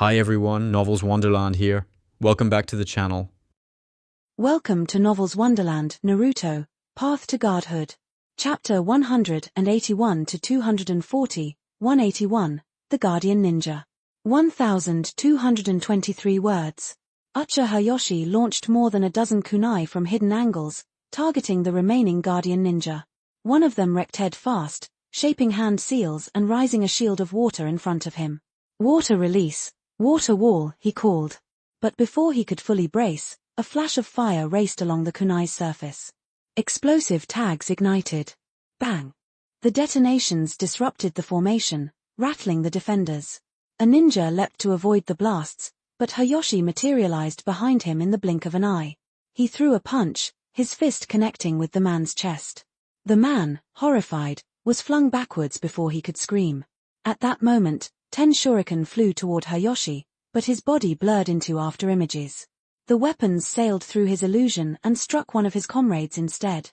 Hi everyone, Novels Wonderland here. Welcome back to the channel. Welcome to Novels Wonderland, Naruto, Path to Godhood. Chapter 181 to 240, 181, The Guardian Ninja. 1,223 words. Uchiha Hayashi launched more than a dozen kunai from hidden angles, targeting the remaining Guardian Ninja. One of them wrecked head fast, shaping hand seals and rising a shield of water in front of him. Water release, water wall, he called. But before he could fully brace, a flash of fire raced along the kunai's surface. Explosive tags ignited. Bang! The detonations disrupted the formation, rattling the defenders. A ninja leapt to avoid the blasts, but Hayashi materialized behind him in the blink of an eye. He threw a punch, his fist connecting with the man's chest. The man, horrified, was flung backwards before he could scream. At that moment, 10 shuriken flew toward Hayashi, but his body blurred into afterimages. The weapons sailed through his illusion and struck one of his comrades instead.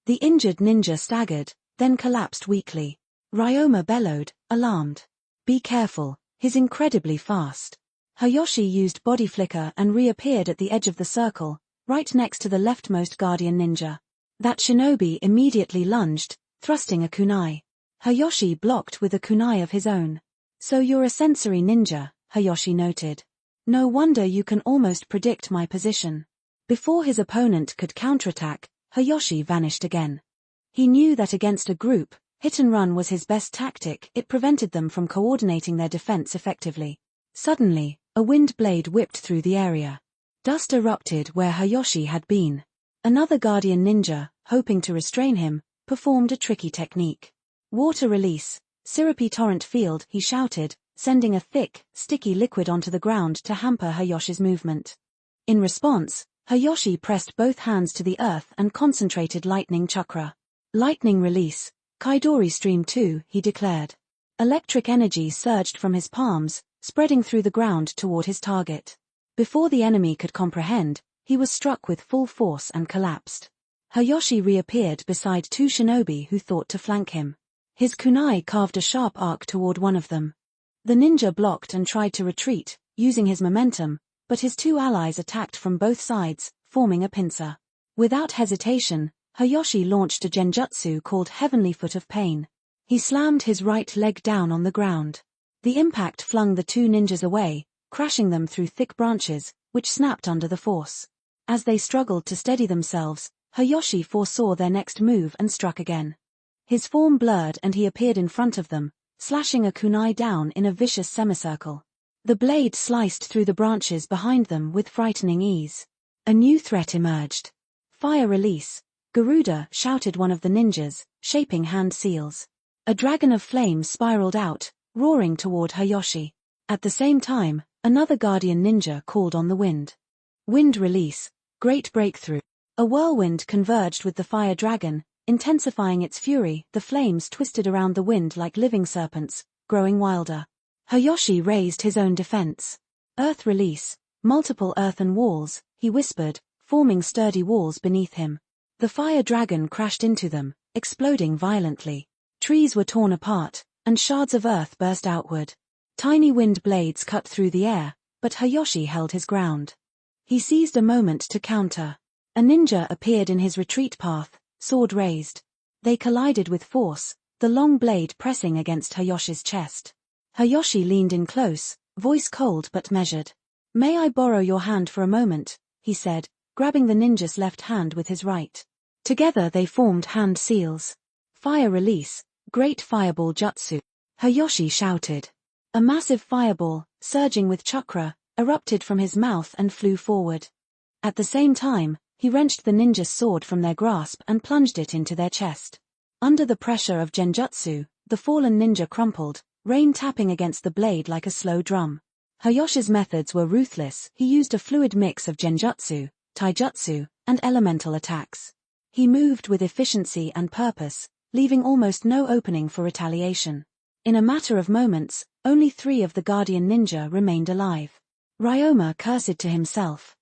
The injured ninja staggered, then collapsed weakly. Ryoma bellowed, alarmed. "Be careful, he's incredibly fast." Hayashi used body flicker and reappeared at the edge of the circle, right next to the leftmost guardian ninja. That shinobi immediately lunged, thrusting a kunai. Hayashi blocked with a kunai of his own. "So you're a sensory ninja," Hayashi noted. "No wonder you can almost predict my position." Before his opponent could counterattack, Hayashi vanished again. He knew that against a group, hit and run was his best tactic. It prevented them from coordinating their defense effectively. Suddenly, a wind blade whipped through the area. Dust erupted where Hayashi had been. Another guardian ninja, hoping to restrain him, performed a tricky technique. "Water release, syrupy torrent field," he shouted, sending a thick, sticky liquid onto the ground to hamper Hayashi's movement. In response, Hayashi pressed both hands to the earth and concentrated lightning chakra. "Lightning release, Kaidori stream 2, he declared. Electric energy surged from his palms, spreading through the ground toward his target. Before the enemy could comprehend, he was struck with full force and collapsed. Hayashi reappeared beside 2 shinobi who thought to flank him. His kunai carved a sharp arc toward one of them. The ninja blocked and tried to retreat, using his momentum, but his 2 allies attacked from both sides, forming a pincer. Without hesitation, Hayashi launched a genjutsu called Heavenly Foot of Pain. He slammed his right leg down on the ground. The impact flung the 2 ninjas away, crashing them through thick branches, which snapped under the force. As they struggled to steady themselves, Hayashi foresaw their next move and struck again. His form blurred and he appeared in front of them, slashing a kunai down in a vicious semicircle. The blade sliced through the branches behind them with frightening ease. A new threat emerged. "Fire release, Garuda," shouted one of the ninjas, shaping hand seals. A dragon of flame spiraled out, roaring toward Hayashi. At the same time, another guardian ninja called on the wind. "Wind release, great breakthrough." A whirlwind converged with the fire dragon, intensifying its fury. The flames twisted around the wind like living serpents, growing wilder. Hayashi raised his own defense. "Earth release, multiple earthen walls," he whispered, forming sturdy walls beneath him. The fire dragon crashed into them, exploding violently. Trees were torn apart, and shards of earth burst outward. Tiny wind blades cut through the air, but Hayashi held his ground. He seized a moment to counter. A ninja appeared in his retreat path, sword raised. They collided with force, the long blade pressing against Hayashi's chest. Hayashi leaned in close, voice cold but measured. "May I borrow your hand for a moment?" he said, grabbing the ninja's left hand with his right. Together they formed hand seals. "Fire release, great fireball jutsu," Hayashi shouted. A massive fireball, surging with chakra, erupted from his mouth and flew forward. At the same time, he wrenched the ninja's sword from their grasp and plunged it into their chest. Under the pressure of genjutsu, the fallen ninja crumpled, rain tapping against the blade like a slow drum. Hayashi's methods were ruthless. He used a fluid mix of genjutsu, taijutsu, and elemental attacks. He moved with efficiency and purpose, leaving almost no opening for retaliation. In a matter of moments, only 3 of the guardian ninja remained alive. Ryoma cursed to himself.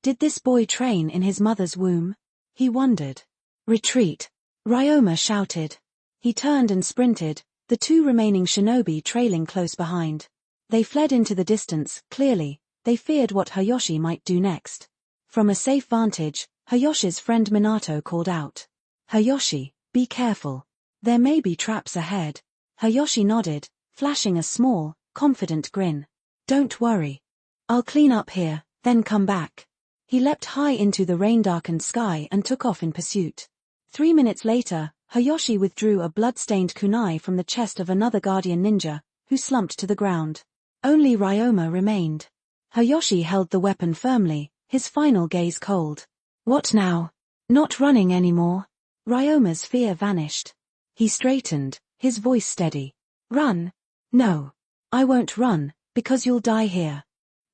Did this boy train in his mother's womb? He wondered. "Retreat!" Ryoma shouted. He turned and sprinted, the 2 remaining shinobi trailing close behind. They fled into the distance. Clearly, they feared what Hayashi might do next. From a safe vantage, Hayashi's friend Minato called out. "Hayashi, be careful. There may be traps ahead." Hayashi nodded, flashing a small, confident grin. "Don't worry. I'll clean up here, then come back." He leapt high into the rain-darkened sky and took off in pursuit. 3 minutes later, Hayashi withdrew a blood-stained kunai from the chest of another guardian ninja, who slumped to the ground. Only Ryoma remained. Hayashi held the weapon firmly, his final gaze cold. "What now? Not running anymore?" Ryoma's fear vanished. He straightened, his voice steady. "Run? No. I won't run, because you'll die here.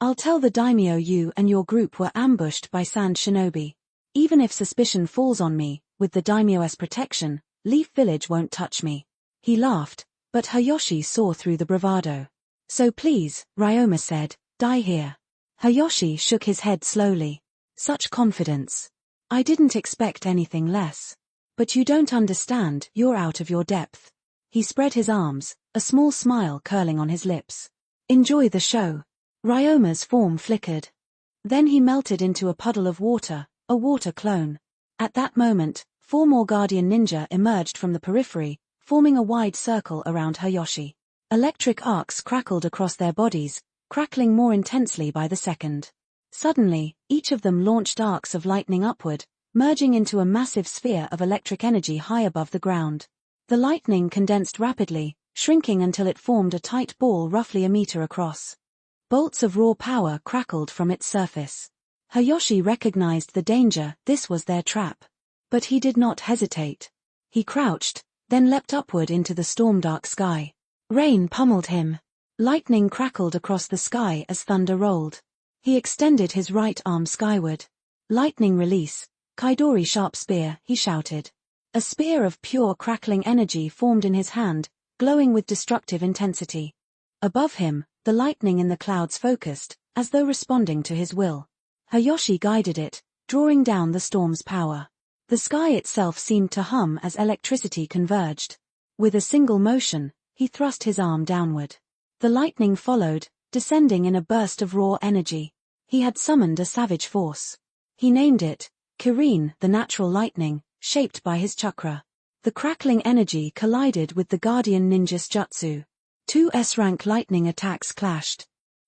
I'll tell the daimyo you and your group were ambushed by sand shinobi. Even if suspicion falls on me, with the daimyo's protection, Leaf Village won't touch me." He laughed, but Hayashi saw through the bravado. "So please," Ryoma said, "die here." Hayashi shook his head slowly. "Such confidence. I didn't expect anything less. But you don't understand, you're out of your depth." He spread his arms, a small smile curling on his lips. "Enjoy the show." Ryoma's form flickered. Then he melted into a puddle of water, a water clone. At that moment, 4 more guardian ninja emerged from the periphery, forming a wide circle around Hayashi. Electric arcs crackled across their bodies, crackling more intensely by the second. Suddenly, each of them launched arcs of lightning upward, merging into a massive sphere of electric energy high above the ground. The lightning condensed rapidly, shrinking until it formed a tight ball roughly a meter across. Bolts of raw power crackled from its surface. Hayashi recognized the danger. This was their trap. But he did not hesitate. He crouched, then leapt upward into the storm-dark sky. Rain pummeled him. Lightning crackled across the sky as thunder rolled. He extended his right arm skyward. "Lightning release, Kaidori sharp spear," he shouted. A spear of pure crackling energy formed in his hand, glowing with destructive intensity. Above him, the lightning in the clouds focused, as though responding to his will. Hayashi guided it, drawing down the storm's power. The sky itself seemed to hum as electricity converged. With a single motion, he thrust his arm downward. The lightning followed, descending in a burst of raw energy. He had summoned a savage force. He named it Kirin, the natural lightning, shaped by his chakra. The crackling energy collided with the guardian ninja's jutsu. 2 S-rank lightning attacks clashed.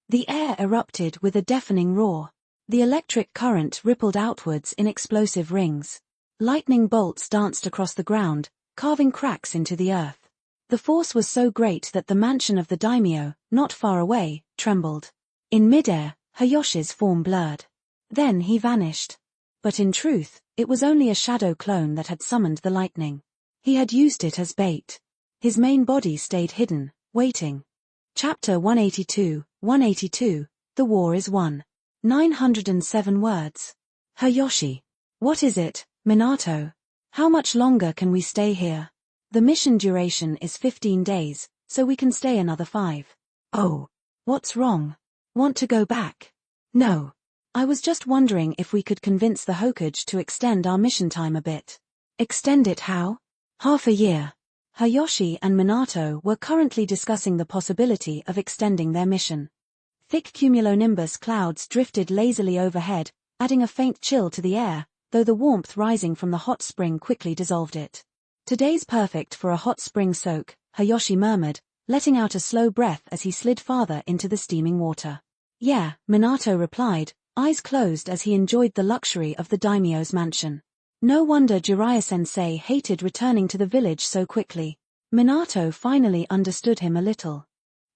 The air erupted with a deafening roar. The electric current rippled outwards in explosive rings. Lightning bolts danced across the ground, carving cracks into the earth. The force was so great that the mansion of the daimyo, not far away, trembled. In midair, Hayashi's form blurred. Then he vanished. But in truth, it was only a shadow clone that had summoned the lightning. He had used it as bait. His main body stayed hidden, waiting. Chapter 182, The War is Won. 907 words. Hayashi. What is it, Minato? How much longer can we stay here? The mission duration is 15 days, so we can stay another 5. Oh. What's wrong? Want to go back? No. I was just wondering if we could convince the Hokage to extend our mission time a bit. Extend it how? Half a year. Hayashi and Minato were currently discussing the possibility of extending their mission. Thick cumulonimbus clouds drifted lazily overhead, adding a faint chill to the air, though the warmth rising from the hot spring quickly dissolved it. "Today's perfect for a hot spring soak," Hayashi murmured, letting out a slow breath as he slid farther into the steaming water. "Yeah," Minato replied, eyes closed as he enjoyed the luxury of the daimyo's mansion. No wonder Jiraiya-sensei hated returning to the village so quickly. Minato finally understood him a little.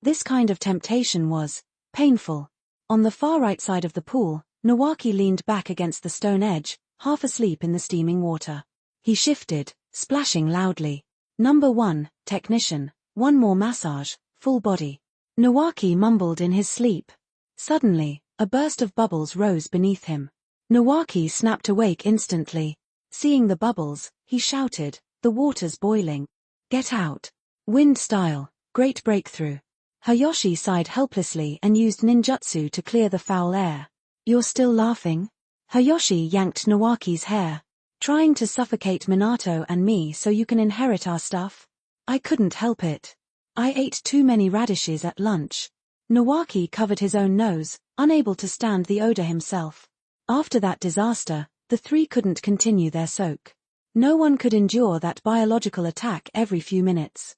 This kind of temptation was painful. On the far right side of the pool, Nawaki leaned back against the stone edge, half asleep in the steaming water. He shifted, splashing loudly. "Number 1, technician, 1 more massage, full body." Nawaki mumbled in his sleep. Suddenly, a burst of bubbles rose beneath him. Nawaki snapped awake instantly. Seeing the bubbles, he shouted, "The water's boiling. Get out. Wind style, great breakthrough." Hayashi sighed helplessly and used ninjutsu to clear the foul air. "You're still laughing?" Hayashi yanked Nawaki's hair. "Trying to suffocate Minato and me so you can inherit our stuff? I couldn't help it. I ate too many radishes at lunch." Nawaki covered his own nose, unable to stand the odor himself. After that disaster, the three couldn't continue their soak. No one could endure that biological attack every few minutes.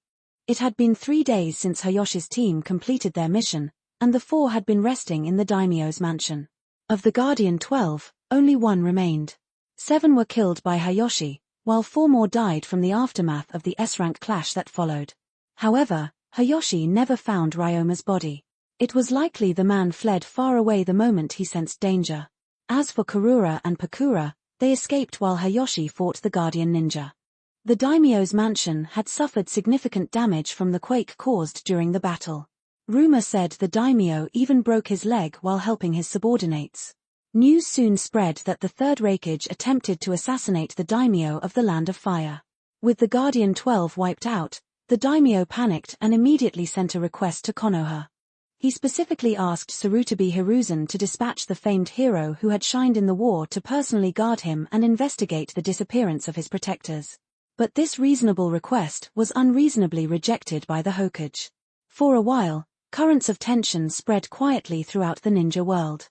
It had been 3 days since Hayoshi's team completed their mission, and the four had been resting in the daimyo's mansion. Of the Guardian 12, only one remained. 7 were killed by Hayoshi, while 4 more died from the aftermath of the S-rank clash that followed. However, Hayoshi never found Ryoma's body. It was likely the man fled far away the moment he sensed danger. As for Karura and Pakura, they escaped while Hayoshi fought the Guardian Ninja. The daimyo's mansion had suffered significant damage from the quake caused during the battle. Rumor said the daimyo even broke his leg while helping his subordinates. News soon spread that the Third Raikage attempted to assassinate the daimyo of the Land of Fire. With the Guardian 12 wiped out, the daimyo panicked and immediately sent a request to Konoha. He specifically asked Sarutobi Hiruzen to dispatch the famed hero who had shined in the war to personally guard him and investigate the disappearance of his protectors. But this reasonable request was unreasonably rejected by the Hokage. For a while, currents of tension spread quietly throughout the ninja world.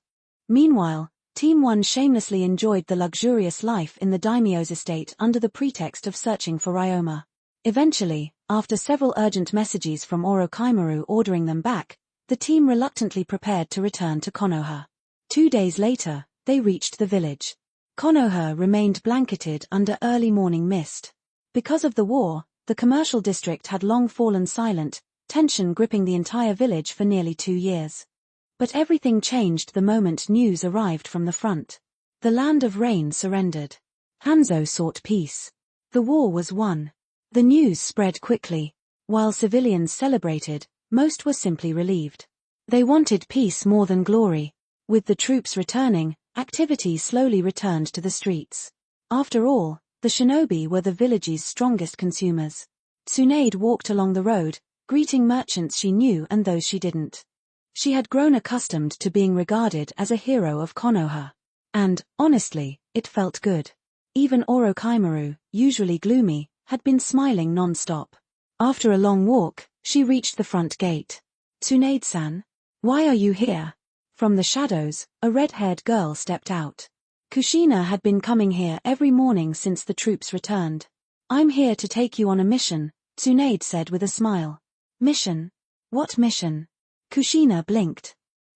Meanwhile, Team 1 shamelessly enjoyed the luxurious life in the daimyo's estate under the pretext of searching for Ryoma. Eventually, after several urgent messages from Orochimaru ordering them back, the team reluctantly prepared to return to Konoha. 2 days later, they reached the village. Konoha remained blanketed under early morning mist. Because of the war, the commercial district had long fallen silent, tension gripping the entire village for nearly 2 years. But everything changed the moment news arrived from the front. The Land of Rain surrendered. Hanzo sought peace. The war was won. The news spread quickly. While civilians celebrated, most were simply relieved. They wanted peace more than glory. With the troops returning, activity slowly returned to the streets. After all, the shinobi were the village's strongest consumers. Tsunade walked along the road, greeting merchants she knew and those she didn't. She had grown accustomed to being regarded as a hero of Konoha. And, honestly, it felt good. Even Orochimaru, usually gloomy, had been smiling non-stop. After a long walk, she reached the front gate. Tsunade-san? Why are you here? From the shadows, a red-haired girl stepped out. Kushina had been coming here every morning since the troops returned. I'm here to take you on a mission, Tsunade said with a smile. Mission? What mission? Kushina blinked.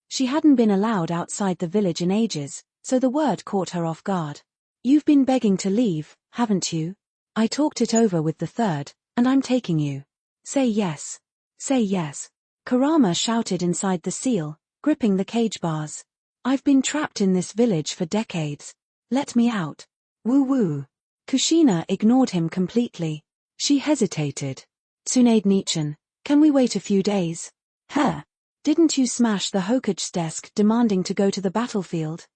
She hadn't been allowed outside the village in ages, so the word caught her off guard. You've been begging to leave, haven't you? I talked it over with the third, and I'm taking you. Say yes. Say yes. Kurama shouted inside the seal, gripping the cage bars. I've been trapped in this village for decades. Let me out. Woo-woo. Kushina ignored him completely. She hesitated. Tsunade-nichan, can we wait a few days? Huh? Didn't you smash the Hokage's desk demanding to go to the battlefield?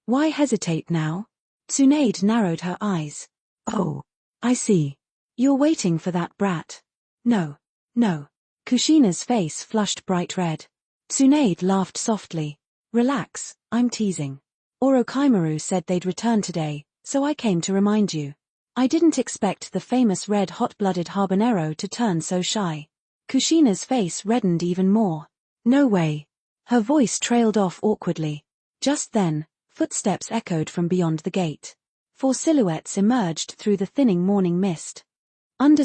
Why hesitate now? Tsunade narrowed her eyes. Oh, I see. You're waiting for that brat. No. No. Kushina's face flushed bright red. Tsunade laughed softly. Relax, I'm teasing. Orochimaru said they'd return today, so I came to remind you. I didn't expect the famous red hot-blooded habanero to turn so shy. Kushina's face reddened even more. No way. Her voice trailed off awkwardly. Just then, footsteps echoed from beyond the gate. 4 silhouettes emerged through the thinning morning mist. _______.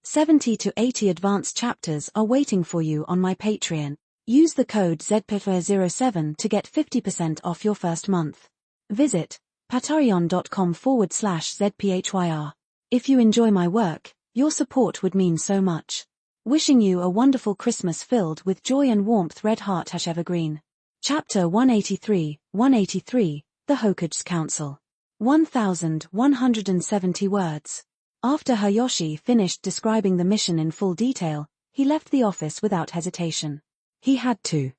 70 to 80 advanced chapters are waiting for you on my Patreon. Use the code ZPFR07 to get 50% off your first month. Visit patreon.com/ZPHYR. If you enjoy my work, your support would mean so much. Wishing you a wonderful Christmas filled with joy and warmth. Red Heart # Evergreen. Chapter 183, The Hokage's Council. 1,170 words. After Hayoshi finished describing the mission in full detail, he left the office without hesitation. He had to.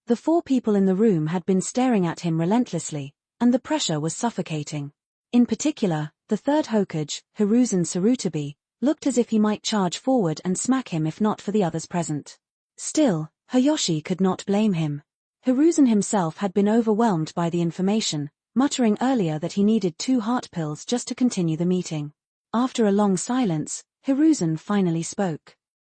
The 4 people in the room had been staring at him relentlessly, and the pressure was suffocating. In particular, the third Hokage, Hiruzen Sarutobi, looked as if he might charge forward and smack him if not for the others present. Still, Hayoshi could not blame him. Hiruzen himself had been overwhelmed by the information, muttering earlier that he needed 2 heart pills just to continue the meeting. After a long silence, Hiruzen finally spoke.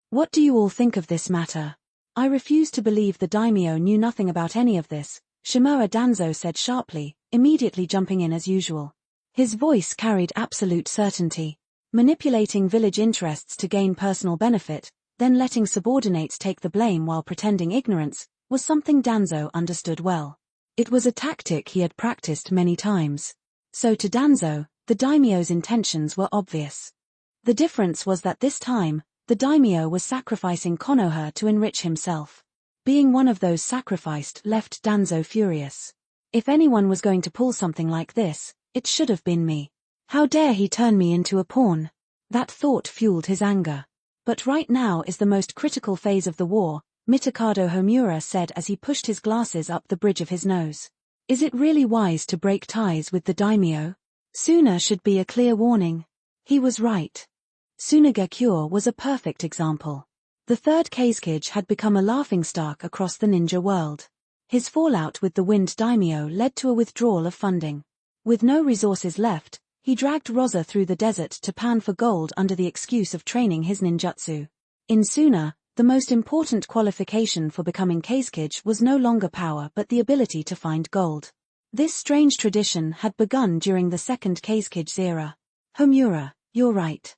What do you all think of this matter? I refuse to believe the daimyo knew nothing about any of this, Shimoa Danzo said sharply, immediately jumping in as usual. His voice carried absolute certainty. Manipulating village interests to gain personal benefit, then letting subordinates take the blame while pretending ignorance, was something Danzo understood well. It was a tactic he had practiced many times. So to Danzo, the daimyo's intentions were obvious. The difference was that this time, the daimyo was sacrificing Konoha to enrich himself. Being one of those sacrificed left Danzo furious. If anyone was going to pull something like this, it should have been me. How dare he turn me into a pawn? That thought fueled his anger. But right now is the most critical phase of the war, Mitokado Homura said as he pushed his glasses up the bridge of his nose. Is it really wise to break ties with the daimyo? Sooner should be a clear warning. He was right. Tsunagakure was a perfect example. The third Kazekage had become a laughingstock across the ninja world. His fallout with the Wind Daimyo led to a withdrawal of funding. With no resources left, he dragged Rosa through the desert to pan for gold under the excuse of training his ninjutsu. In Suna, the most important qualification for becoming Kazekage was no longer power but the ability to find gold. This strange tradition had begun during the second Kazecage's era. Homura, you're right.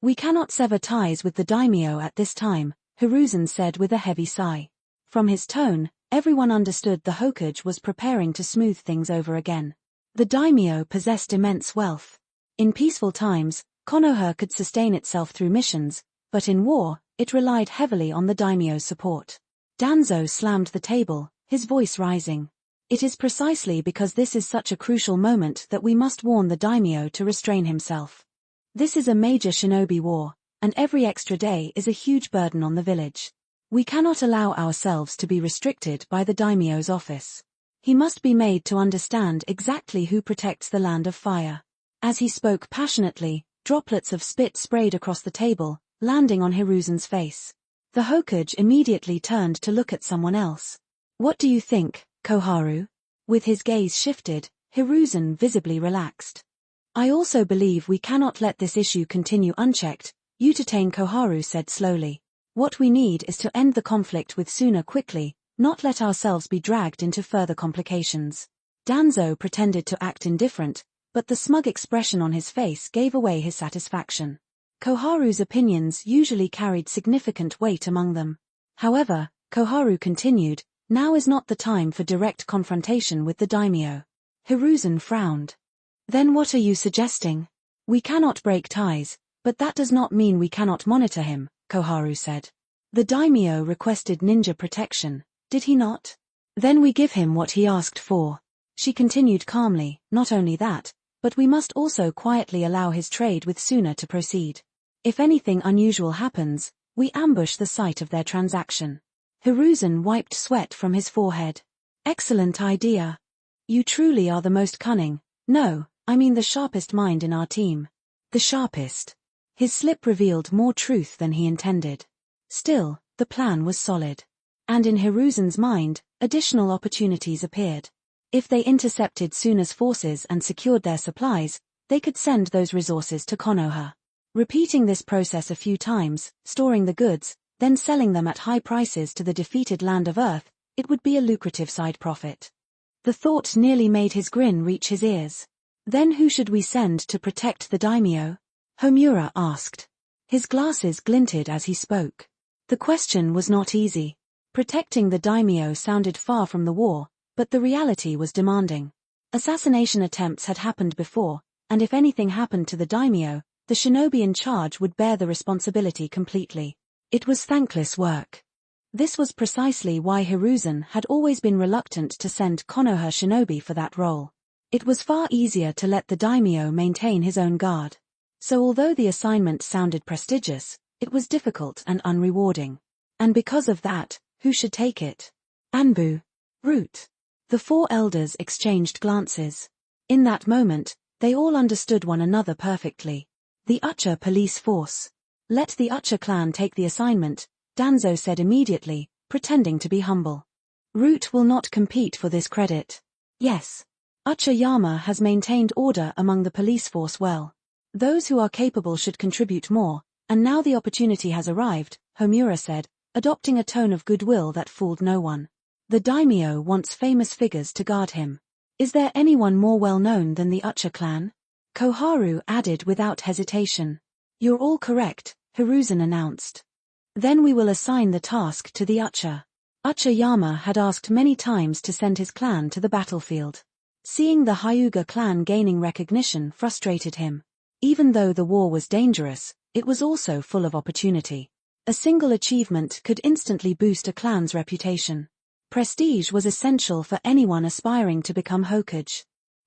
We cannot sever ties with the daimyo at this time, Hiruzen said with a heavy sigh. From his tone, everyone understood the Hokage was preparing to smooth things over again. The daimyo possessed immense wealth. In peaceful times, Konoha could sustain itself through missions, but in war, it relied heavily on the daimyo's support. Danzo slammed the table, his voice rising. It is precisely because this is such a crucial moment that we must warn the daimyo to restrain himself. This is a major shinobi war, and every extra day is a huge burden on the village. We cannot allow ourselves to be restricted by the daimyo's office. He must be made to understand exactly who protects the land of fire. As he spoke passionately, droplets of spit sprayed across the table, landing on Hiruzen's face. The Hokage immediately turned to look at someone else. What do you think, Koharu? With his gaze shifted, Hiruzen visibly relaxed. I also believe we cannot let this issue continue unchecked, Utatane Koharu said slowly. What we need is to end the conflict with Suna quickly, not let ourselves be dragged into further complications. Danzo pretended to act indifferent, but the smug expression on his face gave away his satisfaction. Koharu's opinions usually carried significant weight among them. However, Koharu continued, now is not the time for direct confrontation with the daimyo. Hiruzen frowned. Then what are you suggesting? We cannot break ties, but that does not mean we cannot monitor him, Koharu said. The daimyo requested ninja protection, did he not? Then we give him what he asked for. She continued calmly, not only that, but we must also quietly allow his trade with Suna to proceed. If anything unusual happens, we ambush the site of their transaction. Hiruzen wiped sweat from his forehead. Excellent idea. You truly are the most cunning. No, I mean the sharpest mind in our team. The sharpest. His slip revealed more truth than he intended. Still, the plan was solid. And in Hiruzen's mind, additional opportunities appeared. If they intercepted Suna's forces and secured their supplies, they could send those resources to Konoha. Repeating this process a few times, storing the goods, then selling them at high prices to the defeated land of Earth, it would be a lucrative side profit. The thought nearly made his grin reach his ears. Then who should we send to protect the daimyo? Homura asked. His glasses glinted as he spoke. The question was not easy. Protecting the daimyo sounded far from the war, but the reality was demanding. Assassination attempts had happened before, and if anything happened to the daimyo, the shinobi in charge would bear the responsibility completely. It was thankless work. This was precisely why Hiruzen had always been reluctant to send Konoha shinobi for that role. It was far easier to let the daimyo maintain his own guard. So although the assignment sounded prestigious, it was difficult and unrewarding. And because of that, who should take it? Anbu. Root. The four elders exchanged glances. In that moment, they all understood one another perfectly. The Ucha police force. Let the Ucha clan take the assignment, Danzo said immediately, pretending to be humble. Root will not compete for this credit. Yes. Ucha Yama has maintained order among the police force well. Those who are capable should contribute more, and now the opportunity has arrived, Homura said, adopting a tone of goodwill that fooled no one. The daimyo wants famous figures to guard him. Is there anyone more well-known than the Ucha clan? Koharu added without hesitation. You're all correct, Hiruzen announced. Then we will assign the task to the Ucha. Uchiyama had asked many times to send his clan to the battlefield. Seeing the Hyuga clan gaining recognition frustrated him. Even though the war was dangerous, it was also full of opportunity. A single achievement could instantly boost a clan's reputation. Prestige was essential for anyone aspiring to become Hokage.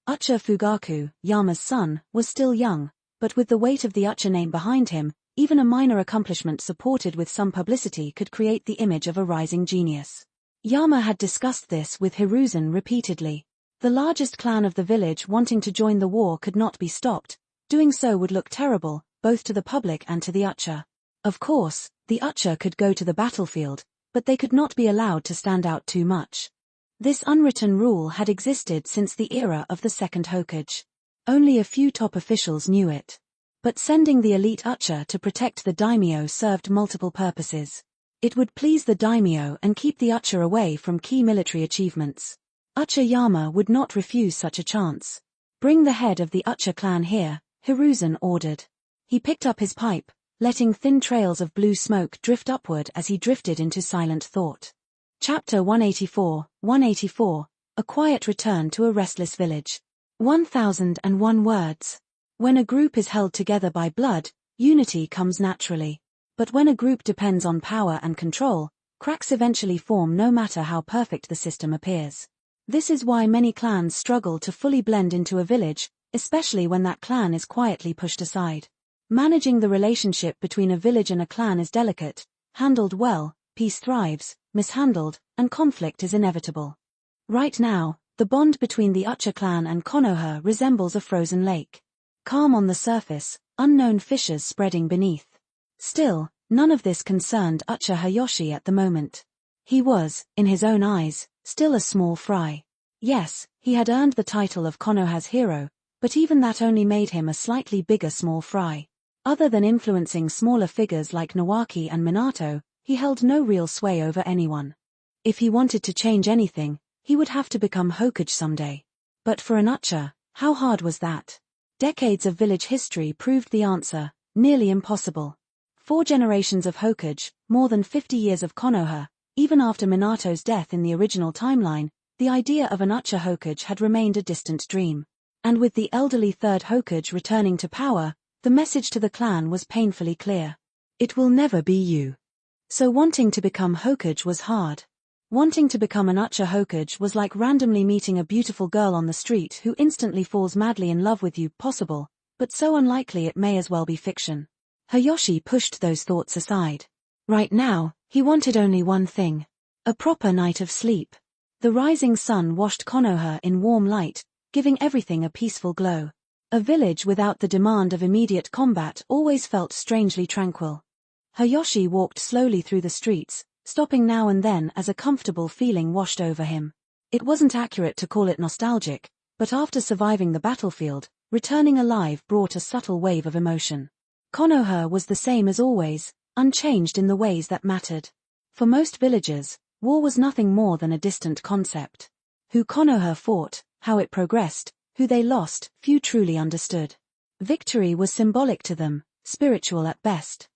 Ucha Fugaku, Yama's son, was still young, but with the weight of the Ucha name behind him, even a minor accomplishment supported with some publicity could create the image of a rising genius. Yama had discussed this with Hiruzen repeatedly. The largest clan of the village wanting to join the war could not be stopped. Doing so would look terrible, both to the public and to the Ucha. Of course, the Ucha could go to the battlefield, but they could not be allowed to stand out too much. This unwritten rule had existed since the era of the second Hokage. Only a few top officials knew it. But sending the elite Ucha to protect the daimyo served multiple purposes. It would please the daimyo and keep the Ucha away from key military achievements. Uchiyama would not refuse such a chance. Bring the head of the Ucha clan here, Hiruzen ordered. He picked up his pipe, letting thin trails of blue smoke drift upward as he drifted into silent thought. Chapter 184, A Quiet Return to a Restless Village. 1001 words. When a group is held together by blood, unity comes naturally. But when a group depends on power and control, cracks eventually form no matter how perfect the system appears. This is why many clans struggle to fully blend into a village, especially when that clan is quietly pushed aside. Managing the relationship between a village and a clan is delicate. Handled well, peace thrives; mishandled, and conflict is inevitable. Right now, the bond between the Ucha clan and Konoha resembles a frozen lake. Calm on the surface, unknown fissures spreading beneath. Still, none of this concerned Ucha Hayashi at the moment. He was, in his own eyes, still a small fry. Yes, he had earned the title of Konoha's hero, but even that only made him a slightly bigger small fry. Other than influencing smaller figures like Nawaki and Minato, he held no real sway over anyone. If he wanted to change anything, he would have to become Hokage someday. But for an Ucha, how hard was that? Decades of village history proved the answer: nearly impossible. 4 generations of Hokage, more than 50 years of Konoha. Even after Minato's death in the original timeline, the idea of an Ucha Hokage had remained a distant dream. And with the elderly third Hokage returning to power, the message to the clan was painfully clear. It will never be you. So wanting to become Hokage was hard. Wanting to become an Ucha Hokage was like randomly meeting a beautiful girl on the street who instantly falls madly in love with you. Possible, but so unlikely it may as well be fiction. Hayashi pushed those thoughts aside. Right now, he wanted only one thing: a proper night of sleep. The rising sun washed Konoha in warm light, giving everything a peaceful glow. A village without the demand of immediate combat always felt strangely tranquil. Hayashi walked slowly through the streets, stopping now and then as a comfortable feeling washed over him. It wasn't accurate to call it nostalgic, but after surviving the battlefield, returning alive brought a subtle wave of emotion. Konoha was the same as always, unchanged in the ways that mattered. For most villagers, war was nothing more than a distant concept. Who Konoha fought, how it progressed, who they lost, few truly understood. Victory was symbolic to them, spiritual at best.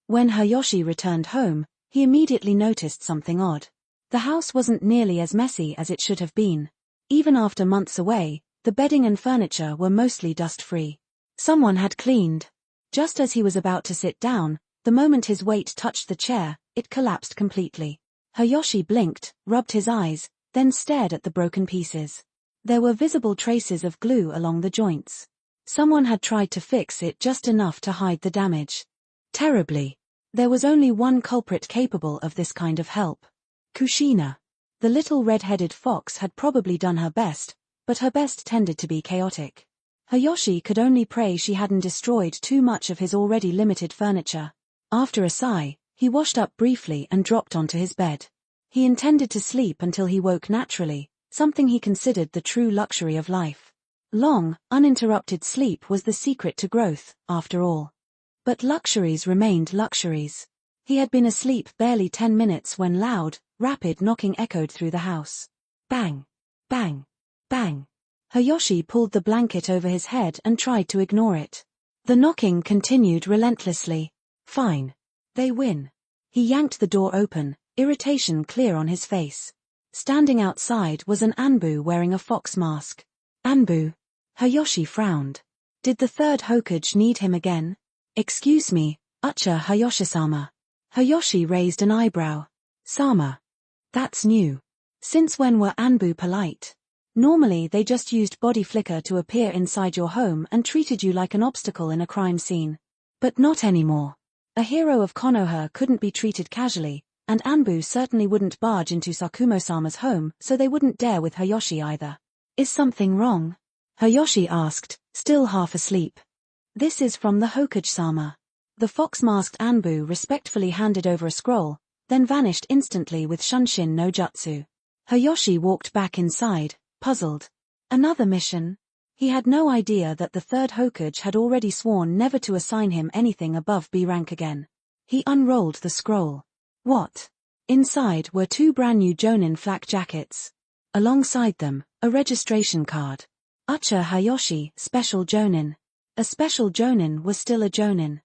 When Hayashi returned home, he immediately noticed something odd. The house wasn't nearly as messy as it should have been. Even after months away, the bedding and furniture were mostly dust-free. Someone had cleaned. Just as he was about to sit down, the moment his weight touched the chair, it collapsed completely. Hayashi blinked, rubbed his eyes, then stared at the broken pieces. There were visible traces of glue along the joints. Someone had tried to fix it just enough to hide the damage. Terribly. There was only one culprit capable of this kind of help. Kushina. The little red-headed fox had probably done her best, but her best tended to be chaotic. Hayashi could only pray she hadn't destroyed too much of his already limited furniture. After a sigh, he washed up briefly and dropped onto his bed. He intended to sleep until he woke naturally, something he considered the true luxury of life. Long, uninterrupted sleep was the secret to growth, after all. But luxuries remained luxuries. He had been asleep barely 10 minutes when loud, rapid knocking echoed through the house. Bang! Bang! Bang! Hayashi pulled the blanket over his head and tried to ignore it. The knocking continued relentlessly. Fine. They win. He yanked the door open, irritation clear on his face. Standing outside was an Anbu wearing a fox mask. Anbu? Hayashi frowned. Did the third Hokage need him again? Excuse me, Ucha Hayashi-sama. Hayashi raised an eyebrow. Sama. That's new. Since when were Anbu polite? Normally they just used body flicker to appear inside your home and treated you like an obstacle in a crime scene. But not anymore. A hero of Konoha couldn't be treated casually, and Anbu certainly wouldn't barge into Sakumo-sama's home, so they wouldn't dare with Hayashi either. Is something wrong? Hayashi asked, still half asleep. This is from the Hokage-sama. The fox-masked Anbu respectfully handed over a scroll, then vanished instantly with Shunshin no Jutsu. Hayashi walked back inside, puzzled. Another mission? He had no idea that the third Hokage had already sworn never to assign him anything above B rank again. He unrolled the scroll. What? Inside were 2 brand new Jonin flak jackets. Alongside them, a registration card. Ucha Hayashi, Special Jonin. A Special Jonin was still a Jonin.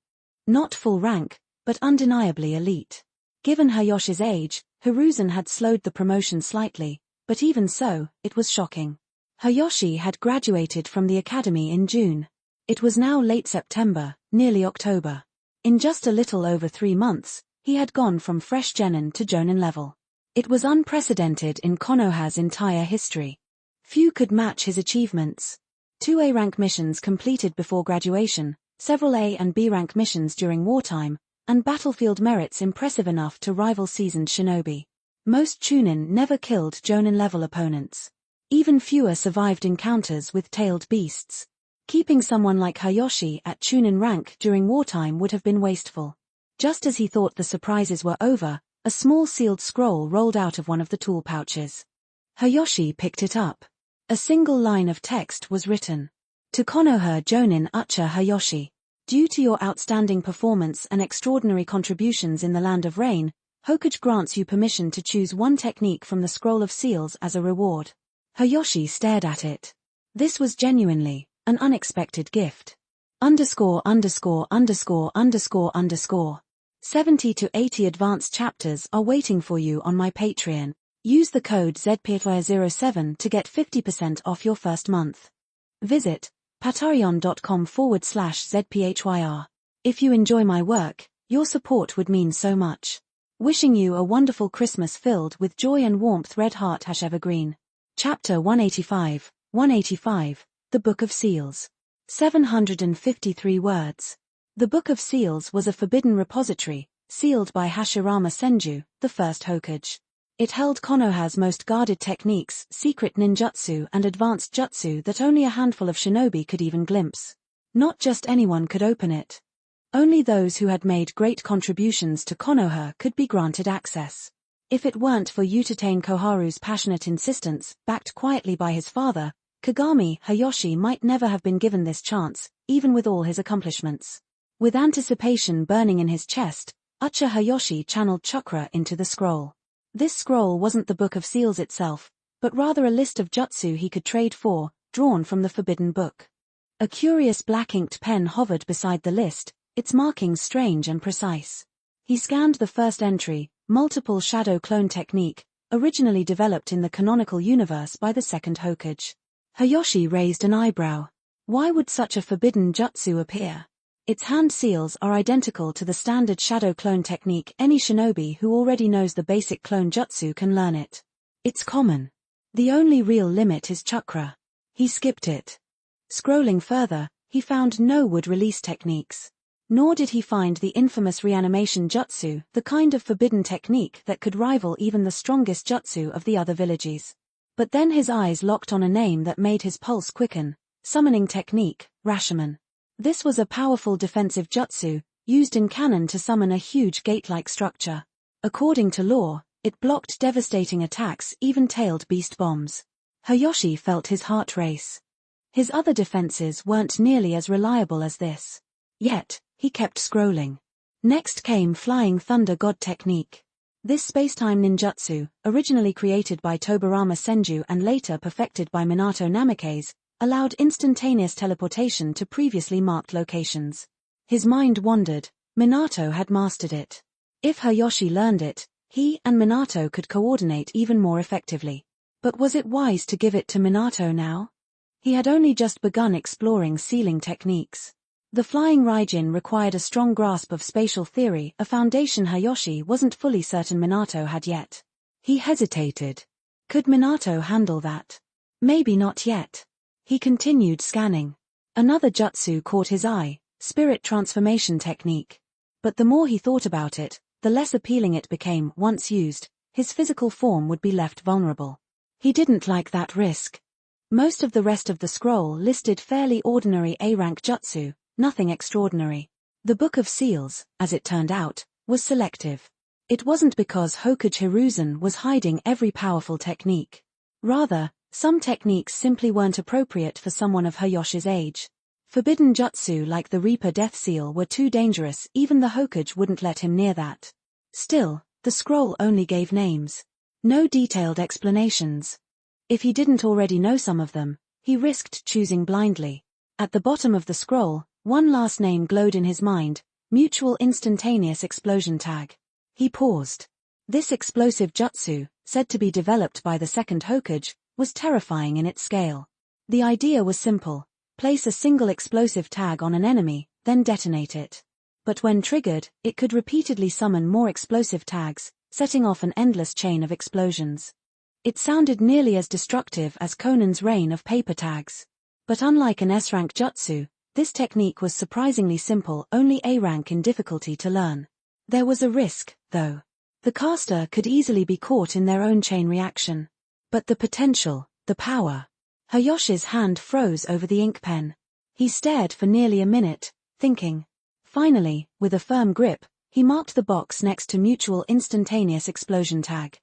Not full rank, but undeniably elite. Given Hayashi's age, Hiruzen had slowed the promotion slightly, but even so, it was shocking. Hayashi had graduated from the academy in June. It was now late September, nearly October. In just a little over 3 months, he had gone from fresh genin to jonin level. It was unprecedented in Konoha's entire history. Few could match his achievements. 2 A-rank missions completed before graduation, several A and B-rank missions during wartime, and battlefield merits impressive enough to rival seasoned shinobi. Most Chunin never killed jonin-level opponents. Even fewer survived encounters with tailed beasts. Keeping someone like Hayashi at Chunin rank during wartime would have been wasteful. Just as he thought the surprises were over, a small sealed scroll rolled out of one of the tool pouches. Hayashi picked it up. A single line of text was written. To Konoha Jonin Ucha Hayashi. Due to your outstanding performance and extraordinary contributions in the Land of Rain, Hokage grants you permission to choose one technique from the Scroll of Seals as a reward. Hayashi stared at it. This was genuinely an unexpected gift. __________. 70 to 80 advanced chapters are waiting for you on my Patreon. Use the code ZPHYR07 to get 50% off your first month. Visit patreon.com/ZPHYR. If you enjoy my work, your support would mean so much. Wishing you a wonderful Christmas filled with joy and warmth. Red Heart # Evergreen. Chapter 185, 185, The Book of Seals. 753 words. The Book of Seals was a forbidden repository, sealed by Hashirama Senju, the first Hokage. It held Konoha's most guarded techniques, secret ninjutsu and advanced jutsu that only a handful of shinobi could even glimpse. Not just anyone could open it. Only those who had made great contributions to Konoha could be granted access. If it weren't for Utatane Koharu's passionate insistence, backed quietly by his father, Kagami Hayashi might never have been given this chance, even with all his accomplishments. With anticipation burning in his chest, Ucha Hayashi channeled chakra into the scroll. This scroll wasn't the Book of Seals itself, but rather a list of jutsu he could trade for, drawn from the forbidden book. A curious black-inked pen hovered beside the list, its markings strange and precise. He scanned the first entry, multiple shadow clone technique, originally developed in the canonical universe by the second Hokage. Hayashi raised an eyebrow. Why would such a forbidden jutsu appear? Its hand seals are identical to the standard shadow clone technique. Any shinobi who already knows the basic clone jutsu can learn it. It's common. The only real limit is chakra. He skipped it. Scrolling further, he found no wood-release techniques. Nor did he find the infamous reanimation jutsu, the kind of forbidden technique that could rival even the strongest jutsu of the other villages. But then his eyes locked on a name that made his pulse quicken: summoning technique, Rashomon. This was a powerful defensive jutsu, used in canon to summon a huge gate-like structure. According to lore, it blocked devastating attacks, even tailed beast bombs. Hayashi felt his heart race. His other defenses weren't nearly as reliable as this. Yet, he kept scrolling. Next came Flying Thunder God Technique. This spacetime ninjutsu, originally created by Tobarama Senju and later perfected by Minato Namikaze, allowed instantaneous teleportation to previously marked locations. His mind wandered. Minato had mastered it. If Hayashi learned it, he and Minato could coordinate even more effectively. But was it wise to give it to Minato now? He had only just begun exploring sealing techniques. The flying Raijin required a strong grasp of spatial theory, a foundation Hayashi wasn't fully certain Minato had yet. He hesitated. Could Minato handle that? Maybe not yet. He continued scanning. Another jutsu caught his eye, spirit transformation technique. But the more he thought about it, the less appealing it became. Once used, his physical form would be left vulnerable. He didn't like that risk. Most of the rest of the scroll listed fairly ordinary A-rank jutsu, nothing extraordinary. The Book of Seals, as it turned out, was selective. It wasn't because Hokage Hiruzen was hiding every powerful technique. Rather, some techniques simply weren't appropriate for someone of Hayashi's age. Forbidden jutsu like the Reaper Death Seal were too dangerous, even the Hokage wouldn't let him near that. Still, the scroll only gave names. No detailed explanations. If he didn't already know some of them, he risked choosing blindly. At the bottom of the scroll, one last name glowed in his mind: Mutual Instantaneous Explosion Tag. He paused. This explosive jutsu, said to be developed by the second Hokage, was terrifying in its scale. The idea was simple: place a single explosive tag on an enemy, then detonate it. But when triggered, it could repeatedly summon more explosive tags, setting off an endless chain of explosions. It sounded nearly as destructive as Conan's reign of paper tags. But unlike an S-rank jutsu, this technique was surprisingly simple, only A-rank in difficulty to learn. There was a risk, though. The caster could easily be caught in their own chain reaction. But the potential, the power. Hayashi's hand froze over the ink pen. He stared for nearly a minute, thinking. Finally, with a firm grip, he marked the box next to Mutual Instantaneous Explosion Tag.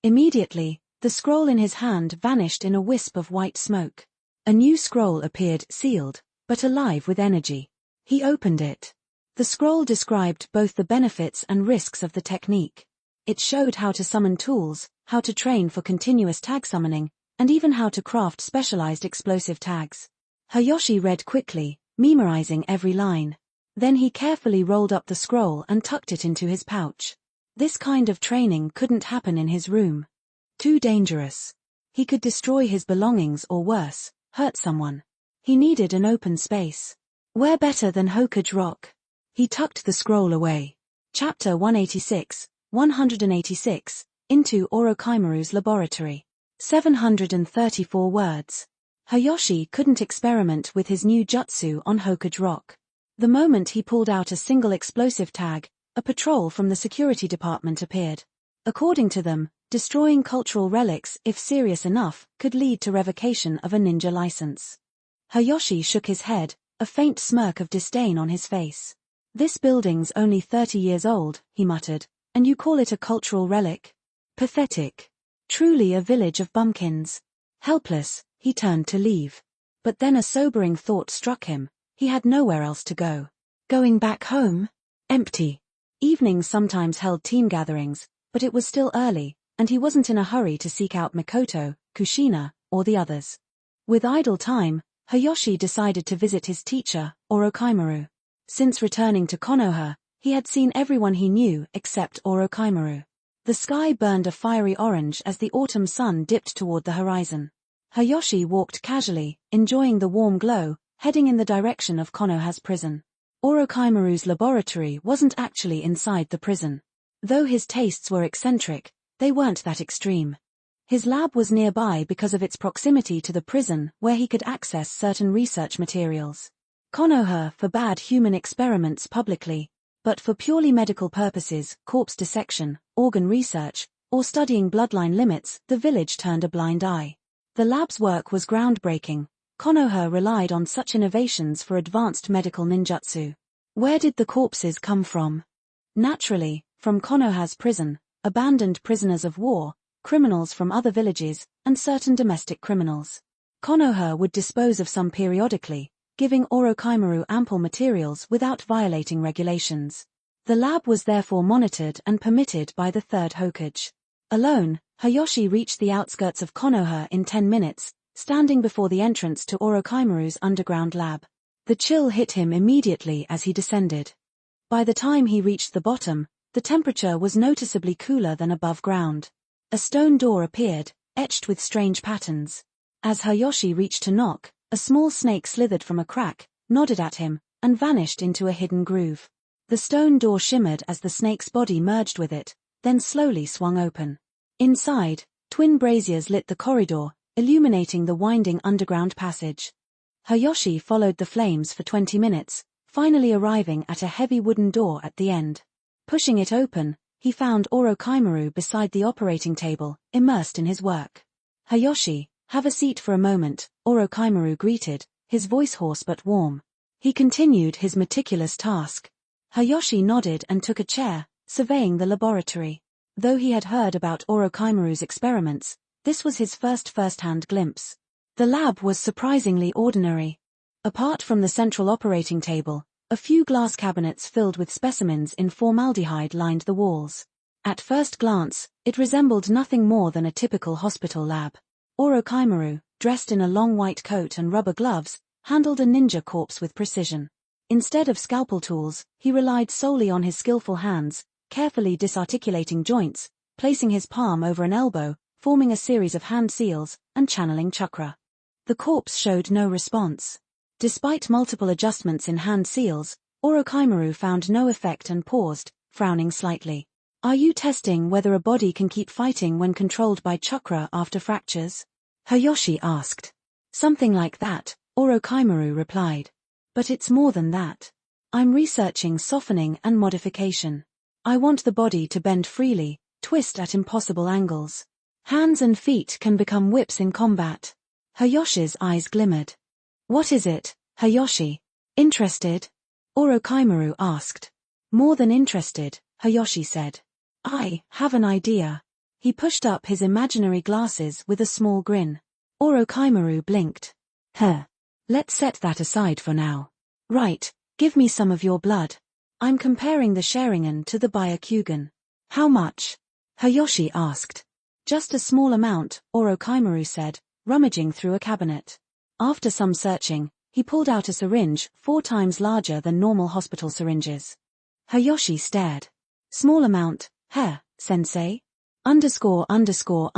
Immediately, the scroll in his hand vanished in a wisp of white smoke. A new scroll appeared, sealed, but alive with energy. He opened it. The scroll described both the benefits and risks of the technique. It showed how to summon tools, how to train for continuous tag summoning, and even how to craft specialized explosive tags. Hayashi read quickly, memorizing every line. Then he carefully rolled up the scroll and tucked it into his pouch. This kind of training couldn't happen in his room. Too dangerous. He could destroy his belongings or worse, hurt someone. He needed an open space. Where better than Hokage Rock? He tucked the scroll away. Chapter 186, 186, into Orochimaru's laboratory. 734 words. Hayashi couldn't experiment with his new jutsu on Hokage Rock. The moment he pulled out a single explosive tag, a patrol from the security department appeared. According to them, destroying cultural relics, if serious enough, could lead to revocation of a ninja license. Hayashi shook his head, a faint smirk of disdain on his face. This building's only 30 years old, he muttered, and you call it a cultural relic? Pathetic. Truly a village of bumpkins. Helpless, he turned to leave. But then a sobering thought struck him: he had nowhere else to go. Going back home? Empty. Evenings sometimes held team gatherings, but it was still early, and he wasn't in a hurry to seek out Mikoto, Kushina, or the others. With idle time, Hayashi decided to visit his teacher, Orochimaru. Since returning to Konoha, he had seen everyone he knew except Orochimaru. The sky burned a fiery orange as the autumn sun dipped toward the horizon. Hayashi walked casually, enjoying the warm glow, heading in the direction of Konoha's prison. Orochimaru's laboratory wasn't actually inside the prison. Though his tastes were eccentric, they weren't that extreme. His lab was nearby because of its proximity to the prison, where he could access certain research materials. Konoha forbade human experiments publicly, but for purely medical purposes, corpse dissection, organ research, or studying bloodline limits, the village turned a blind eye. The lab's work was groundbreaking. Konoha relied on such innovations for advanced medical ninjutsu. Where did the corpses come from? Naturally, from Konoha's prison, abandoned prisoners of war, criminals from other villages, and certain domestic criminals. Konoha would dispose of some periodically, giving Orochimaru ample materials without violating regulations. The lab was therefore monitored and permitted by the third Hokage. Alone, Hayashi reached the outskirts of Konoha in 10 minutes, standing before the entrance to Orochimaru's underground lab. The chill hit him immediately as he descended. By the time he reached the bottom, the temperature was noticeably cooler than above ground. A stone door appeared, etched with strange patterns. As Hayashi reached to knock, a small snake slithered from a crack, nodded at him, and vanished into a hidden groove. The stone door shimmered as the snake's body merged with it, then slowly swung open. Inside, twin braziers lit the corridor, illuminating the winding underground passage. Hayashi followed the flames for 20 minutes, finally arriving at a heavy wooden door at the end. Pushing it open, he found Orochimaru beside the operating table, immersed in his work. "Hayashi, have a seat for a moment," Orochimaru greeted, his voice hoarse but warm. He continued his meticulous task. Hayashi nodded and took a chair, surveying the laboratory. Though he had heard about Orochimaru's experiments, this was his first-hand glimpse. The lab was surprisingly ordinary. Apart from the central operating table, a few glass cabinets filled with specimens in formaldehyde lined the walls. At first glance, it resembled nothing more than a typical hospital lab. Orochimaru, dressed in a long white coat and rubber gloves, handled a ninja corpse with precision. Instead of scalpel tools, he relied solely on his skillful hands, carefully disarticulating joints, placing his palm over an elbow, forming a series of hand seals, and channeling chakra. The corpse showed no response. Despite multiple adjustments in hand seals, Orochimaru found no effect and paused, frowning slightly. "Are you testing whether a body can keep fighting when controlled by chakra after fractures?" Hayashi asked. "Something like that," Orochimaru replied. "But it's more than that. I'm researching softening and modification. I want the body to bend freely, twist at impossible angles. Hands and feet can become whips in combat." Hayashi's eyes glimmered. "What is it, Hayashi? Interested?" Orochimaru asked. "More than interested," Hayashi said. "I have an idea." He pushed up his imaginary glasses with a small grin. Orochimaru blinked. Let's set that aside for now. Right, give me some of your blood. I'm comparing the Sharingan to the Byakugan." "How much?" Hayashi asked. "Just a small amount," Orochimaru said, rummaging through a cabinet. After some searching, he pulled out a syringe 4 times larger than normal hospital syringes. Hayashi stared. "Small amount, sensei? ________.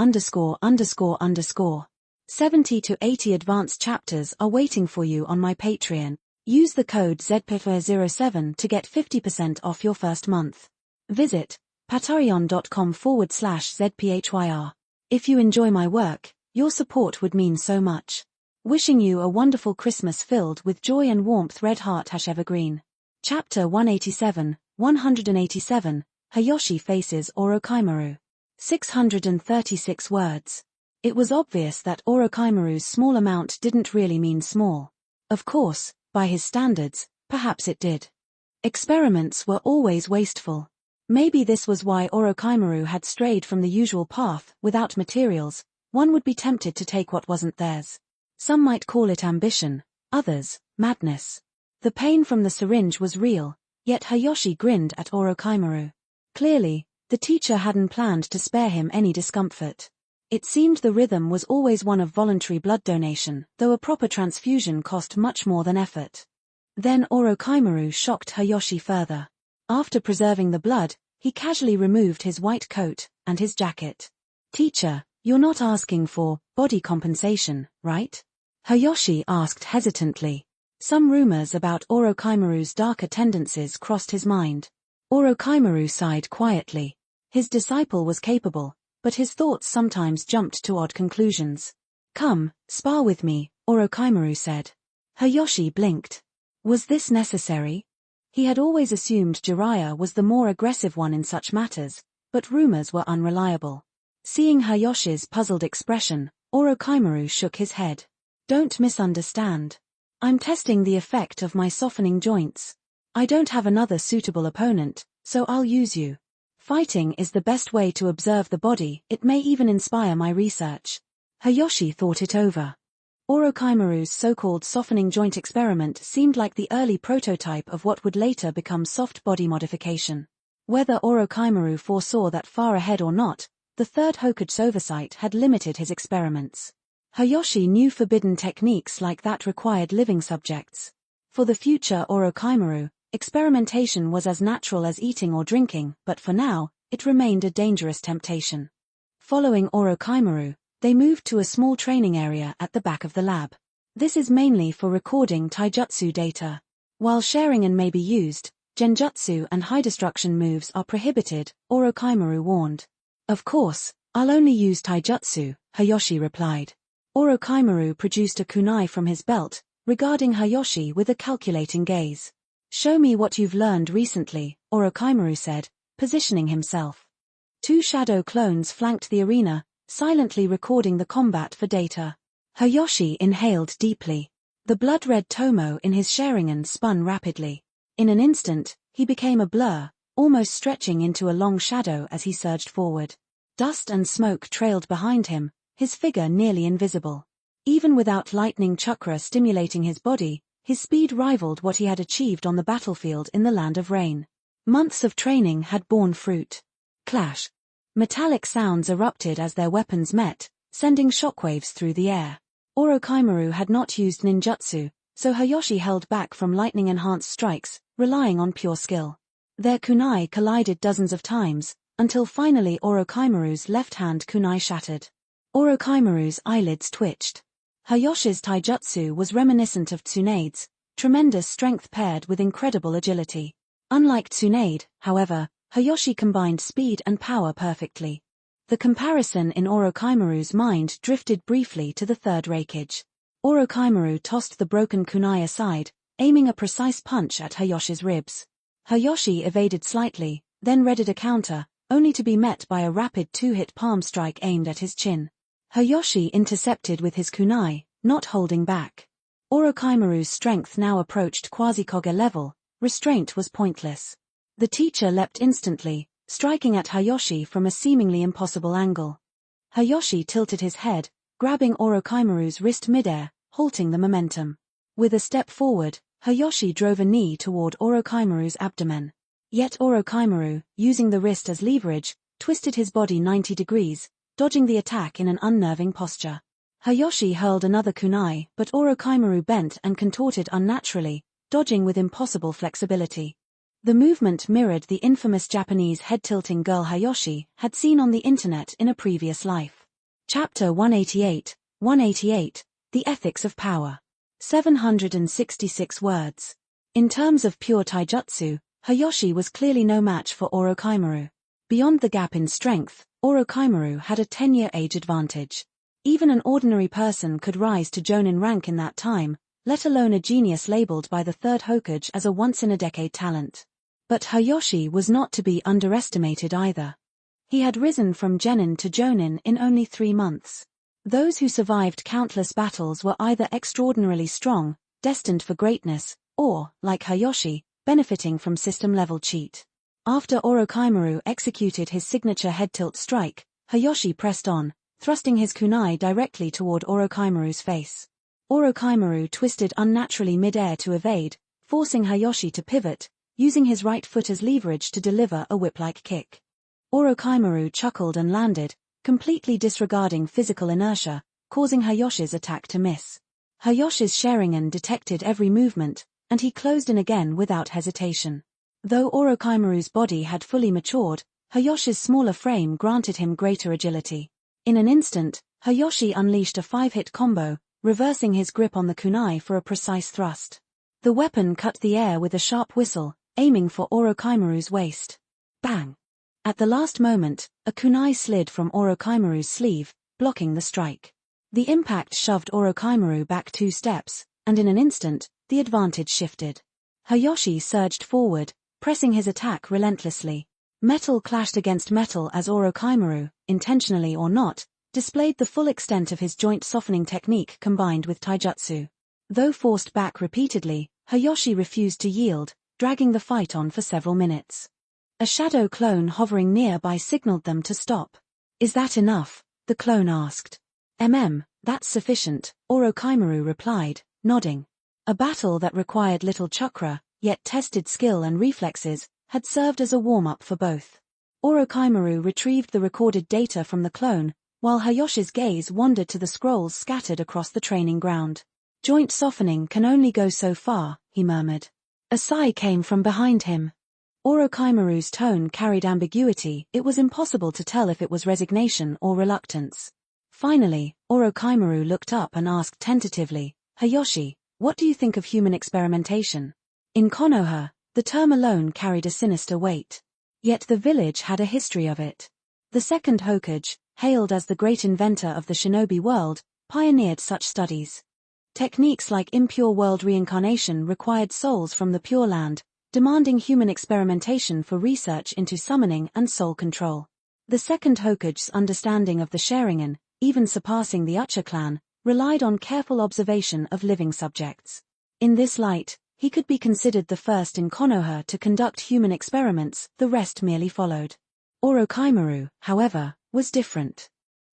70 to 80 advanced chapters are waiting for you on my Patreon. Use the code ZPFR07 to get 50% off your first month. Visit patreon.com/ZPHYR. If you enjoy my work, your support would mean so much. Wishing you a wonderful Christmas filled with joy and warmth. Red Heart # Evergreen. Chapter 187, Hayashi faces Orochimaru. 636 words. It was obvious that Orochimaru's small amount didn't really mean small. Of course, by his standards, perhaps it did. Experiments were always wasteful. Maybe this was why Orochimaru had strayed from the usual path. Without materials, one would be tempted to take what wasn't theirs. Some might call it ambition, others, madness. The pain from the syringe was real, yet Hayashi grinned at Orochimaru. Clearly, the teacher hadn't planned to spare him any discomfort. It seemed the rhythm was always one of voluntary blood donation, though a proper transfusion cost much more than effort. Then Orochimaru shocked Hayashi further. After preserving the blood, he casually removed his white coat and his jacket. "Teacher, you're not asking for body compensation, right?" Hayashi asked hesitantly. Some rumors about Orochimaru's darker tendencies crossed his mind. Orochimaru sighed quietly. His disciple was capable, but his thoughts sometimes jumped to odd conclusions. "Come, spar with me," Orochimaru said. Hayashi blinked. Was this necessary? He had always assumed Jiraiya was the more aggressive one in such matters, but rumors were unreliable. Seeing Hayashi's puzzled expression, Orochimaru shook his head. "Don't misunderstand. I'm testing the effect of my softening joints. I don't have another suitable opponent, so I'll use you. Fighting is the best way to observe the body. It may even inspire my research." Hayashi thought it over. Orochimaru's so-called softening joint experiment seemed like the early prototype of what would later become soft body modification. Whether Orochimaru foresaw that far ahead or not, the third Hokage's oversight had limited his experiments. Hayashi knew forbidden techniques like that required living subjects. For the future Orochimaru, experimentation was as natural as eating or drinking, but for now, it remained a dangerous temptation. Following Orochimaru, they moved to a small training area at the back of the lab. This is mainly for recording taijutsu data. While Sharingan may be used, genjutsu and high destruction moves are prohibited, Orochimaru warned. Of course, I'll only use taijutsu, Hayashi replied. Orochimaru produced a kunai from his belt, regarding Hayashi with a calculating gaze. Show me what you've learned recently, Orochimaru said, positioning himself. Two shadow clones flanked the arena, silently recording the combat for data. Hayashi inhaled deeply. The blood-red tomo in his Sharingan spun rapidly. In an instant, he became a blur, almost stretching into a long shadow as he surged forward. Dust and smoke trailed behind him, his figure nearly invisible. Even without lightning chakra stimulating his body, his speed rivaled what he had achieved on the battlefield in the Land of Rain. Months of training had borne fruit. Clash. Metallic sounds erupted as their weapons met, sending shockwaves through the air. Orochimaru had not used ninjutsu, so Hayashi held back from lightning-enhanced strikes, relying on pure skill. Their kunai collided dozens of times, until finally Orochimaru's left-hand kunai shattered. Orochimaru's eyelids twitched. Hayashi's taijutsu was reminiscent of Tsunade's, tremendous strength paired with incredible agility. Unlike Tsunade, however, Hayashi combined speed and power perfectly. The comparison in Orochimaru's mind drifted briefly to the third Raikage. Orochimaru tossed the broken kunai aside, aiming a precise punch at Hayashi's ribs. Hayashi evaded slightly, then readied a counter, only to be met by a rapid two-hit palm strike aimed at his chin. Hayashi intercepted with his kunai, not holding back. Orochimaru's strength now approached quasi-Kage level, restraint was pointless. The teacher leapt instantly, striking at Hayashi from a seemingly impossible angle. Hayashi tilted his head, grabbing Orochimaru's wrist midair, halting the momentum. With a step forward, Hayashi drove a knee toward Orochimaru's abdomen. Yet Orochimaru, using the wrist as leverage, twisted his body 90 degrees, dodging the attack in an unnerving posture. Hayashi hurled another kunai, but Orochimaru bent and contorted unnaturally, dodging with impossible flexibility. The movement mirrored the infamous Japanese head-tilting girl Hayashi had seen on the internet in a previous life. Chapter 188, 188, The Ethics of Power. 766 words. In terms of pure taijutsu, Hayashi was clearly no match for Orochimaru. Beyond the gap in strength, Orochimaru had a 10-year age advantage. Even an ordinary person could rise to Jonin rank in that time, let alone a genius labeled by the third Hokage as a once-in-a-decade talent. But Hayashi was not to be underestimated either. He had risen from genin to jonin in only 3 months. Those who survived countless battles were either extraordinarily strong, destined for greatness, or, like Hayashi, benefiting from system-level cheat. After Orochimaru executed his signature head-tilt strike, Hayashi pressed on, thrusting his kunai directly toward Orochimaru's face. Orochimaru twisted unnaturally mid-air to evade, forcing Hayashi to pivot, using his right foot as leverage to deliver a whip-like kick. Orochimaru chuckled and landed, completely disregarding physical inertia, causing Hayashi's attack to miss. Hayashi's Sharingan detected every movement, and he closed in again without hesitation. Though Orochimaru's body had fully matured, Hayashi's smaller frame granted him greater agility. In an instant, Hayashi unleashed a 5-hit combo, reversing his grip on the kunai for a precise thrust. The weapon cut the air with a sharp whistle, aiming for Orochimaru's waist. Bang! At the last moment, a kunai slid from Orochimaru's sleeve, blocking the strike. The impact shoved Orochimaru back 2 steps, and in an instant, the advantage shifted. Hayashi surged forward, pressing his attack relentlessly. Metal clashed against metal as Orochimaru, intentionally or not, displayed the full extent of his joint softening technique combined with taijutsu. Though forced back repeatedly, Hayashi refused to yield, dragging the fight on for several minutes. A shadow clone hovering nearby signaled them to stop. "Is that enough?" the clone asked. That's sufficient, Orochimaru replied, nodding. A battle that required little chakra, yet tested skill and reflexes, had served as a warm-up for both. Orochimaru retrieved the recorded data from the clone, while Hayoshi's gaze wandered to the scrolls scattered across the training ground. Joint softening can only go so far, he murmured. A sigh came from behind him. Orochimaru's tone carried ambiguity. It was impossible to tell if it was resignation or reluctance. Finally, Orochimaru looked up and asked tentatively, Hayoshi, what do you think of human experimentation? In Konoha, the term alone carried a sinister weight. Yet the village had a history of it. The second Hokage, hailed as the great inventor of the shinobi world, pioneered such studies. Techniques like impure world reincarnation required souls from the Pure Land, demanding human experimentation for research into summoning and soul control. The second Hokage's understanding of the Sharingan, even surpassing the Uchiha clan, relied on careful observation of living subjects. In this light, he could be considered the first in Konoha to conduct human experiments, the rest merely followed. Orochimaru, however, was different.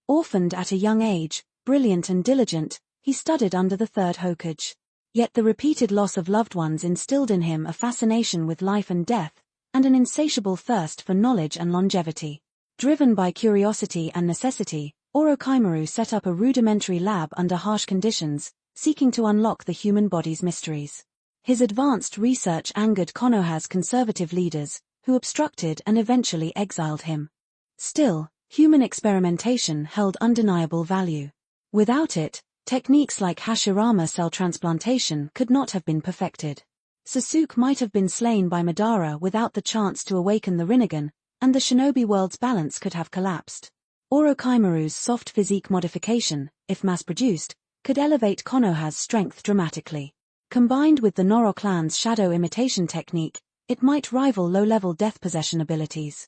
Orphaned at a young age, brilliant and diligent, he studied under the third Hokage. Yet the repeated loss of loved ones instilled in him a fascination with life and death, and an insatiable thirst for knowledge and longevity. Driven by curiosity and necessity, Orochimaru set up a rudimentary lab under harsh conditions, seeking to unlock the human body's mysteries. His advanced research angered Konoha's conservative leaders, who obstructed and eventually exiled him. Still, human experimentation held undeniable value. Without it, techniques like Hashirama cell transplantation could not have been perfected. Sasuke might have been slain by Madara without the chance to awaken the Rinnegan, and the shinobi world's balance could have collapsed. Orochimaru's soft physique modification, if mass-produced, could elevate Konoha's strength dramatically. Combined with the Noro clan's shadow imitation technique, it might rival low-level death possession abilities.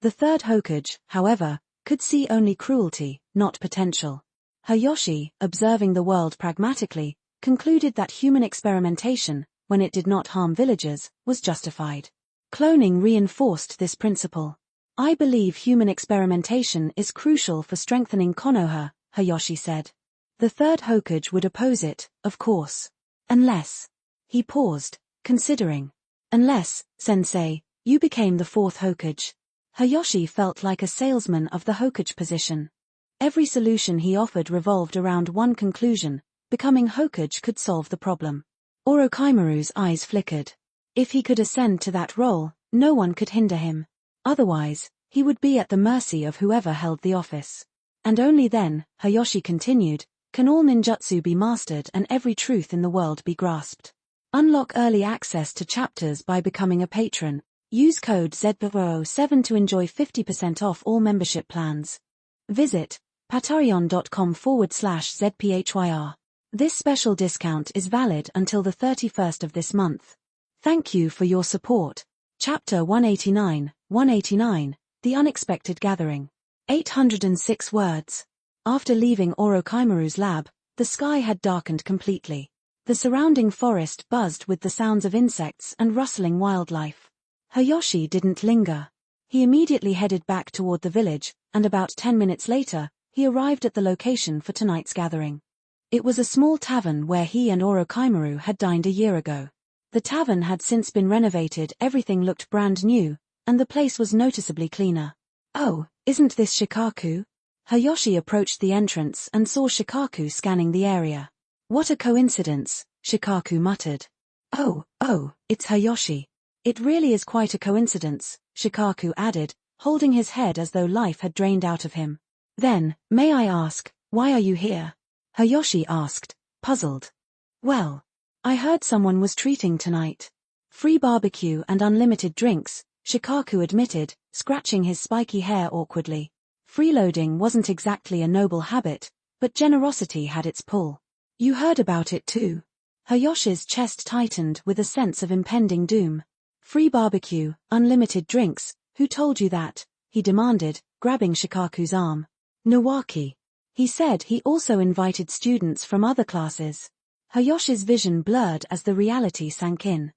The third Hokage, however, could see only cruelty, not potential. Hayoshi, observing the world pragmatically, concluded that human experimentation, when it did not harm villagers, was justified. Cloning reinforced this principle. I believe human experimentation is crucial for strengthening Konoha, Hayoshi said. The third Hokage would oppose it, of course. Unless. He paused, considering. Unless, sensei, you became the fourth Hokage. Hayoshi felt like a salesman of the Hokage position. Every solution he offered revolved around one conclusion: becoming Hokage could solve the problem. Orochimaru's eyes flickered. If he could ascend to that role, no one could hinder him. Otherwise, he would be at the mercy of whoever held the office. And only then, Hayoshi continued, can all ninjutsu be mastered and every truth in the world be grasped. Unlock early access to chapters by becoming a patron. Use code ZBO7 to enjoy 50% off all membership plans. Visit patreon.com/ZPHYR. This special discount is valid until the 31st of this month. Thank you for your support. Chapter 189, The Unexpected Gathering. 806 words. After leaving Orochimaru's lab, the sky had darkened completely. The surrounding forest buzzed with the sounds of insects and rustling wildlife. Hayoshi didn't linger. He immediately headed back toward the village, and about 10 minutes later, he arrived at the location for tonight's gathering. It was a small tavern where he and Orochimaru had dined a year ago. The tavern had since been renovated, everything looked brand new, and the place was noticeably cleaner. Oh, isn't this Shikaku? Hayoshi approached the entrance and saw Shikaku scanning the area. What a coincidence, Shikaku muttered. Oh, it's Hayoshi. It really is quite a coincidence, Shikaku added, holding his head as though life had drained out of him. Then, may I ask, why are you here? Hayoshi asked, puzzled. Well, I heard someone was treating tonight. Free barbecue and unlimited drinks, Shikaku admitted, scratching his spiky hair awkwardly. Freeloading wasn't exactly a noble habit, but generosity had its pull. You heard about it too. Hayoshi's chest tightened with a sense of impending doom. Free barbecue, unlimited drinks, who told you that? He demanded, grabbing Shikaku's arm. Nawaki. He said he also invited students from other classes. Hayoshi's vision blurred as the reality sank in.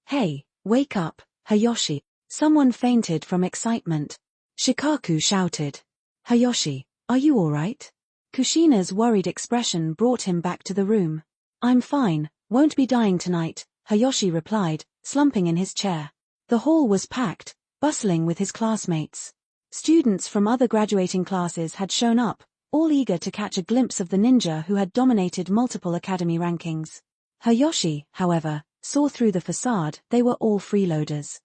Hey, wake up, Hayoshi. Someone fainted from excitement. Shikaku shouted. Hayoshi, are you alright? Kushina's worried expression brought him back to the room. I'm fine, won't be dying tonight, Hayashi replied, slumping in his chair. The hall was packed, bustling with his classmates. Students from other graduating classes had shown up, all eager to catch a glimpse of the ninja who had dominated multiple academy rankings. Hayashi, however, saw through the facade they were all freeloaders.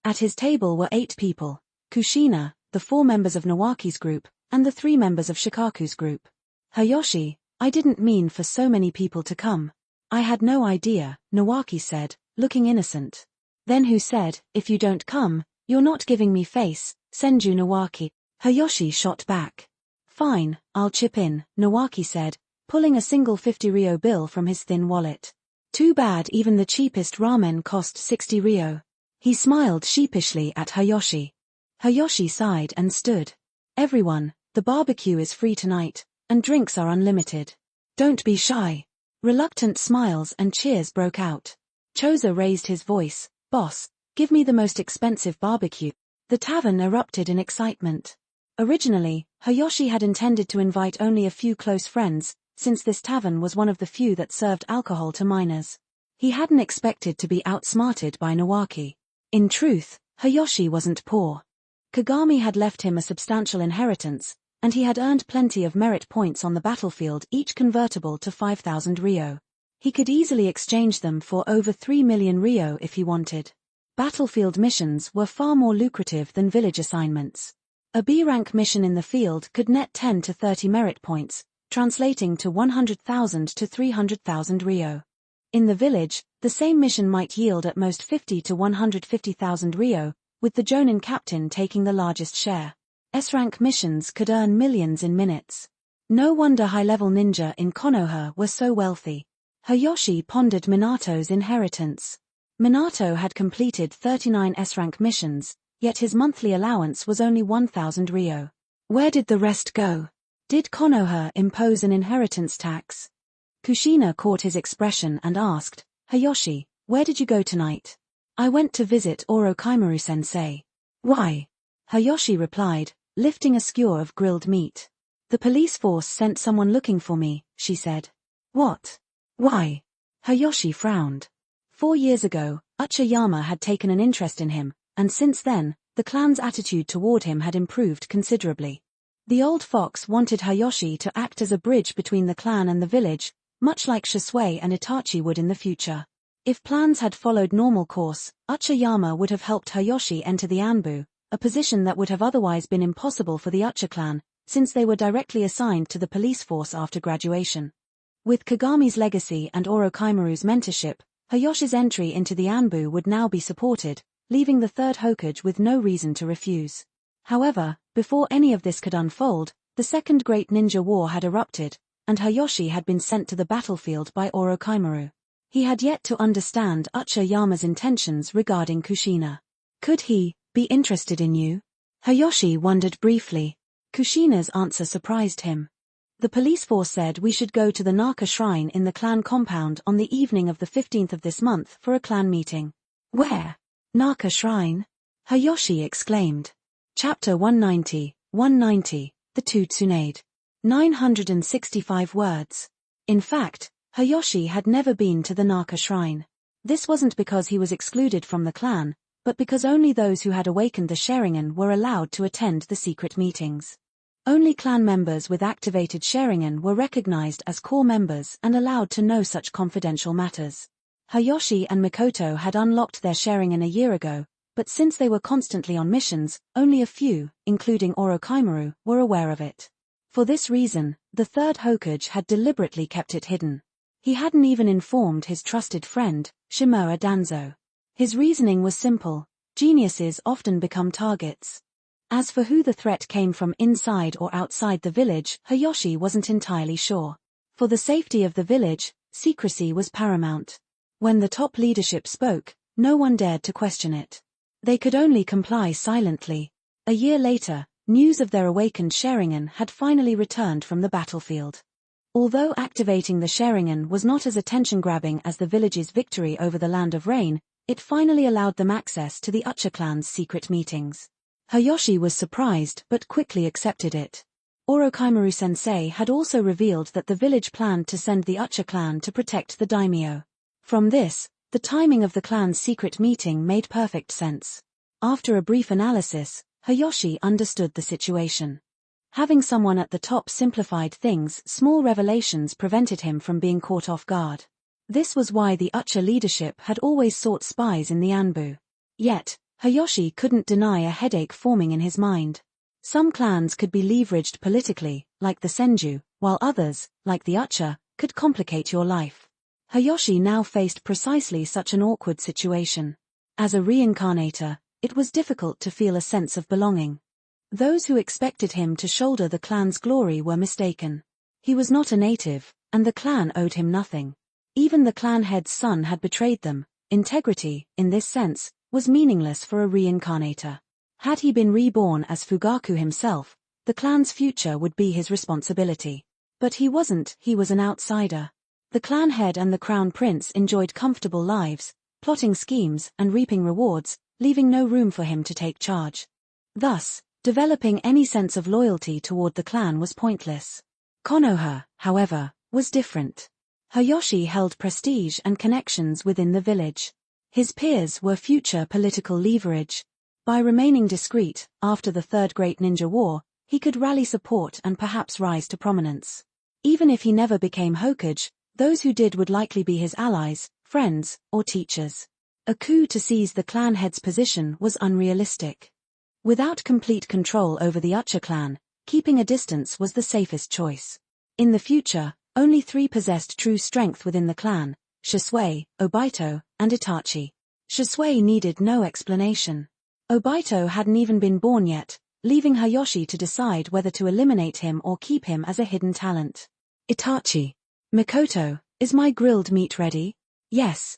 At his table were 8 people: Kushina, the 4 members of Nawaki's group, and the 3 members of Shikaku's group. Hayashi, I didn't mean for so many people to come. I had no idea, Nawaki said, looking innocent. Then who said, if you don't come, you're not giving me face, Senju Nawaki? Hayashi shot back. Fine, I'll chip in, Nawaki said, pulling a single 50 ryo bill from his thin wallet. Too bad even the cheapest ramen cost 60 ryo. He smiled sheepishly at Hayashi. Hayashi sighed and stood. Everyone, the barbecue is free tonight, and drinks are unlimited. Don't be shy. Reluctant smiles and cheers broke out. Choza raised his voice, Boss, give me the most expensive barbecue. The tavern erupted in excitement. Originally, Hayashi had intended to invite only a few close friends, since this tavern was one of the few that served alcohol to minors. He hadn't expected to be outsmarted by Nawaki. In truth, Hayashi wasn't poor. Kagami had left him a substantial inheritance, and he had earned plenty of merit points on the battlefield, each convertible to 5,000 ryo. He could easily exchange them for over 3 million ryo if he wanted. Battlefield missions were far more lucrative than village assignments. A B-rank mission in the field could net 10 to 30 merit points, translating to 100,000 to 300,000 ryo. In the village, the same mission might yield at most 50 to 150,000 ryo, with the Jonin captain taking the largest share. S-rank missions could earn millions in minutes. No wonder high-level ninja in Konoha were so wealthy. Hayashi pondered Minato's inheritance. Minato had completed 39 S-rank missions, yet his monthly allowance was only 1,000 ryo. Where did the rest go? Did Konoha impose an inheritance tax? Kushina caught his expression and asked, Hayashi, where did you go tonight? I went to visit Orochimaru-sensei. Why? Hayashi replied, lifting a skewer of grilled meat. The police force sent someone looking for me, she said. What? Why? Hayashi frowned. 4 years ago, Uchiyama had taken an interest in him, and since then, the clan's attitude toward him had improved considerably. The old fox wanted Hayashi to act as a bridge between the clan and the village, much like Shisui and Itachi would in the future. If plans had followed normal course, Uchiyama would have helped Hayashi enter the Anbu, a position that would have otherwise been impossible for the Uchiha clan, since they were directly assigned to the police force after graduation. With Kagami's legacy and Orochimaru's mentorship, Hayashi's entry into the Anbu would now be supported, leaving the third Hokage with no reason to refuse. However, before any of this could unfold, the Second Great Ninja War had erupted, and Hayashi had been sent to the battlefield by Orochimaru. He had yet to understand Uchiyama's intentions regarding Kushina. Could he be interested in you? Hayashi wondered briefly. Kushina's answer surprised him. The police force said we should go to the Naka shrine in the clan compound on the evening of the 15th of this month for a clan meeting. Where? Naka shrine? Hayashi exclaimed. Chapter 190, The Two Tsunade. 965 words. In fact, Hayashi had never been to the Naka shrine. This wasn't because he was excluded from the clan, but because only those who had awakened the Sharingan were allowed to attend the secret meetings. Only clan members with activated Sharingan were recognized as core members and allowed to know such confidential matters. Hayashi and Mikoto had unlocked their Sharingan a year ago, but since they were constantly on missions, only a few, including Orochimaru, were aware of it. For this reason, the third Hokage had deliberately kept it hidden. He hadn't even informed his trusted friend, Shimoa Danzo. His reasoning was simple: geniuses often become targets. As for who the threat came from inside or outside the village, Hayashi wasn't entirely sure. For the safety of the village, secrecy was paramount. When the top leadership spoke, no one dared to question it. They could only comply silently. A year later, news of their awakened Sharingan had finally returned from the battlefield. Although activating the Sharingan was not as attention-grabbing as the village's victory over the Land of Rain, it finally allowed them access to the Uchiha clan's secret meetings. Hayashi was surprised but quickly accepted it. Orochimaru-sensei had also revealed that the village planned to send the Uchiha clan to protect the daimyo. From this, the timing of the clan's secret meeting made perfect sense. After a brief analysis, Hayashi understood the situation. Having someone at the top simplified things, small revelations prevented him from being caught off guard. This was why the Uchiha leadership had always sought spies in the Anbu. Yet, Hayashi couldn't deny a headache forming in his mind. Some clans could be leveraged politically, like the Senju, while others, like the Uchiha, could complicate your life. Hayashi now faced precisely such an awkward situation. As a reincarnator, it was difficult to feel a sense of belonging. Those who expected him to shoulder the clan's glory were mistaken. He was not a native, and the clan owed him nothing. Even the clan head's son had betrayed them. Integrity, in this sense, was meaningless for a reincarnator. Had he been reborn as Fugaku himself, the clan's future would be his responsibility. But he wasn't, he was an outsider. The clan head and the crown prince enjoyed comfortable lives, plotting schemes and reaping rewards, leaving no room for him to take charge. Thus, developing any sense of loyalty toward the clan was pointless. Konoha, however, was different. Hayashi held prestige and connections within the village. His peers were future political leverage. By remaining discreet, after the Third Great Ninja War, he could rally support and perhaps rise to prominence. Even if he never became Hokage, those who did would likely be his allies, friends, or teachers. A coup to seize the clan head's position was unrealistic. Without complete control over the Uchiha clan, keeping a distance was the safest choice. In the future, only 3 possessed true strength within the clan: Shisui, Obito, and Itachi. Shisui needed no explanation. Obito hadn't even been born yet, leaving Hayashi to decide whether to eliminate him or keep him as a hidden talent. Itachi. Mikoto, is my grilled meat ready? Yes,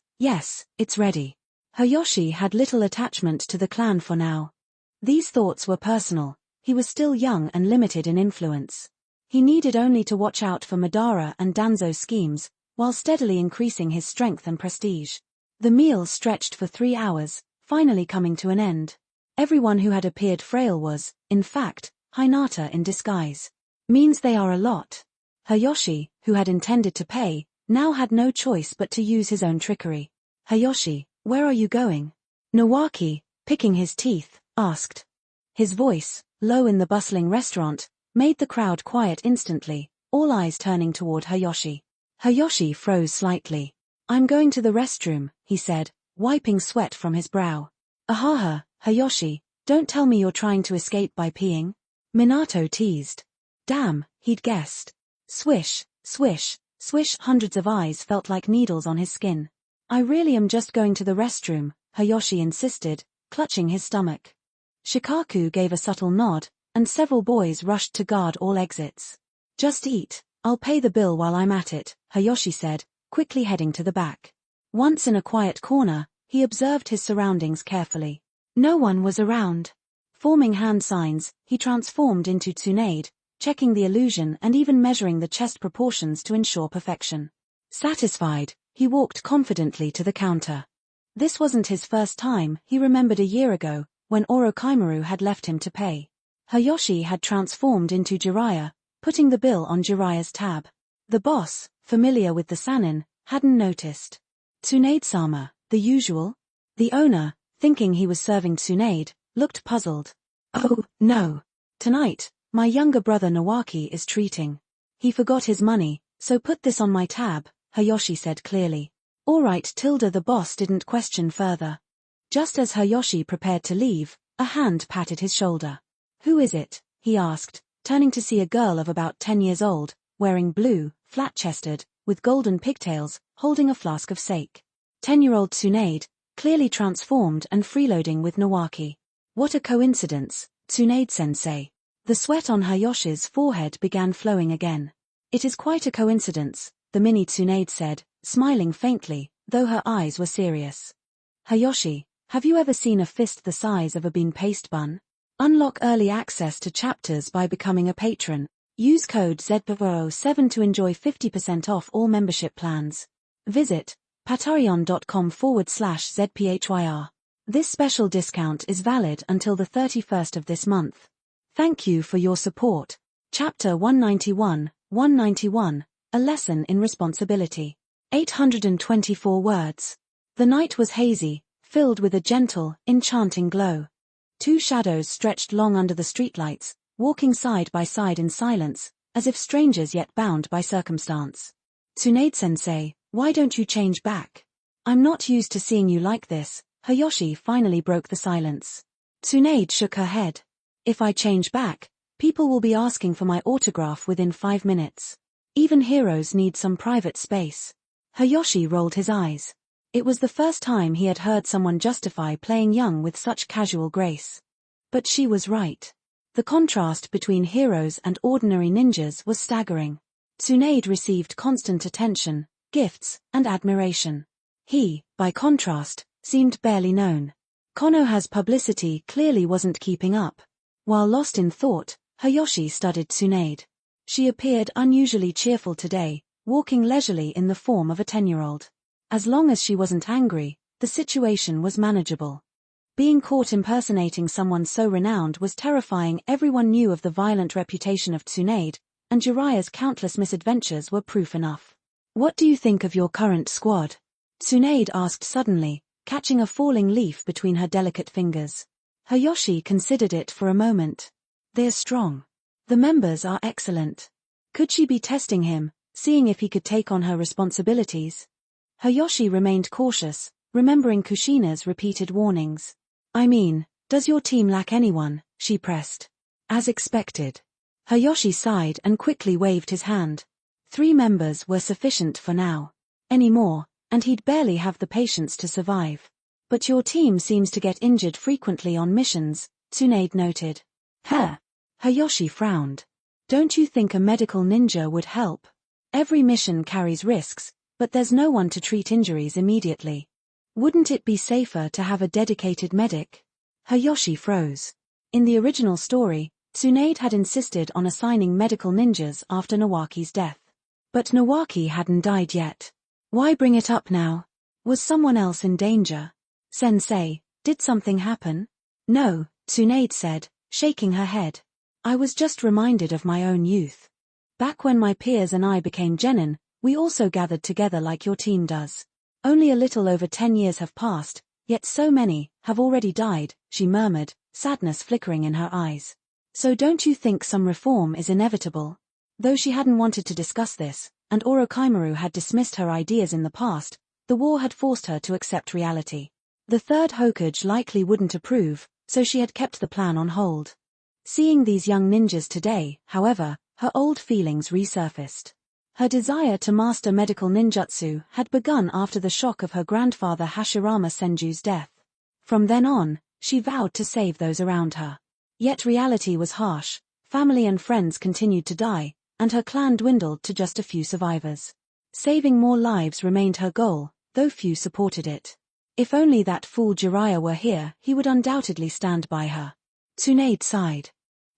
it's ready. Hayashi had little attachment to the clan for now. These thoughts were personal. He was still young and limited in influence. He needed only to watch out for Madara and Danzo's schemes, while steadily increasing his strength and prestige. The meal stretched for 3 hours, finally coming to an end. Everyone who had appeared frail was, in fact, Hinata in disguise. Means they are a lot. Hayashi, who had intended to pay, now had no choice but to use his own trickery. Hayashi, where are you going? Nawaki, picking his teeth, asked. His voice, low in the bustling restaurant, made the crowd quiet instantly, all eyes turning toward Hayashi. Hayashi froze slightly. I'm going to the restroom, he said, wiping sweat from his brow. Ahaha, Hayashi, don't tell me you're trying to escape by peeing. Minato teased. Damn, he'd guessed. Swish, swish, swish. Hundreds of eyes felt like needles on his skin. I really am just going to the restroom, Hayashi insisted, clutching his stomach. Shikaku gave a subtle nod, and several boys rushed to guard all exits. Just eat, I'll pay the bill while I'm at it, Hayashi said, quickly heading to the back. Once in a quiet corner, he observed his surroundings carefully. No one was around. Forming hand signs, he transformed into Tsunade, checking the illusion and even measuring the chest proportions to ensure perfection. Satisfied, he walked confidently to the counter. This wasn't his first time. He remembered a year ago, when Orochimaru had left him to pay. Hayashi had transformed into Jiraiya, putting the bill on Jiraiya's tab. The boss, familiar with the Sannin, hadn't noticed. Tsunade-sama, the usual? The owner, thinking he was serving Tsunade, looked puzzled. Oh, no. Tonight, my younger brother Nawaki is treating. He forgot his money, so put this on my tab, Hayashi said clearly. All right. The boss didn't question further. Just as Hayashi prepared to leave, a hand patted his shoulder. Who is it? He asked, turning to see a girl of about 10 years old, wearing blue, flat-chested, with golden pigtails, holding a flask of sake. 10-year-old Tsunade, clearly transformed and freeloading with Nawaki. What a coincidence, Tsunade-sensei. The sweat on Hayashi's forehead began flowing again. It is quite a coincidence, the mini Tsunade said, smiling faintly, though her eyes were serious. Hayashi, have you ever seen a fist the size of a bean paste bun? Unlock early access to chapters by becoming a patron. Use code ZPVO7 to enjoy 50% off all membership plans. Visit patreon.com/ZPHYR. This special discount is valid until the 31st of this month. Thank you for your support. Chapter 191, A Lesson in Responsibility. 824 words. The night was hazy, filled with a gentle, enchanting glow. Two shadows stretched long under the streetlights, walking side by side in silence, as if strangers yet bound by circumstance. Tsunade-sensei, why don't you change back? I'm not used to seeing you like this. Hayashi finally broke the silence. Tsunade shook her head. If I change back, people will be asking for my autograph within 5 minutes. Even heroes need some private space. Hayashi rolled his eyes. It was the first time he had heard someone justify playing young with such casual grace. But she was right. The contrast between heroes and ordinary ninjas was staggering. Tsunade received constant attention, gifts, and admiration. He, by contrast, seemed barely known. Konoha's publicity clearly wasn't keeping up. While lost in thought, Hayashi studied Tsunade. She appeared unusually cheerful today, walking leisurely in the form of a 10-year-old. As long as she wasn't angry, the situation was manageable. Being caught impersonating someone so renowned was terrifying. Everyone knew of the violent reputation of Tsunade, and Jiraiya's countless misadventures were proof enough. What do you think of your current squad? Tsunade asked suddenly, catching a falling leaf between her delicate fingers. Hayashi considered it for a moment. They're strong. The members are excellent. Could she be testing him, seeing if he could take on her responsibilities? Hayashi remained cautious, remembering Kushina's repeated warnings. I mean, does your team lack anyone? She pressed. As expected. Hayashi sighed and quickly waved his hand. 3 members were sufficient for now. Any more, and he'd barely have the patience to survive. But your team seems to get injured frequently on missions, Tsunade noted. Huh. Hayashi frowned. Don't you think a medical ninja would help? Every mission carries risks, but there's no one to treat injuries immediately. Wouldn't it be safer to have a dedicated medic? Hayashi froze. In the original story, Tsunade had insisted on assigning medical ninjas after Nawaki's death. But Nawaki hadn't died yet. Why bring it up now? Was someone else in danger? Sensei, did something happen? No, Tsunade said, shaking her head. I was just reminded of my own youth. Back when my peers and I became genin, we also gathered together like your team does. Only a little over 10 years have passed, yet so many have already died, she murmured, sadness flickering in her eyes. So don't you think some reform is inevitable? Though she hadn't wanted to discuss this, and Orochimaru had dismissed her ideas in the past, the war had forced her to accept reality. The third Hokage likely wouldn't approve, so she had kept the plan on hold. Seeing these young ninjas today, however, her old feelings resurfaced. Her desire to master medical ninjutsu had begun after the shock of her grandfather Hashirama Senju's death. From then on, she vowed to save those around her. Yet reality was harsh, family and friends continued to die, and her clan dwindled to just a few survivors. Saving more lives remained her goal, though few supported it. If only that fool Jiraiya were here, he would undoubtedly stand by her. Tsunade sighed.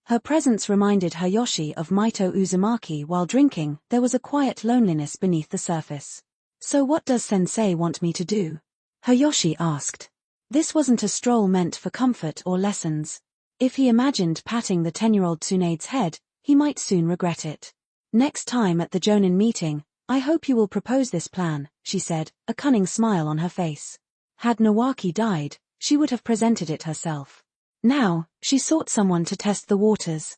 Her presence reminded Hayashi of Maito Uzumaki while drinking. There was a quiet loneliness beneath the surface. So what does Sensei want me to do? Hayashi asked. This wasn't a stroll meant for comfort or lessons. If he imagined patting the 10-year-old Tsunade's head, he might soon regret it. Next time at the Jonin meeting, I hope you will propose this plan, she said, a cunning smile on her face. Had Nawaki died, she would have presented it herself. Now, she sought someone to test the waters.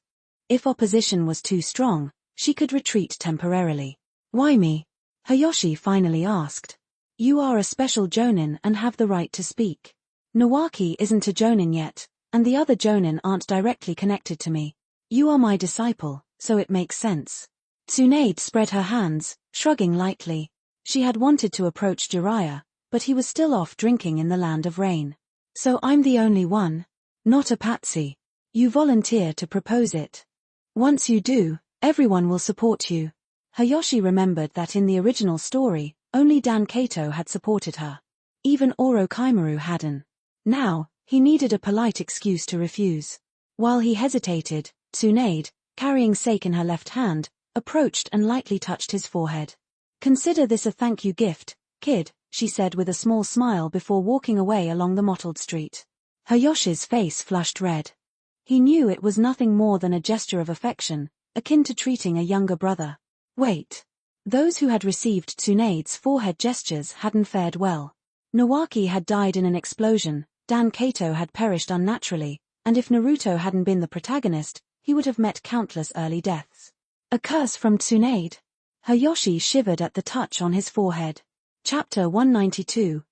If opposition was too strong, she could retreat temporarily. Why me? Hayashi finally asked. You are a special Jonin and have the right to speak. Nawaki isn't a Jonin yet, and the other Jonin aren't directly connected to me. You are my disciple, so it makes sense. Tsunade spread her hands, shrugging lightly. She had wanted to approach Jiraiya, but he was still off drinking in the land of rain. So I'm the only one. Not a patsy. You volunteer to propose it. Once you do, everyone will support you. Hayashi remembered that in the original story, only Dan Kato had supported her. Even Orochimaru hadn't. Now, he needed a polite excuse to refuse. While he hesitated, Tsunade, carrying sake in her left hand, approached and lightly touched his forehead. Consider this a thank you gift, kid, she said with a small smile before walking away along the mottled street. Hayashi's face flushed red. He knew it was nothing more than a gesture of affection, akin to treating a younger brother. Wait. Those who had received Tsunade's forehead gestures hadn't fared well. Nawaki had died in an explosion, Dan Kato had perished unnaturally, and if Naruto hadn't been the protagonist, he would have met countless early deaths. A curse from Tsunade. Hayashi shivered at the touch on his forehead. Chapter 192,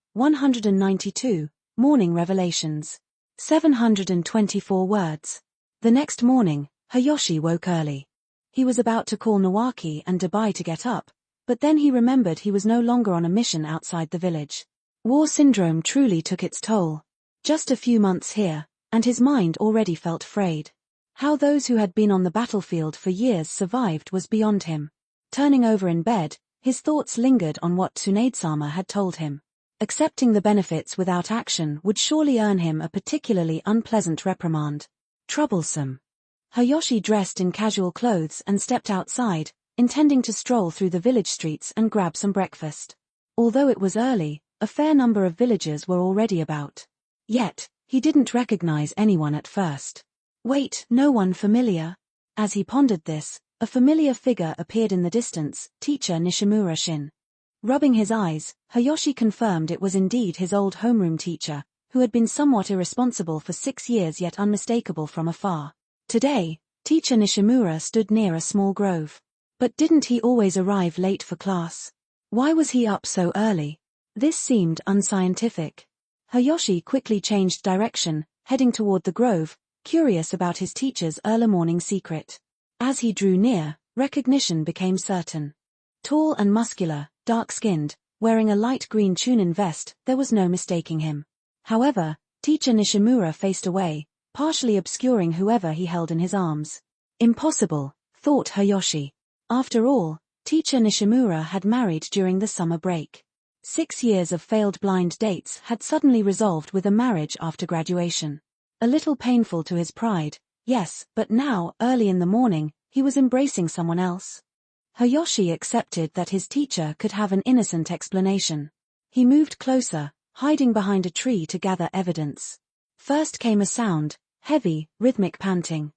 Morning Revelations. 724 words. The next morning, Hayashi woke early. He was about to call Nawaki and Dabai to get up, but then he remembered he was no longer on a mission outside the village. War syndrome truly took its toll. Just a few months here, and his mind already felt frayed. How those who had been on the battlefield for years survived was beyond him. Turning over in bed, his thoughts lingered on what Tsunade-sama had told him. Accepting the benefits without action would surely earn him a particularly unpleasant reprimand. Troublesome. Hayashi dressed in casual clothes and stepped outside, intending to stroll through the village streets and grab some breakfast. Although it was early, a fair number of villagers were already about. Yet, he didn't recognize anyone at first. Wait, no one familiar? As he pondered this, a familiar figure appeared in the distance, Teacher Nishimura Shin. Rubbing his eyes, Hayashi confirmed it was indeed his old homeroom teacher, who had been somewhat irresponsible for 6 years yet unmistakable from afar. Today, Teacher Nishimura stood near a small grove. But didn't he always arrive late for class? Why was he up so early? This seemed unscientific. Hayashi quickly changed direction, heading toward the grove, curious about his teacher's early morning secret. As he drew near, recognition became certain. Tall and muscular, dark-skinned, wearing a light green Chunin vest, there was no mistaking him. However, Teacher Nishimura faced away, partially obscuring whoever he held in his arms. Impossible, thought Hayashi. After all, Teacher Nishimura had married during the summer break. 6 years of failed blind dates had suddenly resolved with a marriage after graduation. A little painful to his pride, yes, but now, early in the morning, he was embracing someone else. Hayashi accepted that his teacher could have an innocent explanation. He moved closer, hiding behind a tree to gather evidence. First came a sound, heavy, rhythmic panting.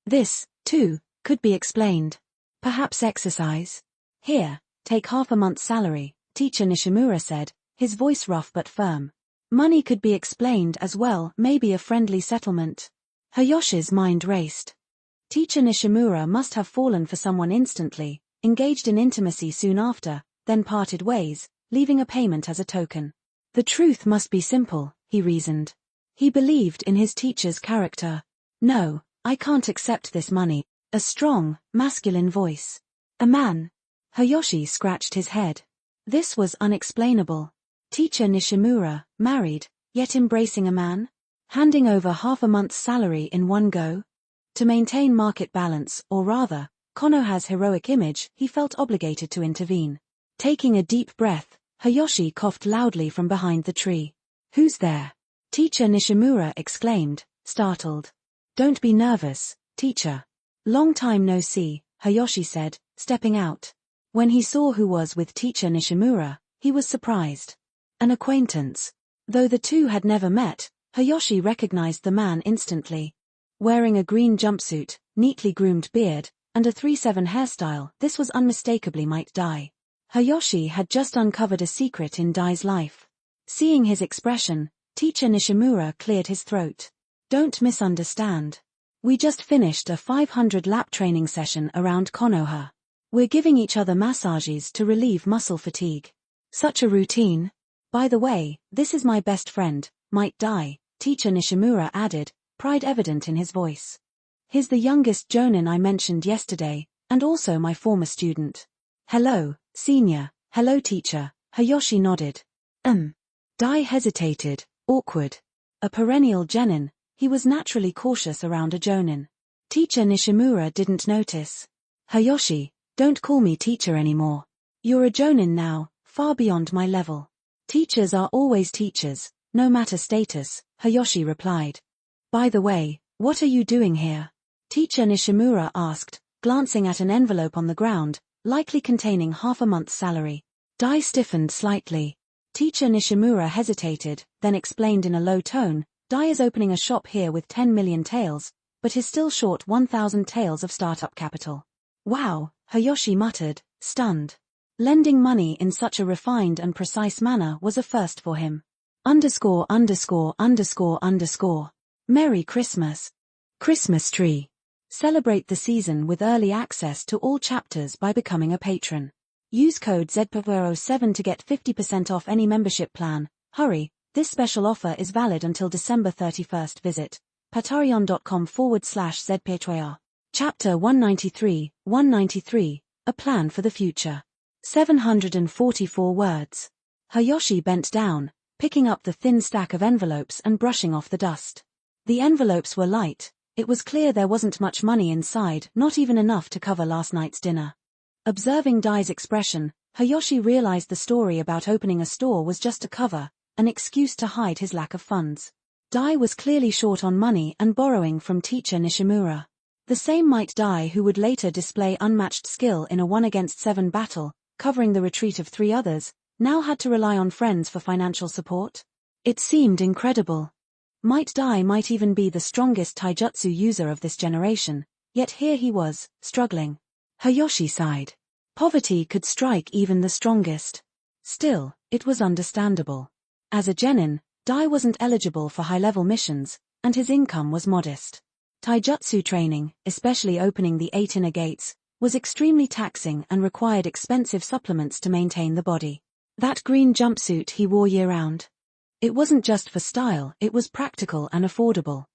This, too, could be explained. Perhaps exercise? Here, take half a month's salary, Teacher Nishimura said, his voice rough but firm. Money could be explained as well, maybe a friendly settlement. Hayashi's mind raced. Teacher Nishimura must have fallen for someone instantly, engaged in intimacy soon after, then parted ways, leaving a payment as a token. The truth must be simple, he reasoned. He believed in his teacher's character. No, I can't accept this money. A strong, masculine voice. A man. Hayashi scratched his head. This was unexplainable. Teacher Nishimura, married, yet embracing a man? Handing over half a month's salary in one go? To maintain market balance, or rather, Konoha's heroic image, he felt obligated to intervene. Taking a deep breath, Hayashi coughed loudly from behind the tree. Who's there? Teacher Nishimura exclaimed, startled. Don't be nervous, teacher. Long time no see, Hayashi said, stepping out. When he saw who was with Teacher Nishimura, he was surprised. An acquaintance. Though the two had never met, Hayashi recognized the man instantly. Wearing a green jumpsuit, neatly groomed beard, and a 3/7 hairstyle, this was unmistakably Might Dai. Hayashi had just uncovered a secret in Dai's life. Seeing his expression, Teacher Nishimura cleared his throat. Don't misunderstand. We just finished a 500-lap training session around Konoha. We're giving each other massages to relieve muscle fatigue. Such a routine. By the way, this is my best friend, Might Dai, Teacher Nishimura added, pride evident in his voice. He's the youngest jonin I mentioned yesterday, and also my former student. Hello, senior. Hello, teacher, Hayashi nodded. Dai hesitated, awkward. A perennial genin, he was naturally cautious around a jonin. Teacher Nishimura didn't notice. Hayashi, don't call me teacher anymore. You're a jonin now, far beyond my level. Teachers are always teachers, no matter status, Hayashi replied. By the way, what are you doing here? Teacher Nishimura asked, glancing at an envelope on the ground, likely containing half a month's salary. Dai stiffened slightly. Teacher Nishimura hesitated, then explained in a low tone, Dai is opening a shop here with 10 million taels, but is still short 1,000 taels of startup capital. Wow, Hayashi muttered, stunned. Lending money in such a refined and precise manner was a first for him. __________. Merry Christmas. Christmas tree. Celebrate the season with early access to all chapters by becoming a patron. Use code ZPAVERO7 to get 50% off any membership plan. Hurry, this special offer is valid until December 31st. Visit patreon.com/ZPAVERO. Chapter 193, A Plan for the Future. 744 words. Hayashi bent down, picking up the thin stack of envelopes and brushing off the dust. The envelopes were light. It was clear there wasn't much money inside, not even enough to cover last night's dinner. Observing Dai's expression, Hayashi realized the story about opening a store was just a cover, an excuse to hide his lack of funds. Dai was clearly short on money and borrowing from teacher Nishimura. The same Might Dai who would later display unmatched skill in a 1-against-7 battle, covering the retreat of 3 others, now had to rely on friends for financial support? It seemed incredible. Might Dai might even be the strongest taijutsu user of this generation, yet here he was, struggling. Hayashi sighed. Poverty could strike even the strongest. Still, it was understandable. As a genin, Dai wasn't eligible for high-level missions, and his income was modest. Taijutsu training, especially opening the 8 inner gates, was extremely taxing and required expensive supplements to maintain the body. That green jumpsuit he wore year-round. It wasn't just for style, it was practical and affordable.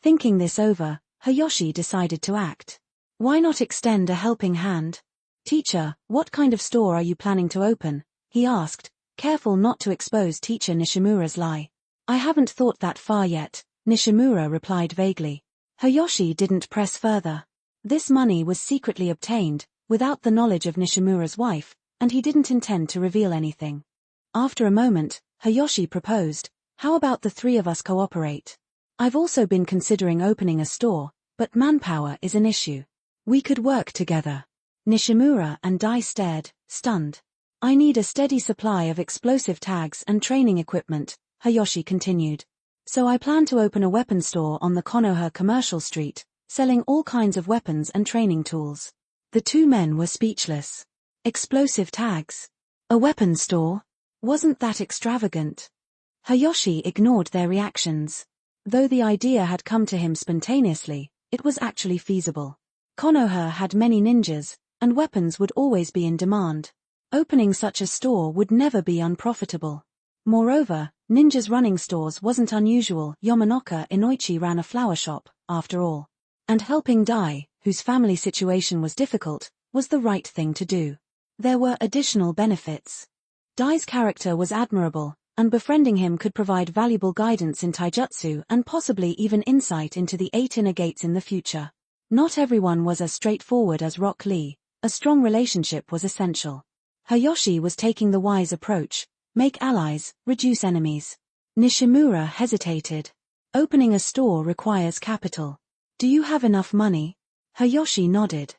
Thinking this over, Hayashi decided to act. Why not extend a helping hand? Teacher, what kind of store are you planning to open? He asked, careful not to expose teacher Nishimura's lie. I haven't thought that far yet, Nishimura replied vaguely. Hayashi didn't press further. This money was secretly obtained, without the knowledge of Nishimura's wife, and he didn't intend to reveal anything. After a moment, Hayashi proposed, how about the 3 of us cooperate? I've also been considering opening a store, but manpower is an issue. We could work together. Nishimura and Dai stared, stunned. I need a steady supply of explosive tags and training equipment, Hayashi continued. So I plan to open a weapon store on the Konoha commercial street, selling all kinds of weapons and training tools. The 2 men were speechless. Explosive tags? A weapon store? Wasn't that extravagant? Hayashi ignored their reactions. Though the idea had come to him spontaneously, it was actually feasible. Konoha had many ninjas, and weapons would always be in demand. Opening such a store would never be unprofitable. Moreover, ninjas running stores wasn't unusual. Yamanaka Inoichi ran a flower shop, after all. And helping Dai, whose family situation was difficult, was the right thing to do. There were additional benefits. Dai's character was admirable, and befriending him could provide valuable guidance in taijutsu and possibly even insight into the 8 inner gates in the future. Not everyone was as straightforward as Rock Lee. A strong relationship was essential. Hayashi was taking the wise approach. Make allies, reduce enemies. Nishimura hesitated. Opening a store requires capital. Do you have enough money? Hayashi nodded.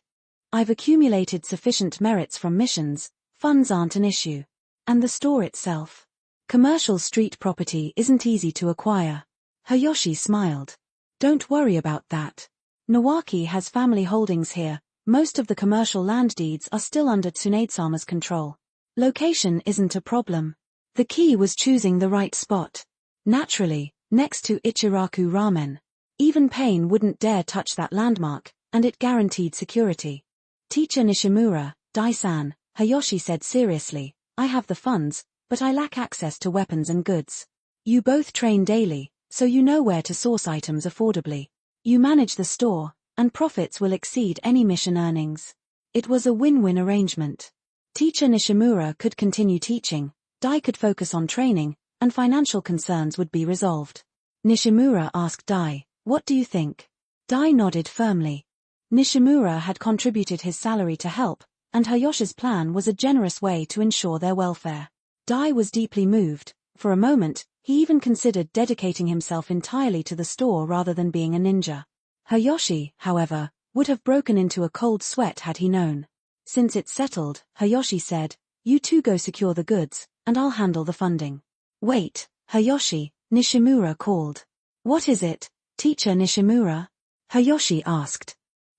I've accumulated sufficient merits from missions, funds aren't an issue. And the store itself? Commercial street property isn't easy to acquire. Hayashi smiled. Don't worry about that. Nawaki has family holdings here. Most of the commercial land deeds are still under Tsunade-sama's control. Location isn't a problem. The key was choosing the right spot. Naturally, next to Ichiraku Ramen. Even Pain wouldn't dare touch that landmark, and it guaranteed security. Teacher Nishimura, Dai-san, Hayashi said seriously, I have the funds, but I lack access to weapons and goods. You both train daily, so you know where to source items affordably. You manage the store, and profits will exceed any mission earnings. It was a win-win arrangement. Teacher Nishimura could continue teaching, Dai could focus on training, and financial concerns would be resolved. Nishimura asked Dai, what do you think? Dai nodded firmly. Nishimura had contributed his salary to help, and Hayashi's plan was a generous way to ensure their welfare. Dai was deeply moved. For a moment, he even considered dedicating himself entirely to the store rather than being a ninja. Hayashi, however, would have broken into a cold sweat had he known. Since it's settled, Hayashi said, you two go secure the goods, and I'll handle the funding. Wait, Hayashi, Nishimura called. What is it, Teacher Nishimura? Hayashi asked.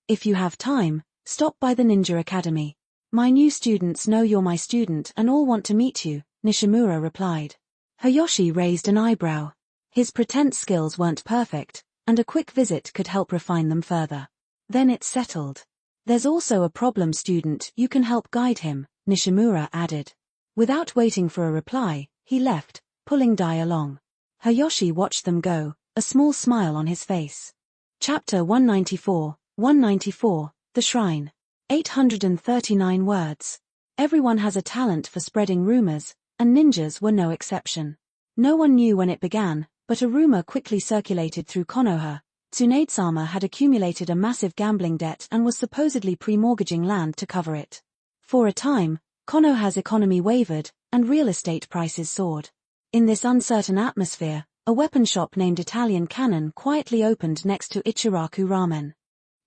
If you have time, stop by the Ninja Academy. My new students know you're my student and all want to meet you, Nishimura replied. Hayashi raised an eyebrow. His pretense skills weren't perfect, and a quick visit could help refine them further. Then it's settled. There's also a problem student you can help guide him, Nishimura added. Without waiting for a reply, he left, pulling Dai along. Hayashi watched them go, a small smile on his face. Chapter 194, The Shrine. 839 words. Everyone has a talent for spreading rumors, and ninjas were no exception. No one knew when it began, but a rumor quickly circulated through Konoha. Tsunade-sama had accumulated a massive gambling debt and was supposedly pre-mortgaging land to cover it. For a time, Konoha's economy wavered, and real estate prices soared. In this uncertain atmosphere, a weapon shop named Italian Cannon quietly opened next to Ichiraku Ramen.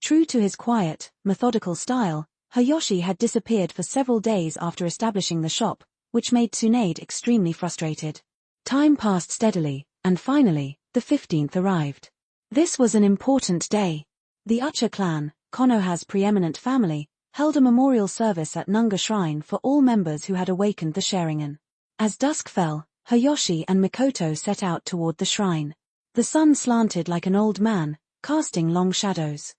True to his quiet, methodical style, Hayashi had disappeared for several days after establishing the shop, which made Tsunade extremely frustrated. Time passed steadily, and finally, the 15th arrived. This was an important day. The Ucha clan, Konoha's preeminent family, held a memorial service at Nunga Shrine for all members who had awakened the Sharingan. As dusk fell, Hayashi and Mikoto set out toward the shrine. The sun slanted like an old man, casting long shadows.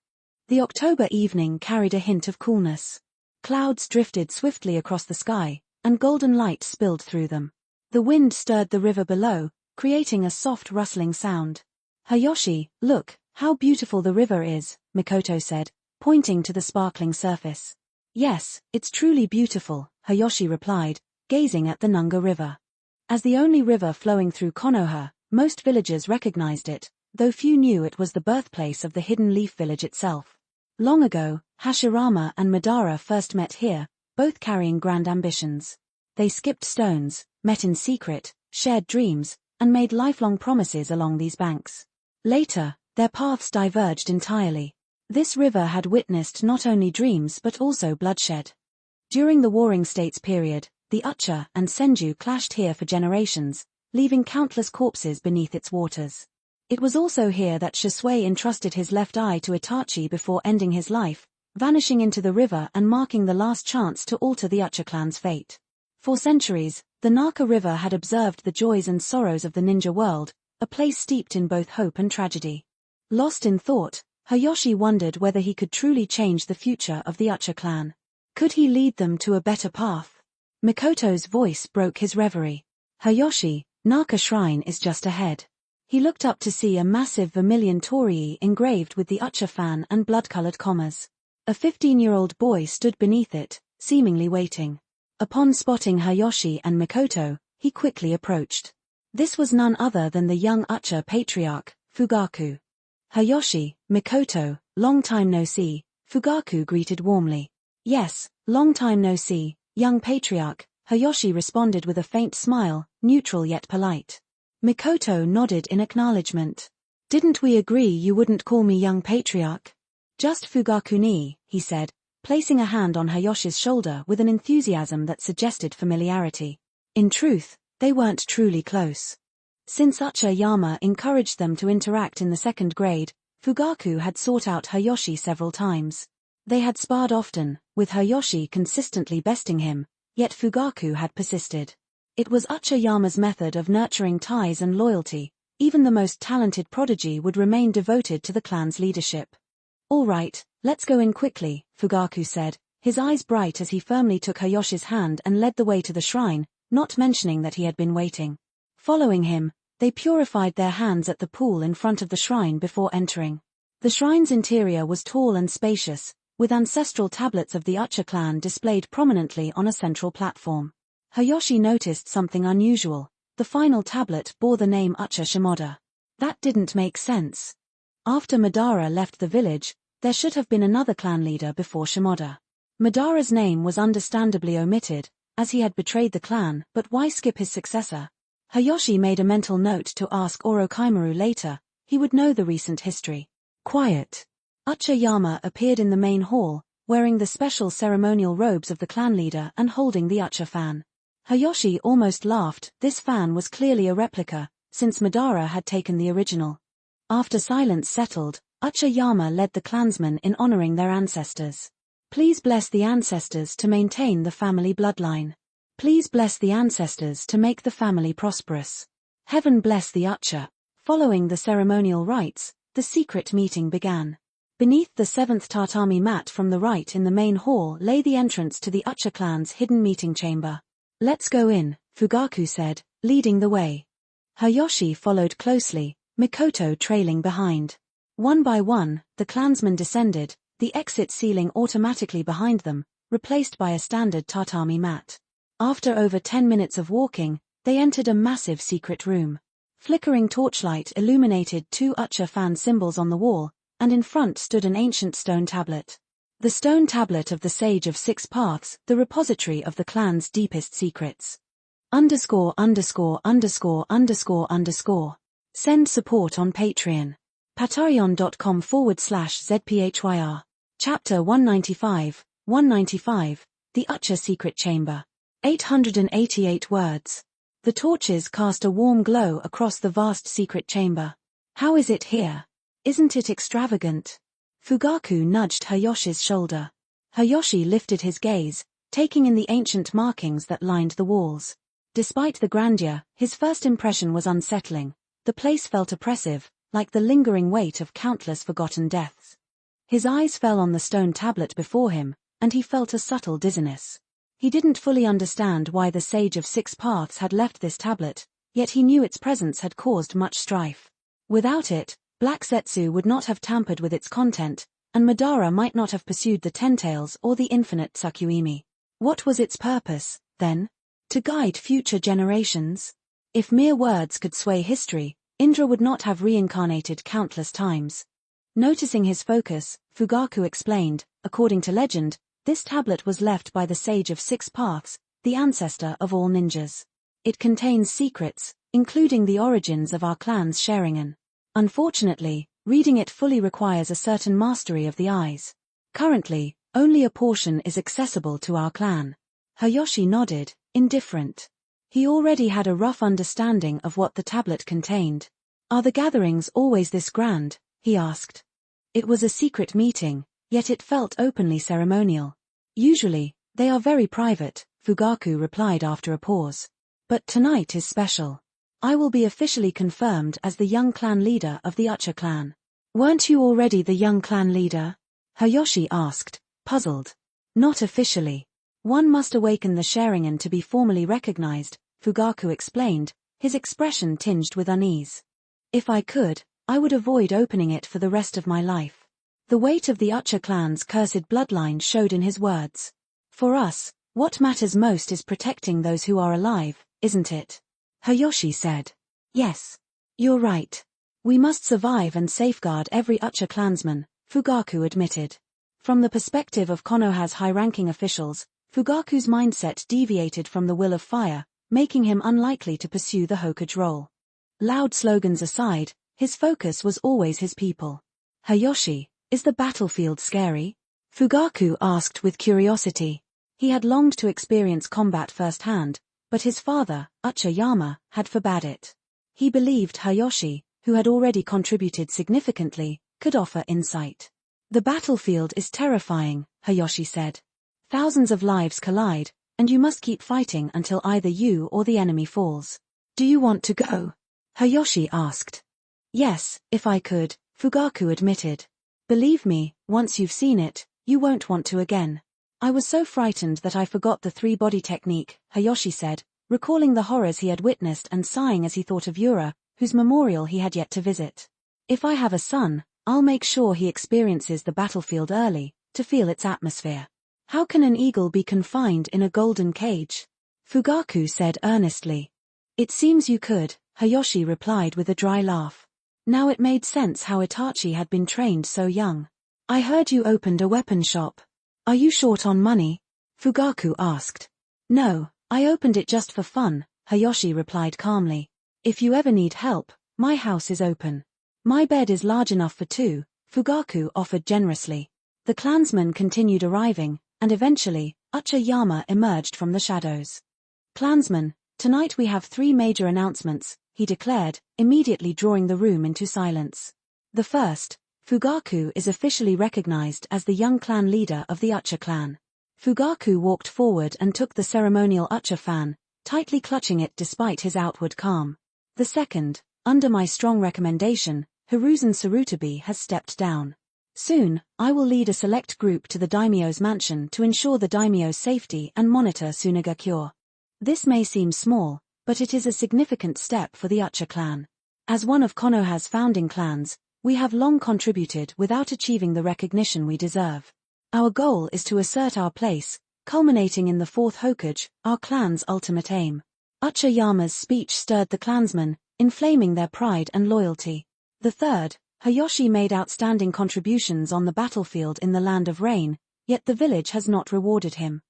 The October evening carried a hint of coolness. Clouds drifted swiftly across the sky, and golden light spilled through them. The wind stirred the river below, creating a soft rustling sound. Hayashi, look, how beautiful the river is, Mikoto said, pointing to the sparkling surface. Yes, it's truly beautiful, Hayashi replied, gazing at the Nunga River. As the only river flowing through Konoha, most villagers recognized it, though few knew it was the birthplace of the Hidden Leaf Village itself. Long ago, Hashirama and Madara first met here, both carrying grand ambitions. They skipped stones, met in secret, shared dreams, and made lifelong promises along these banks. Later, their paths diverged entirely. This river had witnessed not only dreams but also bloodshed. During the Warring States period, the Ucha and Senju clashed here for generations, leaving countless corpses beneath its waters. It was also here that Shisui entrusted his left eye to Itachi before ending his life, vanishing into the river and marking the last chance to alter the Ucha clan's fate. For centuries, the Naka River had observed the joys and sorrows of the ninja world, a place steeped in both hope and tragedy. Lost in thought, Hayashi wondered whether he could truly change the future of the Ucha clan. Could he lead them to a better path? Mikoto's voice broke his reverie. Hayashi, Naka Shrine is just ahead. He looked up to see a massive vermilion torii engraved with the Ucha fan and blood-colored commas. A 15-year-old boy stood beneath it, seemingly waiting. Upon spotting Hayashi and Mikoto, he quickly approached. This was none other than the young Ucha patriarch, Fugaku. Hayashi, Mikoto, long time no see, Fugaku greeted warmly. Yes, long time no see, young patriarch, Hayashi responded with a faint smile, neutral yet polite. Mikoto nodded in acknowledgement. Didn't we agree you wouldn't call me young patriarch? Just Fugaku-ni, he said, placing a hand on Hayashi's shoulder with an enthusiasm that suggested familiarity. In truth, they weren't truly close. Since Ucha Yama encouraged them to interact in the second grade, Fugaku had sought out Hayashi several times. They had sparred often, with Hayashi consistently besting him, yet Fugaku had persisted. It was Ucha Yama's method of nurturing ties and loyalty. Even the most talented prodigy would remain devoted to the clan's leadership. All right, let's go in quickly, Fugaku said, his eyes bright as he firmly took Hayashi's hand and led the way to the shrine, not mentioning that he had been waiting. Following him, they purified their hands at the pool in front of the shrine before entering. The shrine's interior was tall and spacious, with ancestral tablets of the Ucha clan displayed prominently on a central platform. Hayashi noticed something unusual. The final tablet bore the name Ucha Shimoda. That didn't make sense. After Madara left the village, there should have been another clan leader before Shimoda. Madara's name was understandably omitted, as he had betrayed the clan, but why skip his successor? Hayashi made a mental note to ask Orochimaru later. He would know the recent history. Quiet. Ucha Yama appeared in the main hall, wearing the special ceremonial robes of the clan leader and holding the Ucha fan. Hayashi almost laughed. This fan was clearly a replica, since Madara had taken the original. After silence settled, Uchiyama led the clansmen in honoring their ancestors. Please bless the ancestors to maintain the family bloodline. Please bless the ancestors to make the family prosperous. Heaven bless the Ucha. Following the ceremonial rites, the secret meeting began. Beneath the 7th tatami mat from the right in the main hall lay the entrance to the Ucha clan's hidden meeting chamber. Let's go in, Fugaku said, leading the way. Hayashi followed closely, Mikoto trailing behind. One by one, the clansmen descended, the exit ceiling automatically behind them, replaced by a standard tatami mat. After over 10 minutes of walking, they entered a massive secret room. Flickering torchlight illuminated 2 Ucha fan symbols on the wall, and in front stood an ancient stone tablet. The stone tablet of the Sage of Six Paths, the repository of the clan's deepest secrets. ___________. Send support on Patreon. patreon.com/zphyr. Chapter 195, 195, The Ucha Secret Chamber. 888 words. The torches cast a warm glow across the vast secret chamber. How is it here? Isn't it extravagant? Fugaku nudged Hayoshi's shoulder. Hayashi lifted his gaze, taking in the ancient markings that lined the walls. Despite the grandeur, his first impression was unsettling. The place felt oppressive, like the lingering weight of countless forgotten deaths. His eyes fell on the stone tablet before him, and he felt a subtle dizziness. He didn't fully understand why the Sage of Six Paths had left this tablet, yet he knew its presence had caused much strife. Without it, Black Zetsu would not have tampered with its content, and Madara might not have pursued the Ten-Tails or the infinite Tsukuyomi. What was its purpose, then? To guide future generations? If mere words could sway history, Indra would not have reincarnated countless times. Noticing his focus, Fugaku explained, according to legend, this tablet was left by the Sage of Six Paths, the ancestor of all ninjas. It contains secrets, including the origins of our clan's Sharingan. Unfortunately, reading it fully requires a certain mastery of the eyes. Currently, only a portion is accessible to our clan. Hayashi nodded, indifferent. He already had a rough understanding of what the tablet contained. Are the gatherings always this grand? He asked. It was a secret meeting, yet it felt openly ceremonial. Usually, they are very private, Fugaku replied after a pause. But tonight is special. I will be officially confirmed as the young clan leader of the Ucha clan. Weren't you already the young clan leader? Hayashi asked, puzzled. Not officially. One must awaken the Sharingan to be formally recognized, Fugaku explained, his expression tinged with unease. If I could, I would avoid opening it for the rest of my life. The weight of the Ucha clan's cursed bloodline showed in his words. For us, what matters most is protecting those who are alive, isn't it? Hayashi said. Yes. You're right. We must survive and safeguard every Ucha clansman, Fugaku admitted. From the perspective of Konoha's high-ranking officials, Fugaku's mindset deviated from the will of fire, making him unlikely to pursue the Hokage role. Loud slogans aside, his focus was always his people. Hayashi, is the battlefield scary? Fugaku asked with curiosity. He had longed to experience combat firsthand, but his father, Uchiyama, had forbade it. He believed Hayashi, who had already contributed significantly, could offer insight. The battlefield is terrifying, Hayashi said. Thousands of lives collide, and you must keep fighting until either you or the enemy falls. Do you want to go? Hayashi asked. Yes, if I could, Fugaku admitted. Believe me, once you've seen it, you won't want to again. I was so frightened that I forgot the three-body technique, Hayashi said, recalling the horrors he had witnessed and sighing as he thought of Yura, whose memorial he had yet to visit. If I have a son, I'll make sure he experiences the battlefield early, to feel its atmosphere. How can an eagle be confined in a golden cage? Fugaku said earnestly. It seems you could, Hayashi replied with a dry laugh. Now it made sense how Itachi had been trained so young. I heard you opened a weapon shop. Are you short on money? Fugaku asked. No, I opened it just for fun, Hayashi replied calmly. If you ever need help, my house is open. My bed is large enough for two, Fugaku offered generously. The clansmen continued arriving, and eventually, Uchiyama emerged from the shadows. Clansmen, tonight we have 3 major announcements, he declared, immediately drawing the room into silence. The first, Fugaku is officially recognized as the young clan leader of the Ucha clan. Fugaku walked forward and took the ceremonial Ucha fan, tightly clutching it despite his outward calm. The second, under my strong recommendation, Hiruzen Sarutabi has stepped down. Soon, I will lead a select group to the daimyo's mansion to ensure the daimyo's safety and monitor Tsunaga Cure. This may seem small, but it is a significant step for the Ucha clan. As one of Konoha's founding clans, we have long contributed without achieving the recognition we deserve. Our goal is to assert our place, culminating in the fourth Hokage, our clan's ultimate aim. Ucha Yama's speech stirred the clansmen, inflaming their pride and loyalty. The third, Hayashi made outstanding contributions on the battlefield in the Land of Rain, yet the village has not rewarded him.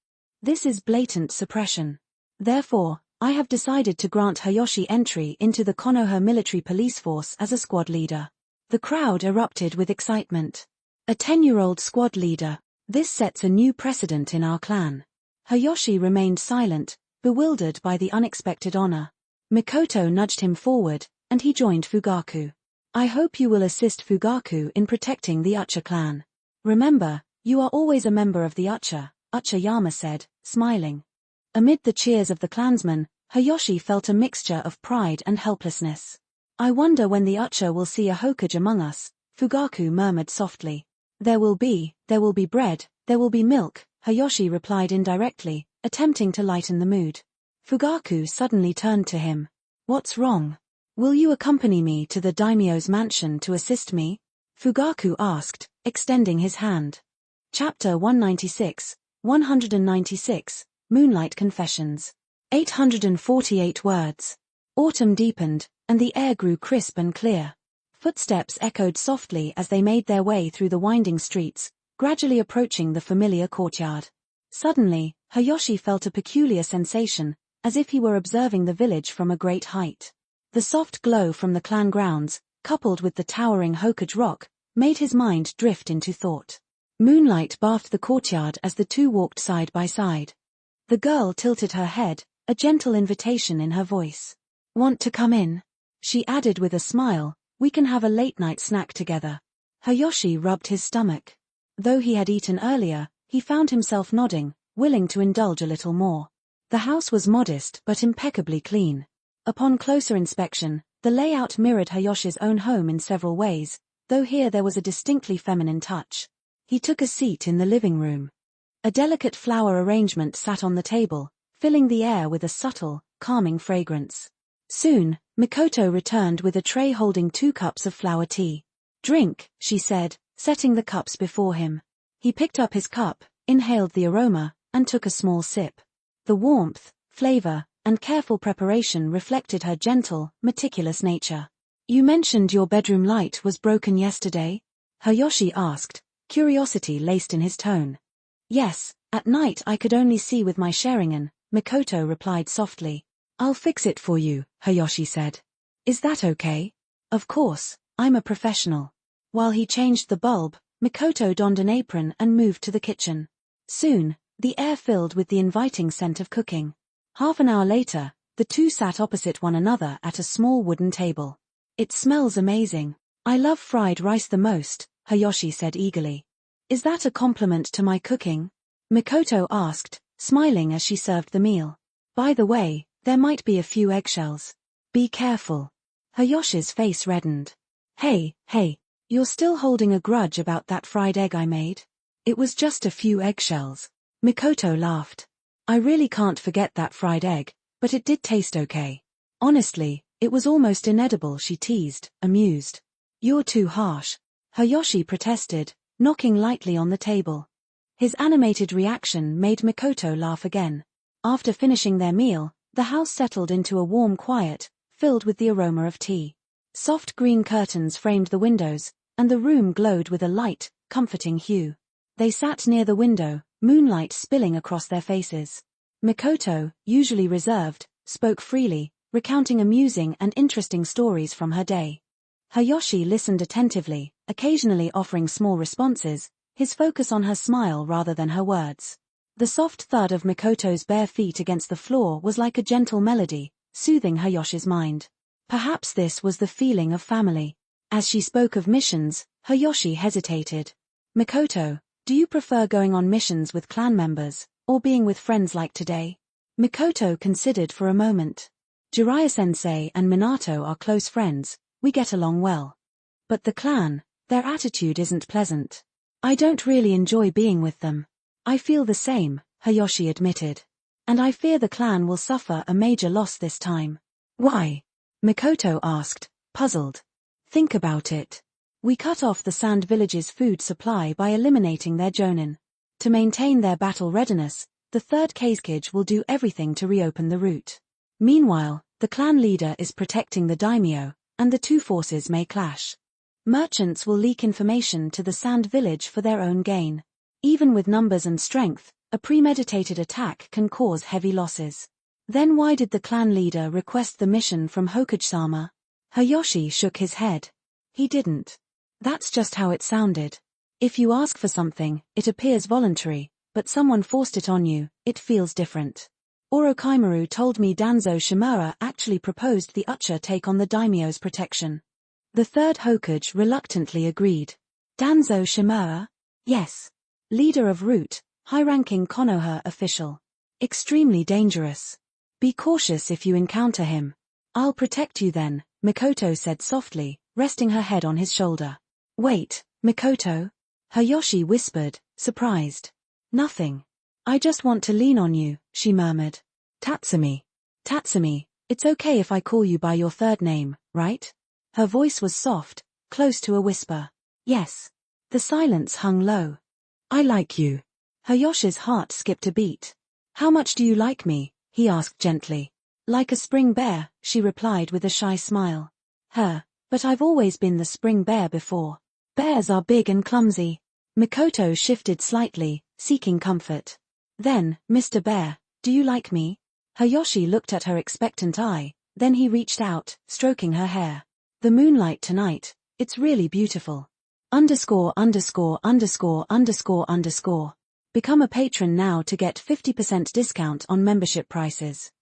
This is blatant suppression. Therefore, I have decided to grant Hayashi entry into the Konoha military police force as a squad leader. The crowd erupted with excitement. A 10-year-old squad leader. This sets a new precedent in our clan. Hayashi remained silent, bewildered by the unexpected honor. Mikoto nudged him forward, and he joined Fugaku. I hope you will assist Fugaku in protecting the Ucha clan. Remember, you are always a member of the Ucha, Ucha Yama said, smiling. Amid the cheers of the clansmen, Hayashi felt a mixture of pride and helplessness. I wonder when the Ucha will see a Hokage among us, Fugaku murmured softly. There will be bread, there will be milk, Hayashi replied indirectly, attempting to lighten the mood. Fugaku suddenly turned to him. What's wrong? Will you accompany me to the daimyo's mansion to assist me? Fugaku asked, extending his hand. Chapter 196, 196, Moonlight Confessions. 848 words. Autumn deepened, and the air grew crisp and clear. Footsteps echoed softly as they made their way through the winding streets, gradually approaching the familiar courtyard. Suddenly, Hayashi felt a peculiar sensation, as if he were observing the village from a great height. The soft glow from the clan grounds, coupled with the towering Hokage rock, made his mind drift into thought. Moonlight bathed the courtyard as the two walked side by side. The girl tilted her head, a gentle invitation in her voice. Want to come in? She added with a smile, we can have a late-night snack together. Hayashi rubbed his stomach. Though he had eaten earlier, he found himself nodding, willing to indulge a little more. The house was modest but impeccably clean. Upon closer inspection, the layout mirrored Hayashi's own home in several ways, though here there was a distinctly feminine touch. He took a seat in the living room. A delicate flower arrangement sat on the table, filling the air with a subtle, calming fragrance. Soon, Mikoto returned with a tray holding 2 cups of flower tea. Drink, she said, setting the cups before him. He picked up his cup, inhaled the aroma, and took a small sip. The warmth, flavor, and careful preparation reflected her gentle, meticulous nature. You mentioned your bedroom light was broken yesterday? Hayashi asked, curiosity laced in his tone. Yes, at night I could only see with my Sharingan, Mikoto replied softly. I'll fix it for you, Hayashi said. Is that okay? Of course, I'm a professional. While he changed the bulb, Mikoto donned an apron and moved to the kitchen. Soon, the air filled with the inviting scent of cooking. Half an hour later, the two sat opposite one another at a small wooden table. It smells amazing. I love fried rice the most, Hayashi said eagerly. Is that a compliment to my cooking? Mikoto asked, smiling as she served the meal. By the way, there might be a few eggshells. Be careful. Hayashi's face reddened. Hey, you're still holding a grudge about that fried egg I made? It was just a few eggshells. Mikoto laughed. I really can't forget that fried egg, but it did taste okay. Honestly, it was almost inedible, she teased, amused. You're too harsh. Hayashi protested, knocking lightly on the table. His animated reaction made Mikoto laugh again. After finishing their meal, the house settled into a warm quiet, filled with the aroma of tea. Soft green curtains framed the windows, and the room glowed with a light, comforting hue. They sat near the window, moonlight spilling across their faces. Mikoto, usually reserved, spoke freely, recounting amusing and interesting stories from her day. Hayashi listened attentively, occasionally offering small responses, his focus on her smile rather than her words. The soft thud of Mikoto's bare feet against the floor was like a gentle melody, soothing Hayashi's mind. Perhaps this was the feeling of family. As she spoke of missions, Hayashi hesitated. Mikoto, do you prefer going on missions with clan members, or being with friends like today? Mikoto considered for a moment. Jiraiya-sensei and Minato are close friends, we get along well. But the clan, their attitude isn't pleasant. I don't really enjoy being with them. I feel the same, Hayashi admitted. And I fear the clan will suffer a major loss this time. Why? Mikoto asked, puzzled. Think about it. We cut off the Sand Village's food supply by eliminating their jonin. To maintain their battle readiness, the third Kazekage will do everything to reopen the route. Meanwhile, the clan leader is protecting the daimyo, and the two forces may clash. Merchants will leak information to the Sand Village for their own gain. Even with numbers and strength, a premeditated attack can cause heavy losses. Then why did the clan leader request the mission from Hokage-sama? Hayashi shook his head. He didn't. That's just how it sounded. If you ask for something, it appears voluntary, but someone forced it on you, it feels different. Orochimaru told me Danzo Shimura actually proposed the Ucha take on the daimyo's protection. The third Hokage reluctantly agreed. Danzo Shimura? Yes. Leader of Root, high-ranking Konoha official. Extremely dangerous. Be cautious if you encounter him. I'll protect you then, Mikoto said softly, resting her head on his shoulder. Wait, Mikoto? Hayashi whispered, surprised. Nothing. I just want to lean on you, she murmured. Tatsumi. Tatsumi, it's okay if I call you by your third name, right? Her voice was soft, close to a whisper. Yes. The silence hung low. I like you. Hayashi's heart skipped a beat. How much do you like me? He asked gently. Like a spring bear, she replied with a shy smile. But I've always been the spring bear before. Bears are big and clumsy. Mikoto shifted slightly, seeking comfort. Then, Mr. Bear, do you like me? Hayashi looked at her expectant eye, then he reached out, stroking her hair. The moonlight tonight, it's really beautiful. _________. Become a patron now to get 50% discount on membership prices.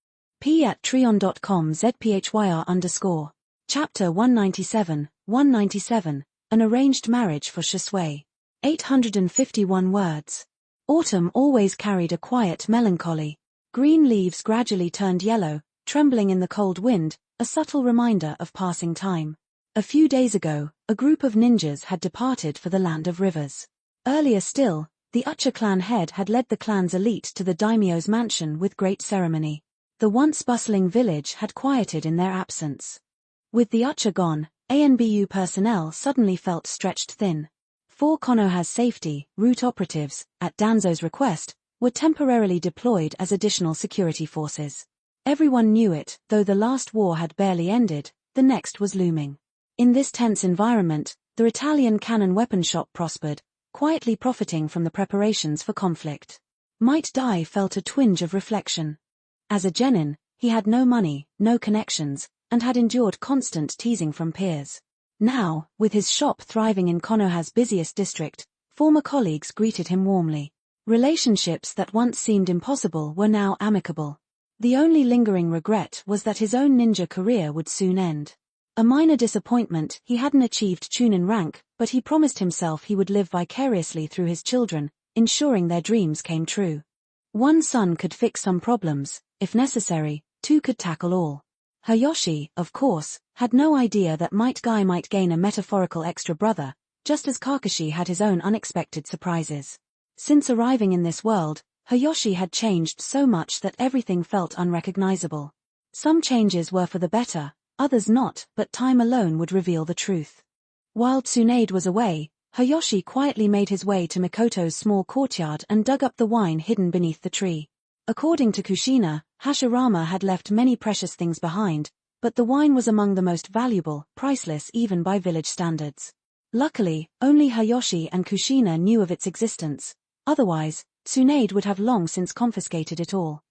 p@treon.com/zphyr_. Chapter 197, An Arranged Marriage for Shisui. 851 words. Autumn always carried a quiet melancholy. Green leaves gradually turned yellow, trembling in the cold wind, a subtle reminder of passing time. A few days ago, a group of ninjas had departed for the land of rivers. Earlier still, the Ucha clan head had led the clan's elite to the daimyo's mansion with great ceremony. The once bustling village had quieted in their absence. With the Ucha gone, ANBU personnel suddenly felt stretched thin. 4 Konoha's safety, route operatives, at Danzo's request, were temporarily deployed as additional security forces. Everyone knew it, though the last war had barely ended, the next was looming. In this tense environment, the Italian cannon weapon shop prospered, quietly profiting from the preparations for conflict. Might Dai felt a twinge of reflection. As a genin, he had no money, no connections, and had endured constant teasing from peers. Now, with his shop thriving in Konoha's busiest district, former colleagues greeted him warmly. Relationships that once seemed impossible were now amicable. The only lingering regret was that his own ninja career would soon end. A minor disappointment, he hadn't achieved Chunin rank, but he promised himself he would live vicariously through his children, ensuring their dreams came true. One son could fix some problems, if necessary, 2 could tackle all. Hayashi, of course, had no idea that Might Guy might gain a metaphorical extra brother, just as Kakashi had his own unexpected surprises. Since arriving in this world, Hayashi had changed so much that everything felt unrecognizable. Some changes were for the better, others not, but time alone would reveal the truth. While Tsunade was away, Hayashi quietly made his way to Mikoto's small courtyard and dug up the wine hidden beneath the tree. According to Kushina, Hashirama had left many precious things behind, but the wine was among the most valuable, priceless even by village standards. Luckily, only Hayashi and Kushina knew of its existence, otherwise, Tsunade would have long since confiscated it all.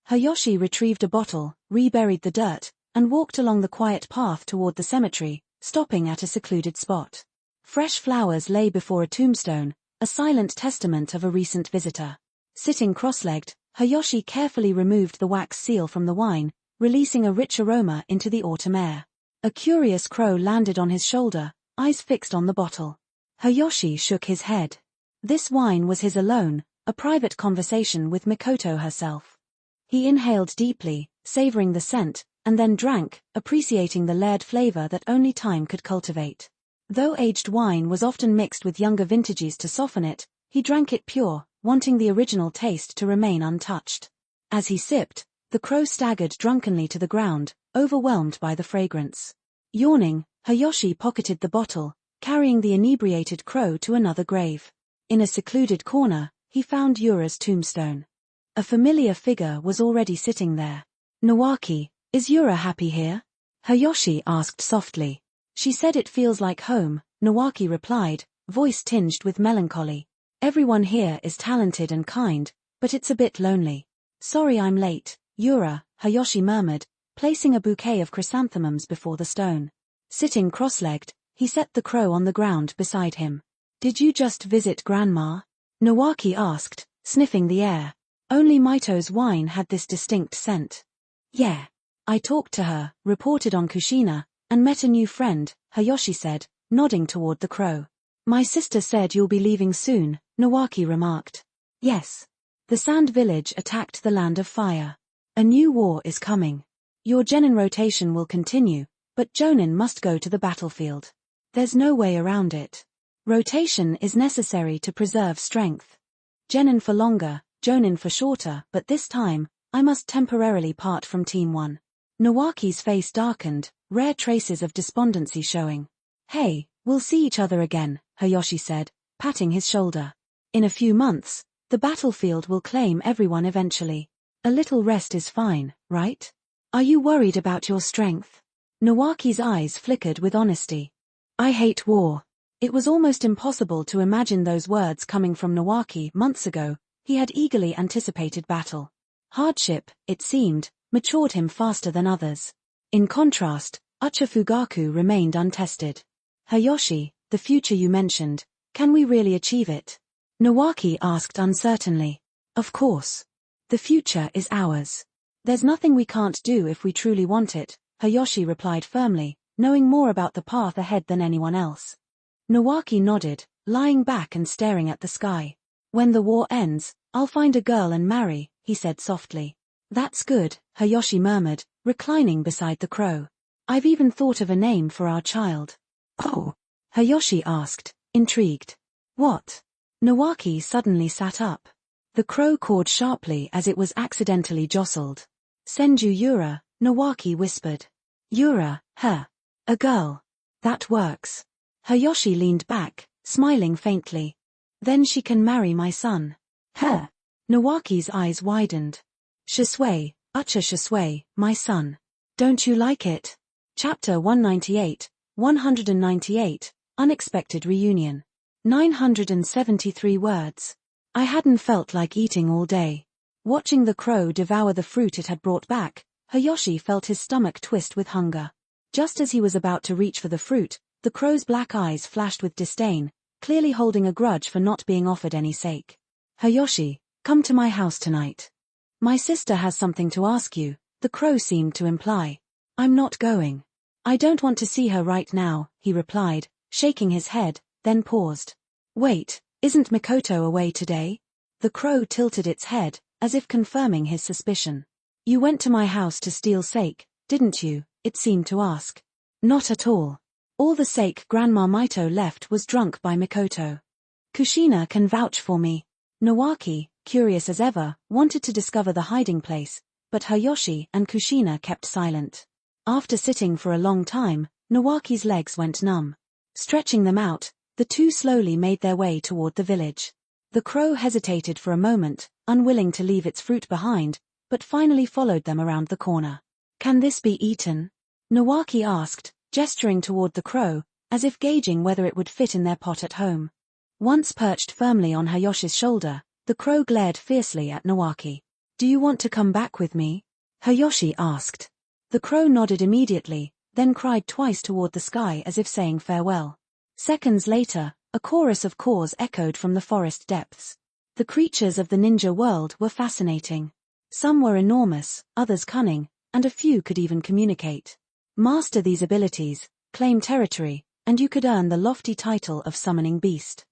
Hayashi retrieved a bottle, reburied the dirt, and walked along the quiet path toward the cemetery, stopping at a secluded spot. Fresh flowers lay before a tombstone, a silent testament of a recent visitor. Sitting cross-legged, Hayashi carefully removed the wax seal from the wine, releasing a rich aroma into the autumn air. A curious crow landed on his shoulder, eyes fixed on the bottle. Hayashi shook his head. This wine was his alone, a private conversation with Mikoto herself. He inhaled deeply, savoring the scent, and then drank, appreciating the layered flavor that only time could cultivate. Though aged wine was often mixed with younger vintages to soften it, he drank it pure, wanting the original taste to remain untouched. As he sipped, the crow staggered drunkenly to the ground, overwhelmed by the fragrance. Yawning, Hayashi pocketed the bottle, carrying the inebriated crow to another grave. In a secluded corner, he found Yura's tombstone. A familiar figure was already sitting there. "Nawaki, is Yura happy here?" Hayashi asked softly. "She said it feels like home," Nawaki replied, voice tinged with melancholy. "Everyone here is talented and kind, but it's a bit lonely." "Sorry I'm late, Yura," Hayashi murmured, placing a bouquet of chrysanthemums before the stone. Sitting cross-legged, he set the crow on the ground beside him. "Did you just visit Grandma?" Nawaki asked, sniffing the air. Only Mito's wine had this distinct scent. "Yeah. I talked to her, reported on Kushina, and met a new friend," Hayashi said, nodding toward the crow. "My sister said you'll be leaving soon," Nawaki remarked. "Yes. The Sand Village attacked the Land of Fire. A new war is coming. Your genin rotation will continue, but Jonin must go to the battlefield. There's no way around it. Rotation is necessary to preserve strength. Genin for longer, Jonin for shorter, but this time, I must temporarily part from Team 1. Nawaki's face darkened, rare traces of despondency showing. "Hey, we'll see each other again," Hayashi said, patting his shoulder. "In a few months, the battlefield will claim everyone eventually. A little rest is fine, right? Are you worried about your strength?" Nawaki's eyes flickered with honesty. "I hate war." It was almost impossible to imagine those words coming from Nawaki months ago. He had eagerly anticipated battle. Hardship, it seemed, matured him faster than others. In contrast, Ucha Fugaku remained untested. "Hayashi, the future you mentioned, can we really achieve it?" Nawaki asked uncertainly. "Of course. The future is ours. There's nothing we can't do if we truly want it," Hayashi replied firmly, knowing more about the path ahead than anyone else. Nawaki nodded, lying back and staring at the sky. "When the war ends, I'll find a girl and marry," he said softly. "That's good," Hayashi murmured, reclining beside the crow. "I've even thought of a name for our child." "Oh?" Hayashi asked, intrigued. "What?" Nawaki suddenly sat up. The crow cawed sharply as it was accidentally jostled. "Senju Yura," Nawaki whispered. "Yura, her. A girl. That works." Hayashi leaned back, smiling faintly. "Then she can marry my son." "Her?" Nawaki's eyes widened. "Shisui, Ucha Shisui, my son. Don't you like it?" Chapter 198, 198, Unexpected Reunion. 973 words. I hadn't felt like eating all day. Watching the crow devour the fruit it had brought back, Hayashi felt his stomach twist with hunger. Just as he was about to reach for the fruit, the crow's black eyes flashed with disdain, clearly holding a grudge for not being offered any sake. "Hayashi, come to my house tonight. My sister has something to ask you," the crow seemed to imply. "I'm not going. I don't want to see her right now," he replied, shaking his head, then paused. "Wait, isn't Mikoto away today?" The crow tilted its head, as if confirming his suspicion. "You went to my house to steal sake, didn't you?" it seemed to ask. "Not at all. All the sake Grandma Mito left was drunk by Mikoto. Kushina can vouch for me." Nawaki, curious as ever, wanted to discover the hiding place, but Hayashi and Kushina kept silent. After sitting for a long time, Nawaki's legs went numb. Stretching them out, the two slowly made their way toward the village. The crow hesitated for a moment, unwilling to leave its fruit behind, but finally followed them around the corner. "Can this be eaten?" Nawaki asked, gesturing toward the crow, as if gauging whether it would fit in their pot at home. Once perched firmly on Hayashi's shoulder, the crow glared fiercely at Nawaki. "Do you want to come back with me?" Hayashi asked. The crow nodded immediately, then cried twice toward the sky as if saying farewell. Seconds later, a chorus of caws echoed from the forest depths. The creatures of the ninja world were fascinating. Some were enormous, others cunning, and a few could even communicate. Master these abilities, claim territory, and you could earn the lofty title of Summoning Beast.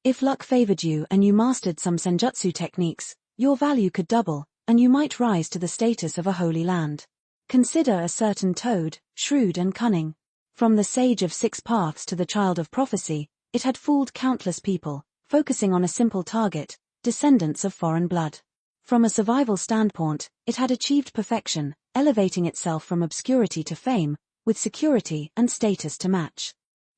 If luck favored you and you mastered some senjutsu techniques, your value could double, and you might rise to the status of a holy land. Consider a certain toad, shrewd and cunning. From the sage of 6 paths to the child of prophecy, it had fooled countless people, focusing on a simple target, descendants of foreign blood. From a survival standpoint, it had achieved perfection, elevating itself from obscurity to fame, with security and status to match.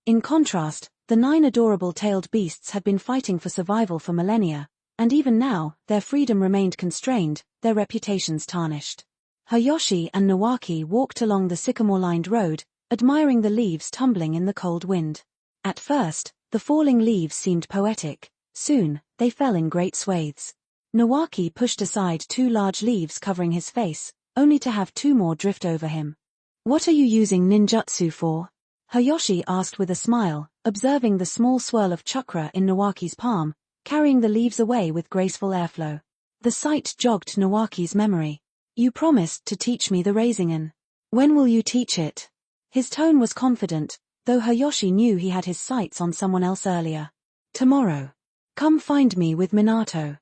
In contrast, the 9 adorable tailed beasts had been fighting for survival for millennia, and even now, their freedom remained constrained, their reputations tarnished. Hayashi and Nawaki walked along the sycamore-lined road, admiring the leaves tumbling in the cold wind. At first, the falling leaves seemed poetic. Soon, they fell in great swathes. Nawaki pushed aside 2 large leaves covering his face, only to have 2 more drift over him. "What are you using ninjutsu for?" Hayashi asked with a smile, observing the small swirl of chakra in Nawaki's palm, carrying the leaves away with graceful airflow. The sight jogged Nawaki's memory. "You promised to teach me the Rasengan. When will you teach it?" His tone was confident, though Hayashi knew he had his sights on someone else earlier. "Tomorrow. Come find me with Minato.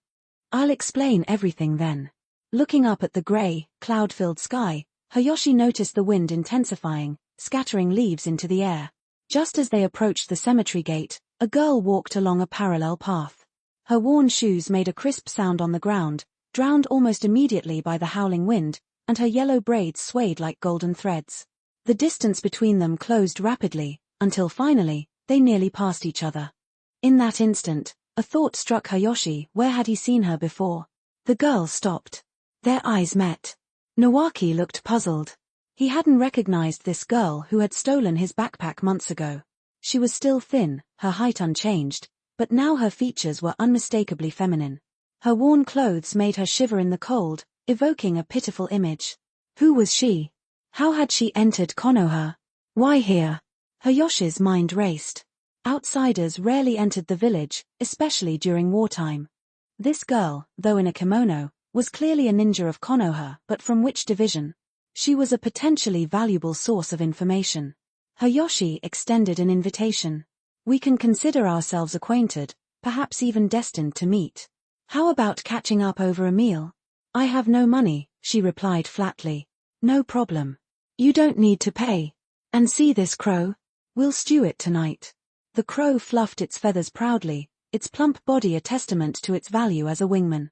I'll explain everything then." Looking up at the gray, cloud-filled sky, Hayashi noticed the wind intensifying, scattering leaves into the air. Just as they approached the cemetery gate, a girl walked along a parallel path. Her worn shoes made a crisp sound on the ground, drowned almost immediately by the howling wind, and her yellow braids swayed like golden threads. The distance between them closed rapidly, until finally, they nearly passed each other. In that instant, a thought struck Hayashi. Where had he seen her before? The girl stopped. Their eyes met. Nawaki looked puzzled. He hadn't recognized this girl who had stolen his backpack months ago. She was still thin, her height unchanged, but now her features were unmistakably feminine. Her worn clothes made her shiver in the cold, evoking a pitiful image. Who was she? How had she entered Konoha? Why here? Hayashi's mind raced. Outsiders rarely entered the village, especially during wartime. This girl, though in a kimono, was clearly a ninja of Konoha, but from which division? She was a potentially valuable source of information. Hayashi extended an invitation. "We can consider ourselves acquainted, perhaps even destined to meet. How about catching up over a meal?" "I have no money," she replied flatly. "No problem. You don't need to pay. And see this crow? We'll stew it tonight." The crow fluffed its feathers proudly, its plump body a testament to its value as a wingman.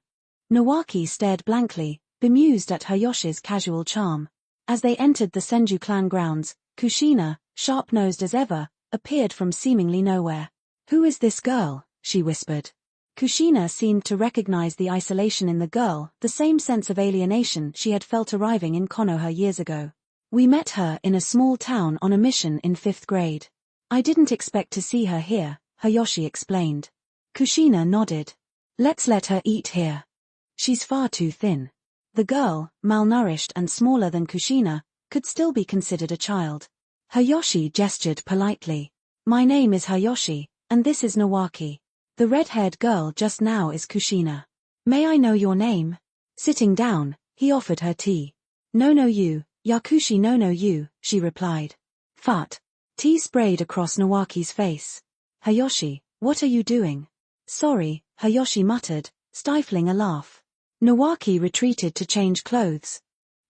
Nawaki stared blankly, bemused at Hayashi's casual charm. As they entered the Senju clan grounds, Kushina, sharp-nosed as ever, appeared from seemingly nowhere. "Who is this girl?" she whispered. Kushina seemed to recognize the isolation in the girl, the same sense of alienation she had felt arriving in Konoha years ago. "We met her in a small town on a mission in 5th grade. I didn't expect to see her here," Hayashi explained. Kushina nodded. "Let's let her eat here. She's far too thin." The girl, malnourished and smaller than Kushina, could still be considered a child. Hayashi gestured politely. "My name is Hayashi, and this is Nawaki. The red-haired girl just now is Kushina. May I know your name?" Sitting down, he offered her tea. "No you, Yakushi no you," she replied. "Fut." Tea sprayed across Nawaki's face. "Hayashi, what are you doing?" "Sorry," Hayashi muttered, stifling a laugh. Nawaki retreated to change clothes.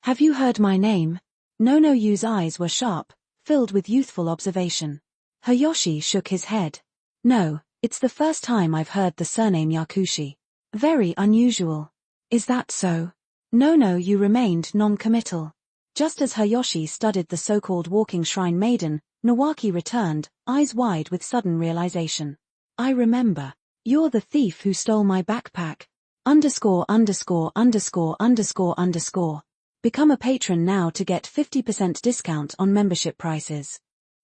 "Have you heard my name?" No Yu's eyes were sharp, filled with youthful observation. Hayashi shook his head. "No, it's the first time I've heard the surname Yakushi. Very unusual." "Is that so?" No Yu remained non-committal. Just as Hayashi studied the so-called walking shrine maiden, Nawaki returned, eyes wide with sudden realization. "I remember. You're the thief who stole my backpack. _________. Become a patron now to get 50% discount on membership prices.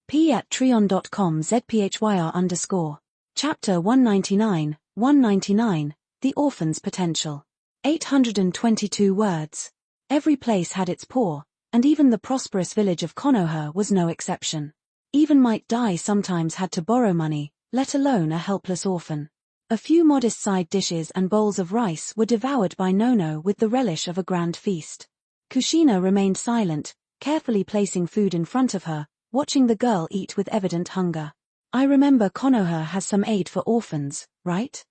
p@treon.com/zphyr_. Chapter 199, 199, The Orphan's Potential. 822 words. Every place had its poor, and even the prosperous village of Konoha was no exception. Even Might Dai sometimes had to borrow money, let alone a helpless orphan. A few modest side dishes and bowls of rice were devoured by Nono with the relish of a grand feast. Kushina remained silent, carefully placing food in front of her, watching the girl eat with evident hunger. I remember Konoha has some aid for orphans, right?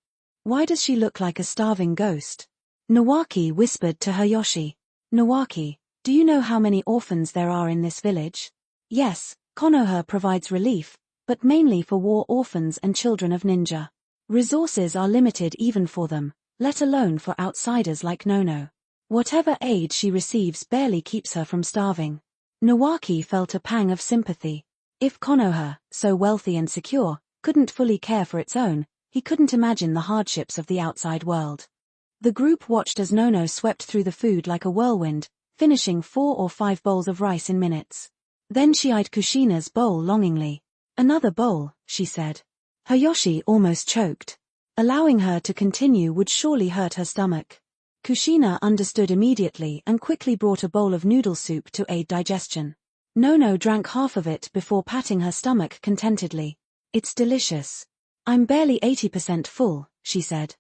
Why does she look like a starving ghost? Nawaki whispered to Hayashi. Nawaki, do you know how many orphans there are in this village? Yes, Konoha provides relief, but mainly for war orphans and children of ninja. Resources are limited even for them, let alone for outsiders like Nono. Whatever aid she receives barely keeps her from starving. Nawaki felt a pang of sympathy. If Konoha, so wealthy and secure, couldn't fully care for its own, he couldn't imagine the hardships of the outside world. The group watched as Nono swept through the food like a whirlwind, finishing 4 or 5 bowls of rice in minutes. Then she eyed Kushina's bowl longingly. Another bowl, she said. Hayashi almost choked. Allowing her to continue would surely hurt her stomach. Kushina understood immediately and quickly brought a bowl of noodle soup to aid digestion. Nono drank half of it before patting her stomach contentedly. It's delicious. I'm barely 80% full, she said.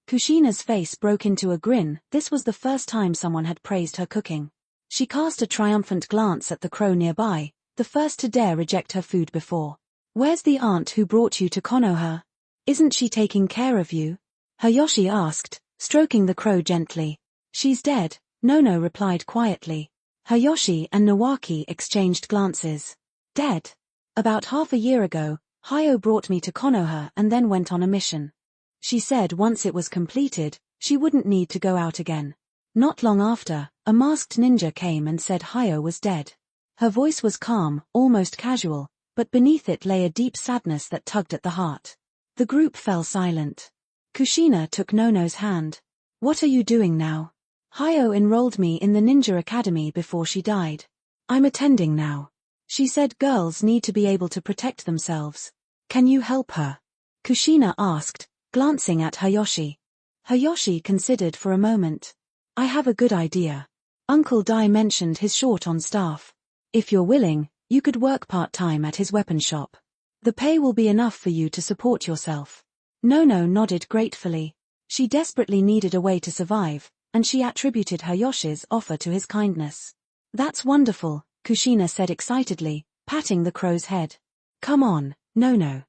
Kushina's face broke into a grin. This was the first time someone had praised her cooking. She cast a triumphant glance at the crow nearby, the first to dare reject her food before. Where's the aunt who brought you to Konoha? Isn't she taking care of you? Hayashi asked, stroking the crow gently. She's dead, Nono replied quietly. Hayashi and Nawaki exchanged glances. Dead? About half a year ago, Hayo brought me to Konoha and then went on a mission. She said once it was completed, she wouldn't need to go out again. Not long after, a masked ninja came and said Hayo was dead. Her voice was calm, almost casual, but beneath it lay a deep sadness that tugged at the heart. The group fell silent. Kushina took Nono's hand. What are you doing now? Hayo enrolled me in the ninja academy before she died. I'm attending now. She said girls need to be able to protect themselves. Can you help her? Kushina asked, glancing at Hayashi. Hayashi considered for a moment. I have a good idea. Uncle Dai mentioned his short on staff. If you're willing, you could work part-time at his weapon shop. The pay will be enough for you to support yourself. Nono nodded gratefully. She desperately needed a way to survive, and she attributed Hayashi's offer to his kindness. That's wonderful, Kushina said excitedly, patting the crow's head. Come on, Nono.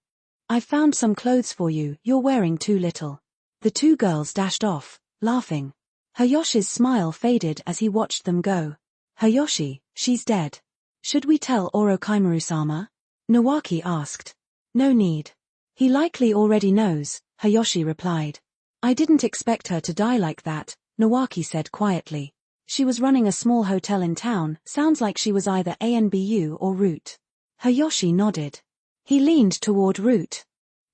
I've found some clothes for you, you're wearing too little. The two girls dashed off, laughing. Hayashi's smile faded as he watched them go. Hayashi, she's dead. Should we tell Orochimaru-sama? Nawaki asked. No need. He likely already knows, Hayashi replied. I didn't expect her to die like that, Nawaki said quietly. She was running a small hotel in town, sounds like she was either ANBU or Root. Hayashi nodded. He leaned toward Root.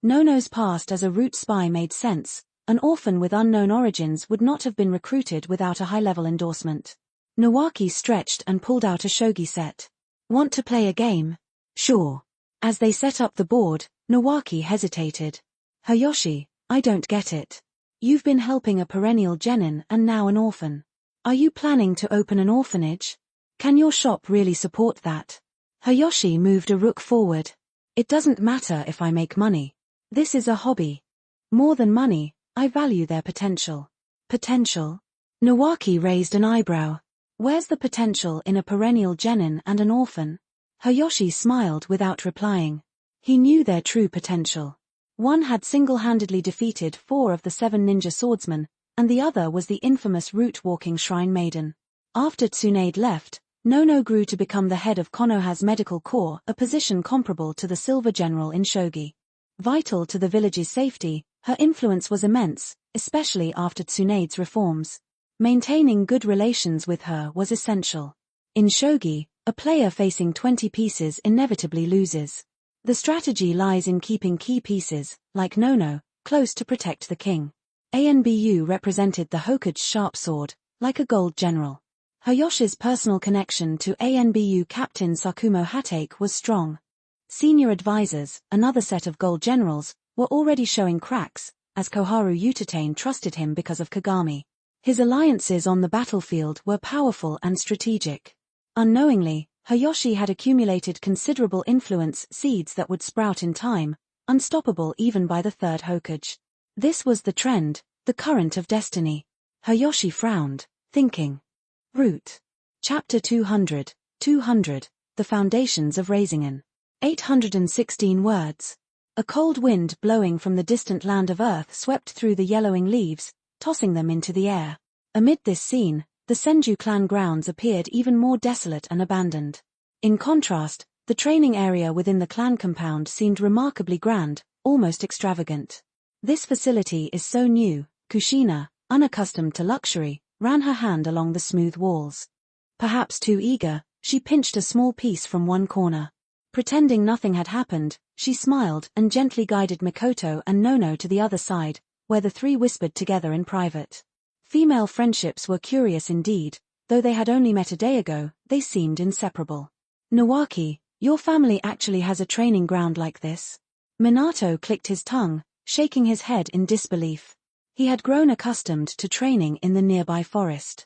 Nono's past as a Root spy made sense. An orphan with unknown origins would not have been recruited without a high-level endorsement. Nawaki stretched and pulled out a shogi set. Want to play a game? Sure. As they set up the board, Nawaki hesitated. Hayashi, I don't get it. You've been helping a perennial genin and now an orphan. Are you planning to open an orphanage? Can your shop really support that? Hayashi moved a rook forward. It doesn't matter if I make money. This is a hobby. More than money, I value their potential. Potential? Nawaki raised an eyebrow. Where's the potential in a perennial genin and an orphan? Hayashi smiled without replying. He knew their true potential. One had single-handedly defeated 4 of the 7 ninja swordsmen, and the other was the infamous root-walking shrine maiden. After Tsunade left, Nono grew to become the head of Konoha's medical corps, a position comparable to the silver general in shogi. Vital to the village's safety, her influence was immense, especially after Tsunade's reforms. Maintaining good relations with her was essential. In shogi, a player facing 20 pieces inevitably loses. The strategy lies in keeping key pieces, like Nono, close to protect the king. ANBU represented the Hokage's sharp sword, like a gold general. Hayashi's personal connection to ANBU captain Sakumo Hatake was strong. Senior advisors, another set of gold generals, were already showing cracks, as Koharu Utatane trusted him because of Kagami. His alliances on the battlefield were powerful and strategic. Unknowingly, Hayashi had accumulated considerable influence, seeds that would sprout in time, unstoppable even by the third Hokage. This was the trend, the current of destiny. Hayashi frowned, thinking. Root. Chapter 200. The Foundations of Raisingen. 816 words. A cold wind blowing from the distant land of Earth swept through the yellowing leaves, tossing them into the air. Amid this scene, the Senju clan grounds appeared even more desolate and abandoned. In contrast, the training area within the clan compound seemed remarkably grand, almost extravagant. This facility is so new, Kushina, unaccustomed to luxury, ran her hand along the smooth walls. Perhaps too eager, she pinched a small piece from one corner. Pretending nothing had happened, she smiled and gently guided Mikoto and Nono to the other side, where the three whispered together in private. Female friendships were curious indeed, though they had only met a day ago, they seemed inseparable. Nawaki, your family actually has a training ground like this? Minato clicked his tongue, shaking his head in disbelief. He had grown accustomed to training in the nearby forest.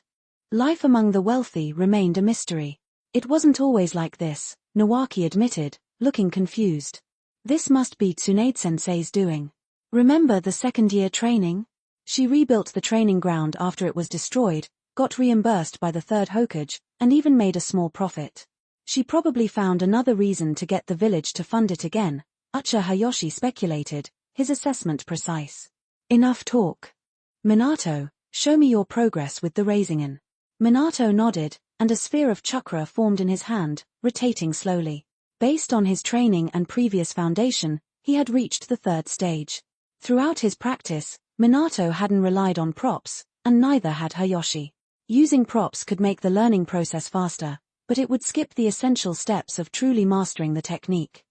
Life among the wealthy remained a mystery. It wasn't always like this, Nawaki admitted, looking confused. This must be Tsunade-sensei's doing. Remember the second-year training? She rebuilt the training ground after it was destroyed, got reimbursed by the third Hokage, and even made a small profit. She probably found another reason to get the village to fund it again, Uchiha Hayashi speculated, his assessment precise. Enough talk. Minato, show me your progress with the Raisingen. Minato nodded, and a sphere of chakra formed in his hand, rotating slowly. Based on his training and previous foundation, he had reached the third stage. Throughout his practice, Minato hadn't relied on props, and neither had Hayashi. Using props could make the learning process faster, but it would skip the essential steps of truly mastering the technique.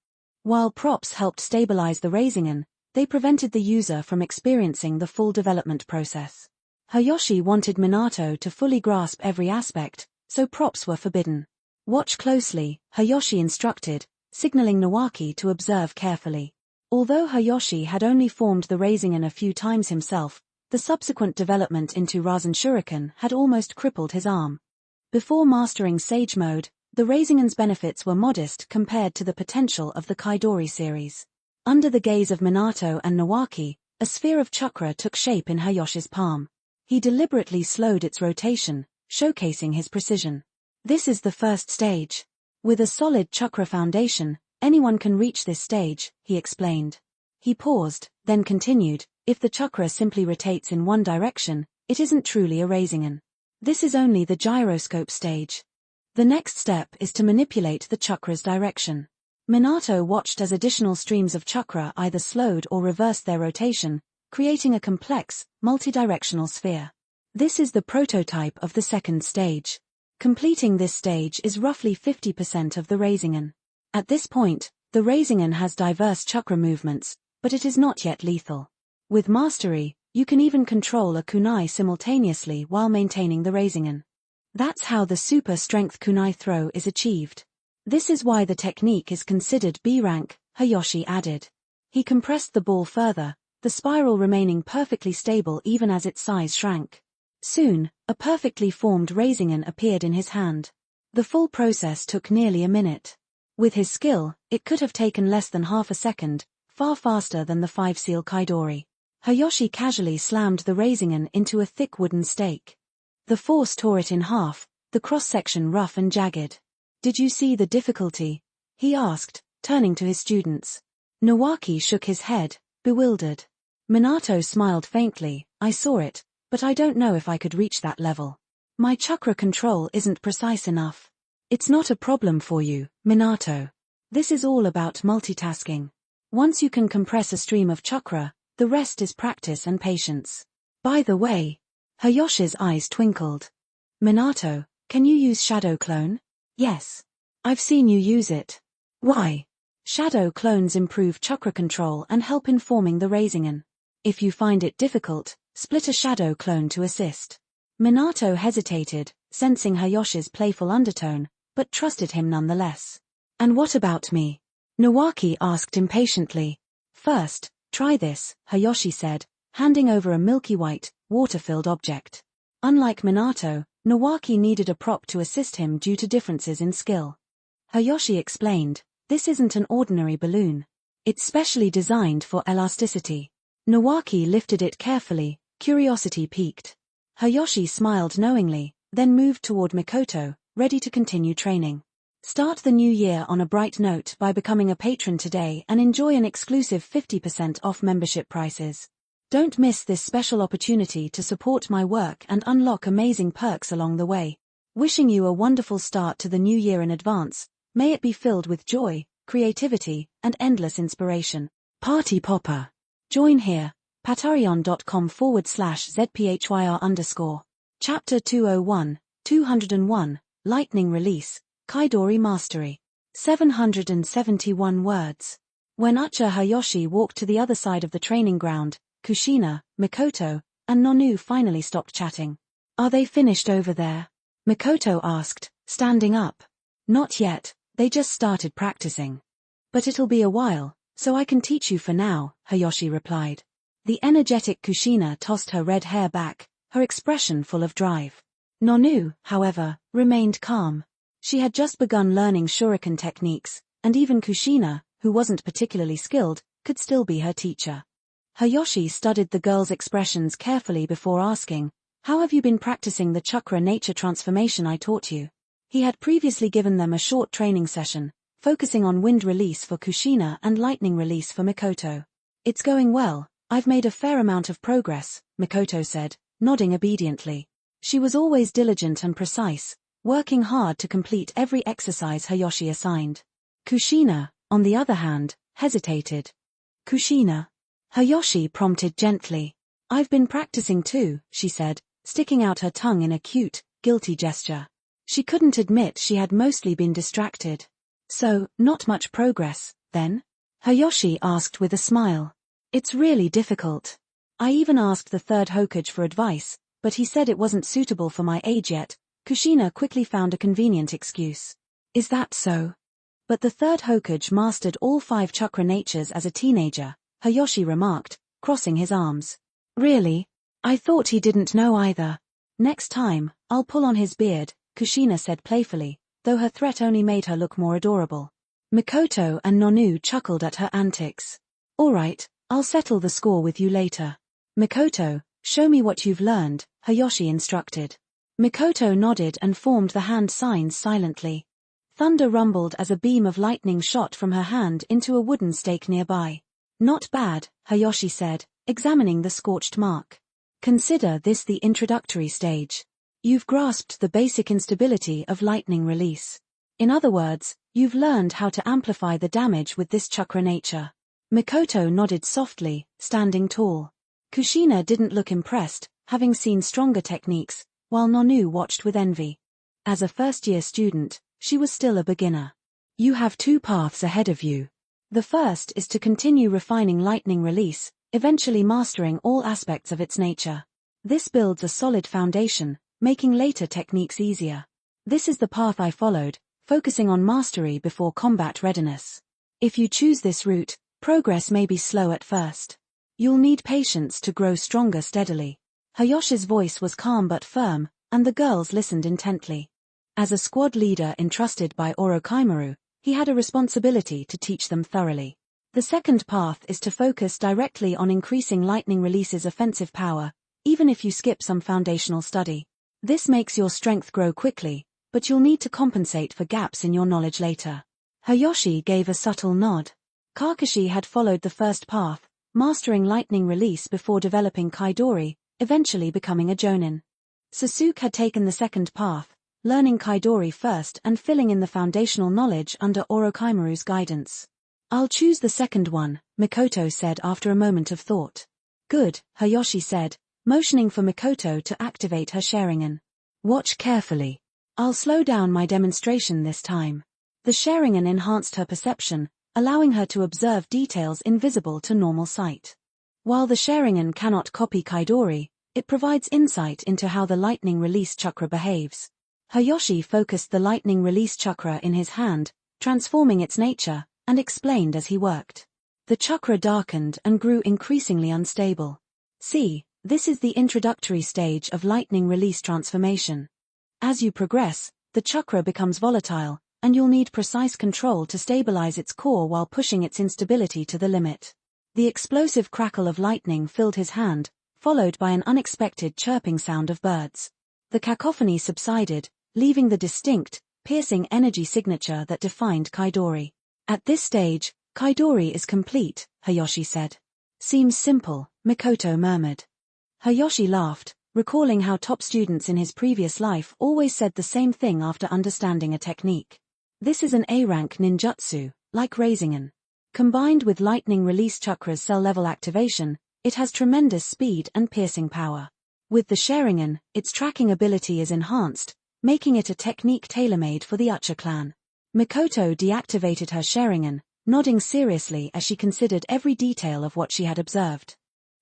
While props helped stabilize the Raisingen, they prevented the user from experiencing the full development process. Hayashi wanted Minato to fully grasp every aspect, so props were forbidden. Watch closely, Hayashi instructed, signaling Nawaki to observe carefully. Although Hayashi had only formed the Raisingen a few times himself, the subsequent development into Rasen Shuriken had almost crippled his arm. Before mastering Sage Mode, the Raisingen's benefits were modest compared to the potential of the Kaidori series. Under the gaze of Minato and Nawaki, a sphere of chakra took shape in Hayashi's palm. He deliberately slowed its rotation, showcasing his precision. This is the first stage. With a solid chakra foundation, anyone can reach this stage, he explained. He paused, then continued, if the chakra simply rotates in one direction, it isn't truly a Raisingen. This is only the gyroscope stage. The next step is to manipulate the chakra's direction. Minato watched as additional streams of chakra either slowed or reversed their rotation, creating a complex, multidirectional sphere. This is the prototype of the second stage. Completing this stage is roughly 50% of the Raisingen. At this point, the Raisingen has diverse chakra movements, but it is not yet lethal. With mastery, you can even control a kunai simultaneously while maintaining the Raisingen. That's how the super strength kunai throw is achieved. This is why the technique is considered B rank, Hayashi added. He compressed the ball further, the spiral remaining perfectly stable even as its size shrank. Soon, a perfectly formed Raisingen appeared in his hand. The full process took nearly a minute. With his skill, it could have taken less than half a second, far faster than the 5-seal Kaidori. Hayashi casually slammed the Raisingen into a thick wooden stake. The force tore it in half, the cross-section rough and jagged. Did you see the difficulty? He asked, turning to his students. Nawaki shook his head, bewildered. Minato smiled faintly, I saw it, but I don't know if I could reach that level. My chakra control isn't precise enough. It's not a problem for you, Minato. This is all about multitasking. Once you can compress a stream of chakra, the rest is practice and patience. By the way, Hayashi's eyes twinkled. Minato, can you use Shadow Clone? Yes. I've seen you use it. Why? Shadow clones improve chakra control and help in forming the Raisingen. If you find it difficult, split a shadow clone to assist. Minato hesitated, sensing Hayashi's playful undertone, but trusted him nonetheless. And what about me? Nawaki asked impatiently. First, try this, Hayashi said, handing over a milky white, water-filled object. Unlike Minato, Nawaki needed a prop to assist him due to differences in skill. Hayashi explained, this isn't an ordinary balloon. It's specially designed for elasticity. Nawaki lifted it carefully, curiosity piqued. Hayashi smiled knowingly, then moved toward Mikoto, ready to continue training. Start the new year on a bright note by becoming a patron today and enjoy an exclusive 50% off membership prices. Don't miss this special opportunity to support my work and unlock amazing perks along the way. Wishing you a wonderful start to the new year in advance. May it be filled with joy, creativity, and endless inspiration. Party Popper. Join here. patreon.com/zphyr_. Chapter 201, 201, Lightning Release, Kaidori Mastery. 771 words. When Ucha Hayashi walked to the other side of the training ground, Kushina, Mikoto, and Nonu finally stopped chatting. Are they finished over there? Mikoto asked, standing up. Not yet, they just started practicing. But it'll be a while, so I can teach you for now, Hayashi replied. The energetic Kushina tossed her red hair back, her expression full of drive. Nonu, however, remained calm. She had just begun learning shuriken techniques, and even Kushina, who wasn't particularly skilled, could still be her teacher. Hayashi studied the girl's expressions carefully before asking, "How have you been practicing the chakra nature transformation I taught you?" He had previously given them a short training session, focusing on wind release for Kushina and lightning release for Mikoto. It's going well, I've made a fair amount of progress, Mikoto said, nodding obediently. She was always diligent and precise, working hard to complete every exercise Hayashi assigned. Kushina, on the other hand, hesitated. Kushina. Hayashi prompted gently. I've been practicing too, she said, sticking out her tongue in a cute, guilty gesture. She couldn't admit she had mostly been distracted. So, not much progress, then? Hayashi asked with a smile. It's really difficult. I even asked the third Hokage for advice, but he said it wasn't suitable for my age yet. Kushina quickly found a convenient excuse. Is that so? But the third Hokage mastered all 5 chakra natures as a teenager, Hayashi remarked, crossing his arms. Really? I thought he didn't know either. Next time, I'll pull on his beard, Kushina said playfully, though her threat only made her look more adorable. Mikoto and Nonu chuckled at her antics. All right, I'll settle the score with you later. Mikoto, show me what you've learned, Hayashi instructed. Mikoto nodded and formed the hand signs silently. Thunder rumbled as a beam of lightning shot from her hand into a wooden stake nearby. Not bad, Hayashi said, examining the scorched mark. Consider this the introductory stage. You've grasped the basic instability of lightning release. In other words, you've learned how to amplify the damage with this chakra nature. Mikoto nodded softly, standing tall. Kushina didn't look impressed, having seen stronger techniques, while Nonu watched with envy. As a first-year student, she was still a beginner. You have 2 paths ahead of you. The first is to continue refining lightning release, eventually mastering all aspects of its nature. This builds a solid foundation, making later techniques easier. This is the path I followed, focusing on mastery before combat readiness. If you choose this route, progress may be slow at first. You'll need patience to grow stronger steadily. Hayashi's voice was calm but firm, and the girls listened intently. As a squad leader entrusted by Orochimaru, he had a responsibility to teach them thoroughly. The second path is to focus directly on increasing lightning release's offensive power, even if you skip some foundational study. This makes your strength grow quickly, but you'll need to compensate for gaps in your knowledge later. Hayashi gave a subtle nod. Kakashi had followed the first path, mastering lightning release before developing Kaidori, eventually becoming a Jonin. Sasuke had taken the second path, learning Kaidori first and filling in the foundational knowledge under Orochimaru's guidance. I'll choose the second one, Mikoto said after a moment of thought. Good, Hayashi said, motioning for Mikoto to activate her Sharingan. Watch carefully. I'll slow down my demonstration this time. The Sharingan enhanced her perception, allowing her to observe details invisible to normal sight. While the Sharingan cannot copy Kaidori, it provides insight into how the lightning release chakra behaves. Hayashi focused the lightning release chakra in his hand, transforming its nature, and explained as he worked. The chakra darkened and grew increasingly unstable. See, this is the introductory stage of lightning release transformation. As you progress, the chakra becomes volatile, and you'll need precise control to stabilize its core while pushing its instability to the limit. The explosive crackle of lightning filled his hand, followed by an unexpected chirping sound of birds. The cacophony subsided, leaving the distinct, piercing energy signature that defined Kaidori. At this stage, Kaidori is complete, Hayashi said. Seems simple, Mikoto murmured. Hayashi laughed, recalling how top students in his previous life always said the same thing after understanding a technique. This is an A-rank ninjutsu, like Rasengan. Combined with lightning release chakra's cell-level activation, it has tremendous speed and piercing power. With the Sharingan, its tracking ability is enhanced, making it a technique tailor-made for the Uchiha clan. Mikoto deactivated her Sharingan, nodding seriously as she considered every detail of what she had observed.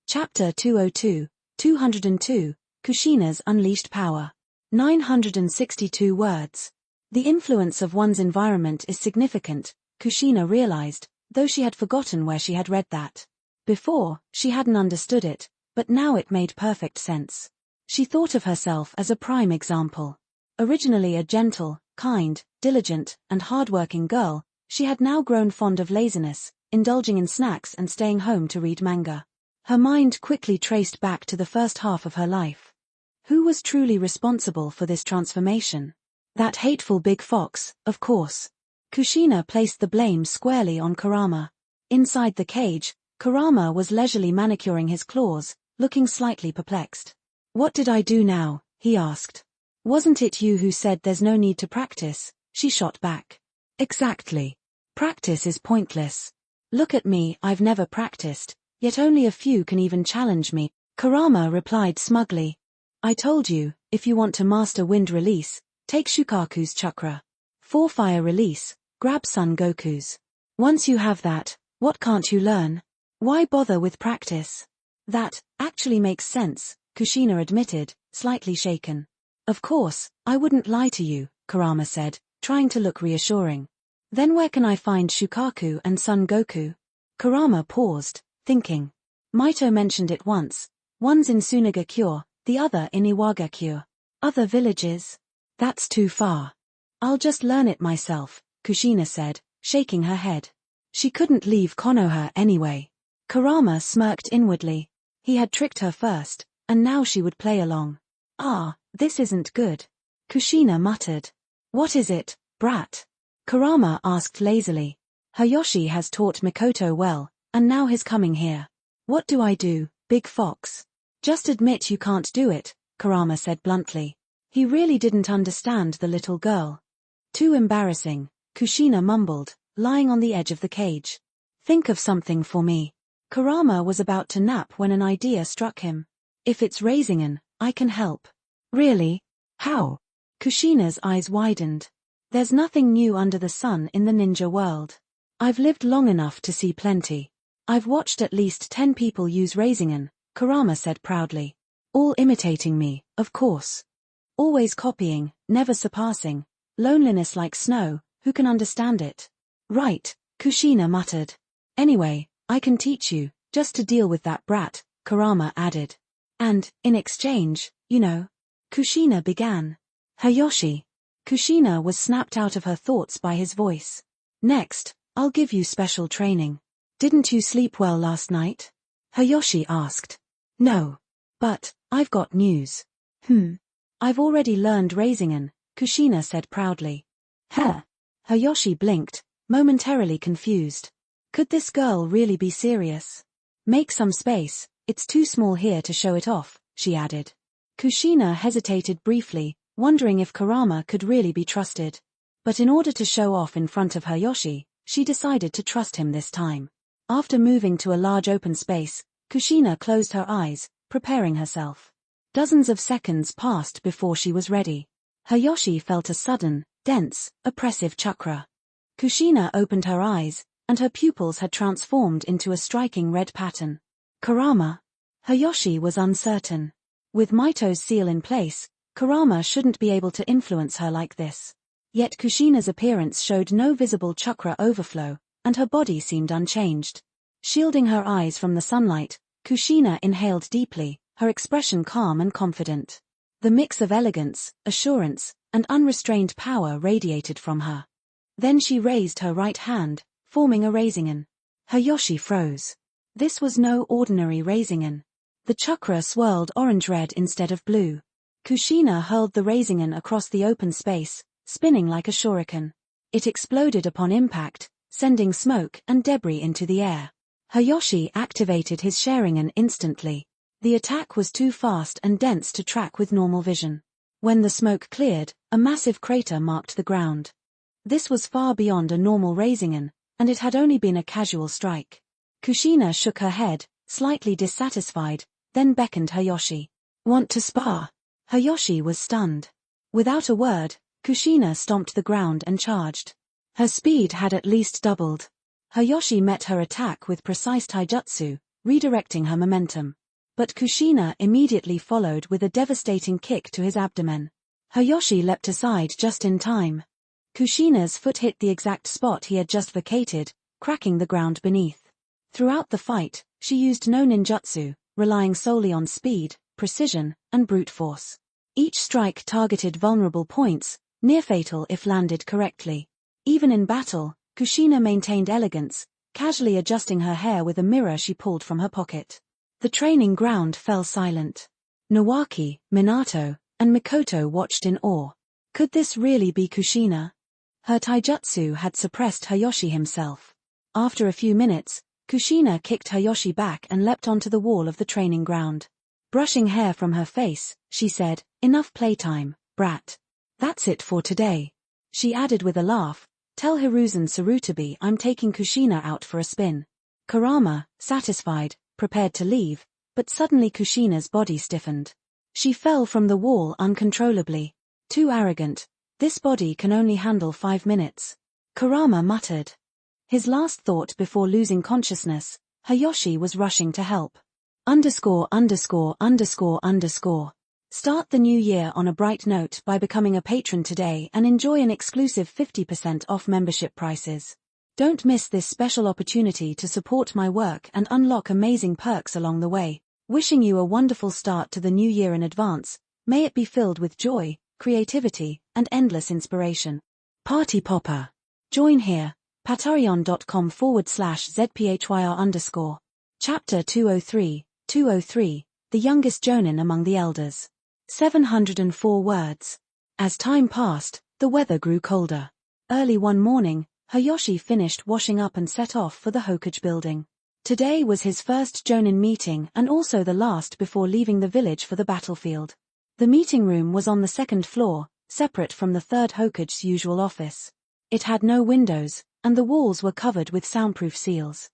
Chapter 202, 202, Kushina's Unleashed Power. 962 words. The influence of one's environment is significant, Kushina realized, though she had forgotten where she had read that. Before, she hadn't understood it, but now it made perfect sense. She thought of herself as a prime example. Originally a gentle, kind, diligent, and hardworking girl, she had now grown fond of laziness, indulging in snacks and staying home to read manga. Her mind quickly traced back to the first half of her life. Who was truly responsible for this transformation? That hateful big fox, of course. Kushina placed the blame squarely on Kurama. Inside the cage, Kurama was leisurely manicuring his claws, looking slightly perplexed. "What did I do now?" he asked. "Wasn't it you who said there's no need to practice?" she shot back. "Exactly. Practice is pointless. Look at me, I've never practiced, yet only a few can even challenge me," Kurama replied smugly. "I told you, if you want to master wind release, take Shukaku's chakra. For fire release, grab Son Goku's. Once you have that, what can't you learn? Why bother with practice?" "That actually makes sense," Kushina admitted, slightly shaken. "Of course, I wouldn't lie to you," Kurama said, trying to look reassuring. "Then where can I find Shukaku and Son Goku?" Kurama paused, thinking. Maito mentioned it once. One's in Sunagakure, the other in Iwagakure. Other villages? That's too far. "I'll just learn it myself," Kushina said, shaking her head. She couldn't leave Konoha anyway. Kurama smirked inwardly. He had tricked her first, and now she would play along. "Ah, this isn't good," Kushina muttered. "What is it, brat?" Kurama asked lazily. "Hayashi has taught Mikoto well, and now he's coming here. What do I do, big fox?" "Just admit you can't do it," Kurama said bluntly. He really didn't understand the little girl. "Too embarrassing," Kushina mumbled, lying on the edge of the cage. "Think of something for me." Kurama was about to nap when an idea struck him. "If it's Rasengan, I can help." "Really? How?" Kushina's eyes widened. "There's nothing new under the sun in the ninja world. I've lived long enough to see plenty. I've watched at least 10 people use Rasengan," Kurama said proudly. "All imitating me, of course. Always copying, never surpassing. Loneliness like snow, who can understand it?" "Right," Kushina muttered. "Anyway, I can teach you, just to deal with that brat," Kurama added. "And, in exchange, you know." Kushina began. "Hayashi." Kushina was snapped out of her thoughts by his voice. "Next, I'll give you special training. Didn't you sleep well last night?" Hayashi asked. "No. But, I've got news." "I've already learned Rasengan," Kushina said proudly. "Huh?" Hayashi blinked, momentarily confused. Could this girl really be serious? "Make some space, it's too small here to show it off," she added. Kushina hesitated briefly, wondering if Kurama could really be trusted. But in order to show off in front of Hayashi, she decided to trust him this time. After moving to a large open space, Kushina closed her eyes, preparing herself. Dozens of seconds passed before she was ready. Hayashi felt a sudden, dense, oppressive chakra. Kushina opened her eyes, and her pupils had transformed into a striking red pattern. "Kurama?" Hayashi was uncertain. With Maito's seal in place, Kurama shouldn't be able to influence her like this. Yet Kushina's appearance showed no visible chakra overflow, and her body seemed unchanged. Shielding her eyes from the sunlight, Kushina inhaled deeply, her expression calm and confident. The mix of elegance, assurance, and unrestrained power radiated from her. Then she raised her right hand, forming a Rasengan. Hayashi froze. This was no ordinary Rasengan. The chakra swirled orange-red instead of blue. Kushina hurled the Rasengan across the open space, spinning like a shuriken. It exploded upon impact, sending smoke and debris into the air. Hayashi activated his Sharingan instantly. The attack was too fast and dense to track with normal vision. When the smoke cleared, a massive crater marked the ground. This was far beyond a normal Rasengan, and it had only been a casual strike. Kushina shook her head, slightly dissatisfied, then beckoned Hayashi. "Want to spar?" Hayashi was stunned. Without a word, Kushina stomped the ground and charged. Her speed had at least doubled. Hayashi met her attack with precise taijutsu, redirecting her momentum. But Kushina immediately followed with a devastating kick to his abdomen. Hayashi leapt aside just in time. Kushina's foot hit the exact spot he had just vacated, cracking the ground beneath. Throughout the fight, she used no ninjutsu, relying solely on speed, precision, and brute force. Each strike targeted vulnerable points, near fatal if landed correctly. Even in battle, Kushina maintained elegance, casually adjusting her hair with a mirror she pulled from her pocket. The training ground fell silent. Nawaki, Minato, and Mikoto watched in awe. Could this really be Kushina? Her taijutsu had suppressed Hayashi himself. After a few minutes, Kushina kicked Hayashi back and leapt onto the wall of the training ground. Brushing hair from her face, she said, "Enough playtime, brat. That's it for today." She added with a laugh, "Tell Hiruzen Sarutobi I'm taking Kushina out for a spin." Kurama, satisfied, prepared to leave, but suddenly Kushina's body stiffened. She fell from the wall uncontrollably. "Too arrogant. This body can only handle 5 minutes." Kurama muttered. His last thought before losing consciousness, Hayashi was rushing to help. _______. Start the new year on a bright note by becoming a patron today and enjoy an exclusive 50% off membership prices. Don't miss this special opportunity to support my work and unlock amazing perks along the way. Wishing you a wonderful start to the new year in advance. May it be filled with joy, creativity, and endless inspiration. Party Popper. Join here, patreon.com/zphyr_. Chapter 203, The Youngest Jonin Among the Elders. 704 words. As time passed, the weather grew colder. Early one morning, Hayashi finished washing up and set off for the Hokage building. Today was his first Jonin meeting and also the last before leaving the village for the battlefield. The meeting room was on the second floor, separate from the third Hokage's usual office. It had no windows, and the walls were covered with soundproof seals.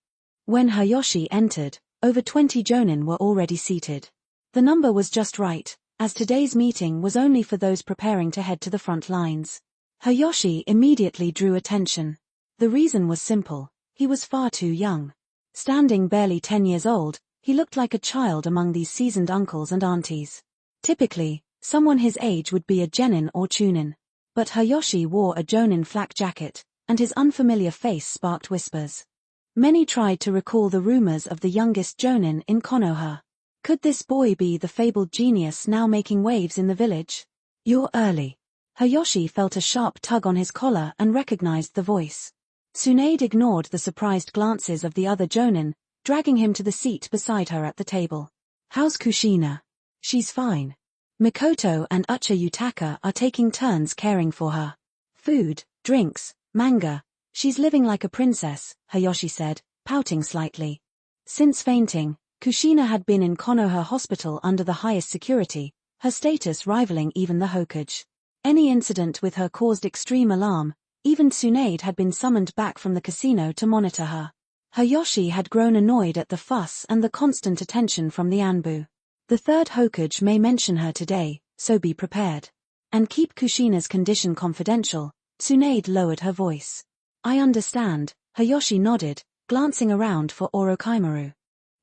When Hayashi entered, over 20 Jonin were already seated. The number was just right, as today's meeting was only for those preparing to head to the front lines. Hayashi immediately drew attention. The reason was simple: he was far too young. Standing barely 10 years old, he looked like a child among these seasoned uncles and aunties. Typically, someone his age would be a genin or chunin. But Hayashi wore a jonin flak jacket, and his unfamiliar face sparked whispers. Many tried to recall the rumors of the youngest jonin in Konoha. Could this boy be the fabled genius now making waves in the village? "You're early." Hayashi felt a sharp tug on his collar and recognized the voice. Tsunade ignored the surprised glances of the other jonin, dragging him to the seat beside her at the table. "How's Kushina?" "She's fine. Mikoto and Ucha Yutaka are taking turns caring for her. Food, drinks, manga. She's living like a princess," Hayashi said, pouting slightly. Since fainting, Kushina had been in Konoha Hospital under the highest security, her status rivaling even the Hokage. Any incident with her caused extreme alarm. Even Tsunade had been summoned back from the casino to monitor her. Hayashi had grown annoyed at the fuss and the constant attention from the Anbu. The third Hokage may mention her today, so be prepared. And keep Kushina's condition confidential. Tsunade lowered her voice. "I understand," Hayashi nodded, glancing around for Orochimaru.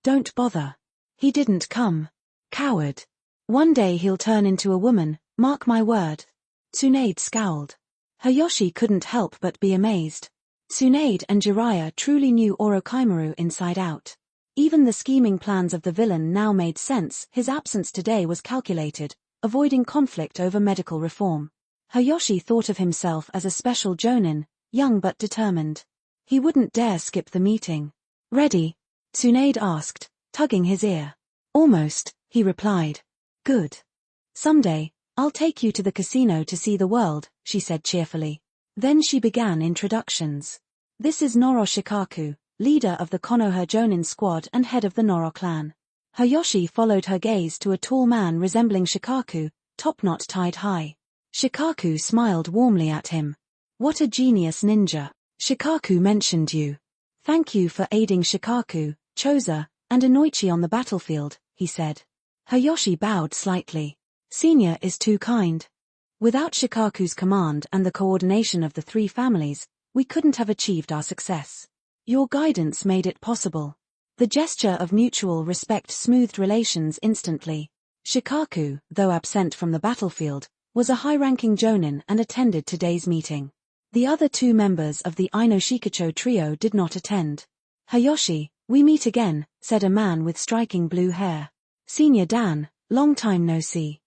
"Don't bother. He didn't come. Coward. One day he'll turn into a woman, mark my word." Tsunade scowled. Hayashi couldn't help but be amazed. Tsunade and Jiraiya truly knew Orochimaru inside out. Even the scheming plans of the villain now made sense. His absence today was calculated, avoiding conflict over medical reform. Hayashi thought of himself as a special jonin, young but determined. He wouldn't dare skip the meeting. "Ready?" Tsunade asked, tugging his ear. "Almost," he replied. "Good. Someday, I'll take you to the casino to see the world, she said cheerfully. Then she began introductions. This is Noro Shikaku, leader of the Konoha Jonin squad and head of the Noro clan. Hayashi followed her gaze to a tall man resembling Shikaku, top knot tied high. Shikaku smiled warmly at him. What a genius ninja. Shikaku mentioned you. Thank you for aiding Shikaku, Choza, and Inoichi on the battlefield, he said. Hayashi bowed slightly. Senior is too kind. Without Shikaku's command and the coordination of the three families, we couldn't have achieved our success. Your guidance made it possible. The gesture of mutual respect smoothed relations instantly. Shikaku, though absent from the battlefield, was a high-ranking jonin and attended today's meeting. The other two members of the Ino Shikacho trio did not attend. Hayashi, we meet again, said a man with striking blue hair. Senior Dan, long time no see.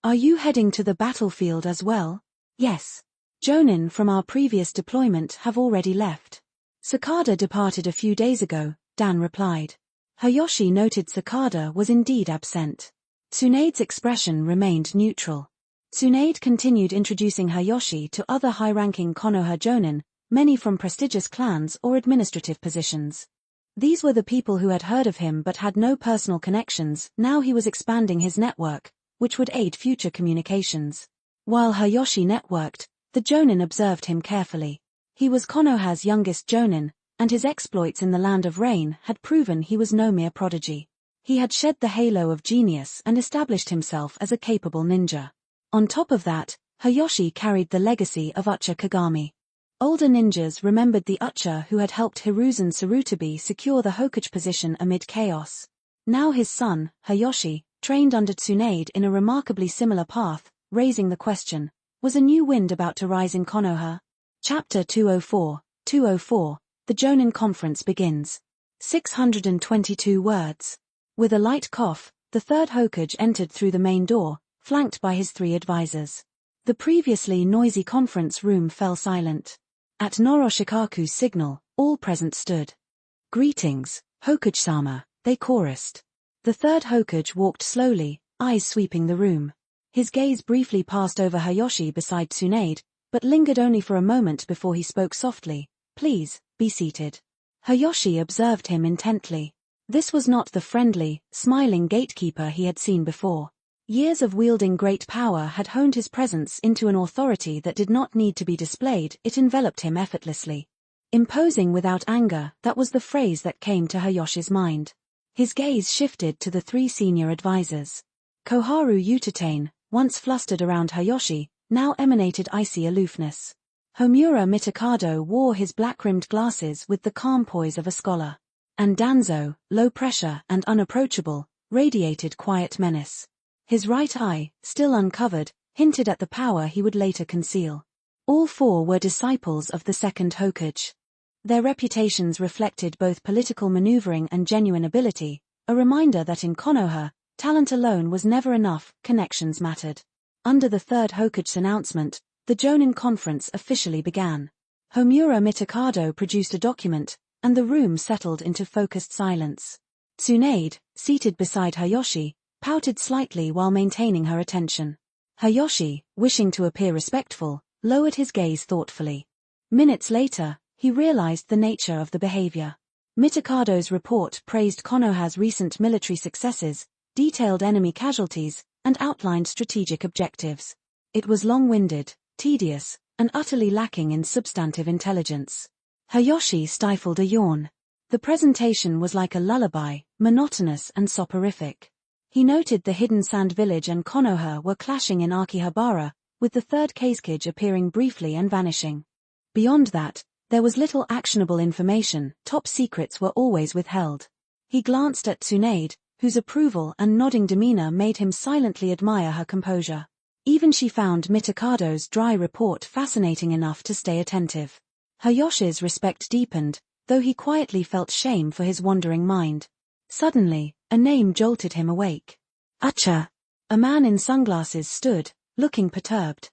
Are you heading to the battlefield as well? Yes. Jonin from our previous deployment have already left. Sakada departed a few days ago, Dan replied. Hayashi noted Sakada was indeed absent. Tsunade's expression remained neutral. Tsunade continued introducing Hayashi to other high-ranking Konoha Jonin, many from prestigious clans or administrative positions. These were the people who had heard of him but had no personal connections. Now he was expanding his network, which would aid future communications. While Hayashi networked, the Jonin observed him carefully. He was Konoha's youngest Jonin, and his exploits in the Land of Rain had proven he was no mere prodigy. He had shed the halo of genius and established himself as a capable ninja. On top of that, Hayashi carried the legacy of Uchiha Kagami. Older ninjas remembered the Uchiha who had helped Hiruzen Tsurutabi secure the Hokage position amid chaos. Now his son, Hayashi, trained under Tsunade in a remarkably similar path, raising the question, was a new wind about to rise in Konoha? Chapter 204, The Jonin Conference begins. 622 words. With a light cough, the third Hokage entered through the main door, flanked by his three advisors. The previously noisy conference room fell silent. At Noro Shikaku's signal, all present stood. Greetings, Hokage-sama, they chorused. The third Hokage walked slowly, eyes sweeping the room. His gaze briefly passed over Hayashi beside Tsunade, but lingered only for a moment before he spoke softly. Please, be seated. Hayashi observed him intently. This was not the friendly, smiling gatekeeper he had seen before. Years of wielding great power had honed his presence into an authority that did not need to be displayed. It enveloped him effortlessly. Imposing without anger, that was the phrase that came to Hayashi's mind. His gaze shifted to the three senior advisors. Koharu Utatane, once flustered around Hayashi, now emanated icy aloofness. Homura Mitakado wore his black-rimmed glasses with the calm poise of a scholar. And Danzo, low pressure and unapproachable, radiated quiet menace. His right eye, still uncovered, hinted at the power he would later conceal. All four were disciples of the second Hokage. Their reputations reflected both political maneuvering and genuine ability, a reminder that in Konoha, talent alone was never enough, connections mattered. Under the third Hokage's announcement, the Jonin conference officially began. Homura Mitakado produced a document, and the room settled into focused silence. Tsunade, seated beside Hayashi, pouted slightly while maintaining her attention. Hayashi, wishing to appear respectful, lowered his gaze thoughtfully. Minutes later, he realized the nature of the behavior. Mitakado's report praised Konoha's recent military successes, detailed enemy casualties, and outlined strategic objectives. It was long-winded, tedious, and utterly lacking in substantive intelligence. Hayashi stifled a yawn. The presentation was like a lullaby, monotonous and soporific. He noted the hidden sand village and Konoha were clashing in Akihabara, with the third Kazekage appearing briefly and vanishing. Beyond that, there was little actionable information. Top secrets were always withheld. He glanced at Tsunade, whose approval and nodding demeanor made him silently admire her composure. Even she found Mitakado's dry report fascinating enough to stay attentive. Hayashi's respect deepened, though he quietly felt shame for his wandering mind. Suddenly, a name jolted him awake. Uchiha. A man in sunglasses stood, looking perturbed.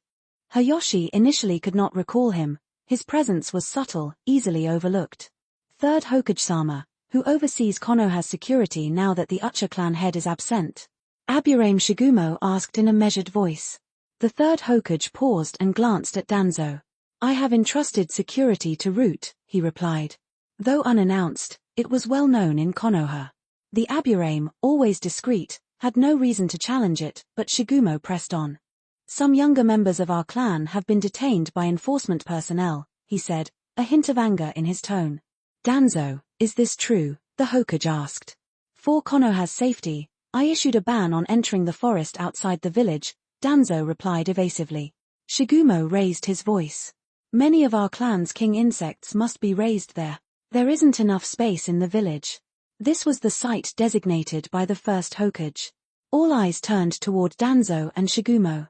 Hayashi initially could not recall him. His presence was subtle, easily overlooked. Third Hokage-sama, who oversees Konoha's security now that the Uchiha clan head is absent. Aburame Shigumo asked in a measured voice. The third Hokage paused and glanced at Danzo. I have entrusted security to Root, he replied. Though unannounced, it was well known in Konoha. The Aburame, always discreet, had no reason to challenge it, but Shigumo pressed on. Some younger members of our clan have been detained by enforcement personnel, he said, a hint of anger in his tone. Danzo, is this true? The Hokage asked. For Konoha's safety, I issued a ban on entering the forest outside the village, Danzo replied evasively. Shigumo raised his voice. Many of our clan's king insects must be raised there. There isn't enough space in the village. This was the site designated by the first Hokage. All eyes turned toward Danzo and Shigumo.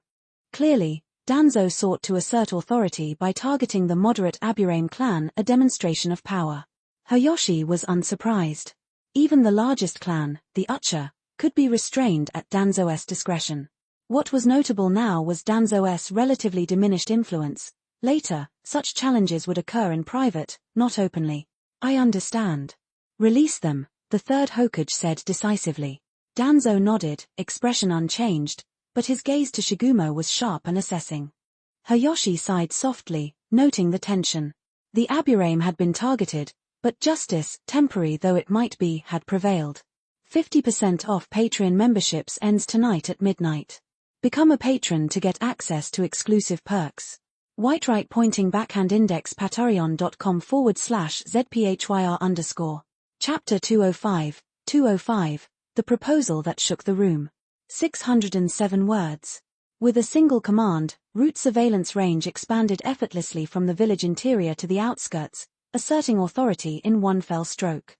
Clearly, Danzo sought to assert authority by targeting the moderate Aburame clan, a demonstration of power. Hayashi was unsurprised. Even the largest clan, the Ucha, could be restrained at Danzo's discretion. What was notable now was Danzo's relatively diminished influence. Later, such challenges would occur in private, not openly. I understand. Release them, the third Hokage said decisively. Danzo nodded, expression unchanged, but his gaze to Shigumo was sharp and assessing. Hayashi sighed softly, noting the tension. The Aburame had been targeted, but justice, temporary though it might be, had prevailed. 50% off Patreon memberships ends tonight at midnight. Become a patron to get access to exclusive perks. White right pointing backhand index patreon.com/zphyr_. Chapter 205, 205, The Proposal That Shook the Room. 607 words. With a single command, Root's surveillance range expanded effortlessly from the village interior to the outskirts, asserting authority in one fell stroke.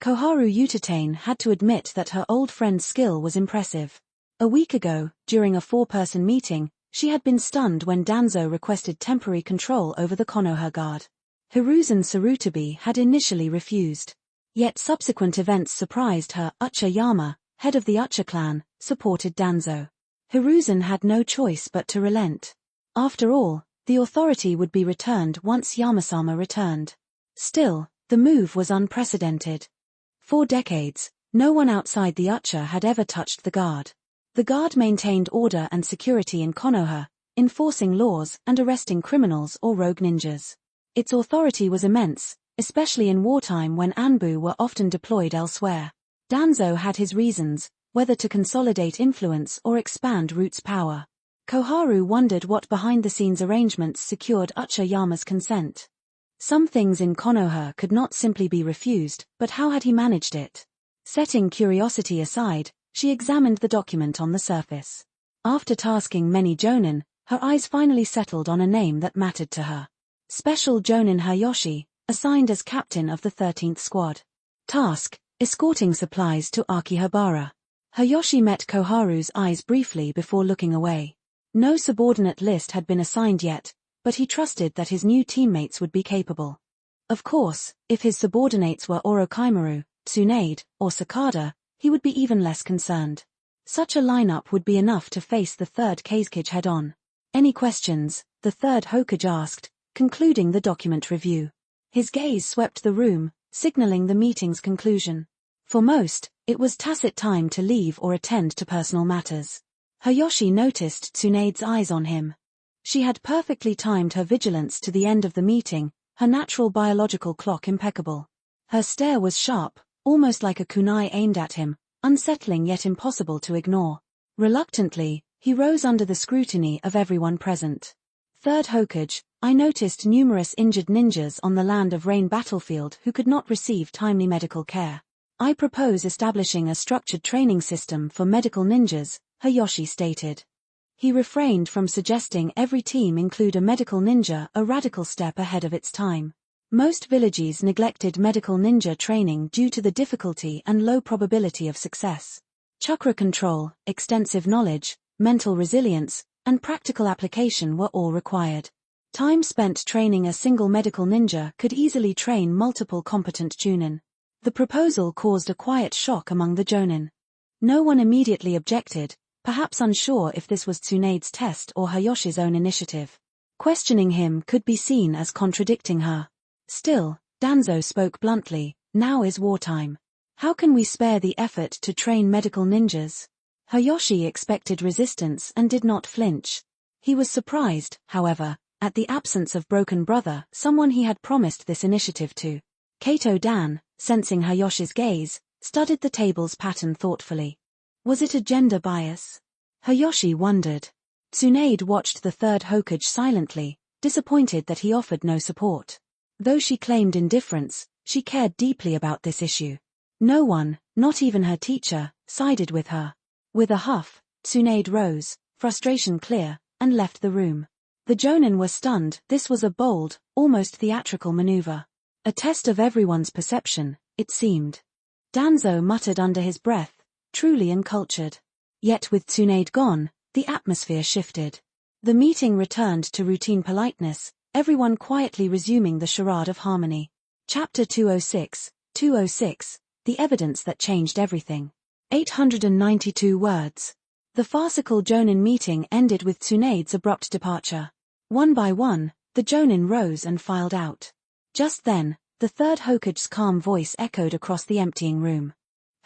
Koharu Utatane had to admit that her old friend's skill was impressive. A week ago, during a four-person meeting, she had been stunned when Danzo requested temporary control over the Konoha Guard. Hiruzen Sarutobi had initially refused. Yet subsequent events surprised her. Ucha Yama, head of the Ucha clan, supported Danzo. Hiruzen had no choice but to relent. After all, the authority would be returned once Yamasama returned. Still, the move was unprecedented. For decades, no one outside the Ucha had ever touched the Guard. The Guard maintained order and security in Konoha, enforcing laws and arresting criminals or rogue ninjas. Its authority was immense, especially in wartime when Anbu were often deployed elsewhere. Danzo had his reasons, whether to consolidate influence or expand Root's power. Koharu wondered what behind-the-scenes arrangements secured Ucha Yama's consent. Some things in Konoha could not simply be refused, but how had he managed it? Setting curiosity aside, she examined the document on the surface. After tasking many jonin, her eyes finally settled on a name that mattered to her. Special Jonin Hayashi, assigned as captain of the 13th Squad. Task: escorting supplies to Akihabara. Hayashi met Koharu's eyes briefly before looking away. No subordinate list had been assigned yet, but he trusted that his new teammates would be capable. Of course, if his subordinates were Orochimaru, Tsunade, or Sakada, he would be even less concerned. Such a lineup would be enough to face the third Kazekage head-on. Any questions? The third Hokage asked, concluding the document review. His gaze swept the room, signaling the meeting's conclusion. For most, it was tacit time to leave or attend to personal matters. Hayashi noticed Tsunade's eyes on him. She had perfectly timed her vigilance to the end of the meeting, her natural biological clock impeccable. Her stare was sharp, almost like a kunai aimed at him, unsettling yet impossible to ignore. Reluctantly, he rose under the scrutiny of everyone present. Third Hokage, I noticed numerous injured ninjas on the Land of Rain battlefield who could not receive timely medical care. I propose establishing a structured training system for medical ninjas, Hayashi stated. He refrained from suggesting every team include a medical ninja, a radical step ahead of its time. Most villages neglected medical ninja training due to the difficulty and low probability of success. Chakra control, extensive knowledge, mental resilience, and practical application were all required. Time spent training a single medical ninja could easily train multiple competent Chunin. The proposal caused a quiet shock among the Jonin. No one immediately objected, perhaps unsure if this was Tsunade's test or Hayashi's own initiative. Questioning him could be seen as contradicting her. Still, Danzo spoke bluntly, now is wartime. How can we spare the effort to train medical ninjas? Hayashi expected resistance and did not flinch. He was surprised, however, at the absence of Broken Brother, someone he had promised this initiative to. Kato Dan, sensing Hayoshi's gaze, studied the table's pattern thoughtfully. Was it a gender bias? Hayoshi wondered. Tsunade watched the third Hokage silently, disappointed that he offered no support. Though she claimed indifference, she cared deeply about this issue. No one, not even her teacher, sided with her. With a huff, Tsunade rose, frustration clear, and left the room. The Jonin were stunned. This was a bold, almost theatrical maneuver. A test of everyone's perception, it seemed. Danzo muttered under his breath, truly uncultured. Yet with Tsunade gone, the atmosphere shifted. The meeting returned to routine politeness, everyone quietly resuming the charade of harmony. Chapter 206, The Evidence That Changed Everything. 892 words. The farcical Jonin meeting ended with Tsunade's abrupt departure. One by one, the Jonin rose and filed out. Just then, the third Hokage's calm voice echoed across the emptying room.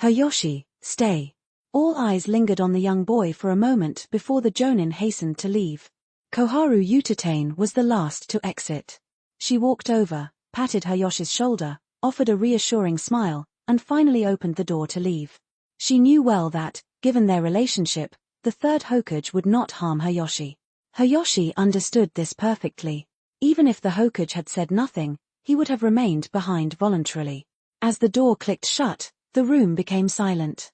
Hayoshi, stay. All eyes lingered on the young boy for a moment before the Jonin hastened to leave. Koharu Utatane was the last to exit. She walked over, patted Hayoshi's shoulder, offered a reassuring smile, and finally opened the door to leave. She knew well that, given their relationship, the third Hokage would not harm Hayoshi. Hayoshi understood this perfectly. Even if the Hokage had said nothing, he would have remained behind voluntarily. As the door clicked shut, the room became silent.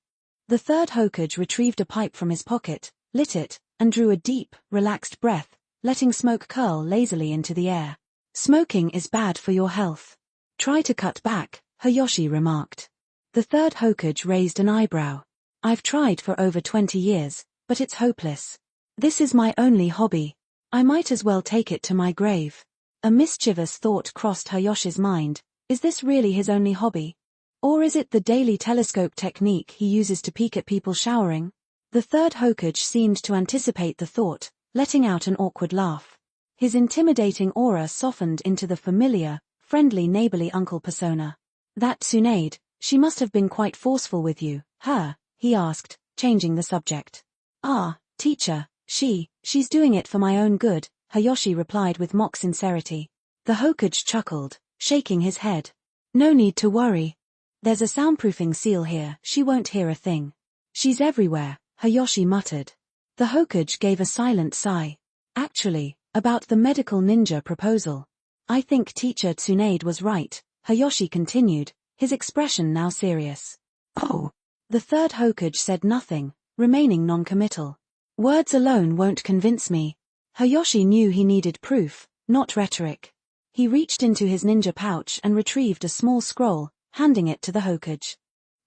The third Hokage retrieved a pipe from his pocket, lit it, and drew a deep, relaxed breath, letting smoke curl lazily into the air. Smoking is bad for your health. Try to cut back, Hayoshi remarked. The third Hokage raised an eyebrow. I've tried for over 20 years, but it's hopeless. This is my only hobby. I might as well take it to my grave. A mischievous thought crossed Hayoshi's mind. Is this really his only hobby? Or is it the daily telescope technique he uses to peek at people showering? The third Hokage seemed to anticipate the thought, letting out an awkward laugh. His intimidating aura softened into the familiar, friendly neighborly uncle persona. That Tsunade, she must have been quite forceful with you, her, he asked, changing the subject. Ah, teacher, she's doing it for my own good, Hayoshi replied with mock sincerity. The Hokage chuckled, shaking his head. No need to worry. There's a soundproofing seal here, she won't hear a thing. She's everywhere, Hayoshi muttered. The Hokage gave a silent sigh. Actually, about the medical ninja proposal. I think teacher Tsunade was right, Hayoshi continued, his expression now serious. Oh. The third Hokage said nothing, remaining non-committal. Words alone won't convince me. Hayoshi knew he needed proof, not rhetoric. He reached into his ninja pouch and retrieved a small scroll, handing it to the Hokage.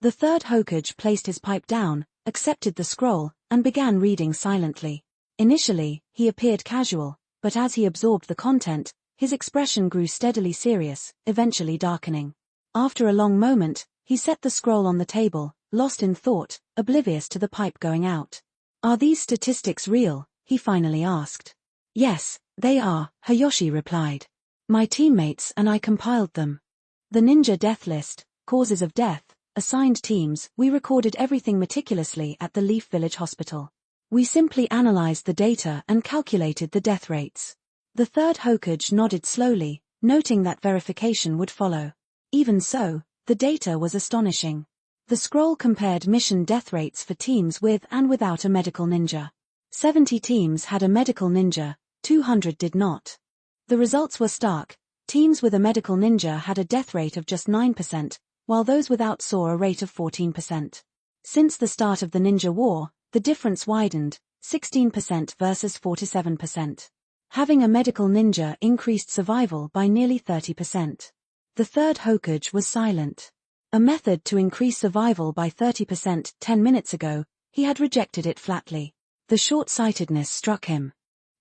The third Hokage placed his pipe down, accepted the scroll, and began reading silently. Initially, he appeared casual, but as he absorbed the content, his expression grew steadily serious, eventually darkening. After a long moment, he set the scroll on the table, lost in thought, oblivious to the pipe going out. Are these statistics real? He finally asked. Yes, they are, Hayoshi replied. My teammates and I compiled them. The ninja death list, causes of death, assigned teams, we recorded everything meticulously at the Leaf Village Hospital. We simply analyzed the data and calculated the death rates. The third Hokage nodded slowly, noting that verification would follow. Even so, the data was astonishing. The scroll compared mission death rates for teams with and without a medical ninja. 70 teams had a medical ninja, 200 did not. The results were stark. Teams with a medical ninja had a death rate of just 9%, while those without saw a rate of 14%. Since the start of the Ninja War, the difference widened, 16% versus 47%. Having a medical ninja increased survival by nearly 30%. The third Hokage was silent. A method to increase survival by 30% 10 minutes ago, he had rejected it flatly. The short-sightedness struck him.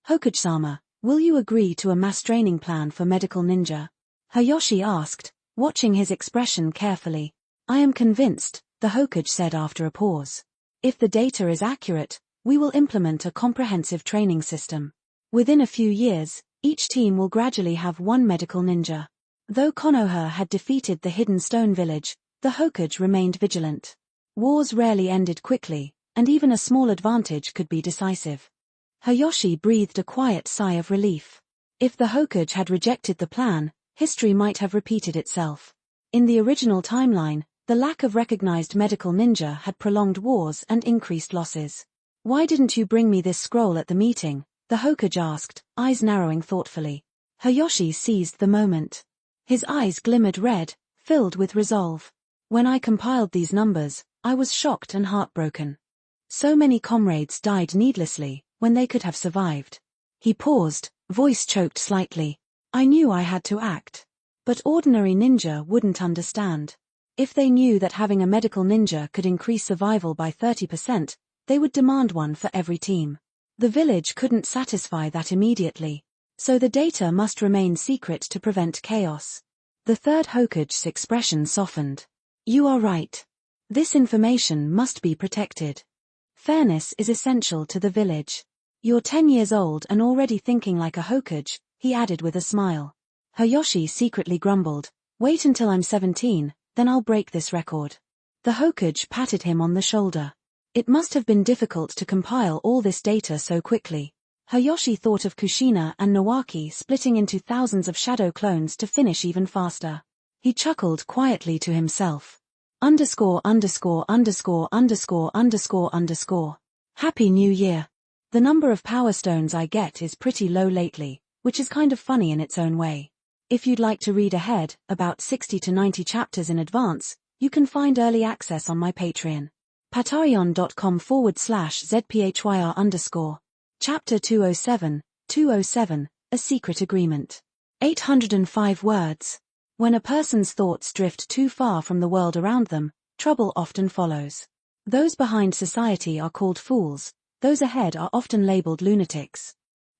Hokage-sama, will you agree to a mass training plan for medical ninja? Hayoshi asked, watching his expression carefully. I am convinced, the Hokage said after a pause. If the data is accurate, we will implement a comprehensive training system. Within a few years, each team will gradually have one medical ninja. Though Konoha had defeated the Hidden Stone Village, the Hokage remained vigilant. Wars rarely ended quickly, and even a small advantage could be decisive. Hayashi breathed a quiet sigh of relief. If the Hokage had rejected the plan, history might have repeated itself. In the original timeline, the lack of recognized medical ninja had prolonged wars and increased losses. "Why didn't you bring me this scroll at the meeting?" the Hokage asked, eyes narrowing thoughtfully. Hayashi seized the moment. His eyes glimmered red, filled with resolve. "When I compiled these numbers, I was shocked and heartbroken. So many comrades died needlessly, when they could have survived." He paused, voice choked slightly. "I knew I had to act. But ordinary ninja wouldn't understand. If they knew that having a medical ninja could increase survival by 30%, they would demand one for every team. The village couldn't satisfy that immediately. So the data must remain secret to prevent chaos." The third Hokage's expression softened. "You are right. This information must be protected. Fairness is essential to the village. You're 10 years old and already thinking like a Hokage," he added with a smile. Hayashi secretly grumbled, "Wait until I'm 17, then I'll break this record." The Hokage patted him on the shoulder. It must have been difficult to compile all this data so quickly. Hayashi thought of Kushina and Nawaki splitting into thousands of shadow clones to finish even faster. He chuckled quietly to himself. Underscore underscore underscore underscore underscore underscore. Happy New Year. The number of power stones I get is pretty low lately, which is kind of funny in its own way. If you'd like to read ahead, about 60 to 90 chapters in advance, you can find early access on my Patreon. patreon.com/zphyr_. Chapter 207, A Secret Agreement. 805 words. When a person's thoughts drift too far from the world around them, trouble often follows. Those behind society are called fools, those ahead are often labeled lunatics.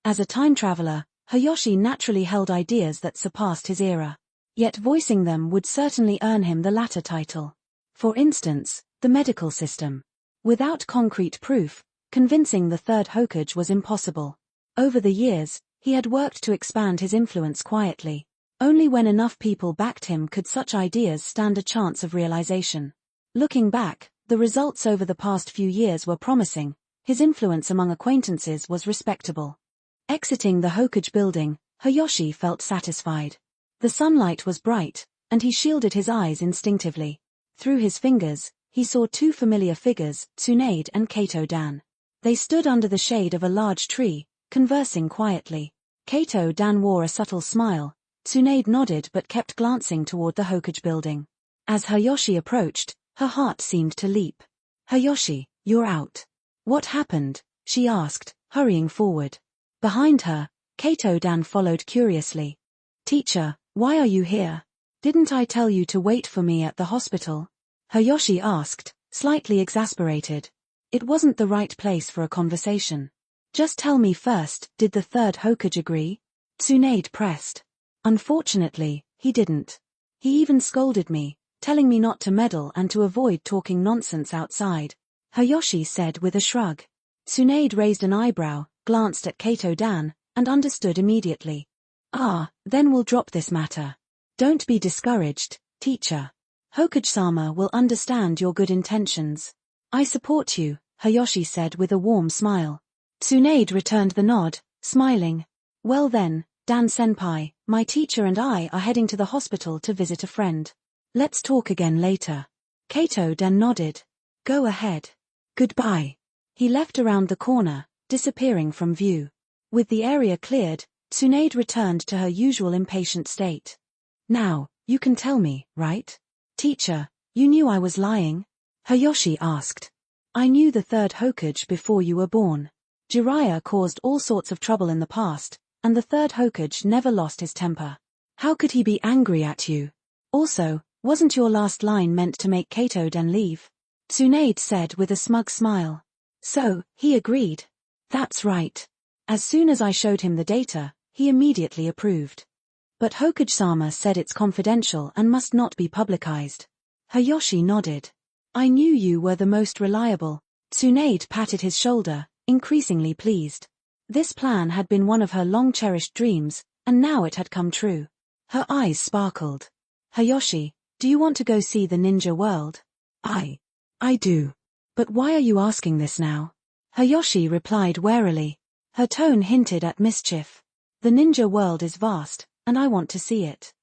As a time traveler, Hayashi naturally held ideas that surpassed his era. Yet voicing them would certainly earn him the latter title. For instance, the medical system. Without concrete proof, convincing the third Hokage was impossible. Over the years, he had worked to expand his influence quietly. Only when enough people backed him could such ideas stand a chance of realization. Looking back, the results over the past few years were promising. His influence among acquaintances was respectable. Exiting the Hokage building, Hayashi felt satisfied. The sunlight was bright, and he shielded his eyes instinctively. Through his fingers, he saw two familiar figures, Tsunade and Kato-dan. They stood under the shade of a large tree, conversing quietly. Kato-dan wore a subtle smile. Tsunade nodded but kept glancing toward the Hokage building. As Hayashi approached, her heart seemed to leap. "Hayashi, you're out." "What happened?" she asked, hurrying forward. Behind her, Kato-dan followed curiously. "Teacher, why are you here? Didn't I tell you to wait for me at the hospital?" Hayashi asked, slightly exasperated. It wasn't the right place for a conversation. "Just tell me first, did the third Hokage agree?" Tsunade pressed. "Unfortunately, he didn't. He even scolded me, telling me not to meddle and to avoid talking nonsense outside," Hayashi said with a shrug. Tsunade raised an eyebrow, glanced at Kato-dan, and understood immediately. "Ah, then we'll drop this matter. Don't be discouraged, teacher. Hokage-sama will understand your good intentions." "I support you," Hayashi said with a warm smile. Tsunade returned the nod, smiling. "Well then, Dan-senpai, my teacher and I are heading to the hospital to visit a friend. Let's talk again later." Kato-dan nodded. "Go ahead. Goodbye." He left around the corner, disappearing from view. With the area cleared, Tsunade returned to her usual impatient state. "Now, you can tell me, right?" "Teacher, you knew I was lying?" Hayashi asked. "I knew the third Hokage before you were born. Jiraiya caused all sorts of trouble in the past, and the third Hokage never lost his temper. How could he be angry at you? Also, wasn't your last line meant to make Kato-den leave?" Tsunade said with a smug smile. "So, he agreed." "That's right. As soon as I showed him the data, he immediately approved. But Hokage-sama said it's confidential and must not be publicized." Hayashi nodded. "I knew you were the most reliable." Tsunade patted his shoulder, increasingly pleased. This plan had been one of her long-cherished dreams, and now it had come true. Her eyes sparkled. "Hayashi, do you want to go see the ninja world?" I do. But why are you asking this now?" Hayashi replied warily. Her tone hinted at mischief. The ninja world is vast, and I want to see it.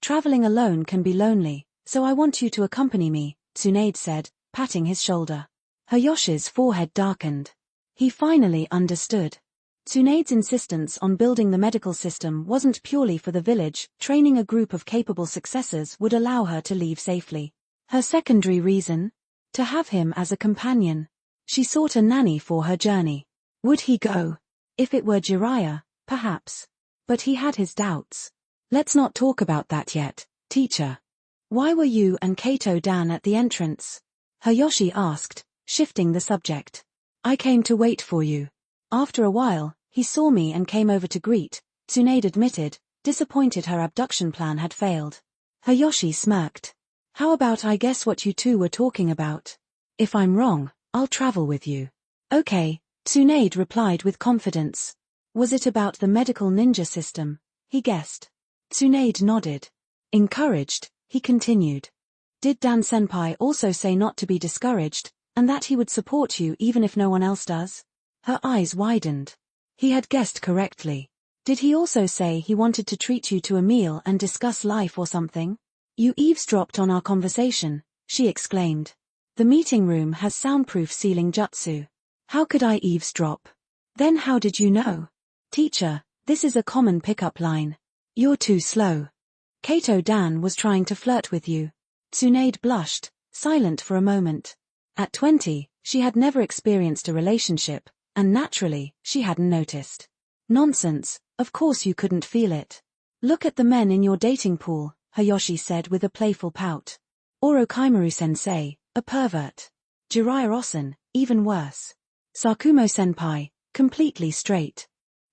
Traveling alone can be lonely, so I want you to accompany me, Tsunade said, patting his shoulder. Hayoshi's forehead darkened. He finally understood. Tsunade's insistence on building the medical system wasn't purely for the village. Training a group of capable successors would allow her to leave safely. Her secondary reason? To have him as a companion. She sought a nanny for her journey. Would he go? If it were Jiraiya, perhaps. But he had his doubts. Let's not talk about that yet, teacher. Why were you and Kato-dan at the entrance? Hayoshi asked, shifting the subject. I came to wait for you. After a while, he saw me and came over to greet, Tsunade admitted, disappointed her abduction plan had failed. Hayoshi smirked. How about I guess what you two were talking about? If I'm wrong, I'll travel with you. Okay, Tsunade replied with confidence. Was it about the medical ninja system? He guessed. Tsunade nodded. Encouraged, he continued. Did Dan-senpai also say not to be discouraged, and that he would support you even if no one else does? Her eyes widened. He had guessed correctly. Did he also say he wanted to treat you to a meal and discuss life or something? You eavesdropped on our conversation, she exclaimed. The meeting room has soundproof ceiling jutsu. How could I eavesdrop? Then how did you know? Teacher, this is a common pickup line. You're too slow. Kato-dan was trying to flirt with you. Tsunade blushed, silent for a moment. At 20, she had never experienced a relationship, and naturally, she hadn't noticed. Nonsense, of course you couldn't feel it. Look at the men in your dating pool, Hayoshi said with a playful pout. Orochimaru-sensei, a pervert. Jiraiya Osen, even worse. Sakumo-senpai, completely straight.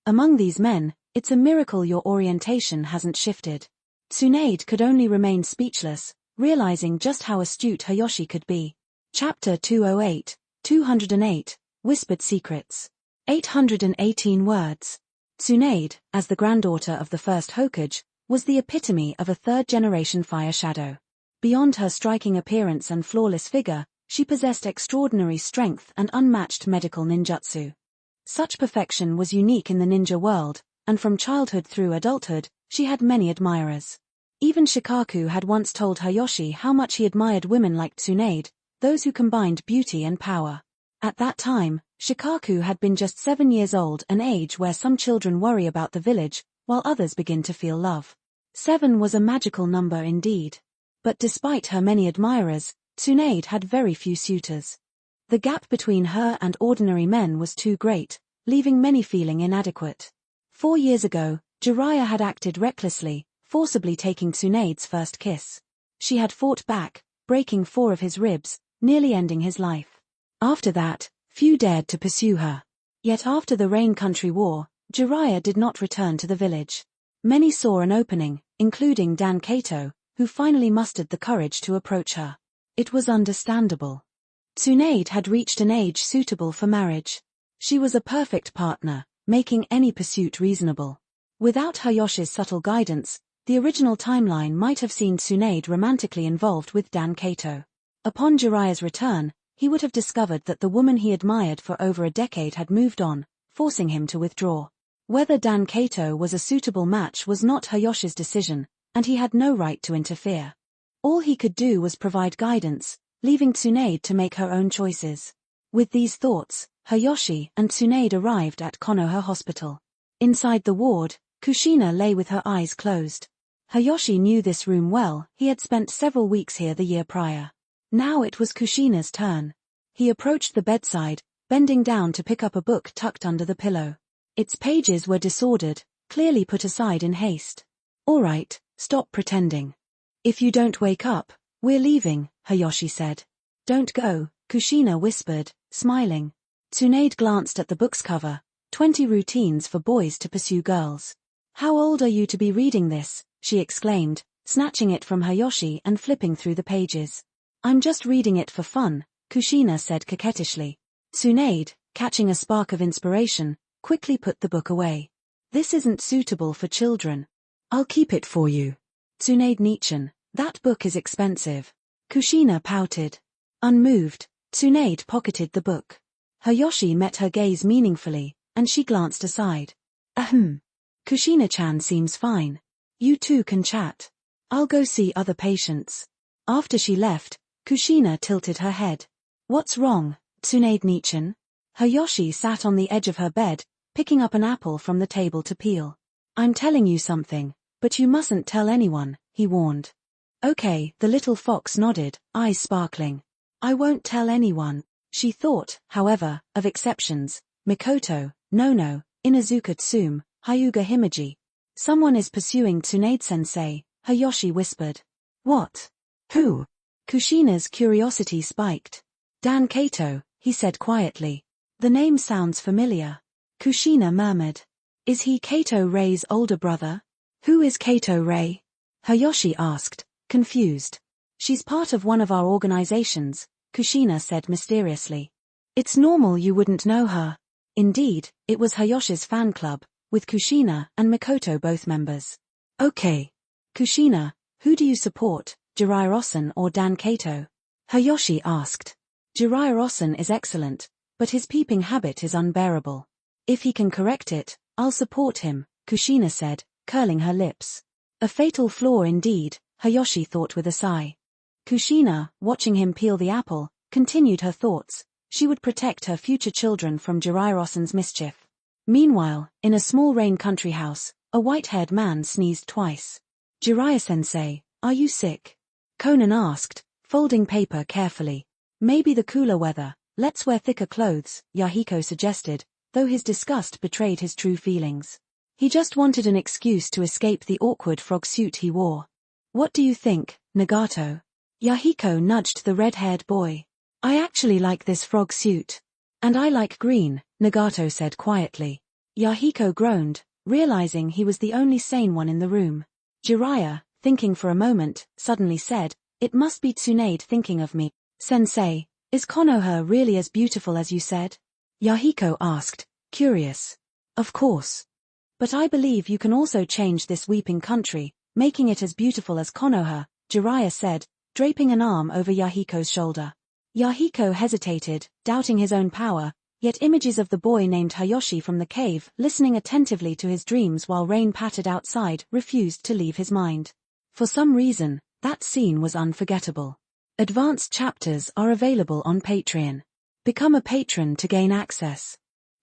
Among these men, it's a miracle your orientation hasn't shifted. Tsunade could only remain speechless, realizing just how astute Hayoshi could be. Chapter 208, 208, Whispered Secrets. 818 words. Tsunade, as the granddaughter of the first Hokage, was the epitome of a third-generation fire shadow. Beyond her striking appearance and flawless figure, she possessed extraordinary strength and unmatched medical ninjutsu. Such perfection was unique in the ninja world, and from childhood through adulthood, she had many admirers. Even Shikaku had once told Hayoshi how much he admired women like Tsunade, those who combined beauty and power. At that time, Shikaku had been just 7 years old, an age where some children worry about the village, while others begin to feel love. 7 was a magical number indeed. But despite her many admirers, Tsunade had very few suitors. The gap between her and ordinary men was too great, leaving many feeling inadequate. 4 years ago, Jiraiya had acted recklessly, forcibly taking Tsunade's first kiss. She had fought back, breaking 4 of his ribs, nearly ending his life. After that, few dared to pursue her. Yet after the Rain Country War, Jiraiya did not return to the village. Many saw an opening, including Dan Kato, who finally mustered the courage to approach her. It was understandable. Tsunade had reached an age suitable for marriage. She was a perfect partner, making any pursuit reasonable. Without Hayoshi's subtle guidance, the original timeline might have seen Tsunade romantically involved with Dan Kato. Upon Jiraiya's return, he would have discovered that the woman he admired for over a decade had moved on, forcing him to withdraw. Whether Dan Kato was a suitable match was not Hayoshi's decision, and he had no right to interfere. All he could do was provide guidance, leaving Tsunade to make her own choices. With these thoughts, Hayoshi and Tsunade arrived at Konoha Hospital. Inside the ward, Kushina lay with her eyes closed. Hayoshi knew this room well, he had spent several weeks here the year prior. Now it was Kushina's turn. He approached the bedside, bending down to pick up a book tucked under the pillow. Its pages were disordered, clearly put aside in haste. All right, stop pretending. If you don't wake up, we're leaving, Hayoshi said. Don't go, Kushina whispered, smiling. Tsunade glanced at the book's cover, 20 routines for boys to pursue girls. How old are you to be reading this? She exclaimed, snatching it from Hayoshi and flipping through the pages. I'm just reading it for fun, Kushina said coquettishly. Tsunade, catching a spark of inspiration, quickly put the book away. This isn't suitable for children. I'll keep it for you. Tsunade Nichin, that book is expensive. Kushina pouted. Unmoved, Tsunade pocketed the book. Hayoshi met her gaze meaningfully, and she glanced aside. Ahem. Kushina-chan seems fine. You two can chat. I'll go see other patients. After she left, Kushina tilted her head. What's wrong, Tsunade-nichan? Hayashi sat on the edge of her bed, picking up an apple from the table to peel. I'm telling you something, but you mustn't tell anyone, he warned. Okay, the little fox nodded, eyes sparkling. I won't tell anyone. She thought, however, of exceptions: Mikoto, Nono, Inuzuka Tsume, Hyuga Himeji. Someone is pursuing Tsunade-sensei, Hayashi whispered. What? Who? Kushina's curiosity spiked. Dan Kato, he said quietly. The name sounds familiar. Kushina murmured. Is he Kato Rei's older brother? Who is Kato Rei? Hayashi asked, confused. She's part of one of our organizations, Kushina said mysteriously. It's normal you wouldn't know her. Indeed, it was Hayashi's fan club, with Kushina and Mikoto both members. Okay. Kushina, who do you support, Jiraiya-san or Dan Kato? Hayashi asked. Jiraiya-san is excellent, but his peeping habit is unbearable. If he can correct it, I'll support him, Kushina said, curling her lips. A fatal flaw indeed, Hayashi thought with a sigh. Kushina, watching him peel the apple, continued her thoughts. She would protect her future children from Jiraiya-san's mischief. Meanwhile, in a small rain country house, a white-haired man sneezed twice. Jiraiya-sensei, are you sick? Conan asked, folding paper carefully. Maybe the cooler weather, let's wear thicker clothes, Yahiko suggested, though his disgust betrayed his true feelings. He just wanted an excuse to escape the awkward frog suit he wore. What do you think, Nagato? Yahiko nudged the red-haired boy. I actually like this frog suit. And I like green, Nagato said quietly. Yahiko groaned, realizing he was the only sane one in the room. Jiraiya, thinking for a moment, suddenly said, It must be Tsunade thinking of me. Sensei, is Konoha really as beautiful as you said? Yahiko asked, curious. Of course. But I believe you can also change this weeping country, making it as beautiful as Konoha, Jiraiya said, draping an arm over Yahiko's shoulder. Yahiko hesitated, doubting his own power, yet images of the boy named Hayashi from the cave, listening attentively to his dreams while rain pattered outside, refused to leave his mind. For some reason, that scene was unforgettable. Advanced chapters are available on Patreon. Become a patron to gain access.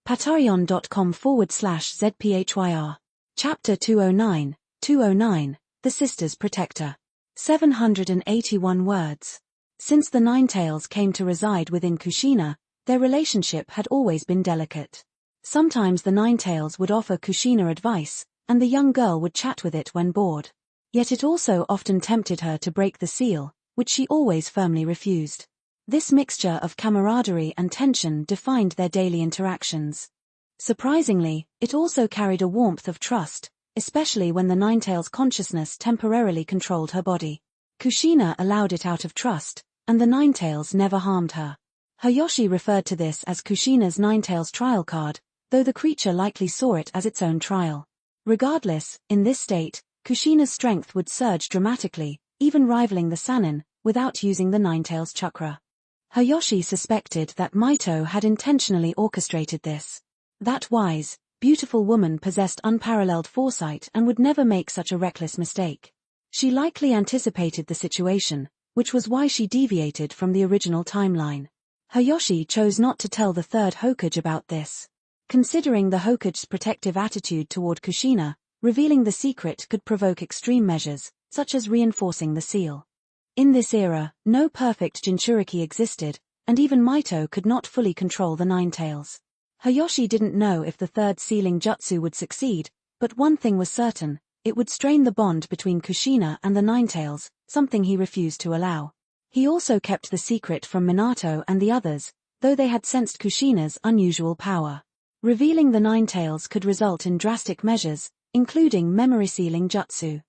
patreon.com/zphyr. Chapter 209, 209, The Sister's Protector. 781 words. Since the Ninetales came to reside within Kushina, their relationship had always been delicate. Sometimes the Ninetales would offer Kushina advice, and the young girl would chat with it when bored. Yet it also often tempted her to break the seal, which she always firmly refused. This mixture of camaraderie and tension defined their daily interactions. Surprisingly, it also carried a warmth of trust, especially when the Ninetales' consciousness temporarily controlled her body. Kushina allowed it out of trust, and the Ninetales never harmed her. Hayashi referred to this as Kushina's Ninetales trial card, though the creature likely saw it as its own trial. Regardless, in this state, Kushina's strength would surge dramatically, even rivaling the Sannin, without using the Ninetales chakra. Hayashi suspected that Mito had intentionally orchestrated this. That wise, beautiful woman possessed unparalleled foresight and would never make such a reckless mistake. She likely anticipated the situation, which was why she deviated from the original timeline. Hayashi chose not to tell the third Hokage about this. Considering the Hokage's protective attitude toward Kushina, revealing the secret could provoke extreme measures, such as reinforcing the seal. In this era, no perfect Jinchuriki existed, and even Mito could not fully control the Ninetales. Hayashi didn't know if the third sealing jutsu would succeed, but one thing was certain: it would strain the bond between Kushina and the Ninetales, something he refused to allow. He also kept the secret from Minato and the others, though they had sensed Kushina's unusual power. Revealing the Ninetales could result in drastic measures, including memory-sealing jutsu.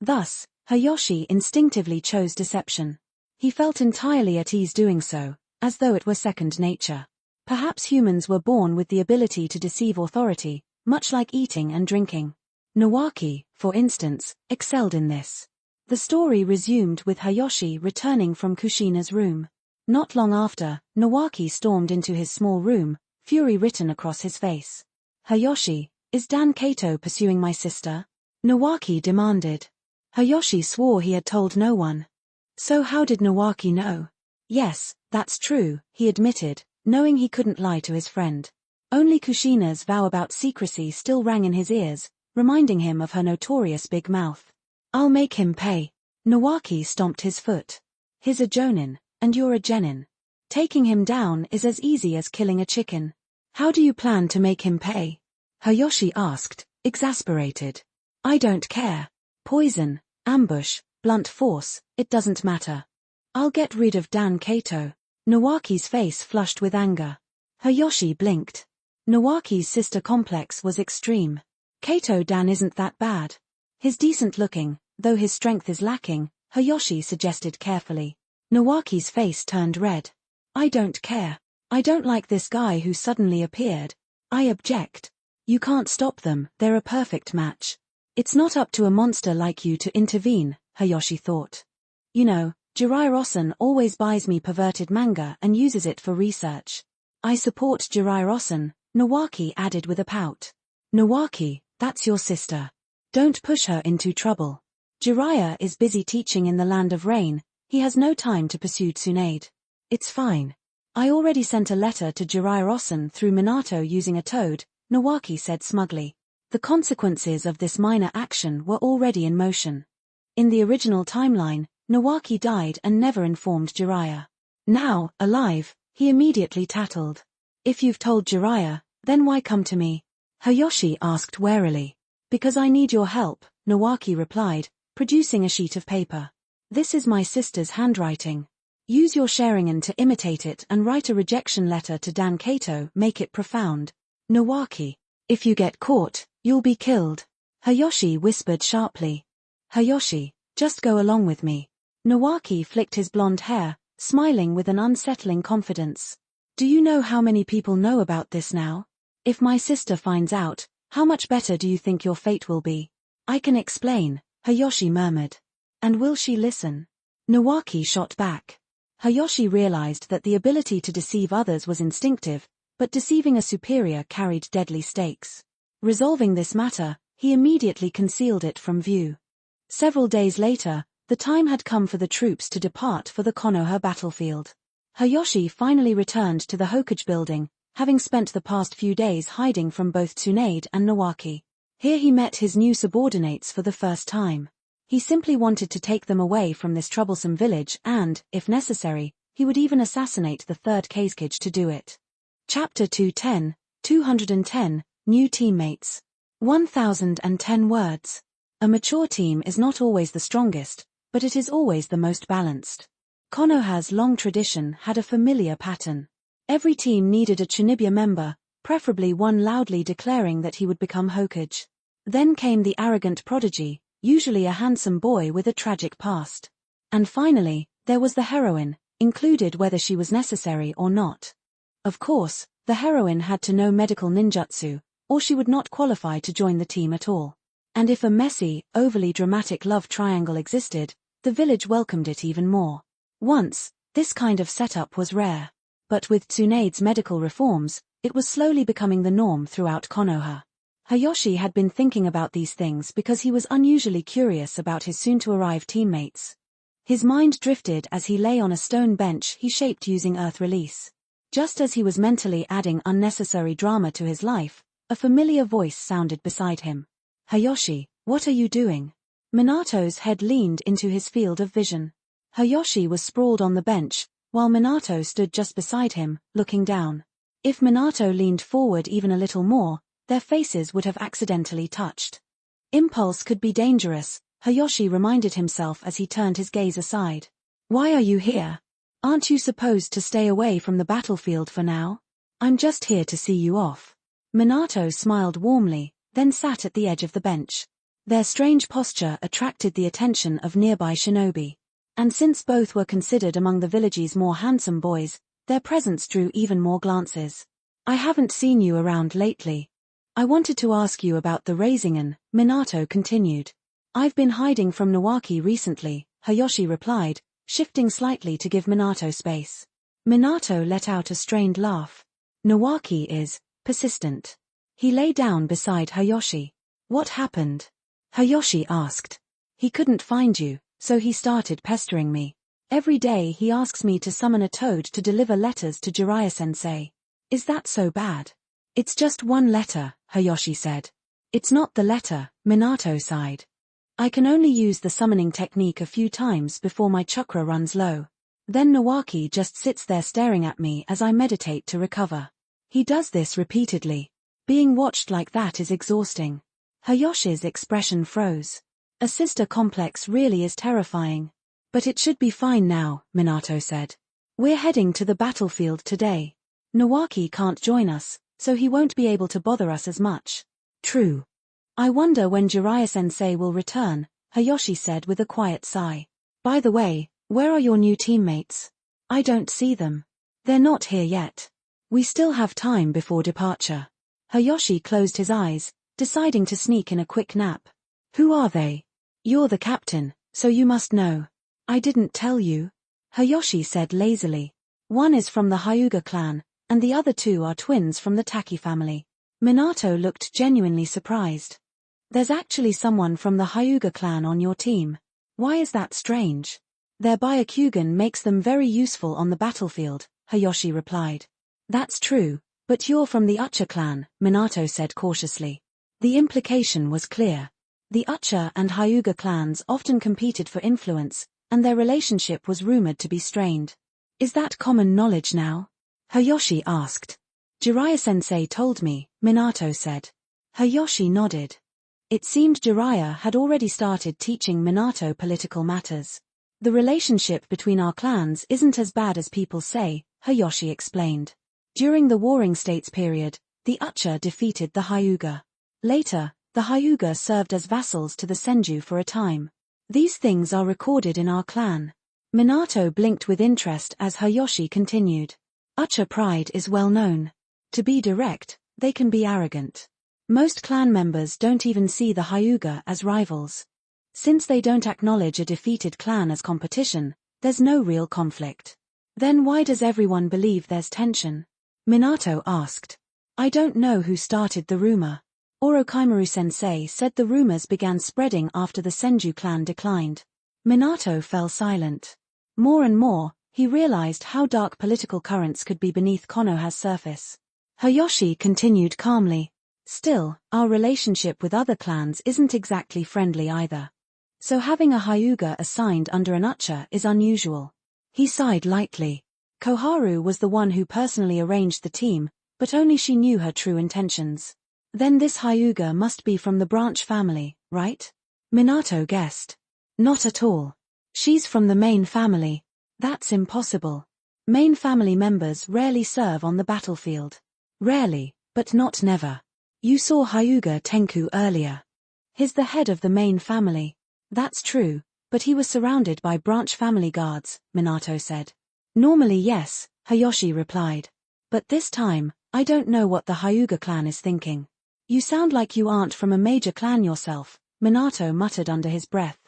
Thus, Hayashi instinctively chose deception. He felt entirely at ease doing so, as though it were second nature. Perhaps humans were born with the ability to deceive authority, much like eating and drinking. Nawaki, for instance, excelled in this. The story resumed with Hayashi returning from Kushina's room. Not long after, Nawaki stormed into his small room, fury written across his face. Hayashi, is Dan Kato pursuing my sister? Nawaki demanded. Hayashi swore he had told no one. So how did Nawaki know? Yes, that's true, he admitted, knowing he couldn't lie to his friend. Only Kushina's vow about secrecy still rang in his ears, reminding him of her notorious big mouth. I'll make him pay. Nawaki stomped his foot. He's a jonin, and you're a genin. Taking him down is as easy as killing a chicken. How do you plan to make him pay? Hayashi asked, exasperated. I don't care. Poison, ambush, blunt force, it doesn't matter. I'll get rid of Dan Kato. Nawaki's face flushed with anger. Hayashi blinked. Nawaki's sister complex was extreme. Kato Dan isn't that bad. He's decent looking, though his strength is lacking, Hayashi suggested carefully. Nawaki's face turned red. I don't care. I don't like this guy who suddenly appeared. I object. You can't stop them, they're a perfect match. It's not up to a monster like you to intervene, Hayashi thought. You know, Jiraiya-san always buys me perverted manga and uses it for research. I support Jiraiya-san, Nawaki added with a pout. Nawaki, that's your sister. Don't push her into trouble. Jiraiya is busy teaching in the Land of Rain, he has no time to pursue Tsunade. It's fine. I already sent a letter to Jiraiya-san through Minato using a toad, Nawaki said smugly. The consequences of this minor action were already in motion. In the original timeline, Nawaki died and never informed Jiraiya. Now, alive, he immediately tattled. If you've told Jiraiya, then why come to me? Hayashi asked warily. Because I need your help, Nawaki replied, producing a sheet of paper. This is my sister's handwriting. Use your Sharingan to imitate it and write a rejection letter to Dan Kato, make it profound. Nawaki. If you get caught, you'll be killed. Hayashi whispered sharply. Hayashi, just go along with me. Nawaki flicked his blonde hair, smiling with an unsettling confidence. Do you know how many people know about this now? If my sister finds out, how much better do you think your fate will be? I can explain, Hayashi murmured. And will she listen? Nawaki shot back. Hayashi realized that the ability to deceive others was instinctive, but deceiving a superior carried deadly stakes. Resolving this matter, he immediately concealed it from view. Several days later, the time had come for the troops to depart for the Konoha battlefield. Hayashi finally returned to the Hokage building, having spent the past few days hiding from both Tsunade and Nawaki. Here he met his new subordinates for the first time. He simply wanted to take them away from this troublesome village and, if necessary, he would even assassinate the third Kazekage to do it. Chapter 210, New Teammates. 1010 words. A mature team is not always the strongest, but it is always the most balanced. Konoha's long tradition had a familiar pattern. Every team needed a Chunibyo member, preferably one loudly declaring that he would become Hokage. Then came the arrogant prodigy, usually a handsome boy with a tragic past. And finally, there was the heroine, included whether she was necessary or not. Of course, the heroine had to know medical ninjutsu, or she would not qualify to join the team at all. And if a messy, overly dramatic love triangle existed, the village welcomed it even more. Once, this kind of setup was rare. But with Tsunade's medical reforms, it was slowly becoming the norm throughout Konoha. Hayashi had been thinking about these things because he was unusually curious about his soon-to-arrive teammates. His mind drifted as he lay on a stone bench he shaped using earth release. Just as he was mentally adding unnecessary drama to his life, a familiar voice sounded beside him. Hayashi, what are you doing? Minato's head leaned into his field of vision. Hayashi was sprawled on the bench, while Minato stood just beside him, looking down. If Minato leaned forward even a little more, their faces would have accidentally touched. Impulse could be dangerous, Hayashi reminded himself as he turned his gaze aside. Why are you here? Aren't you supposed to stay away from the battlefield for now? I'm just here to see you off. Minato smiled warmly, then sat at the edge of the bench. Their strange posture attracted the attention of nearby shinobi. And since both were considered among the village's more handsome boys, their presence drew even more glances. I haven't seen you around lately. I wanted to ask you about the Rasengan, Minato continued. I've been hiding from Nawaki recently, Hayashi replied, shifting slightly to give Minato space. Minato let out a strained laugh. Nawaki is persistent. He lay down beside Hayashi. What happened? Hayashi asked. He couldn't find you, so he started pestering me. Every day he asks me to summon a toad to deliver letters to Jiraiya-sensei. Is that so bad? It's just one letter, Hayashi said. It's not the letter, Minato sighed. I can only use the summoning technique a few times before my chakra runs low. Then Nawaki just sits there staring at me as I meditate to recover. He does this repeatedly. Being watched like that is exhausting. Hayashi's expression froze. A sister complex really is terrifying. But it should be fine now, Minato said. We're heading to the battlefield today. Nawaki can't join us, so he won't be able to bother us as much. True. I wonder when Jiraiya-sensei will return, Hayashi said with a quiet sigh. By the way, where are your new teammates? I don't see them. They're not here yet. We still have time before departure. Hayashi closed his eyes, deciding to sneak in a quick nap. Who are they? You're the captain, so you must know. I didn't tell you. Hayashi said lazily. One is from the Hyuga clan, and the other two are twins from the Taki family. Minato looked genuinely surprised. There's actually someone from the Hyuga clan on your team. Why is that strange? Their Byakugan makes them very useful on the battlefield, Hayashi replied. That's true, but you're from the Ucha clan, Minato said cautiously. The implication was clear. The Ucha and Hyuga clans often competed for influence, and their relationship was rumored to be strained. Is that common knowledge now? Hayashi asked. Jiraiya-sensei told me, Minato said. Hayashi nodded. It seemed Jiraiya had already started teaching Minato political matters. The relationship between our clans isn't as bad as people say, Hayashi explained. During the Warring States period, the Ucha defeated the Hyuga. Later, the Hyuga served as vassals to the Senju for a time. These things are recorded in our clan. Minato blinked with interest as Hayashi continued. Ucha pride is well known. To be direct, they can be arrogant. Most clan members don't even see the Hyuga as rivals. Since they don't acknowledge a defeated clan as competition, there's no real conflict. Then why does everyone believe there's tension? Minato asked. I don't know who started the rumor. Orochimaru-sensei said the rumors began spreading after the Senju clan declined. Minato fell silent. More and more, he realized how dark political currents could be beneath Konoha's surface. Hayashi continued calmly. Still, our relationship with other clans isn't exactly friendly either. So having a Hyuga assigned under an Ucha is unusual. He sighed lightly. Koharu was the one who personally arranged the team, but only she knew her true intentions. Then this Hyuga must be from the branch family, right? Minato guessed. Not at all. She's from the main family. That's impossible. Main family members rarely serve on the battlefield. Rarely, but not never. You saw Hyuga Tenku earlier. He's the head of the main family. That's true, but he was surrounded by branch family guards, Minato said. Normally yes, Hayashi replied. But this time, I don't know what the Hyuga clan is thinking. You sound like you aren't from a major clan yourself, Minato muttered under his breath.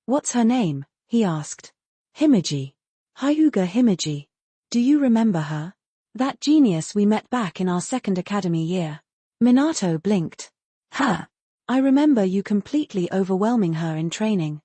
What's her name? He asked. Himeji. Hyuga Himeji. Do you remember her? That genius we met back in our second academy year. Minato blinked. Huh. I remember you completely overwhelming her in training.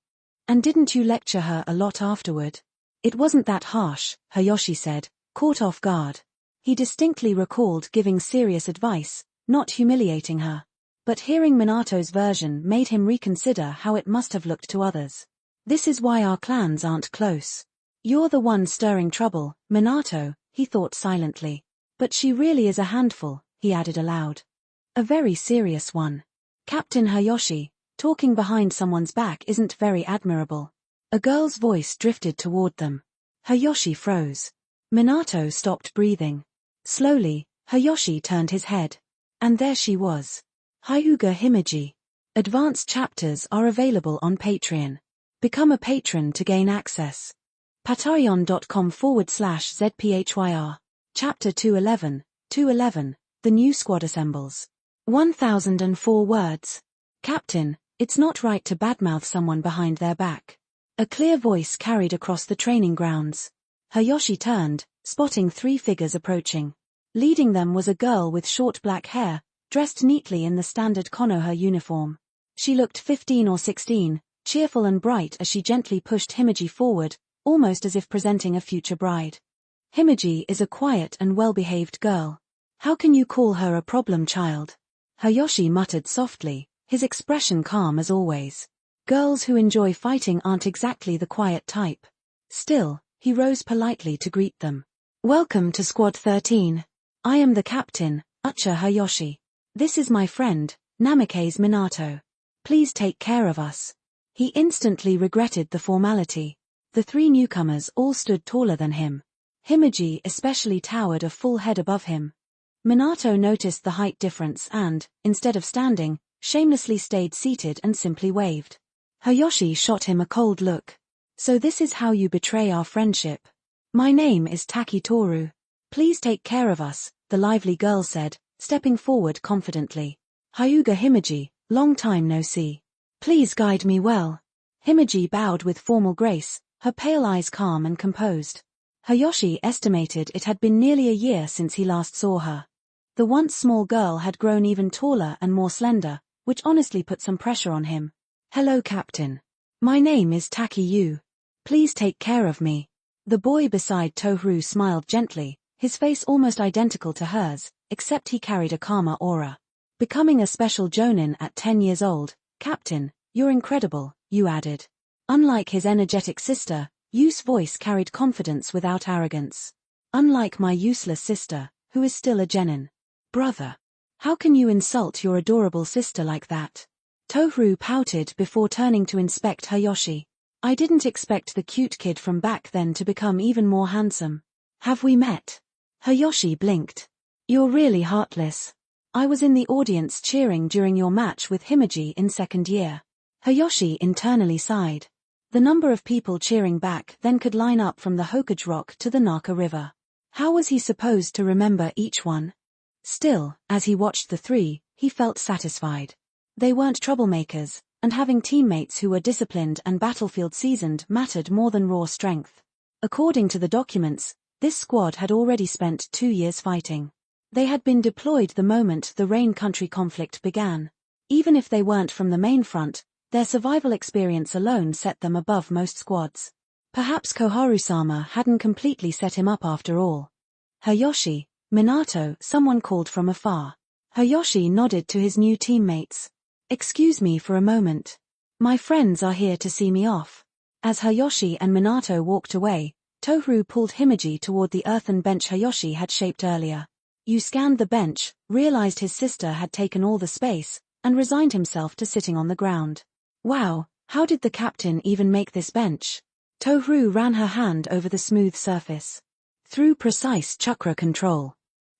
And didn't you lecture her a lot afterward? It wasn't that harsh, Hayashi said, caught off guard. He distinctly recalled giving serious advice, not humiliating her. But hearing Minato's version made him reconsider how it must have looked to others. This is why our clans aren't close. You're the one stirring trouble, Minato, he thought silently. But she really is a handful, he added aloud. A very serious one. Captain Hayashi, talking behind someone's back isn't very admirable. A girl's voice drifted toward them. Hayashi froze. Minato stopped breathing. Slowly, Hayashi turned his head. And there she was. Hyuga Himeji. Advanced chapters are available on Patreon. Become a patron to gain access. patreon.com/zphyr. Chapter 211, 211, The New Squad Assembles. 1004 words. Captain, it's not right to badmouth someone behind their back. A clear voice carried across the training grounds. Hayashi turned, spotting 3 figures approaching. Leading them was a girl with short black hair, dressed neatly in the standard Konoha uniform. She looked 15 or 16, cheerful and bright as she gently pushed Himeji forward, almost as if presenting a future bride. Himeji is a quiet and well-behaved girl. How can you call her a problem child? Hayashi muttered softly, his expression calm as always. Girls who enjoy fighting aren't exactly the quiet type. Still, he rose politely to greet them. Welcome to Squad 13. I am the captain, Ucha Hayashi. This is my friend, Namikaze Minato. Please take care of us. He instantly regretted the formality. The three newcomers all stood taller than him. Himeji especially towered a full head above him. Minato noticed the height difference and, instead of standing, shamelessly stayed seated and simply waved. Hayashi shot him a cold look. So this is how you betray our friendship. My name is Taki Toru. Please take care of us, the lively girl said, stepping forward confidently. Hyuga Himeji, long time no see. Please guide me well. Himeji bowed with formal grace, her pale eyes calm and composed. Hayashi estimated it had been nearly a year since he last saw her. The once small girl had grown even taller and more slender, which honestly put some pressure on him. Hello, Captain. My name is Taki Yu. Please take care of me. The boy beside Tohru smiled gently, his face almost identical to hers, except he carried a calmer aura. Becoming a special jonin at 10 years old, Captain, you're incredible, Yu added. Unlike his energetic sister, Yu's voice carried confidence without arrogance. Unlike my useless sister, who is still a genin. Brother. How can you insult your adorable sister like that? Tohru pouted before turning to inspect Hayashi. I didn't expect the cute kid from back then to become even more handsome. Have we met? Hayashi blinked. You're really heartless. I was in the audience cheering during your match with Himeji in second year. Hayashi internally sighed. The number of people cheering back then could line up from the Hokage Rock to the Naka River. How was he supposed to remember each one? Still, as he watched the three, he felt satisfied. They weren't troublemakers, and having teammates who were disciplined and battlefield-seasoned mattered more than raw strength. According to the documents, this squad had already spent 2 years fighting. They had been deployed the moment the Rain Country conflict began. Even if they weren't from the main front, their survival experience alone set them above most squads. Perhaps Koharu-sama hadn't completely set him up after all. Hayashi, Minato, someone called from afar. Hayashi nodded to his new teammates. Excuse me for a moment. My friends are here to see me off. As Hayashi and Minato walked away, Tohru pulled Himeji toward the earthen bench Hayashi had shaped earlier. Yu scanned the bench, realized his sister had taken all the space, and resigned himself to sitting on the ground. Wow, how did the captain even make this bench? Tohru ran her hand over the smooth surface. Through precise chakra control.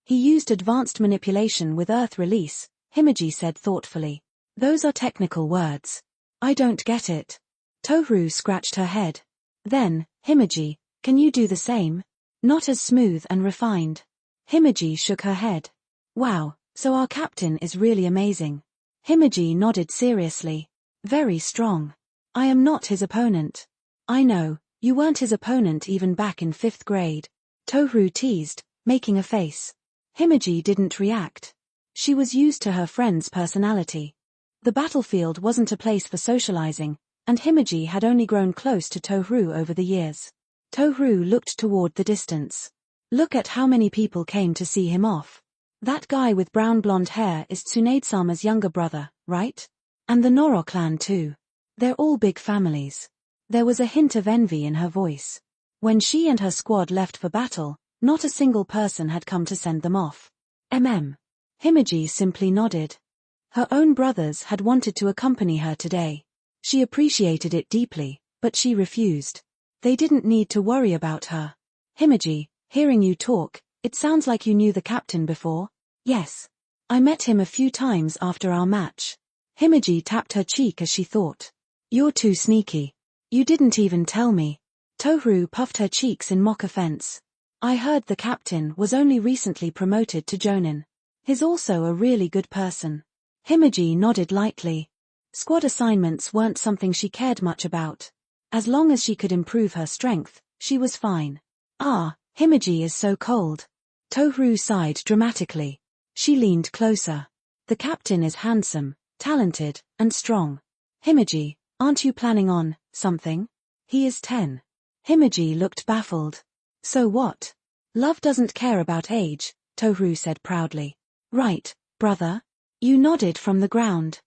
He used advanced manipulation with earth release, Himeji said thoughtfully. Those are technical words. I don't get it. Tohru scratched her head. Then, Himeji, can you do the same? Not as smooth and refined. Himeji shook her head. Wow, so our captain is really amazing. Himeji nodded seriously. Very strong. I am not his opponent. I know, you weren't his opponent even back in 5th grade. Tohru teased, making a face. Himeji didn't react. She was used to her friend's personality. The battlefield wasn't a place for socializing, and Himeji had only grown close to Tohru over the years. Tohru looked toward the distance. Look at how many people came to see him off. That guy with brown blonde hair is Tsunade-sama's younger brother, right? And the Noro clan too. They're all big families. There was a hint of envy in her voice. When she and her squad left for battle, not a single person had come to send them off. Himeji simply nodded. Her own brothers had wanted to accompany her today. She appreciated it deeply, but she refused. They didn't need to worry about her. Himeji, hearing you talk, it sounds like you knew the captain before? Yes. I met him a few times after our match. Himeji tapped her cheek as she thought. You're too sneaky. You didn't even tell me. Tohru puffed her cheeks in mock offense. I heard the captain was only recently promoted to jonin. He's also a really good person. Himeji nodded lightly. Squad assignments weren't something she cared much about. As long as she could improve her strength, she was fine. Ah, Himeji is so cold. Tohru sighed dramatically. She leaned closer. The captain is handsome, talented, and strong. Himeji, aren't you planning on something? He is 10. Himeji looked baffled. So what? Love doesn't care about age, Tohru said proudly. Right, brother? You nodded from the ground.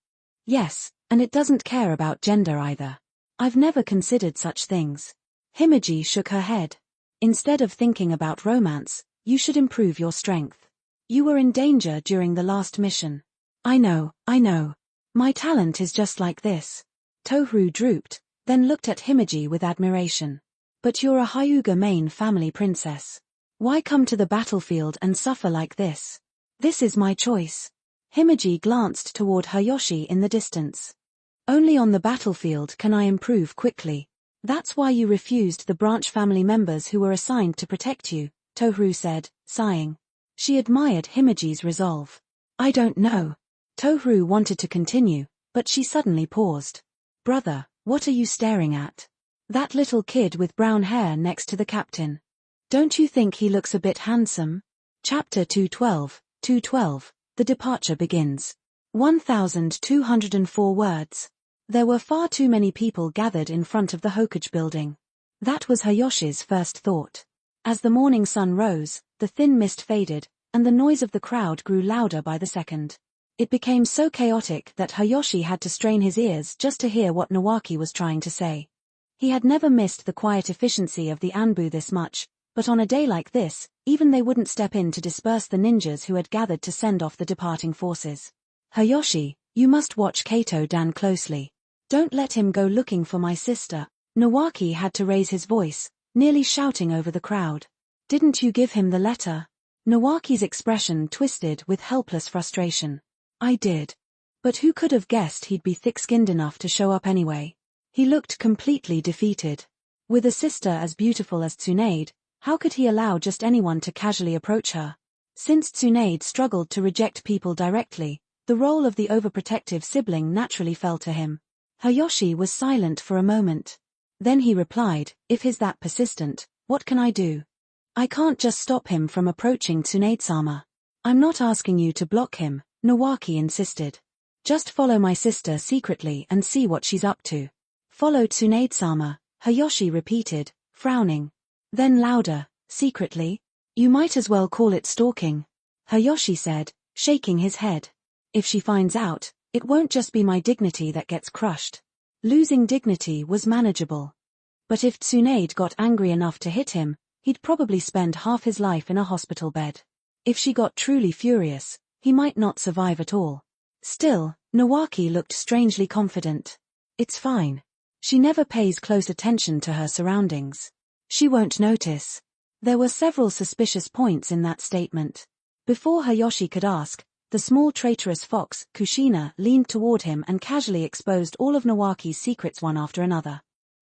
Yes, and it doesn't care about gender either. I've never considered such things. Himeji shook her head. Instead of thinking about romance, you should improve your strength. You were in danger during the last mission. I know. My talent is just like this. Tohru drooped, then looked at Himeji with admiration. But you're a Hyuga main family princess. Why come to the battlefield and suffer like this? This is my choice. Himeji glanced toward Hayashi in the distance. Only on the battlefield can I improve quickly. That's why you refused the branch family members who were assigned to protect you, Tohru said, sighing. She admired Himeji's resolve. I don't know. Tohru wanted to continue, but she suddenly paused. Brother, what are you staring at? That little kid with brown hair next to the captain. Don't you think he looks a bit handsome? Chapter 212, The departure begins. 1,204 words. There were far too many people gathered in front of the Hokage building. That was Hayashi's first thought. As the morning sun rose, the thin mist faded, and the noise of the crowd grew louder by the second. It became so chaotic that Hayashi had to strain his ears just to hear what Nawaki was trying to say. He had never missed the quiet efficiency of the Anbu this much, but on a day like this, even they wouldn't step in to disperse the ninjas who had gathered to send off the departing forces. Hayashi, you must watch Kato-dan closely. Don't let him go looking for my sister. Nawaki had to raise his voice, nearly shouting over the crowd. Didn't you give him the letter? Nawaki's expression twisted with helpless frustration. I did. But who could have guessed he'd be thick-skinned enough to show up anyway? He looked completely defeated. With a sister as beautiful as Tsunade, how could he allow just anyone to casually approach her? Since Tsunade struggled to reject people directly, the role of the overprotective sibling naturally fell to him. Hayashi was silent for a moment. Then he replied, if he's that persistent, what can I do? I can't just stop him from approaching Tsunade-sama. I'm not asking you to block him, Nawaki insisted. Just follow my sister secretly and see what she's up to. Follow Tsunade-sama, Hayashi repeated, frowning. Then louder, secretly? You might as well call it stalking. Hayashi said, shaking his head. If she finds out, it won't just be my dignity that gets crushed. Losing dignity was manageable. But if Tsunade got angry enough to hit him, he'd probably spend half his life in a hospital bed. If she got truly furious, he might not survive at all. Still, Nawaki looked strangely confident. It's fine. She never pays close attention to her surroundings. She won't notice. There were several suspicious points in that statement. Before Hayashi could ask, the small traitorous fox, Kushina, leaned toward him and casually exposed all of Nawaki's secrets one after another.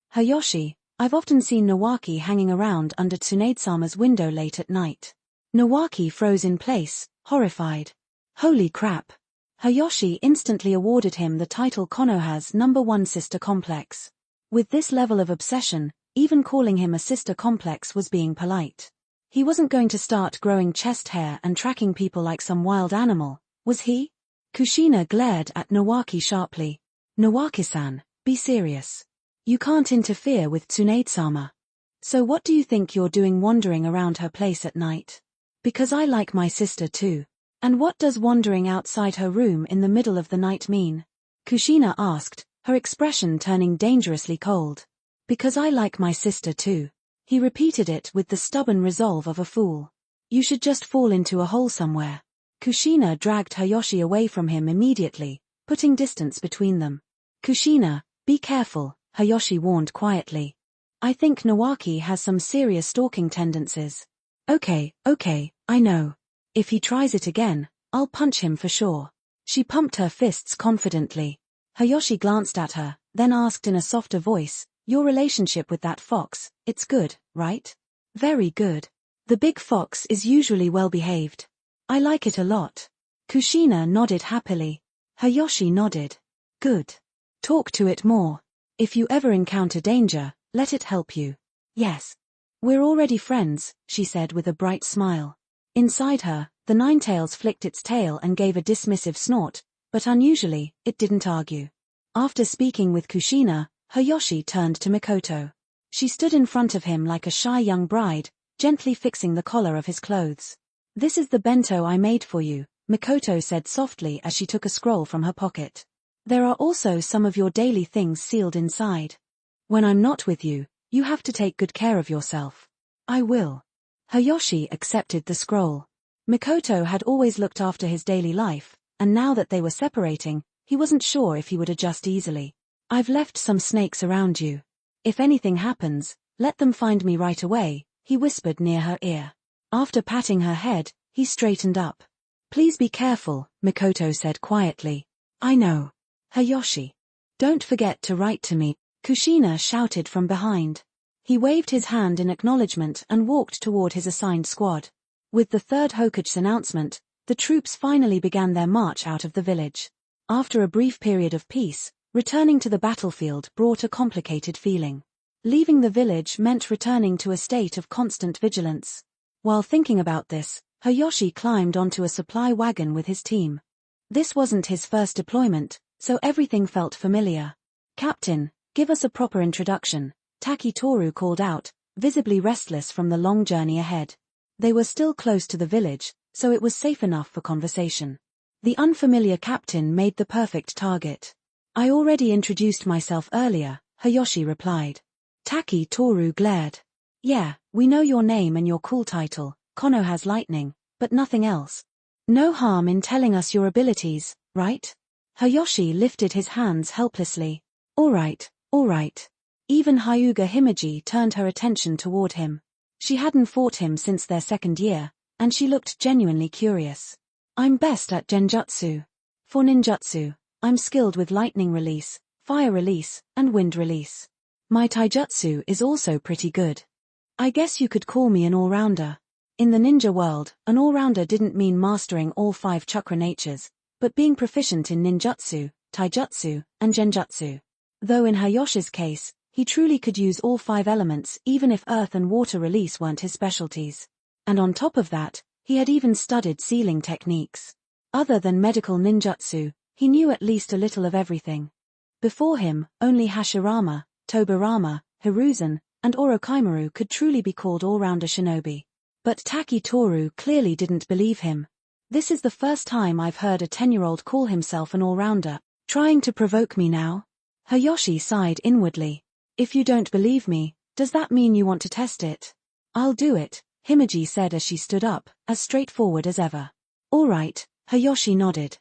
Hayashi, I've often seen Nawaki hanging around under Tsunade-sama's window late at night. Nawaki froze in place, horrified. Holy crap. Hayashi instantly awarded him the title Konoha's #1 sister complex. With this level of obsession, even calling him a sister complex was being polite. He wasn't going to start growing chest hair and tracking people like some wild animal, was he? Kushina glared at Nawaki sharply. Nawaki-san, be serious. You can't interfere with Tsunade-sama. So what do you think you're doing wandering around her place at night? Because I like my sister too. And what does wandering outside her room in the middle of the night mean? Kushina asked, her expression turning dangerously cold. Because I like my sister too. He repeated it with the stubborn resolve of a fool. You should just fall into a hole somewhere. Kushina dragged Hayashi away from him immediately, putting distance between them. Kushina, be careful, Hayashi warned quietly. I think Nawaki has some serious stalking tendencies. Okay, I know. If he tries it again, I'll punch him for sure. She pumped her fists confidently. Hayashi glanced at her, then asked in a softer voice, your relationship with that fox, it's good, right? Very good. The big fox is usually well behaved. I like it a lot. Kushina nodded happily. Hayashi nodded. Good. Talk to it more. If you ever encounter danger, let it help you. Yes. We're already friends, she said with a bright smile. Inside her, the Ninetails flicked its tail and gave a dismissive snort, but unusually, it didn't argue. After speaking with Kushina, Hayashi turned to Mikoto. She stood in front of him like a shy young bride, gently fixing the collar of his clothes. "This is the bento I made for you," Mikoto said softly as she took a scroll from her pocket. "There are also some of your daily things sealed inside. When I'm not with you, you have to take good care of yourself." "I will." Hayashi accepted the scroll. Mikoto had always looked after his daily life, and now that they were separating, he wasn't sure if he would adjust easily. "I've left some snakes around you. If anything happens, let them find me right away," he whispered near her ear. After patting her head, he straightened up. "Please be careful," Mikoto said quietly. "I know. Hayashi. Don't forget to write to me," Kushina shouted from behind. He waved his hand in acknowledgement and walked toward his assigned squad. With the third Hokage's announcement, the troops finally began their march out of the village. After a brief period of peace, returning to the battlefield brought a complicated feeling. Leaving the village meant returning to a state of constant vigilance. While thinking about this, Hayashi climbed onto a supply wagon with his team. This wasn't his first deployment, so everything felt familiar. "Captain, give us a proper introduction," Takitoru called out, visibly restless from the long journey ahead. They were still close to the village, so it was safe enough for conversation. The unfamiliar captain made the perfect target. "I already introduced myself earlier," Hayashi replied. Takitoru glared. "Yeah, we know your name and your cool title, Kono has lightning, but nothing else. No harm in telling us your abilities, right?" Hayashi lifted his hands helplessly. All right. Even Hyuga Himeji turned her attention toward him. She hadn't fought him since their second year, and she looked genuinely curious. "I'm best at genjutsu. For ninjutsu, I'm skilled with lightning release, fire release, and wind release. My taijutsu is also pretty good. I guess you could call me an all-rounder." In the ninja world, an all-rounder didn't mean mastering all 5 chakra natures, but being proficient in ninjutsu, taijutsu, and genjutsu. Though in Hayashi's case, he truly could use all 5 elements even if earth and water release weren't his specialties. And on top of that, he had even studied sealing techniques. Other than medical ninjutsu, he knew at least a little of everything. Before him, only Hashirama, Tobirama, Hiruzen, and Orochimaru could truly be called all-rounder shinobi. But Takitoru clearly didn't believe him. "This is the first time I've heard a 10-year-old call himself an all-rounder. Trying to provoke me now?" Hayashi sighed inwardly. "If you don't believe me, does that mean you want to test it?" "I'll do it," Himeji said as she stood up, as straightforward as ever. "All right," Hayashi nodded.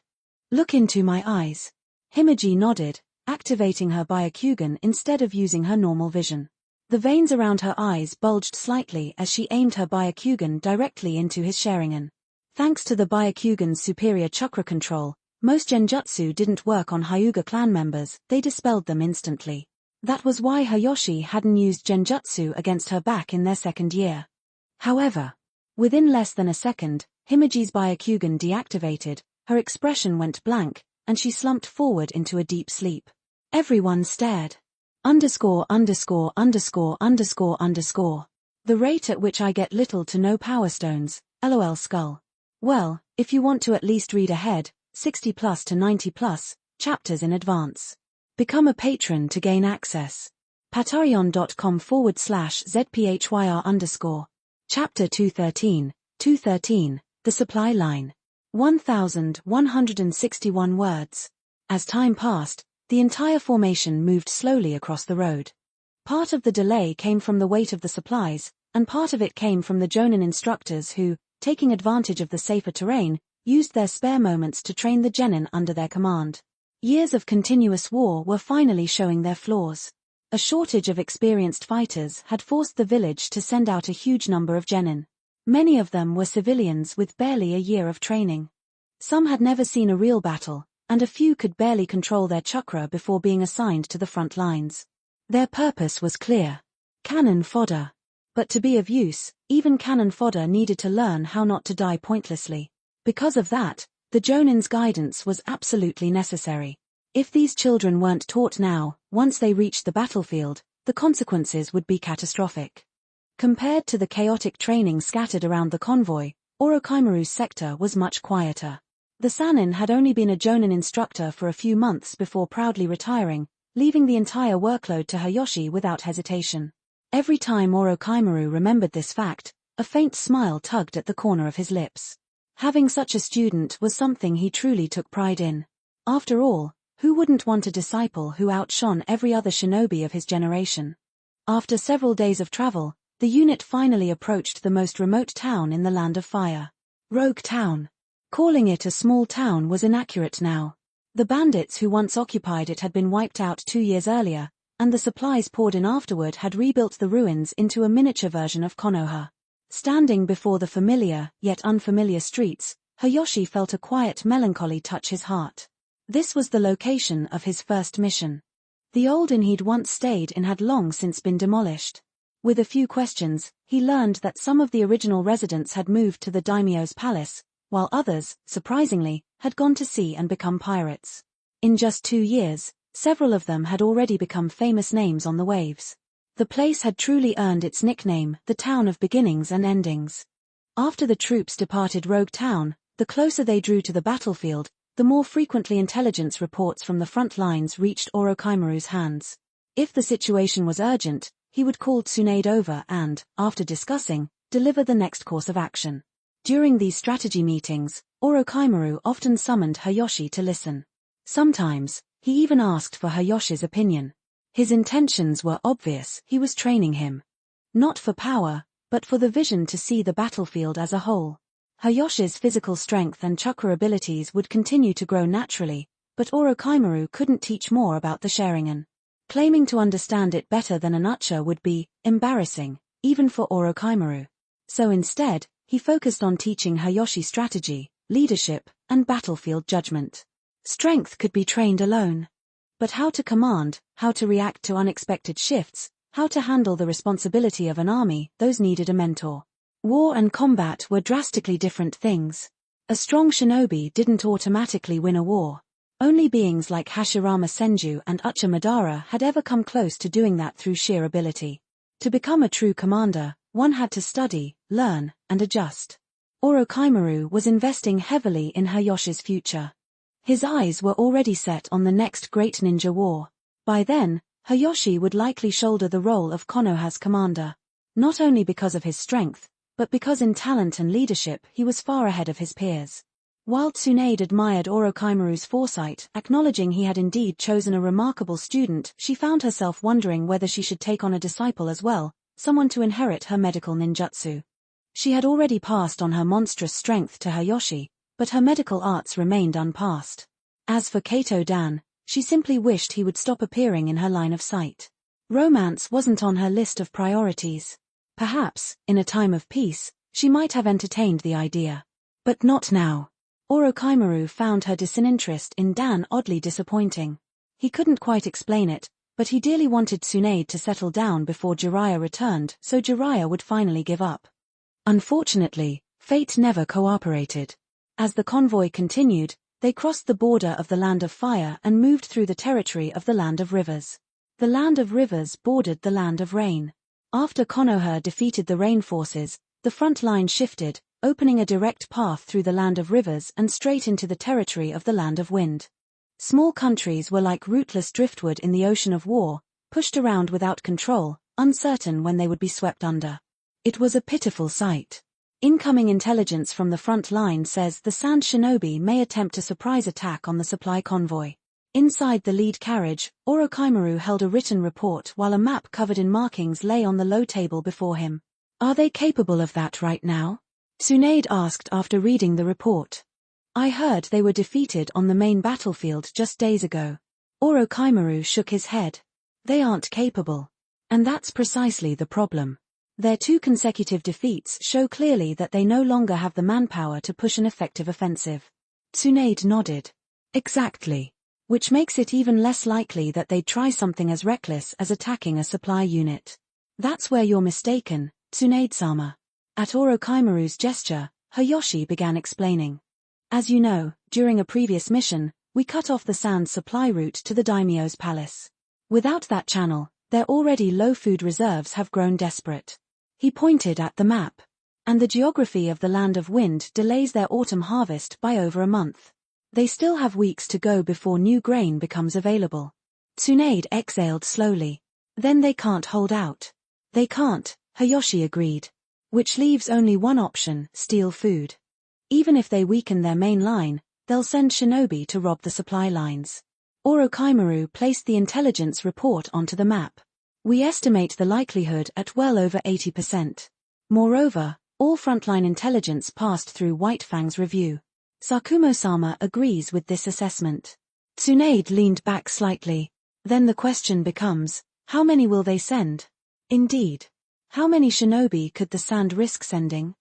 "Look into my eyes." Himeji nodded, activating her Byakugan instead of using her normal vision. The veins around her eyes bulged slightly as she aimed her Byakugan directly into his Sharingan. Thanks to the Byakugan's superior chakra control, most genjutsu didn't work on Hyuga clan members, they dispelled them instantly. That was why Hayashi hadn't used genjutsu against her back in their second year. However, within less than a second, Himeji's Byakugan deactivated, her expression went blank, and she slumped forward into a deep sleep. Everyone stared. _________. The rate at which I get little to no power stones, lol skull. Well, if you want to at least read ahead, 60 plus to 90 plus, chapters in advance. Become a patron to gain access. patreon.com/zphyr_. Chapter 213, The Supply Line. 1,161 words. As time passed, the entire formation moved slowly across the road. Part of the delay came from the weight of the supplies, and part of it came from the Jonin instructors who, taking advantage of the safer terrain, used their spare moments to train the genin under their command. Years of continuous war were finally showing their flaws. A shortage of experienced fighters had forced the village to send out a huge number of genin. Many of them were civilians with barely a year of training. Some had never seen a real battle, and a few could barely control their chakra before being assigned to the front lines. Their purpose was clear. Cannon fodder. But to be of use, even cannon fodder needed to learn how not to die pointlessly. Because of that, the Jonin's guidance was absolutely necessary. If these children weren't taught now, once they reached the battlefield, the consequences would be catastrophic. Compared to the chaotic training scattered around the convoy, Orochimaru's sector was much quieter. The Sannin had only been a Jonin instructor for a few months before proudly retiring, leaving the entire workload to Hayashi without hesitation. Every time Orochimaru remembered this fact, a faint smile tugged at the corner of his lips. Having such a student was something he truly took pride in. After all, who wouldn't want a disciple who outshone every other shinobi of his generation? After several days of travel, the unit finally approached the most remote town in the Land of Fire. Rogue Town. Calling it a small town was inaccurate now. The bandits who once occupied it had been wiped out 2 years earlier, and the supplies poured in afterward had rebuilt the ruins into a miniature version of Konoha. Standing before the familiar, yet unfamiliar streets, Hayashi felt a quiet melancholy touch his heart. This was the location of his first mission. The old inn he'd once stayed in had long since been demolished. With a few questions, he learned that some of the original residents had moved to the daimyo's palace, while others, surprisingly, had gone to sea and become pirates. In just 2 years, several of them had already become famous names on the waves. The place had truly earned its nickname, the Town of Beginnings and Endings. After the troops departed Rogue Town, the closer they drew to the battlefield, the more frequently intelligence reports from the front lines reached Orochimaru's hands. If the situation was urgent, he would call Tsunade over and, after discussing, deliver the next course of action. During these strategy meetings, Orochimaru often summoned Hayashi to listen. Sometimes, he even asked for Hayashi's opinion. His intentions were obvious: he was training him. Not for power, but for the vision to see the battlefield as a whole. Hayashi's physical strength and chakra abilities would continue to grow naturally, but Orochimaru couldn't teach more about the Sharingan. Claiming to understand it better than an ucha would be embarrassing, even for Orochimaru. So instead, he focused on teaching Hayashi strategy, leadership, and battlefield judgment. Strength could be trained alone. But how to command, how to react to unexpected shifts, how to handle the responsibility of an army, those needed a mentor. War and combat were drastically different things. A strong shinobi didn't automatically win a war. Only beings like Hashirama Senju and Ucha Madara had ever come close to doing that through sheer ability. To become a true commander, one had to study, learn, and adjust. Orochimaru was investing heavily in Hayashi's future. His eyes were already set on the next great ninja war. By then, Hayashi would likely shoulder the role of Konoha's commander. Not only because of his strength, but because in talent and leadership he was far ahead of his peers. While Tsunade admired Orochimaru's foresight, acknowledging he had indeed chosen a remarkable student, she found herself wondering whether she should take on a disciple as well, someone to inherit her medical ninjutsu. She had already passed on her monstrous strength to Hayashi, but her medical arts remained unpassed. As for Kato Dan, she simply wished he would stop appearing in her line of sight. Romance wasn't on her list of priorities. Perhaps, in a time of peace, she might have entertained the idea. But not now. Orochimaru found her disinterest in Dan oddly disappointing. He couldn't quite explain it, but he dearly wanted Tsunade to settle down before Jiraiya returned, so Jiraiya would finally give up. Unfortunately, fate never cooperated. As the convoy continued, they crossed the border of the Land of Fire and moved through the territory of the Land of Rivers. The Land of Rivers bordered the Land of Rain. After Konoha defeated the Rain forces, the front line shifted, opening a direct path through the Land of Rivers and straight into the territory of the Land of Wind. Small countries were like rootless driftwood in the ocean of war, pushed around without control, uncertain when they would be swept under. It was a pitiful sight. Incoming intelligence from the front line says the Sand Shinobi may attempt a surprise attack on the supply convoy. Inside the lead carriage, Orochimaru held a written report while a map covered in markings lay on the low table before him. Are they capable of that right now? Tsunade asked after reading the report. I heard they were defeated on the main battlefield just days ago. Orochimaru shook his head. They aren't capable. And that's precisely the problem. Their 2 consecutive defeats show clearly that they no longer have the manpower to push an effective offensive. Tsunade nodded. Exactly. Which makes it even less likely that they'd try something as reckless as attacking a supply unit. That's where you're mistaken, Tsunade-sama. At Orochimaru's gesture, Hayashi began explaining. As you know, during a previous mission, we cut off the sand supply route to the daimyo's palace. Without that channel, their already low food reserves have grown desperate. He pointed at the map. And the geography of the Land of Wind delays their autumn harvest by over a month. They still have weeks to go before new grain becomes available. Tsunade exhaled slowly. Then they can't hold out. They can't, Hayashi agreed. Which leaves only one option, steal food. Even if they weaken their main line, they'll send shinobi to rob the supply lines. Orochimaru placed the intelligence report onto the map. We estimate the likelihood at well over 80%. Moreover, all frontline intelligence passed through White Fang's review. Sakumo-sama agrees with this assessment. Tsunade leaned back slightly. Then the question becomes, how many will they send? Indeed. How many shinobi could the Sand risk sending?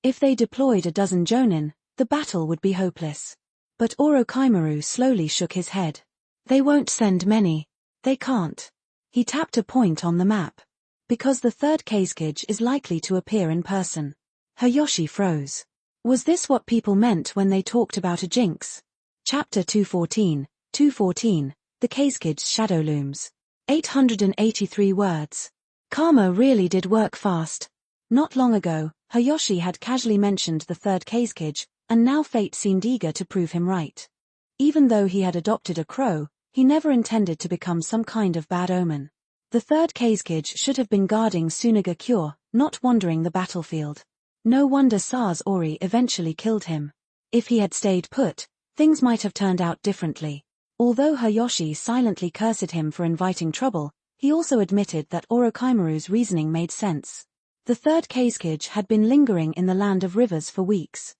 If they deployed a dozen jonin, the battle would be hopeless. But Orochimaru slowly shook his head. They won't send many. They can't. He tapped a point on the map. Because the third Kazekage is likely to appear in person. Hayashi froze. Was this what people meant when they talked about a jinx? Chapter 214, The Kazecage's Shadow Looms. 883 words. Karma really did work fast. Not long ago, Hayashi had casually mentioned the third Kazekage, and now fate seemed eager to prove him right. Even though he had adopted a crow, he never intended to become some kind of bad omen. The third Kazekage should have been guarding Tsunagakure, not wandering the battlefield. No wonder Sars Ori eventually killed him. If he had stayed put, things might have turned out differently. Although Hayashi silently cursed him for inviting trouble, he also admitted that Orochimaru's reasoning made sense. The third Kazekage had been lingering in the Land of Rivers for weeks.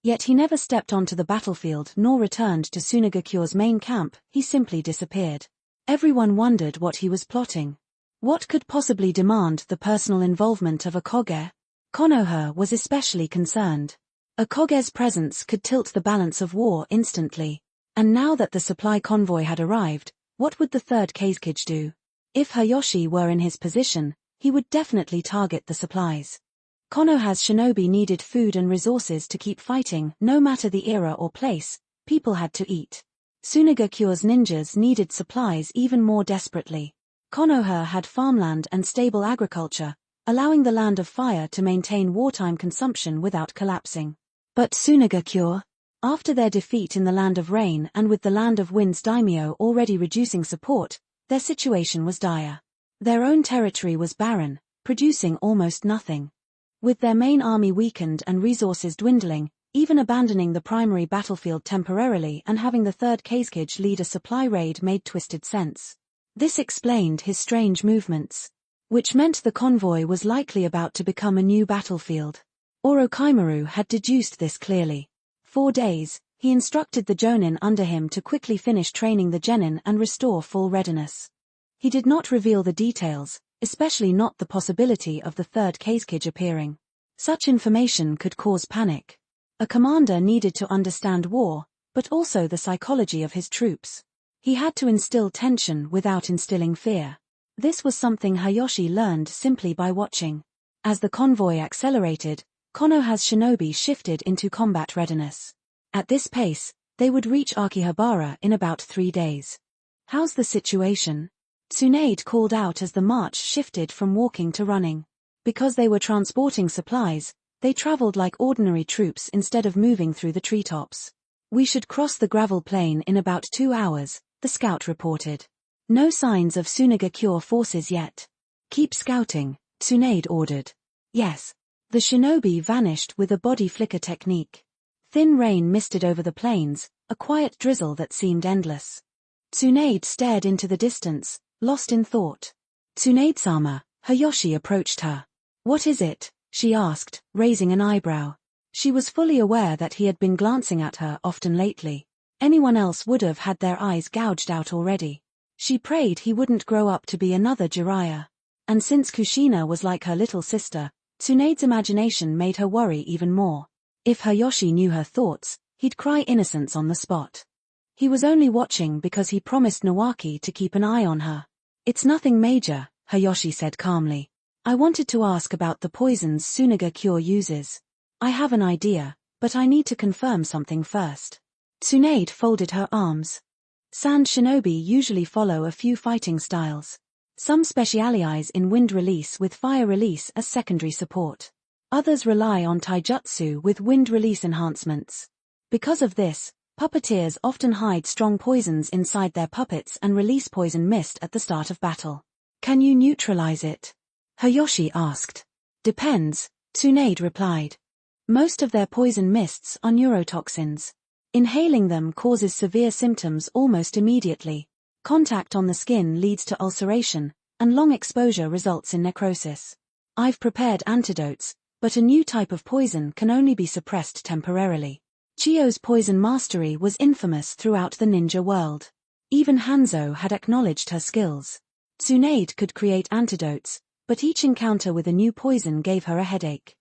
Yet he never stepped onto the battlefield nor returned to Tsunagakure's main camp, he simply disappeared. Everyone wondered what he was plotting. What could possibly demand the personal involvement of a Koge? Konoha was especially concerned. A Koge's presence could tilt the balance of war instantly. And now that the supply convoy had arrived, what would the third Kazekage do? If Hayashi were in his position, he would definitely target the supplies. Konoha's shinobi needed food and resources to keep fighting, no matter the era or place. People had to eat. Tsunagakure's ninjas needed supplies even more desperately. Konoha had farmland and stable agriculture, allowing the Land of Fire to maintain wartime consumption without collapsing. But Tsunagakure? After their defeat in the Land of Rain and with the Land of Wind's daimyo already reducing support, their situation was dire. Their own territory was barren, producing almost nothing. With their main army weakened and resources dwindling, even abandoning the primary battlefield temporarily and having the third Kazekage lead a supply raid made twisted sense. This explained his strange movements. Which meant the convoy was likely about to become a new battlefield. Orochimaru had deduced this clearly. 4 days, he instructed the jonin under him to quickly finish training the genin and restore full readiness. He did not reveal the details, especially not the possibility of the third Kazekage appearing. Such information could cause panic. A commander needed to understand war, but also the psychology of his troops. He had to instill tension without instilling fear. This was something Hayashi learned simply by watching. As the convoy accelerated, Konoha's shinobi shifted into combat readiness. At this pace, they would reach Akihabara in about 3 days. How's the situation? Tsunade called out as the march shifted from walking to running. Because they were transporting supplies, they traveled like ordinary troops instead of moving through the treetops. We should cross the gravel plain in about 2 hours, the scout reported. No signs of Tsunagakure forces yet. Keep scouting, Tsunade ordered. Yes. The shinobi vanished with a body flicker technique. Thin rain misted over the plains, a quiet drizzle that seemed endless. Tsunade stared into the distance, lost in thought. Tsunade-sama, Hayashi approached her. What is it? She asked, raising an eyebrow. She was fully aware that he had been glancing at her often lately. Anyone else would have had their eyes gouged out already. She prayed he wouldn't grow up to be another Jiraiya. And since Kushina was like her little sister, Tsunade's imagination made her worry even more. If Hayashi knew her thoughts, he'd cry innocence on the spot. He was only watching because he promised Nawaki to keep an eye on her. It's nothing major, Hayashi said calmly. I wanted to ask about the poisons Tsunagakure uses. I have an idea, but I need to confirm something first. Tsunade folded her arms. Sand shinobi usually follow a few fighting styles. Some specialize in wind release with fire release as secondary support. Others rely on taijutsu with wind release enhancements. Because of this, puppeteers often hide strong poisons inside their puppets and release poison mist at the start of battle. Can you neutralize it? Hayashi asked. Depends, Tsunade replied. Most of their poison mists are neurotoxins. Inhaling them causes severe symptoms almost immediately. Contact on the skin leads to ulceration, and long exposure results in necrosis. I've prepared antidotes, but a new type of poison can only be suppressed temporarily. Chiyo's poison mastery was infamous throughout the ninja world. Even Hanzo had acknowledged her skills. Tsunade could create antidotes, but each encounter with a new poison gave her a headache.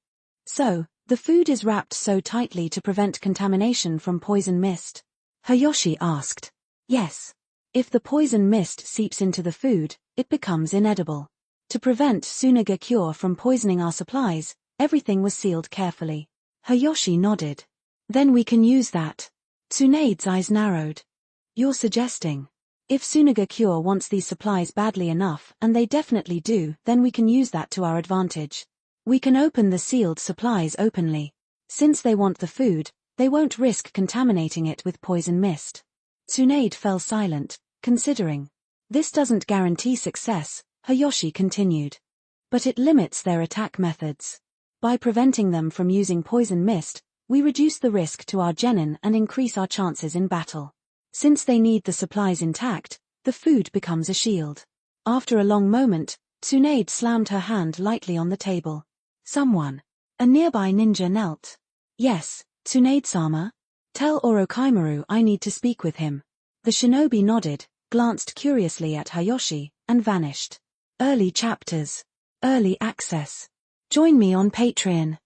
So, the food is wrapped so tightly to prevent contamination from poison mist? Hayashi asked. Yes. If the poison mist seeps into the food, it becomes inedible. To prevent Tsunade from poisoning our supplies, everything was sealed carefully. Hayashi nodded. Then we can use that. Tsunade's eyes narrowed. You're suggesting? If Tsunade wants these supplies badly enough, and they definitely do, then we can use that to our advantage. We can open the sealed supplies openly. Since they want the food, they won't risk contaminating it with poison mist. Tsunade fell silent, considering. This doesn't guarantee success, Hayashi continued. But it limits their attack methods. By preventing them from using poison mist, we reduce the risk to our genin and increase our chances in battle. Since they need the supplies intact, the food becomes a shield. After a long moment, Tsunade slammed her hand lightly on the table. Someone. A nearby ninja knelt. Yes, Tsunade-sama? Tell Orochimaru I need to speak with him. The shinobi nodded, glanced curiously at Hayashi, and vanished. Early chapters. Early access. Join me on Patreon.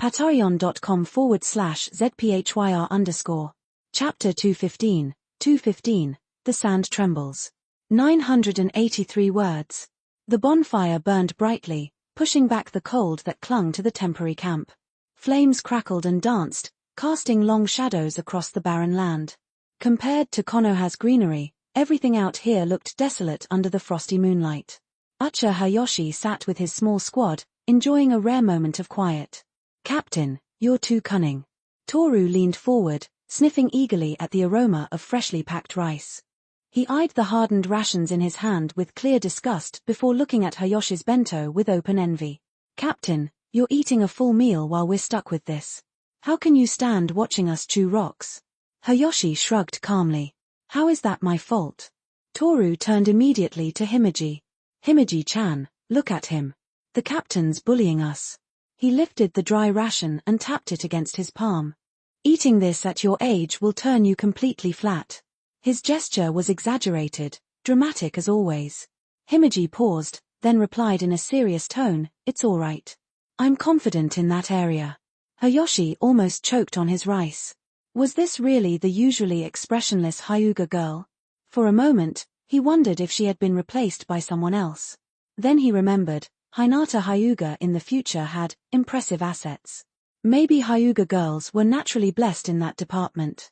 patreon.com/zphyr_. Chapter 215, 215, The Sand Trembles. 983 words. The bonfire burned brightly, pushing back the cold that clung to the temporary camp. Flames crackled and danced, casting long shadows across the barren land. Compared to Konoha's greenery, everything out here looked desolate under the frosty moonlight. Uchiha Hayashi sat with his small squad, enjoying a rare moment of quiet. Captain, you're too cunning. Toru leaned forward, sniffing eagerly at the aroma of freshly packed rice. He eyed the hardened rations in his hand with clear disgust before looking at Hayashi's bento with open envy. Captain, you're eating a full meal while we're stuck with this. How can you stand watching us chew rocks? Hayashi shrugged calmly. How is that my fault? Toru turned immediately to Himeji. Himeji-chan, look at him. The captain's bullying us. He lifted the dry ration and tapped it against his palm. Eating this at your age will turn you completely flat. His gesture was exaggerated, dramatic as always. Himeji paused, then replied in a serious tone, it's all right. I'm confident in that area. Hayashi almost choked on his rice. Was this really the usually expressionless Hyuga girl? For a moment, he wondered if she had been replaced by someone else. Then he remembered, Hinata Hyuga in the future had impressive assets. Maybe Hyuga girls were naturally blessed in that department.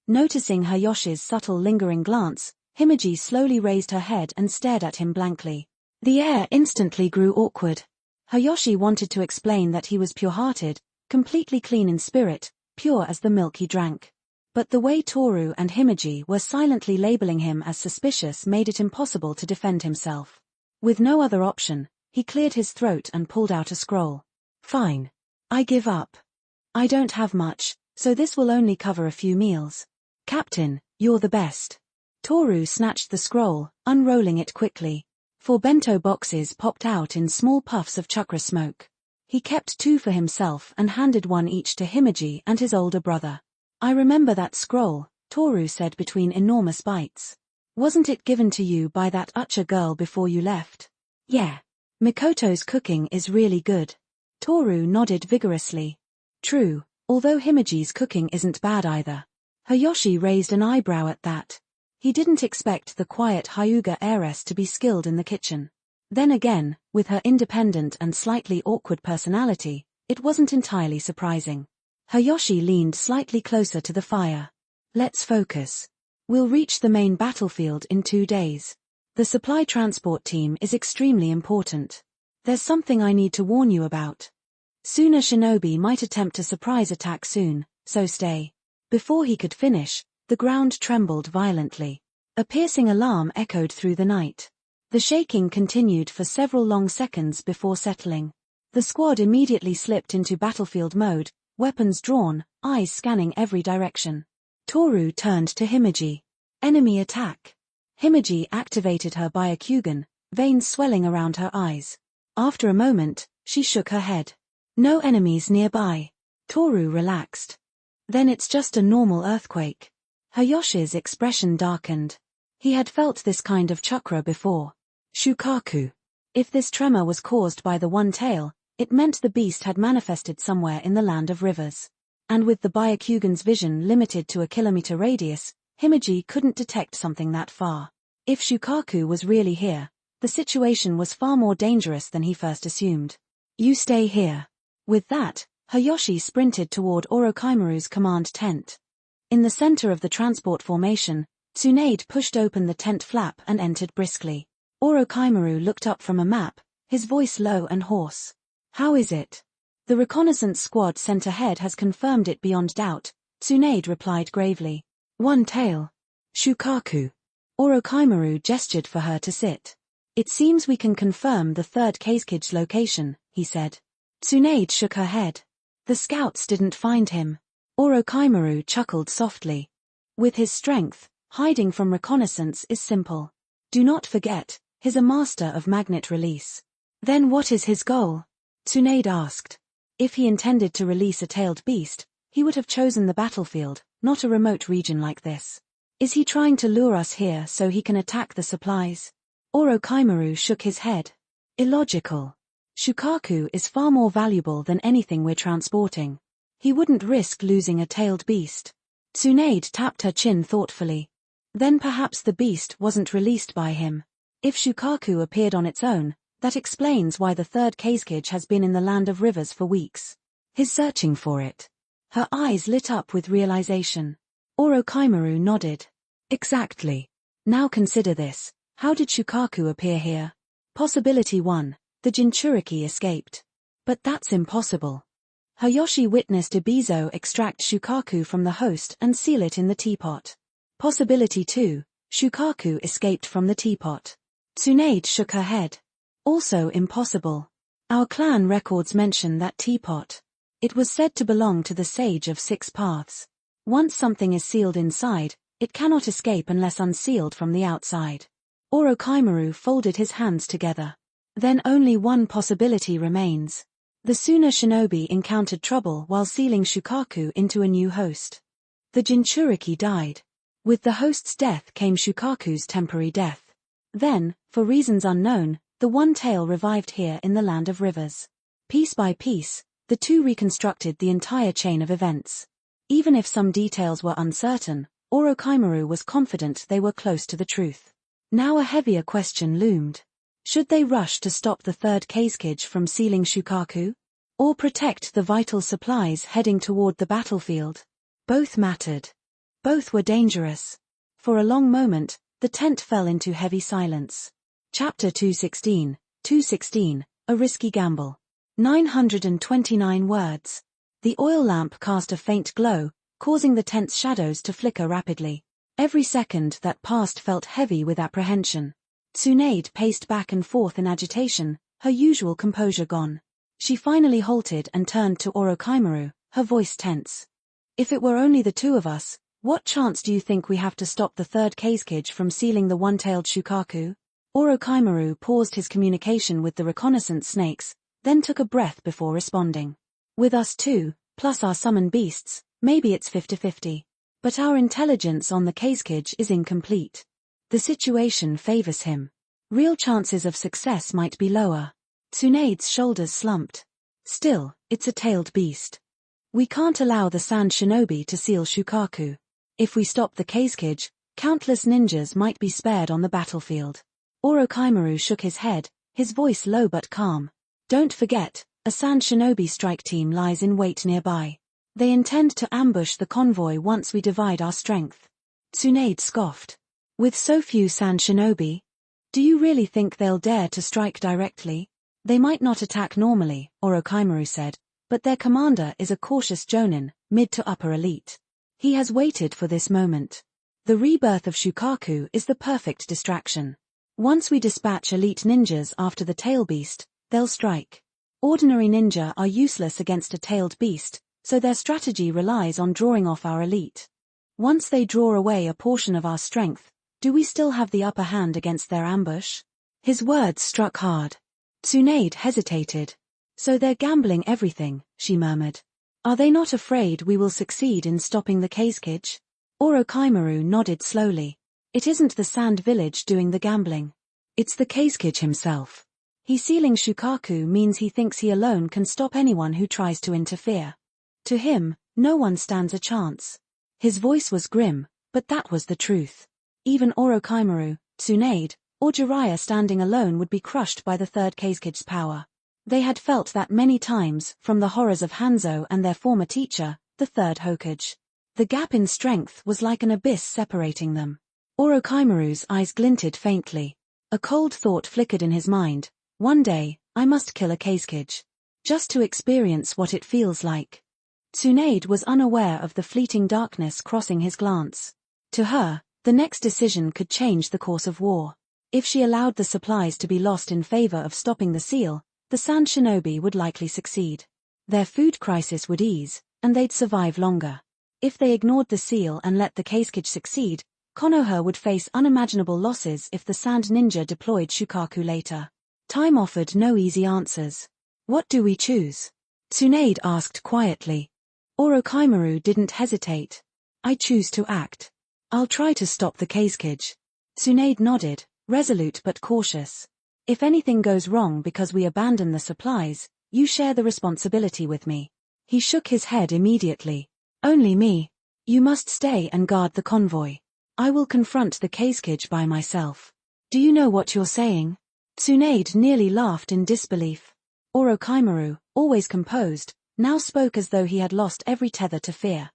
Noticing Hayashi's subtle lingering glance, Himeji slowly raised her head and stared at him blankly. The air instantly grew awkward. Hayashi wanted to explain that he was pure-hearted, completely clean in spirit, pure as the milk he drank. But the way Toru and Himeji were silently labeling him as suspicious made it impossible to defend himself. With no other option, he cleared his throat and pulled out a scroll. Fine. I give up. I don't have much, so this will only cover a few meals. Captain, you're the best. Toru snatched the scroll, unrolling it quickly. 4 bento boxes popped out in small puffs of chakra smoke. He kept 2 for himself and handed 1 each to Himeji and his older brother. I remember that scroll, Toru said between enormous bites. Wasn't it given to you by that Uchiha girl before you left? Yeah. Mikoto's cooking is really good. Toru nodded vigorously. True, although Himeji's cooking isn't bad either. Hayashi raised an eyebrow at that. He didn't expect the quiet Hyuga heiress to be skilled in the kitchen. Then again, with her independent and slightly awkward personality, it wasn't entirely surprising. Hayashi leaned slightly closer to the fire. Let's focus. We'll reach the main battlefield in 2 days. The supply transport team is extremely important. There's something I need to warn you about. Sooner shinobi might attempt a surprise attack soon, so stay. Before he could finish, the ground trembled violently. A piercing alarm echoed through the night. The shaking continued for several long seconds before settling. The squad immediately slipped into battlefield mode, weapons drawn, eyes scanning every direction. Toru turned to Himiji. Enemy attack. Himiji activated her Byakugan, veins swelling around her eyes. After a moment, she shook her head. No enemies nearby. Toru relaxed. Then it's just a normal earthquake. Hayoshi's expression darkened. He had felt this kind of chakra before. Shukaku. If this tremor was caused by the one tail, it meant the beast had manifested somewhere in the land of rivers. And with the Byakugan's vision limited to a kilometer radius, Himiji couldn't detect something that far. If Shukaku was really here, the situation was far more dangerous than he first assumed. You stay here. With that, Hayoshi sprinted toward Orochimaru's command tent. In the center of the transport formation, Tsunade pushed open the tent flap and entered briskly. Orochimaru looked up from a map, his voice low and hoarse. How is it? The reconnaissance squad sent ahead has confirmed it beyond doubt, Tsunade replied gravely. One tail. Shukaku. Orochimaru gestured for her to sit. It seems we can confirm the third Kazekage location, he said. Tsunade shook her head. The scouts didn't find him. Orochimaru chuckled softly. With his strength, hiding from reconnaissance is simple. Do not forget, he's a master of magnet release. Then what is his goal? Tsunade asked. If he intended to release a tailed beast, he would have chosen the battlefield, not a remote region like this. Is he trying to lure us here so he can attack the supplies? Orochimaru shook his head. Illogical. Shukaku is far more valuable than anything we're transporting. He wouldn't risk losing a tailed beast. Tsunade tapped her chin thoughtfully. Then perhaps the beast wasn't released by him. If Shukaku appeared on its own, that explains why the third Kazekage has been in the land of rivers for weeks. He's searching for it. Her eyes lit up with realization. Orochimaru nodded. Exactly. Now consider this. How did Shukaku appear here? Possibility 1. The Jinchuriki escaped. But that's impossible. Hayoshi witnessed Ibizo extract Shukaku from the host and seal it in the teapot. Possibility 2. Shukaku escaped from the teapot. Tsunade shook her head. Also impossible. Our clan records mention that teapot. It was said to belong to the Sage of Six Paths. Once something is sealed inside, it cannot escape unless unsealed from the outside. Orochimaru folded his hands together. Then only one possibility remains. The Suna shinobi encountered trouble while sealing Shukaku into a new host. The Jinchuriki died. With the host's death came Shukaku's temporary death. Then, for reasons unknown, the one tail revived here in the land of rivers. Piece by piece, the two reconstructed the entire chain of events. Even if some details were uncertain, Orochimaru was confident they were close to the truth. Now a heavier question loomed. Should they rush to stop the third Kazekage from sealing Shukaku? Or protect the vital supplies heading toward the battlefield? Both mattered. Both were dangerous. For a long moment, the tent fell into heavy silence. Chapter 216, 216, A Risky Gamble. 929 words. The oil lamp cast a faint glow, causing the tent's shadows to flicker rapidly. Every second that passed felt heavy with apprehension. Tsunade paced back and forth in agitation, her usual composure gone. She finally halted and turned to Orochimaru, her voice tense. If it were only the two of us, what chance do you think we have to stop the third Kazekage from sealing the one-tailed Shukaku? Orochimaru paused his communication with the reconnaissance snakes, then took a breath before responding. With us two, plus our summon beasts, maybe it's 50-50. But our intelligence on the Kazekage is incomplete. The situation favors him. Real chances of success might be lower. Tsunade's shoulders slumped. Still, it's a tailed beast. We can't allow the Sand Shinobi to seal Shukaku. If we stop the Kazekage, countless ninjas might be spared on the battlefield. Orochimaru shook his head, his voice low but calm. Don't forget, a Sand Shinobi strike team lies in wait nearby. They intend to ambush the convoy once we divide our strength. Tsunade scoffed. With so few Sand Shinobi? Do you really think they'll dare to strike directly? They might not attack normally, Orochimaru said, But their commander is a cautious jonin, mid to upper elite. He has waited for this moment. The rebirth of Shukaku is the perfect distraction. Once we dispatch elite ninjas after the tail beast, they'll strike. Ordinary ninja are useless against a tailed beast, so their strategy relies on drawing off our elite. Once they draw away a portion of our strength, do we still have the upper hand against their ambush? His words struck hard. Tsunade hesitated. So they're gambling everything, she murmured. Are they not afraid we will succeed in stopping the Kazekage? Orochimaru nodded slowly. It isn't the Sand Village doing the gambling. It's the Kazekage himself. He sealing Shukaku means he thinks he alone can stop anyone who tries to interfere. To him, no one stands a chance. His voice was grim, but that was the truth. Even Orochimaru, Tsunade, or Jiraiya standing alone would be crushed by the third Kazecage's power. They had felt that many times from the horrors of Hanzo and their former teacher, the third Hokage. The gap in strength was like an abyss separating them. Orochimaru's eyes glinted faintly. A cold thought flickered in his mind. One day, I must kill a Kazekage. Just to experience what it feels like. Tsunade was unaware of the fleeting darkness crossing his glance. To her, the next decision could change the course of war. If she allowed the supplies to be lost in favor of stopping the seal, the Sand Shinobi would likely succeed. Their food crisis would ease, and they'd survive longer. If they ignored the seal and let the Kazekage succeed, Konoha would face unimaginable losses if the Sand Ninja deployed Shukaku later. Time offered no easy answers. What do we choose? Tsunade asked quietly. Orochimaru didn't hesitate. I choose to act. I'll try to stop the Kazekage. Tsunade nodded, resolute but cautious. If anything goes wrong because we abandon the supplies, you share the responsibility with me. He shook his head immediately. Only me. You must stay and guard the convoy. I will confront the Kazekage by myself. Do you know what you're saying? Tsunade nearly laughed in disbelief. Orochimaru, always composed, now spoke as though he had lost every tether to fear.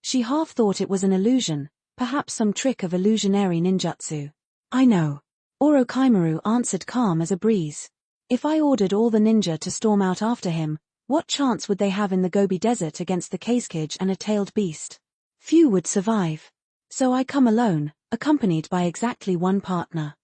She half thought it was an illusion, perhaps some trick of illusionary ninjutsu. I know. Orochimaru answered calm as a breeze. If I ordered all the ninja to storm out after him, what chance would they have in the Gobi Desert against the Kazekage and a tailed beast? Few would survive. So I come alone, accompanied by exactly one partner.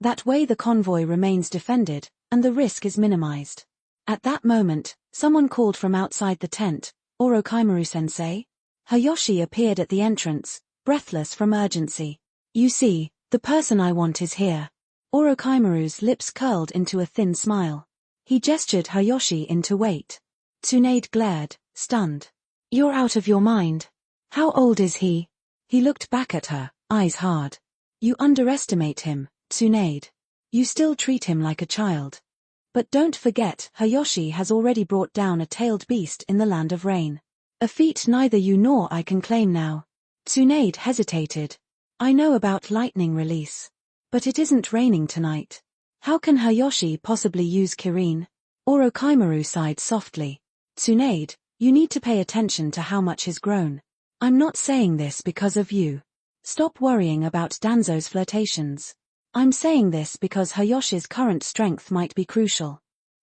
That way the convoy remains defended, and the risk is minimized. At that moment, someone called from outside the tent, Orochimaru-sensei? Hayashi appeared at the entrance, breathless from urgency. You see, the person I want is here. Orochimaru's lips curled into a thin smile. He gestured Hayashi into wait. Tsunade glared, stunned. You're out of your mind. How old is he? He looked back at her, eyes hard. You underestimate him, Tsunade. You still treat him like a child. But don't forget, Hayashi has already brought down a tailed beast in the Land of Rain. A feat neither you nor I can claim now. Tsunade hesitated. I know about lightning release. But it isn't raining tonight. How can Hayashi possibly use Kirin? Orochimaru sighed softly. Tsunade, you need to pay attention to how much is grown. I'm not saying this because of you. Stop worrying about Danzo's flirtations. I'm saying this because Hayashi's current strength might be crucial.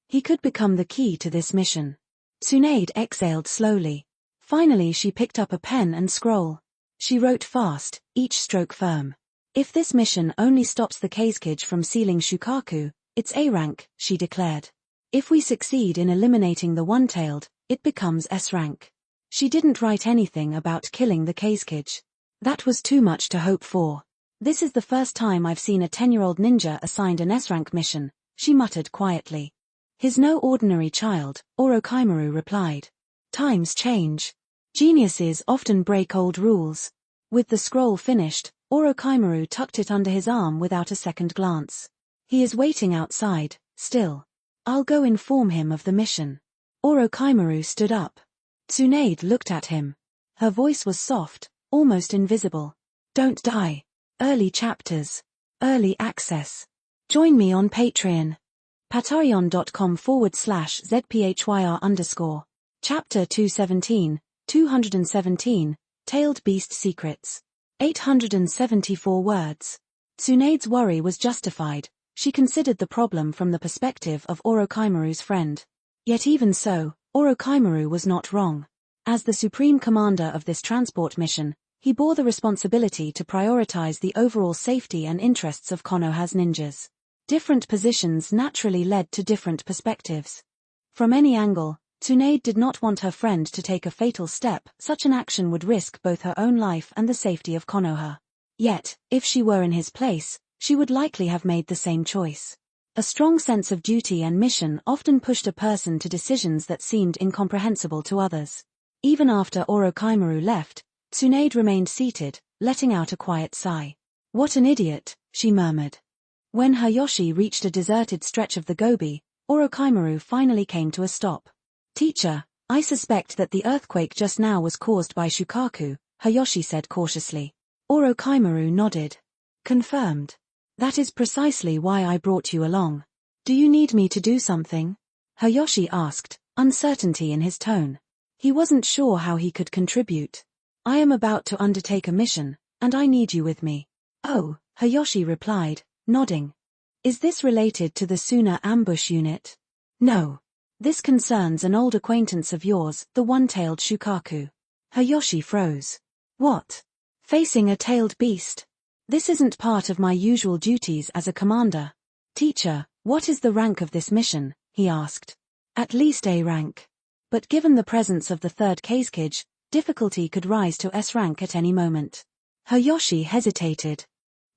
He could become the key to this mission. Tsunade exhaled slowly. Finally she picked up a pen and scroll. She wrote fast, each stroke firm. If this mission only stops the Kazekage from sealing Shukaku, it's A rank, she declared. If we succeed in eliminating the one-tailed, it becomes S rank. She didn't write anything about killing the Kazekage. That was too much to hope for. This is the first time I've seen a 10-year-old ninja assigned an S-rank mission, she muttered quietly. He's no ordinary child, Orochimaru replied. Times change. Geniuses often break old rules. With the scroll finished, Orochimaru tucked it under his arm without a second glance. He is waiting outside, still. I'll go inform him of the mission. Orochimaru stood up. Tsunade looked at him. Her voice was soft, almost invisible. Don't die. Early chapters. Early access. Join me on Patreon. patreon.com/zphyr_. Chapter 217, Tailed Beast Secrets. 874 words. Tsunade's worry was justified. She considered the problem from the perspective of Orochimaru's friend. Yet even so, Orochimaru was not wrong. As the supreme commander of this transport mission, he bore the responsibility to prioritize the overall safety and interests of Konoha's ninjas. Different positions naturally led to different perspectives. From any angle, Tsunade did not want her friend to take a fatal step. Such an action would risk both her own life and the safety of Konoha. Yet, if she were in his place, she would likely have made the same choice. A strong sense of duty and mission often pushed a person to decisions that seemed incomprehensible to others. Even after Orochimaru left, Tsunade remained seated, letting out a quiet sigh. "What an idiot," she murmured. When Hayashi reached a deserted stretch of the Gobi, Orochimaru finally came to a stop. "Teacher, I suspect that the earthquake just now was caused by Shukaku," Hayashi said cautiously. Orochimaru nodded. "Confirmed. That is precisely why I brought you along. Do you need me to do something?" Hayashi asked, uncertainty in his tone. He wasn't sure how he could contribute. "I am about to undertake a mission, and I need you with me." "Oh," Hayashi replied, nodding. "Is this related to the Suna ambush unit?" "No. This concerns an old acquaintance of yours, the one-tailed Shukaku." Hayashi froze. "What? Facing a tailed beast? This isn't part of my usual duties as a commander." "Teacher, what is the rank of this mission?" he asked. "At least A rank. But given the presence of the third Kazekage, difficulty could rise to S rank at any moment." Hayashi hesitated.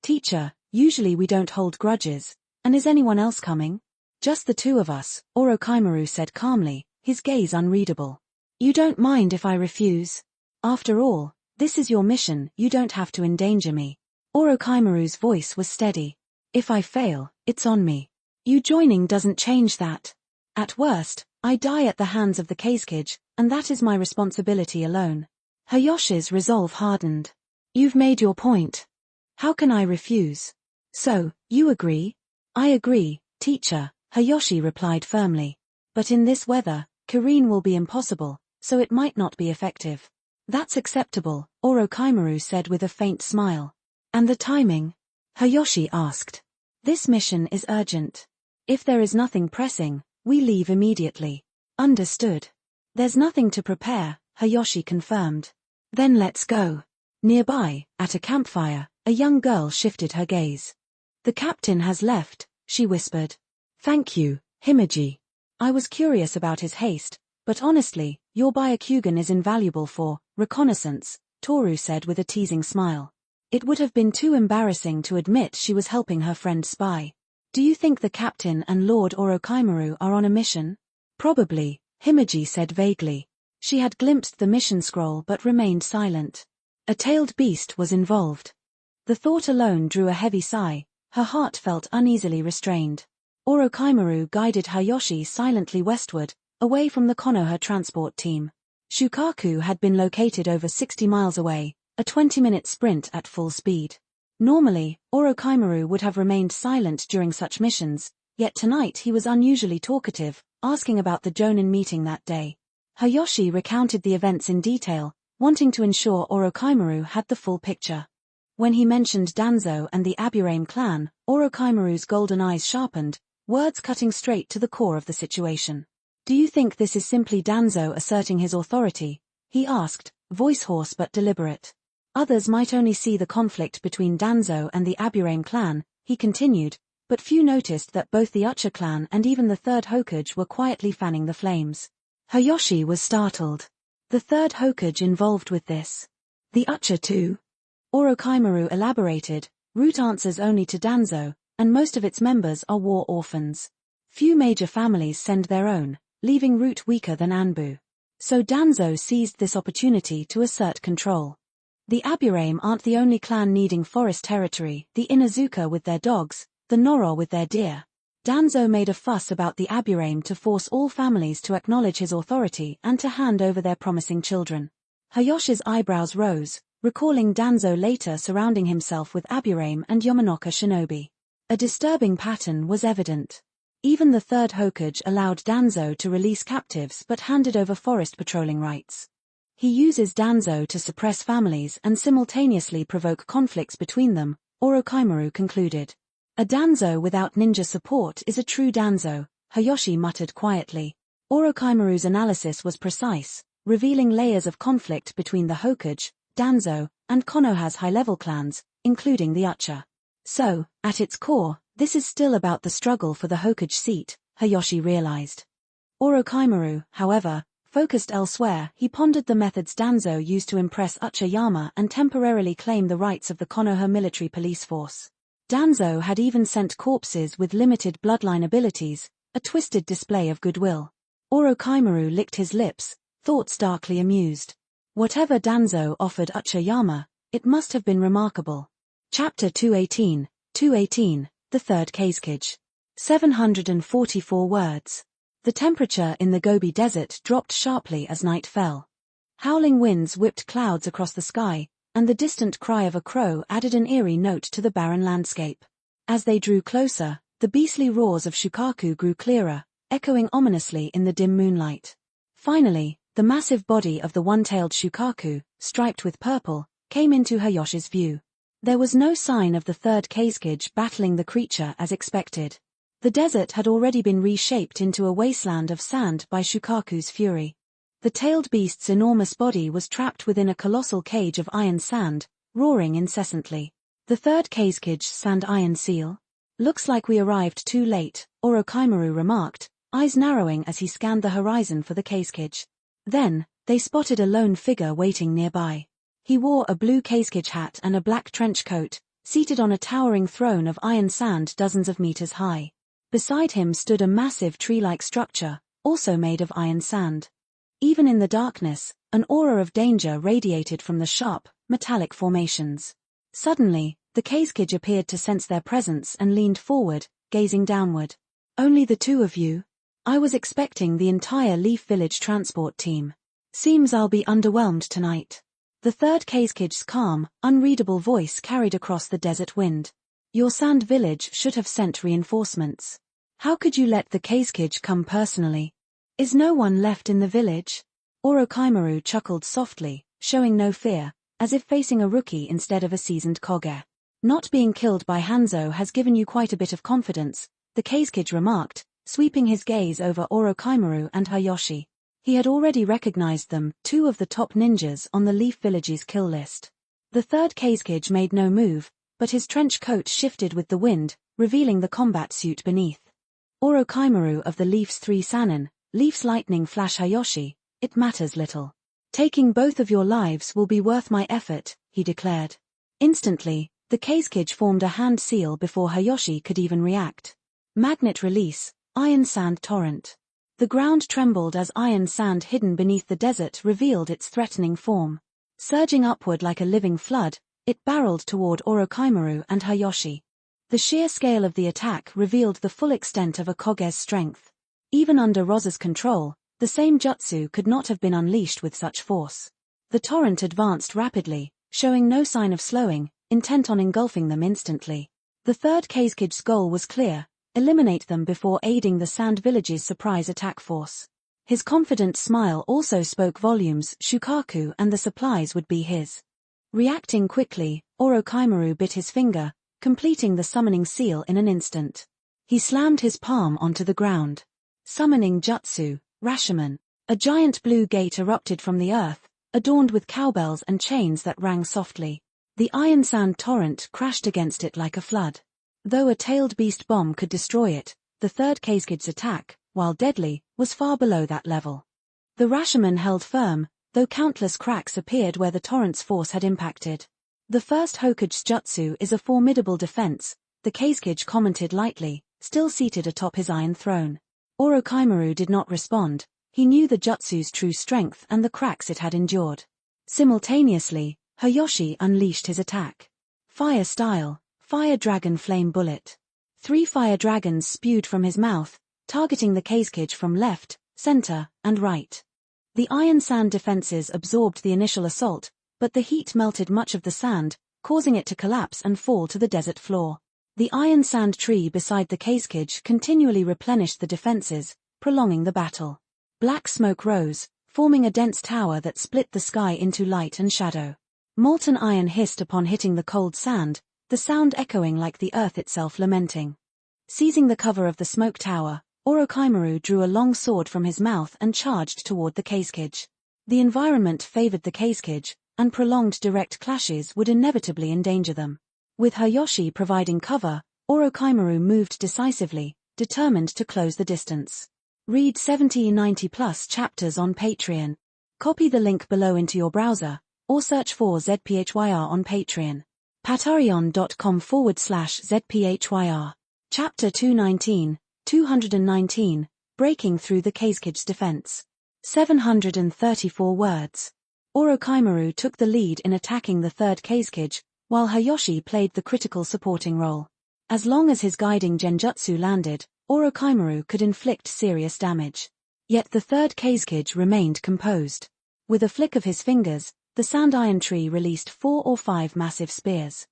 "Teacher, usually we don't hold grudges, and is anyone else coming?" "Just the two of us," Orochimaru said calmly, his gaze unreadable. "You don't mind if I refuse? After all, this is your mission, you don't have to endanger me." Orochimaru's voice was steady. "If I fail, it's on me. You joining doesn't change that. At worst, I die at the hands of the Kazekage, and that is my responsibility alone." Hayashi's resolve hardened. "You've made your point. How can I refuse? So, you agree?" "I agree, teacher," Hayashi replied firmly. "But in this weather, Kirin will be impossible, so it might not be effective." "That's acceptable," Orochimaru said with a faint smile. "And the timing?" Hayashi asked. "This mission is urgent. If there is nothing pressing, we leave immediately." "Understood." "There's nothing to prepare," Hayashi confirmed. "Then let's go." Nearby, at a campfire, a young girl shifted her gaze. "The captain has left," she whispered. "Thank you, Himeji. I was curious about his haste, but honestly, your Byakugan is invaluable for reconnaissance," Toru said with a teasing smile. It would have been too embarrassing to admit she was helping her friend spy. "Do you think the captain and Lord Orochimaru are on a mission?" "Probably," Himeji said vaguely. She had glimpsed the mission scroll but remained silent. A tailed beast was involved. The thought alone drew a heavy sigh, her heart felt uneasily restrained. Orochimaru guided Hayashi silently westward, away from the Konoha transport team. Shukaku had been located over 60 miles away, a 20-minute sprint at full speed. Normally, Orochimaru would have remained silent during such missions, yet tonight he was unusually talkative, asking about the Jonin meeting that day. Hayashi recounted the events in detail, wanting to ensure Orochimaru had the full picture. When he mentioned Danzo and the Aburame clan, Orochimaru's golden eyes sharpened, words cutting straight to the core of the situation. "Do you think this is simply Danzo asserting his authority?" he asked, voice hoarse but deliberate. "Others might only see the conflict between Danzo and the Aburame clan," he continued, but few noticed that both the Uchiha clan and even the third Hokage were quietly fanning the flames. Hayashi was startled. The third Hokage involved with this? The Uchiha too? Orochimaru elaborated, Root answers only to Danzo, and most of its members are war orphans. Few major families send their own, leaving Root weaker than Anbu. So Danzo seized this opportunity to assert control. The Aburame aren't the only clan needing forest territory, the Inazuka with their dogs, the Noro with their deer. Danzo made a fuss about the Aburame to force all families to acknowledge his authority and to hand over their promising children. Hayashi's eyebrows rose, recalling Danzo later surrounding himself with Aburame and Yamanoka shinobi. A disturbing pattern was evident. Even the third Hokage allowed Danzo to release captives but handed over forest patrolling rights. He uses Danzo to suppress families and simultaneously provoke conflicts between them, Orochimaru concluded. A Danzo without ninja support is a true Danzo, Hayashi muttered quietly. Orochimaru's analysis was precise, revealing layers of conflict between the Hokage, Danzo, and Konoha's high-level clans, including the Uchiha. So, at its core, this is still about the struggle for the Hokage seat, Hayashi realized. Orochimaru, however, focused elsewhere. He pondered the methods Danzo used to impress Uchiyama and temporarily claim the rights of the Konoha military police force. Danzo had even sent corpses with limited bloodline abilities, a twisted display of goodwill. Orochimaru licked his lips, thoughts darkly amused. Whatever Danzo offered Uchiyama, it must have been remarkable. Chapter 218, The Third Kazekage. 744 words. The temperature in the Gobi Desert dropped sharply as night fell. Howling winds whipped clouds across the sky, and the distant cry of a crow added an eerie note to the barren landscape. As they drew closer, the beastly roars of Shukaku grew clearer, echoing ominously in the dim moonlight. Finally, the massive body of the one-tailed Shukaku, striped with purple, came into Hayashi's view. There was no sign of the third Kazekage battling the creature as expected. The desert had already been reshaped into a wasteland of sand by Shukaku's fury. The tailed beast's enormous body was trapped within a colossal cage of iron sand, roaring incessantly. The third Kazekage sand iron seal? Looks like we arrived too late, Orochimaru remarked, eyes narrowing as he scanned the horizon for the Kazekage. Then, they spotted a lone figure waiting nearby. He wore a blue Kazekage hat and a black trench coat, seated on a towering throne of iron sand dozens of meters high. Beside him stood a massive tree-like structure, also made of iron sand. Even in the darkness, an aura of danger radiated from the sharp, metallic formations. Suddenly, the Kazekage appeared to sense their presence and leaned forward, gazing downward. "Only the two of you? I was expecting the entire Leaf Village transport team. Seems I'll be underwhelmed tonight." The third Kazekage's calm, unreadable voice carried across the desert wind. "Your sand village should have sent reinforcements. How could you let the Kazekage come personally? Is no one left in the village?" Orochimaru chuckled softly, showing no fear, as if facing a rookie instead of a seasoned Kage. "Not being killed by Hanzo has given you quite a bit of confidence," the Kazekage remarked, sweeping his gaze over Orochimaru and Hayashi. He had already recognized them, two of the top ninjas on the Leaf Village's kill list. The third Kazekage made no move, but his trench coat shifted with the wind, revealing the combat suit beneath. Orochimaru of the Leaf's 3 Sannin, Leaf's lightning flash Hayashi, "It matters little. Taking both of your lives will be worth my effort," he declared. Instantly, the Kazekage formed a hand seal before Hayashi could even react. Magnet release, iron sand torrent. The ground trembled as iron sand hidden beneath the desert revealed its threatening form. Surging upward like a living flood, it barreled toward Orochimaru and Hayashi. The sheer scale of the attack revealed the full extent of a Kage's strength. Even under Rosa's control, the same jutsu could not have been unleashed with such force. The torrent advanced rapidly, showing no sign of slowing, intent on engulfing them instantly. The third Kazekage's goal was clear: eliminate them before aiding the Sand Village's surprise attack force. His confident smile also spoke volumes. Shukaku and the supplies would be his. Reacting quickly, Orochimaru bit his finger, completing the summoning seal in an instant. He slammed his palm onto the ground. Summoning jutsu, Rashomon. A giant blue gate erupted from the earth, adorned with cowbells and chains that rang softly. The iron sand torrent crashed against it like a flood. Though a tailed beast bomb could destroy it, the third Kazekage's attack, while deadly, was far below that level. The Rashomon held firm, though countless cracks appeared where the torrent's force had impacted. "The first Hokage's jutsu is a formidable defense," the Kazekage commented lightly, still seated atop his iron throne. Orochimaru did not respond. He knew the jutsu's true strength and the cracks it had endured. Simultaneously, Hayashi unleashed his attack. Fire style, Fire Dragon Flame Bullet. 3 fire dragons spewed from his mouth, targeting the Kazekage from left, center, and right. The iron sand defenses absorbed the initial assault, but the heat melted much of the sand, causing it to collapse and fall to the desert floor. The iron sand tree beside the Kazekage continually replenished the defenses, prolonging the battle. Black smoke rose, forming a dense tower that split the sky into light and shadow. Molten iron hissed upon hitting the cold sand, the sound echoing like the earth itself lamenting. Seizing the cover of the smoke tower, Orochimaru drew a long sword from his mouth and charged toward the Kazekage. The environment favored the Kazekage, and prolonged direct clashes would inevitably endanger them. With Hayashi providing cover, Orochimaru moved decisively, determined to close the distance. Read 70-90+ chapters on Patreon. Copy the link below into your browser, or search for ZPHYR on Patreon. patreon.com/ZPHYR. Chapter 219, Breaking Through the Kazekage's Defense. 734 words. Orochimaru took the lead in attacking the third Kazekage, while Hayashi played the critical supporting role. As long as his guiding genjutsu landed, Orochimaru could inflict serious damage. Yet the third Kazekage remained composed. With a flick of his fingers, the sand iron tree released 4 or 5 massive spears.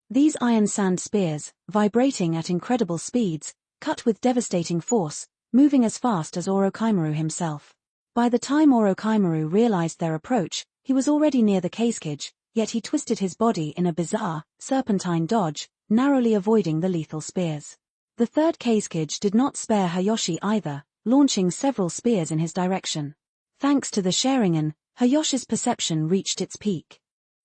These iron sand spears, vibrating at incredible speeds, cut with devastating force, moving as fast as Orochimaru himself. By the time Orochimaru realized their approach, he was already near the Kazekage, yet he twisted his body in a bizarre, serpentine dodge, narrowly avoiding the lethal spears. The third Kazekage did not spare Hayashi either, launching several spears in his direction. Thanks to the Sharingan, Hayashi's perception reached its peak.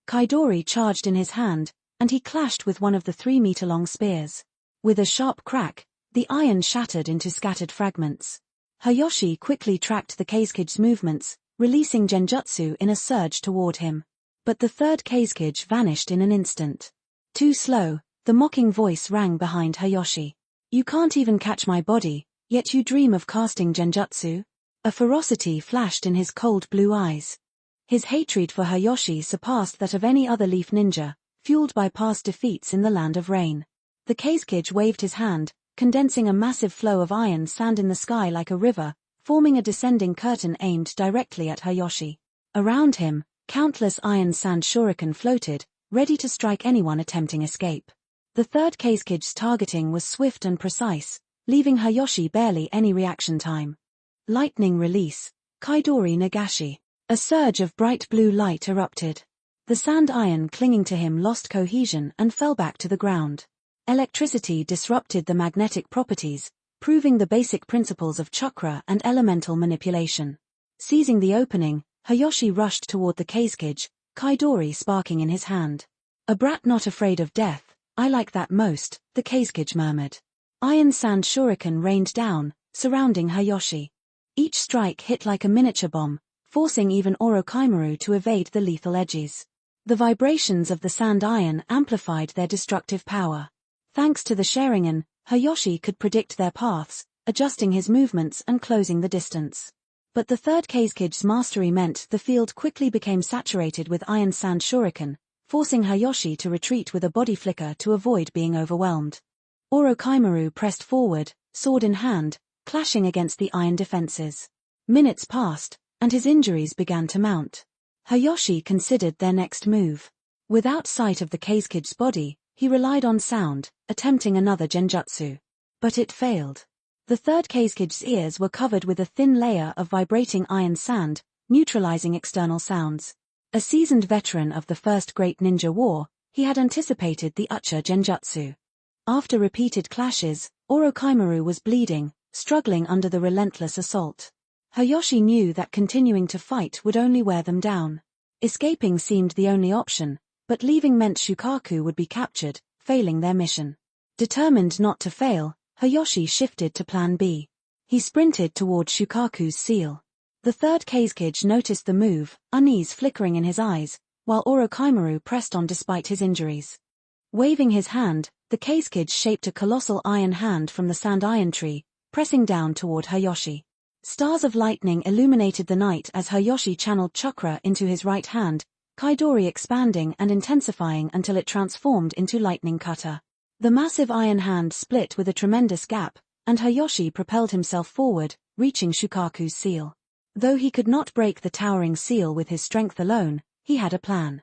Chidori charged in his hand, and he clashed with one of the 3-meter-long spears. With a sharp crack, the iron shattered into scattered fragments. Hayashi quickly tracked the Kazekage's movements, releasing genjutsu in a surge toward him. But the third Kazekage vanished in an instant. Too slow, the mocking voice rang behind Hayashi. "You can't even catch my body, yet you dream of casting genjutsu?" A ferocity flashed in his cold blue eyes. His hatred for Hayashi surpassed that of any other leaf ninja, fueled by past defeats in the Land of Rain. The Kazekage waved his hand, condensing a massive flow of iron sand in the sky like a river, forming a descending curtain aimed directly at Hayashi. Around him, countless iron sand shuriken floated, ready to strike anyone attempting escape. The third Kazekage's targeting was swift and precise, leaving Hayashi barely any reaction time. Lightning release, Chidori Nagashi. A surge of bright blue light erupted. The sand iron clinging to him lost cohesion and fell back to the ground. Electricity disrupted the magnetic properties, proving the basic principles of chakra and elemental manipulation. Seizing the opening, Hayashi rushed toward the Kazekage, Chidori sparking in his hand. "A brat not afraid of death, I like that most," the Kazekage murmured. Iron sand shuriken rained down, surrounding Hayashi. Each strike hit like a miniature bomb, forcing even Orochimaru to evade the lethal edges. The vibrations of the sand iron amplified their destructive power. Thanks to the Sharingan, Hayashi could predict their paths, adjusting his movements and closing the distance. But the third Kazekage's mastery meant the field quickly became saturated with iron sand shuriken, forcing Hayashi to retreat with a body flicker to avoid being overwhelmed. Orochimaru pressed forward, sword in hand, clashing against the iron defenses. Minutes passed, and his injuries began to mount. Hayashi considered their next move. Without sight of the Kazekage's body, he relied on sound, attempting another genjutsu. But it failed. The third Kazekage's ears were covered with a thin layer of vibrating iron sand, neutralizing external sounds. A seasoned veteran of the First Great Ninja War, he had anticipated the Ucha genjutsu. After repeated clashes, Orochimaru was bleeding, struggling under the relentless assault. Hayashi knew that continuing to fight would only wear them down. Escaping seemed the only option, but leaving meant Shukaku would be captured, failing their mission. Determined not to fail, Hayashi shifted to Plan B. He sprinted toward Shukaku's seal. The third Kazekage noticed the move, unease flickering in his eyes, while Orochimaru pressed on despite his injuries. Waving his hand, the Kazekage shaped a colossal iron hand from the sand iron tree, pressing down toward Hayashi. Stars of lightning illuminated the night as Hayashi channeled chakra into his right hand, Chidori expanding and intensifying until it transformed into lightning cutter. The massive iron hand split with a tremendous gap, and Hayashi propelled himself forward, reaching Shukaku's seal. Though he could not break the towering seal with his strength alone, he had a plan.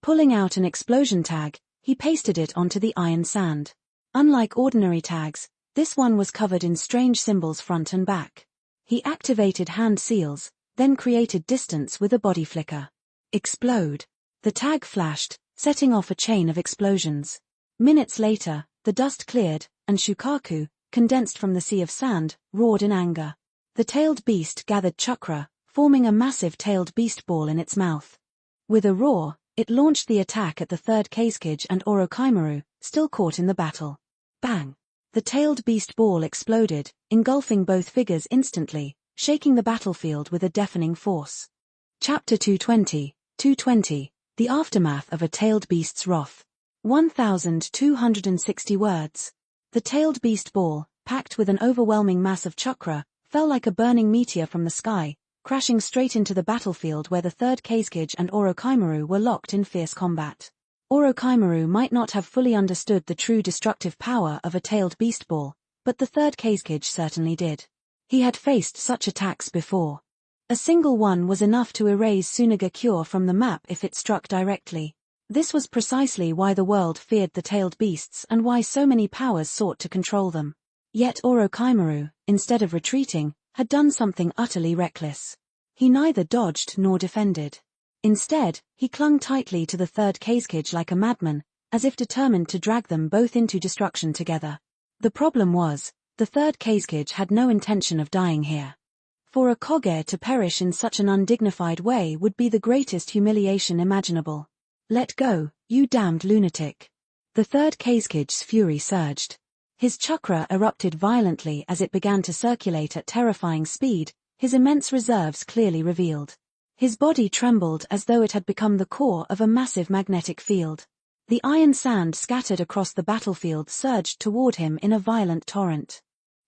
Pulling out an explosion tag, he pasted it onto the iron sand. Unlike ordinary tags, this one was covered in strange symbols front and back. He activated hand seals, then created distance with a body flicker. Explode. The tag flashed, setting off a chain of explosions. Minutes later, the dust cleared, and Shukaku, condensed from the sea of sand, roared in anger. The tailed beast gathered chakra, forming a massive tailed beast ball in its mouth. With a roar, it launched the attack at the third Kazekage and Orochimaru, still caught in the battle. Bang! The tailed beast ball exploded, engulfing both figures instantly, shaking the battlefield with a deafening force. Chapter 220, The Aftermath of a Tailed Beast's Wrath. 1,260 words. The tailed beast ball, packed with an overwhelming mass of chakra, fell like a burning meteor from the sky, crashing straight into the battlefield where the third Kazekage and Orochimaru were locked in fierce combat. Orochimaru might not have fully understood the true destructive power of a tailed beast ball, but the third Kazekage certainly did. He had faced such attacks before. A single one was enough to erase Sunagakure from the map if it struck directly. This was precisely why the world feared the tailed beasts and why so many powers sought to control them. Yet Orochimaru, instead of retreating, had done something utterly reckless. He neither dodged nor defended. Instead, he clung tightly to the third Kazekage like a madman, as if determined to drag them both into destruction together. The problem was, the third Kazekage had no intention of dying here. For a Kage to perish in such an undignified way would be the greatest humiliation imaginable. Let go, you damned lunatic. The third Kazekage's fury surged. His chakra erupted violently as it began to circulate at terrifying speed, his immense reserves clearly revealed. His body trembled as though it had become the core of a massive magnetic field. The iron sand scattered across the battlefield surged toward him in a violent torrent.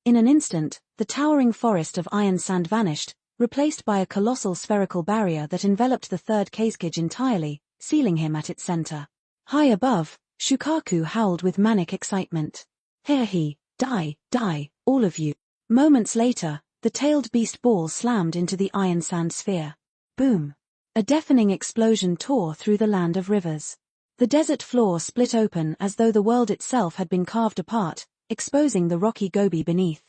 In an instant, the towering forest of iron sand vanished, replaced by a colossal spherical barrier that enveloped the third Kazekage entirely, sealing him at its center. High above, Shukaku howled with manic excitement. Here he, die, all of you. Moments later, the tailed beast ball slammed into the iron sand sphere. Boom! A deafening explosion tore through the land of rivers. The desert floor split open as though the world itself had been carved apart, exposing the rocky gobi beneath.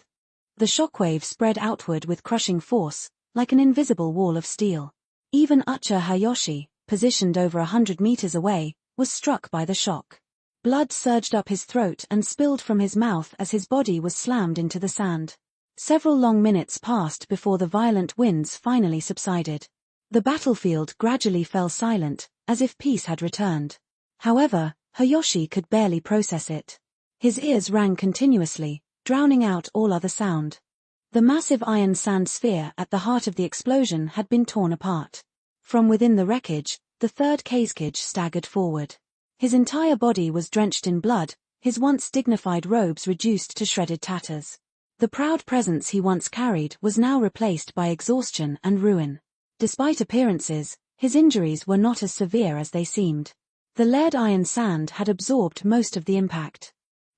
The shockwave spread outward with crushing force, like an invisible wall of steel. Even Uchiha Hayashi, positioned over 100 meters away, was struck by the shock. Blood surged up his throat and spilled from his mouth as his body was slammed into the sand. Several long minutes passed before the violent winds finally subsided. The battlefield gradually fell silent, as if peace had returned. However, Hayashi could barely process it. His ears rang continuously, drowning out all other sound. The massive iron sand sphere at the heart of the explosion had been torn apart. From within the wreckage, the third Kazekage staggered forward. His entire body was drenched in blood, his once dignified robes reduced to shredded tatters. The proud presence he once carried was now replaced by exhaustion and ruin. Despite appearances, his injuries were not as severe as they seemed. The layered iron sand had absorbed most of the impact.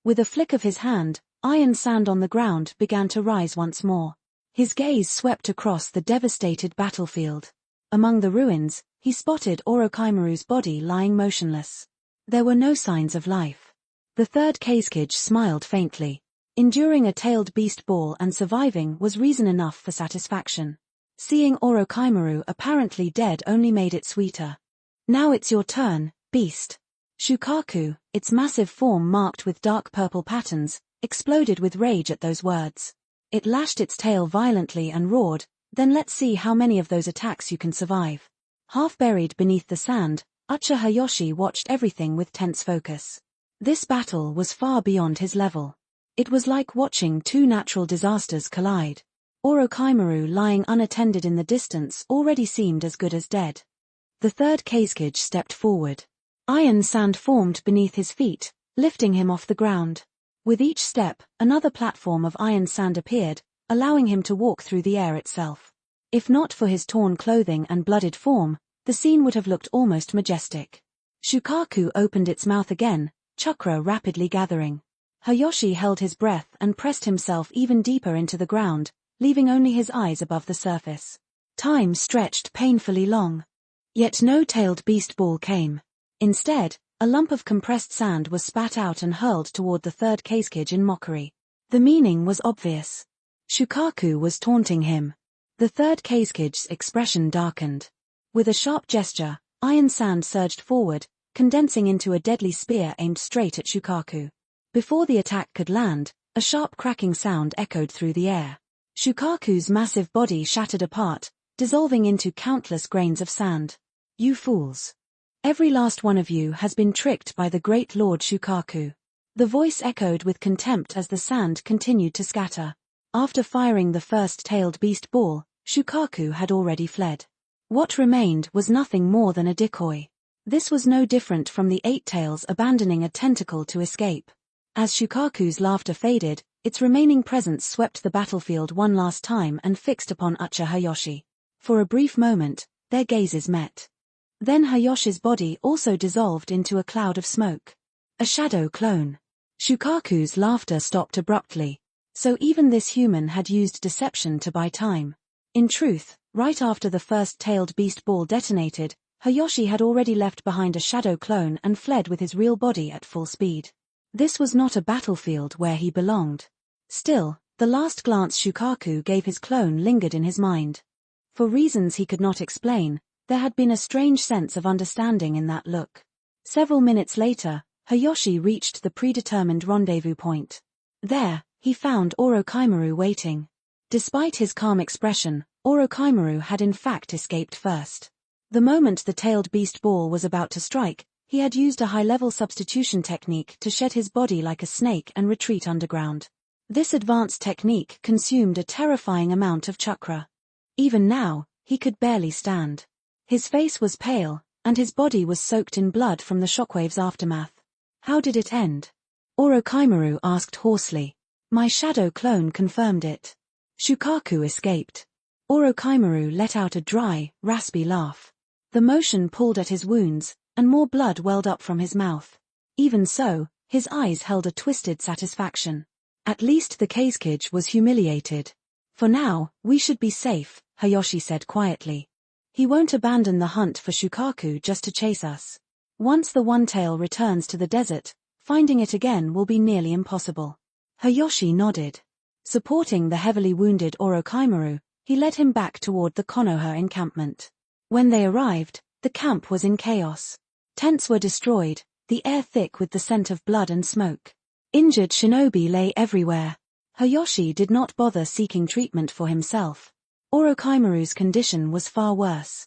With a flick of his hand, iron sand on the ground began to rise once more. His gaze swept across the devastated battlefield. Among the ruins, he spotted Orochimaru's body lying motionless. There were no signs of life. The third Kazekage smiled faintly. Enduring a tailed beast ball and surviving was reason enough for satisfaction. Seeing Orochimaru apparently dead only made it sweeter. Now it's your turn, beast. Shukaku, its massive form marked with dark purple patterns, exploded with rage at those words. It lashed its tail violently and roared, then let's see how many of those attacks you can survive. Half buried beneath the sand, Uchiha Hayashi watched everything with tense focus. This battle was far beyond his level. It was like watching two natural disasters collide. Orochimaru lying unattended in the distance already seemed as good as dead. The third Kazekage stepped forward. Iron sand formed beneath his feet, lifting him off the ground. With each step, another platform of iron sand appeared, allowing him to walk through the air itself. If not for his torn clothing and blooded form, the scene would have looked almost majestic. Shukaku opened its mouth again, chakra rapidly gathering. Hayashi held his breath and pressed himself even deeper into the ground, leaving only his eyes above the surface. Time stretched painfully long. Yet no tailed beast ball came. Instead, a lump of compressed sand was spat out and hurled toward the third Kazekage in mockery. The meaning was obvious. Shukaku was taunting him. The third Kazekage's expression darkened. With a sharp gesture, iron sand surged forward, condensing into a deadly spear aimed straight at Shukaku. Before the attack could land, A sharp cracking sound echoed through the air. Shukaku's massive body shattered apart, dissolving into countless grains of sand. You fools. Every last one of you has been tricked by the great Lord Shukaku. The voice echoed with contempt as the sand continued to scatter. After firing the first tailed beast ball, Shukaku had already fled. What remained was nothing more than a decoy. This was no different from the eight tails abandoning a tentacle to escape. As Shukaku's laughter faded, its remaining presence swept the battlefield one last time and fixed upon Uchiha Hayashi. For a brief moment, their gazes met. Then Hayashi's body also dissolved into a cloud of smoke. A shadow clone. Shukaku's laughter stopped abruptly. So even this human had used deception to buy time. In truth, right after the first tailed beast ball detonated, Hayashi had already left behind a shadow clone and fled with his real body at full speed. This was not a battlefield where he belonged. Still, the last glance Shukaku gave his clone lingered in his mind. For reasons he could not explain, there had been a strange sense of understanding in that look. Several minutes later, Hayashi reached the predetermined rendezvous point. There, he found Orochimaru waiting. Despite his calm expression, Orochimaru had in fact escaped first. The moment the tailed beast ball was about to strike, he had used a high-level substitution technique to shed his body like a snake and retreat underground. This advanced technique consumed a terrifying amount of chakra. Even now, he could barely stand. His face was pale, and his body was soaked in blood from the shockwave's aftermath. How did it end? Orochimaru asked hoarsely. My shadow clone confirmed it. Shukaku escaped. Orochimaru let out a dry, raspy laugh. The motion pulled at his wounds, and more blood welled up from his mouth. Even so, his eyes held a twisted satisfaction. At least the Kazekage was humiliated. For now, we should be safe, Hayashi said quietly. He won't abandon the hunt for Shukaku just to chase us. Once the One-Tail returns to the desert, finding it again will be nearly impossible. Hayashi nodded. Supporting the heavily wounded Orochimaru, he led him back toward the Konoha encampment. When they arrived, the camp was in chaos. Tents were destroyed, the air thick with the scent of blood and smoke. Injured shinobi lay everywhere. Hayashi did not bother seeking treatment for himself. Orochimaru's condition was far worse.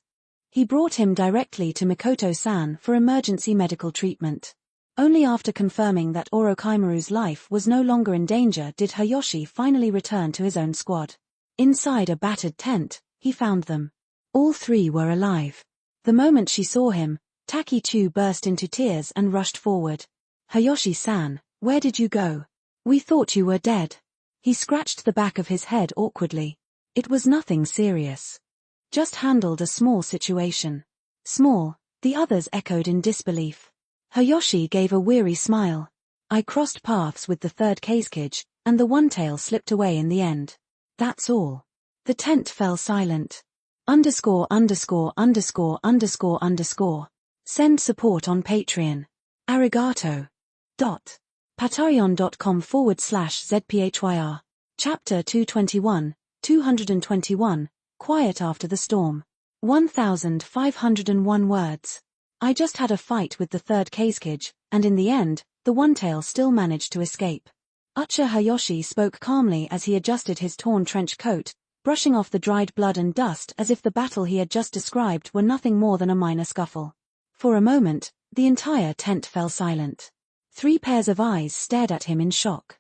He brought him directly to Mikoto-san for emergency medical treatment. Only after confirming that Orochimaru's life was no longer in danger did Hayashi finally return to his own squad. Inside a battered tent, he found them. All three were alive. The moment she saw him, Taki-chu burst into tears and rushed forward. Hayashi-san, where did you go? We thought you were dead. He scratched the back of his head awkwardly. It was nothing serious. Just handled a small situation. Small, the others echoed in disbelief. Hayashi gave a weary smile. I crossed paths with the third Kazekage, and the One-Tail slipped away in the end. That's all. The tent fell silent. ___________. Send support on Patreon. Arigato. Patreon.com/ZPHYR. Chapter 221, Quiet After the Storm. 1501 words. I just had a fight with the third Kazekage, and in the end, the One-Tail still managed to escape. Uchiha Hayashi spoke calmly as he adjusted his torn trench coat, brushing off the dried blood and dust as if the battle he had just described were nothing more than a minor scuffle. For a moment, the entire tent fell silent. 3 pairs of eyes stared at him in shock.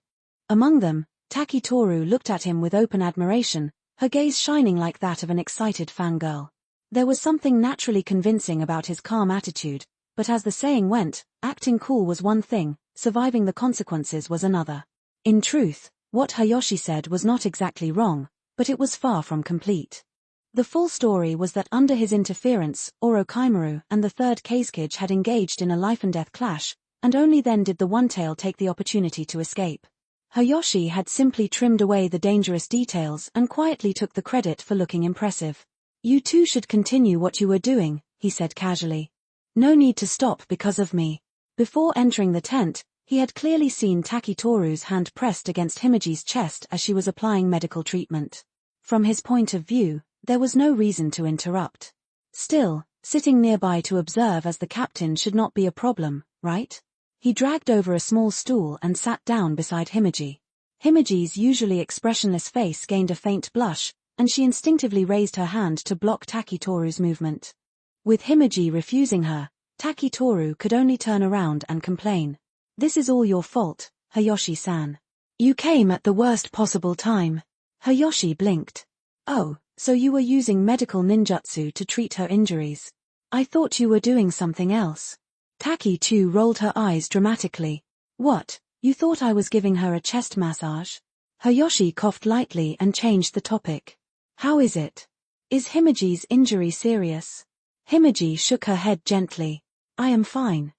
Among them, Taki-toru looked at him with open admiration, her gaze shining like that of an excited fangirl. There was something naturally convincing about his calm attitude, but as the saying went, acting cool was one thing, surviving the consequences was another. In truth, what Hayashi said was not exactly wrong, but it was far from complete. The full story was that under his interference, Orochimaru and the third Kazekage had engaged in a life-and-death clash, and only then did the One-Tail take the opportunity to escape. Hayashi had simply trimmed away the dangerous details and quietly took the credit for looking impressive. You two should continue what you were doing, he said casually. No need to stop because of me. Before entering the tent, he had clearly seen Taki-toru's hand pressed against Himeji's chest as she was applying medical treatment. From his point of view, there was no reason to interrupt. Still, sitting nearby to observe as the captain should not be a problem, right? He dragged over a small stool and sat down beside Himeji. Himeji's usually expressionless face gained a faint blush, and she instinctively raised her hand to block Takitoru's movement. With Himeji refusing her, Takitoru could only turn around and complain. "This is all your fault, Hayashi-san. You came at the worst possible time." Hayashi blinked. "Oh, so you were using medical ninjutsu to treat her injuries. I thought you were doing something else." Taki-chu rolled her eyes dramatically. "What, you thought I was giving her a chest massage?" Hayashi coughed lightly and changed the topic. "How is it? Is Himeji's injury serious?" Himeji shook her head gently. "I am fine.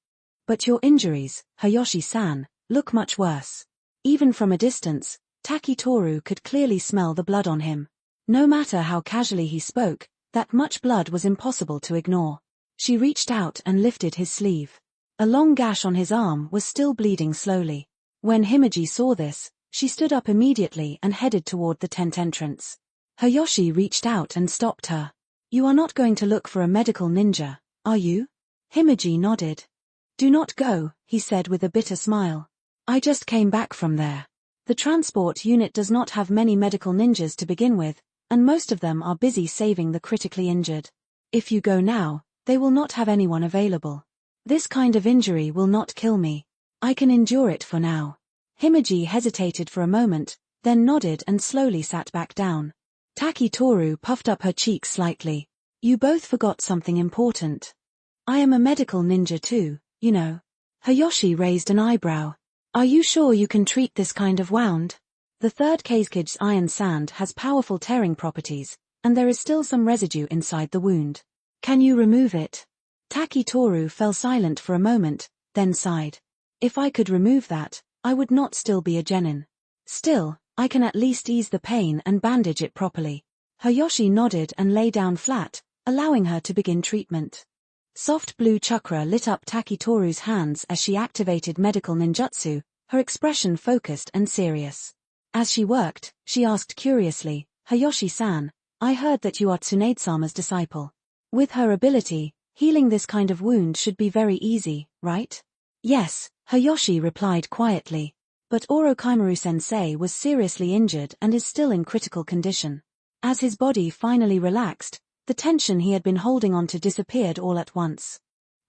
But your injuries, Hayashi-san, look much worse." Even from a distance, Takitoru could clearly smell the blood on him. No matter how casually he spoke, that much blood was impossible to ignore. She reached out and lifted his sleeve. A long gash on his arm was still bleeding slowly. When Himeji saw this, she stood up immediately and headed toward the tent entrance. Hayashi reached out and stopped her. "You are not going to look for a medical ninja, are you?" Himeji nodded. "Do not go," he said with a bitter smile. "I just came back from there. The transport unit does not have many medical ninjas to begin with, and most of them are busy saving the critically injured. If you go now, they will not have anyone available. This kind of injury will not kill me. I can endure it for now." Himeji hesitated for a moment, then nodded and slowly sat back down. Takitoru puffed up her cheeks slightly. "You both forgot something important. I am a medical ninja too, you know." Hayashi raised an eyebrow. "Are you sure you can treat this kind of wound?" The third Kazekige's iron sand has powerful tearing properties, and there is still some residue inside the wound. "Can you remove it?" Takitoru fell silent for a moment, then sighed. "If I could remove that, I would not still be a genin. Still, I can at least ease the pain and bandage it properly." Hayashi nodded and lay down flat, allowing her to begin treatment. Soft blue chakra lit up Takitoru's hands as she activated medical ninjutsu, her expression focused and serious. As she worked, she asked curiously, "Hayashi-san, I heard that you are Tsunade-sama's disciple. With her ability, healing this kind of wound should be very easy, right?" "Yes," Hayashi replied quietly. But Orochimaru-sensei was seriously injured and is still in critical condition. As his body finally relaxed, the tension he had been holding on to disappeared all at once.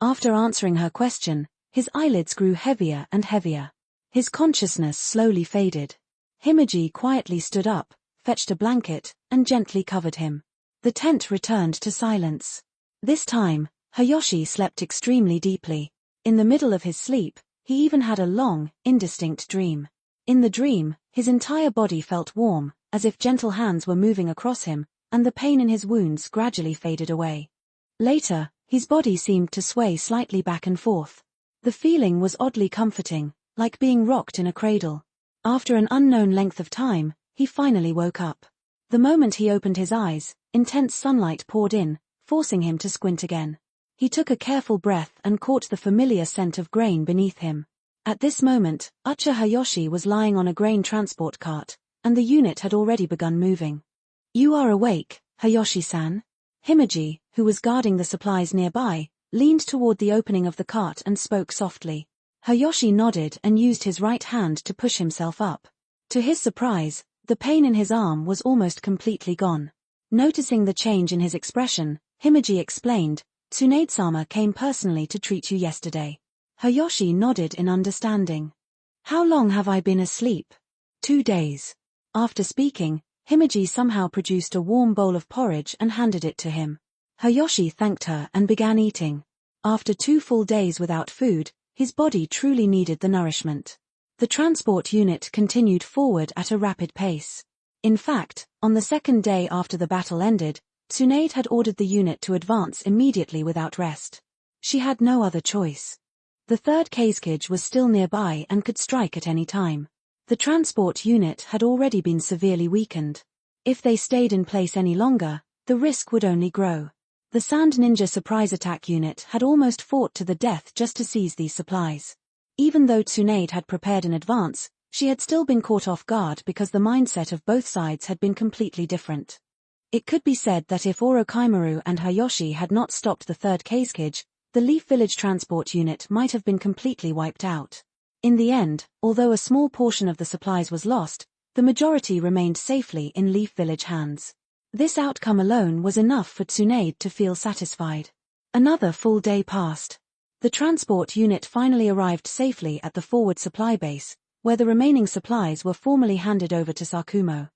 After answering her question, his eyelids grew heavier and heavier. His consciousness slowly faded. Himeji quietly stood up, fetched a blanket, and gently covered him. The tent returned to silence. This time, Hayashi slept extremely deeply. In the middle of his sleep, he even had a long, indistinct dream. In the dream, his entire body felt warm, as if gentle hands were moving across him, and the pain in his wounds gradually faded away. Later, his body seemed to sway slightly back and forth. The feeling was oddly comforting, like being rocked in a cradle. After an unknown length of time, he finally woke up. The moment he opened his eyes, intense sunlight poured in, forcing him to squint again. He took a careful breath and caught the familiar scent of grain beneath him. At this moment, Uchiha Hayashi was lying on a grain transport cart, and the unit had already begun moving. "You are awake, Hayashi-san?" Himeji, who was guarding the supplies nearby, leaned toward the opening of the cart and spoke softly. Hayashi nodded and used his right hand to push himself up. To his surprise, the pain in his arm was almost completely gone. Noticing the change in his expression, Himeji explained, "Tsunade-sama came personally to treat you yesterday." Hayashi nodded in understanding. "How long have I been asleep?" 2 days. After speaking, Himeji somehow produced a warm bowl of porridge and handed it to him. Hayashi thanked her and began eating. After 2 full days without food, his body truly needed the nourishment. The transport unit continued forward at a rapid pace. In fact, on the second day after the battle ended, Tsunade had ordered the unit to advance immediately without rest. She had no other choice. The third Kazekage was still nearby and could strike at any time. The transport unit had already been severely weakened. If they stayed in place any longer, the risk would only grow. The Sand Ninja Surprise Attack Unit had almost fought to the death just to seize these supplies. Even though Tsunade had prepared in advance, she had still been caught off guard because the mindset of both sides had been completely different. It could be said that if Orochimaru and Hayashi had not stopped the third Kazekage, the Leaf Village Transport Unit might have been completely wiped out. In the end, although a small portion of the supplies was lost, the majority remained safely in Leaf Village hands. This outcome alone was enough for Tsunade to feel satisfied. Another full day passed. The transport unit finally arrived safely at the forward supply base, where the remaining supplies were formally handed over to Sakumo.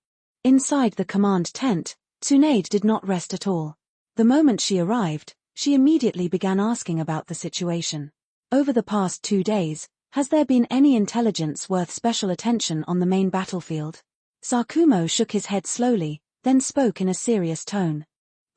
Inside the command tent, Tsunade did not rest at all. The moment she arrived, she immediately began asking about the situation. Over the past 2 days, has there been any intelligence worth special attention on the main battlefield? Sakumo shook his head slowly, then spoke in a serious tone.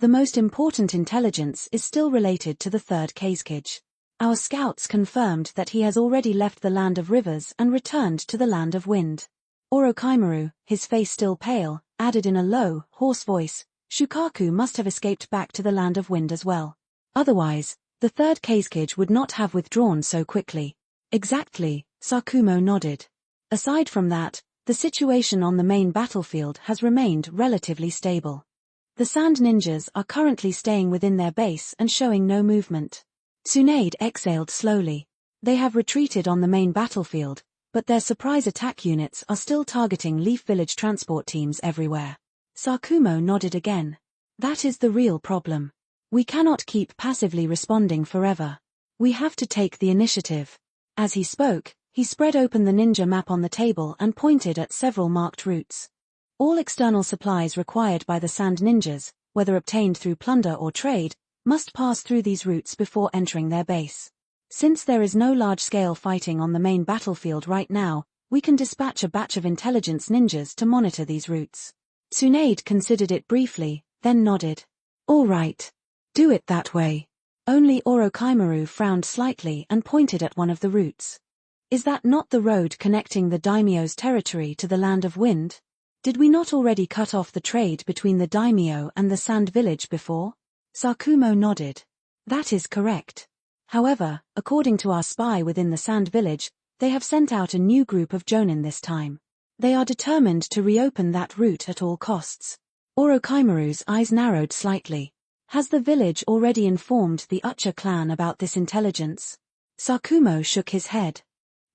The most important intelligence is still related to the third Kazekage. Our scouts confirmed that he has already left the land of rivers and returned to the land of wind. Orochimaru, his face still pale, added in a low, hoarse voice, Shukaku must have escaped back to the land of wind as well. Otherwise, the third Kazekage would not have withdrawn so quickly. Exactly, Sakumo nodded. Aside from that, the situation on the main battlefield has remained relatively stable. The Sand Ninjas are currently staying within their base and showing no movement. Tsunade exhaled slowly. They have retreated on the main battlefield, but their surprise attack units are still targeting Leaf Village transport teams everywhere. Sakumo nodded again. That is the real problem. We cannot keep passively responding forever. We have to take the initiative. As he spoke, he spread open the ninja map on the table and pointed at several marked routes. All external supplies required by the Sand Ninjas, whether obtained through plunder or trade, must pass through these routes before entering their base. Since there is no large-scale fighting on the main battlefield right now, we can dispatch a batch of intelligence ninjas to monitor these routes. Tsunade considered it briefly, then nodded. All right. Do it that way. Only Orochimaru frowned slightly and pointed at one of the routes. Is that not the road connecting the daimyo's territory to the land of wind? Did we not already cut off the trade between the daimyo and the Sand Village before? Sakumo nodded. That is correct. However, according to our spy within the Sand Village, they have sent out a new group of jonin this time. They are determined to reopen that route at all costs. Orochimaru's eyes narrowed slightly. Has the village already informed the Ucha clan about this intelligence? Sakumo shook his head.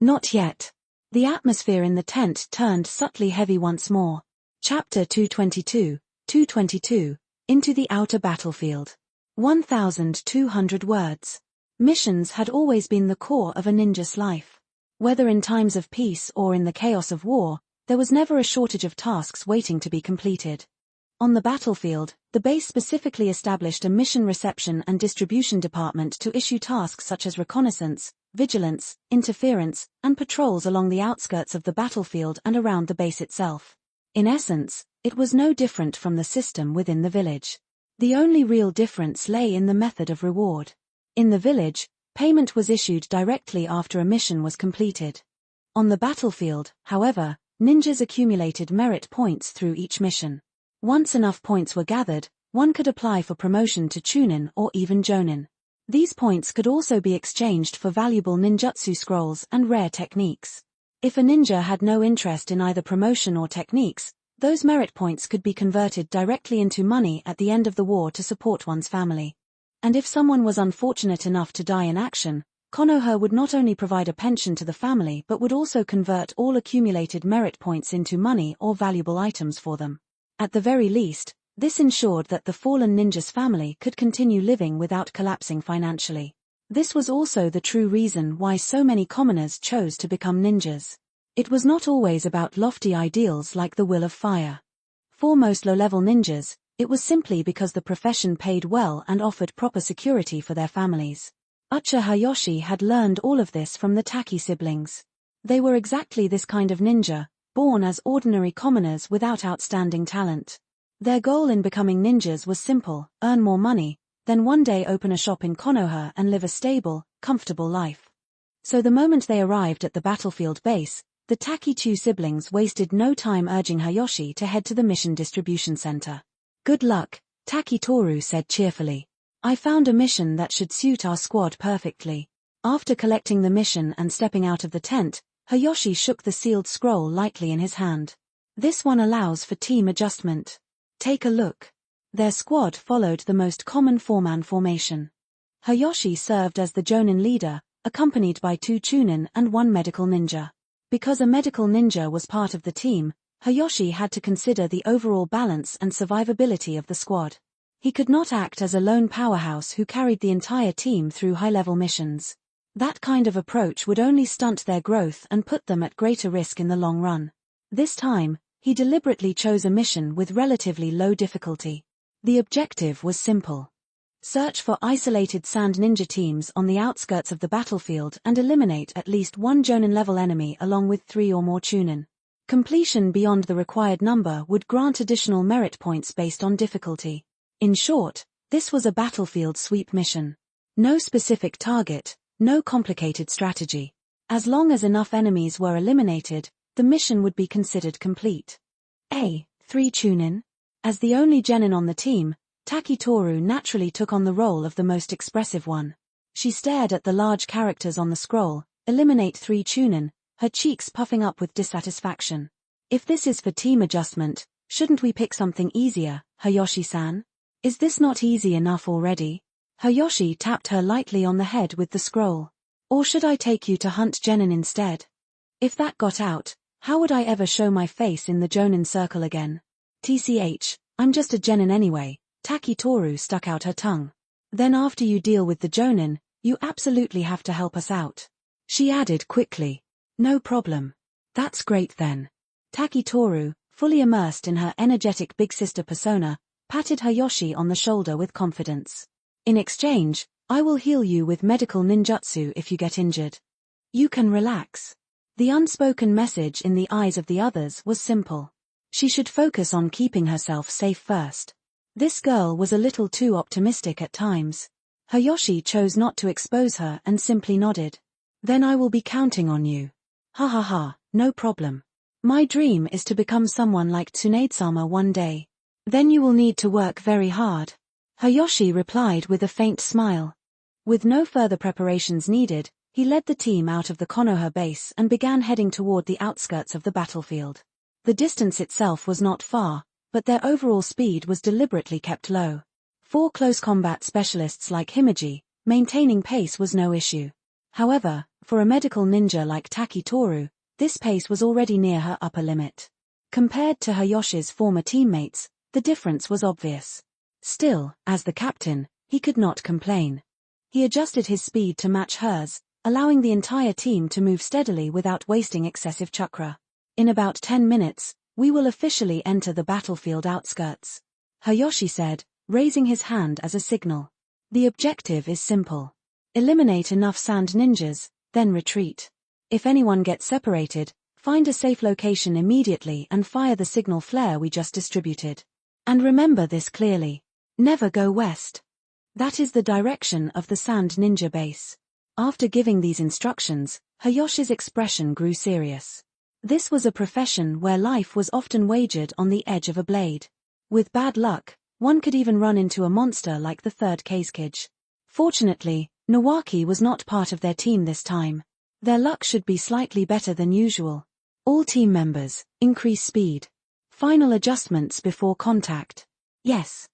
Not yet. The atmosphere in the tent turned subtly heavy once more. Chapter 222, Into the Outer Battlefield. 1,200 words. Missions had always been the core of a ninja's life. Whether in times of peace or in the chaos of war, there was never a shortage of tasks waiting to be completed. On the battlefield, the base specifically established a mission reception and distribution department to issue tasks such as reconnaissance, vigilance, interference, and patrols along the outskirts of the battlefield and around the base itself. In essence, it was no different from the system within the village. The only real difference lay in the method of reward. In the village, payment was issued directly after a mission was completed. On the battlefield, however, ninjas accumulated merit points through each mission. Once enough points were gathered, one could apply for promotion to chunin or even jonin. These points could also be exchanged for valuable ninjutsu scrolls and rare techniques. If a ninja had no interest in either promotion or techniques, those merit points could be converted directly into money at the end of the war to support one's family. And if someone was unfortunate enough to die in action, Konoha would not only provide a pension to the family but would also convert all accumulated merit points into money or valuable items for them. At the very least, this ensured that the fallen ninja's family could continue living without collapsing financially. This was also the true reason why so many commoners chose to become ninjas. It was not always about lofty ideals like the will of fire. For most low-level ninjas, it was simply because the profession paid well and offered proper security for their families. Ucha Hayashi had learned all of this from the Taki siblings. They were exactly this kind of ninja, born as ordinary commoners without outstanding talent. Their goal in becoming ninjas was simple: earn more money, then one day open a shop in Konoha and live a stable, comfortable life. So the moment they arrived at the battlefield base, the Taki-chu siblings wasted no time urging Hayashi to head to the mission distribution center. Good luck, Taki-toru said cheerfully. I found a mission that should suit our squad perfectly. After collecting the mission and stepping out of the tent, Hayashi shook the sealed scroll lightly in his hand. This one allows for team adjustment. Take a look. Their squad followed the most common four-man formation. Hayashi served as the jonin leader, accompanied by 2 chunin and 1 medical ninja. Because a medical ninja was part of the team, Hayashi had to consider the overall balance and survivability of the squad. He could not act as a lone powerhouse who carried the entire team through high-level missions. That kind of approach would only stunt their growth and put them at greater risk in the long run. This time, he deliberately chose a mission with relatively low difficulty. The objective was simple. Search for isolated sand ninja teams on the outskirts of the battlefield and eliminate at least 1 Jonin-level enemy along with 3 or more chunin. Completion beyond the required number would grant additional merit points based on difficulty. In short, this was a battlefield sweep mission. No specific target, no complicated strategy. As long as enough enemies were eliminated, the mission would be considered complete. 3 chunin? As the only genin on the team, Takitoru naturally took on the role of the most expressive one. She stared at the large characters on the scroll, eliminate 3 chunin, her cheeks puffing up with dissatisfaction. If this is for team adjustment, shouldn't we pick something easier, Hayashi-san? Is this not easy enough already? Hayashi tapped her lightly on the head with the scroll. Or should I take you to hunt genin instead? If that got out, how would I ever show my face in the jonin circle again? TCH, I'm just a genin anyway. Takitoru stuck out her tongue. Then after you deal with the jonin, you absolutely have to help us out. She added quickly. No problem. That's great then. Takitoru, fully immersed in her energetic big sister persona, patted Hayashi on the shoulder with confidence. In exchange, I will heal you with medical ninjutsu if you get injured. You can relax. The unspoken message in the eyes of the others was simple. She should focus on keeping herself safe first. This girl was a little too optimistic at times. Hayashi chose not to expose her and simply nodded. Then I will be counting on you. Ha ha ha, no problem. My dream is to become someone like Tsunade-sama one day. Then you will need to work very hard. Hayashi replied with a faint smile. With no further preparations needed, he led the team out of the Konoha base and began heading toward the outskirts of the battlefield. The distance itself was not far, but their overall speed was deliberately kept low. 4 close combat specialists like Himeji, maintaining pace was no issue. However, for a medical ninja like Takitoru, this pace was already near her upper limit. Compared to Hayashi's former teammates, the difference was obvious. Still, as the captain, he could not complain. He adjusted his speed to match hers, allowing the entire team to move steadily without wasting excessive chakra. In about 10 minutes, we will officially enter the battlefield outskirts. Hayashi said, raising his hand as a signal. The objective is simple. Eliminate enough sand ninjas, then retreat. If anyone gets separated, find a safe location immediately and fire the signal flare we just distributed. And remember this clearly. Never go west. That is the direction of the sand ninja base. After giving these instructions, Hayashi's expression grew serious. This was a profession where life was often wagered on the edge of a blade. With bad luck, one could even run into a monster like the third Kazekage. Fortunately, Nawaki was not part of their team this time. Their luck should be slightly better than usual. All team members, increase speed. Final adjustments before contact. Yes.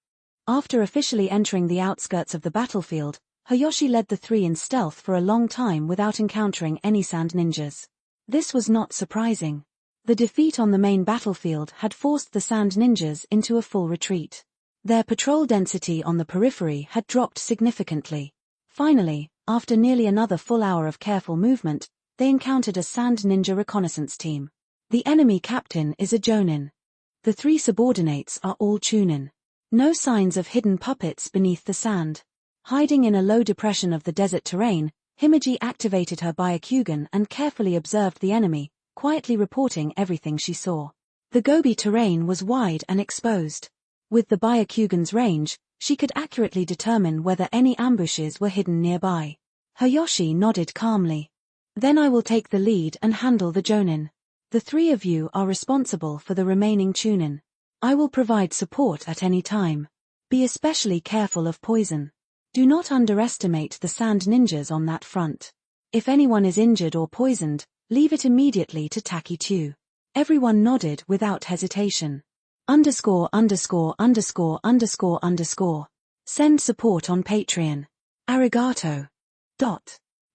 After officially entering the outskirts of the battlefield, Hayashi led the 3 in stealth for a long time without encountering any sand ninjas. This was not surprising. The defeat on the main battlefield had forced the sand ninjas into a full retreat. Their patrol density on the periphery had dropped significantly. Finally, after nearly another full hour of careful movement, they encountered a sand ninja reconnaissance team. The enemy captain is a jonin. The 3 subordinates are all chunin. No signs of hidden puppets beneath the sand. Hiding in a low depression of the desert terrain, Himeji activated her Byakugan and carefully observed the enemy, quietly reporting everything she saw. The Gobi terrain was wide and exposed. With the Byakugan's range, she could accurately determine whether any ambushes were hidden nearby. Hayashi nodded calmly. Then I will take the lead and handle the jonin. The 3 of you are responsible for the remaining chunin. I will provide support at any time. Be especially careful of poison. Do not underestimate the sand ninjas on that front. If anyone is injured or poisoned, leave it immediately to Taki-2. Everyone nodded without hesitation. ___________. Send support on Patreon. Arigato.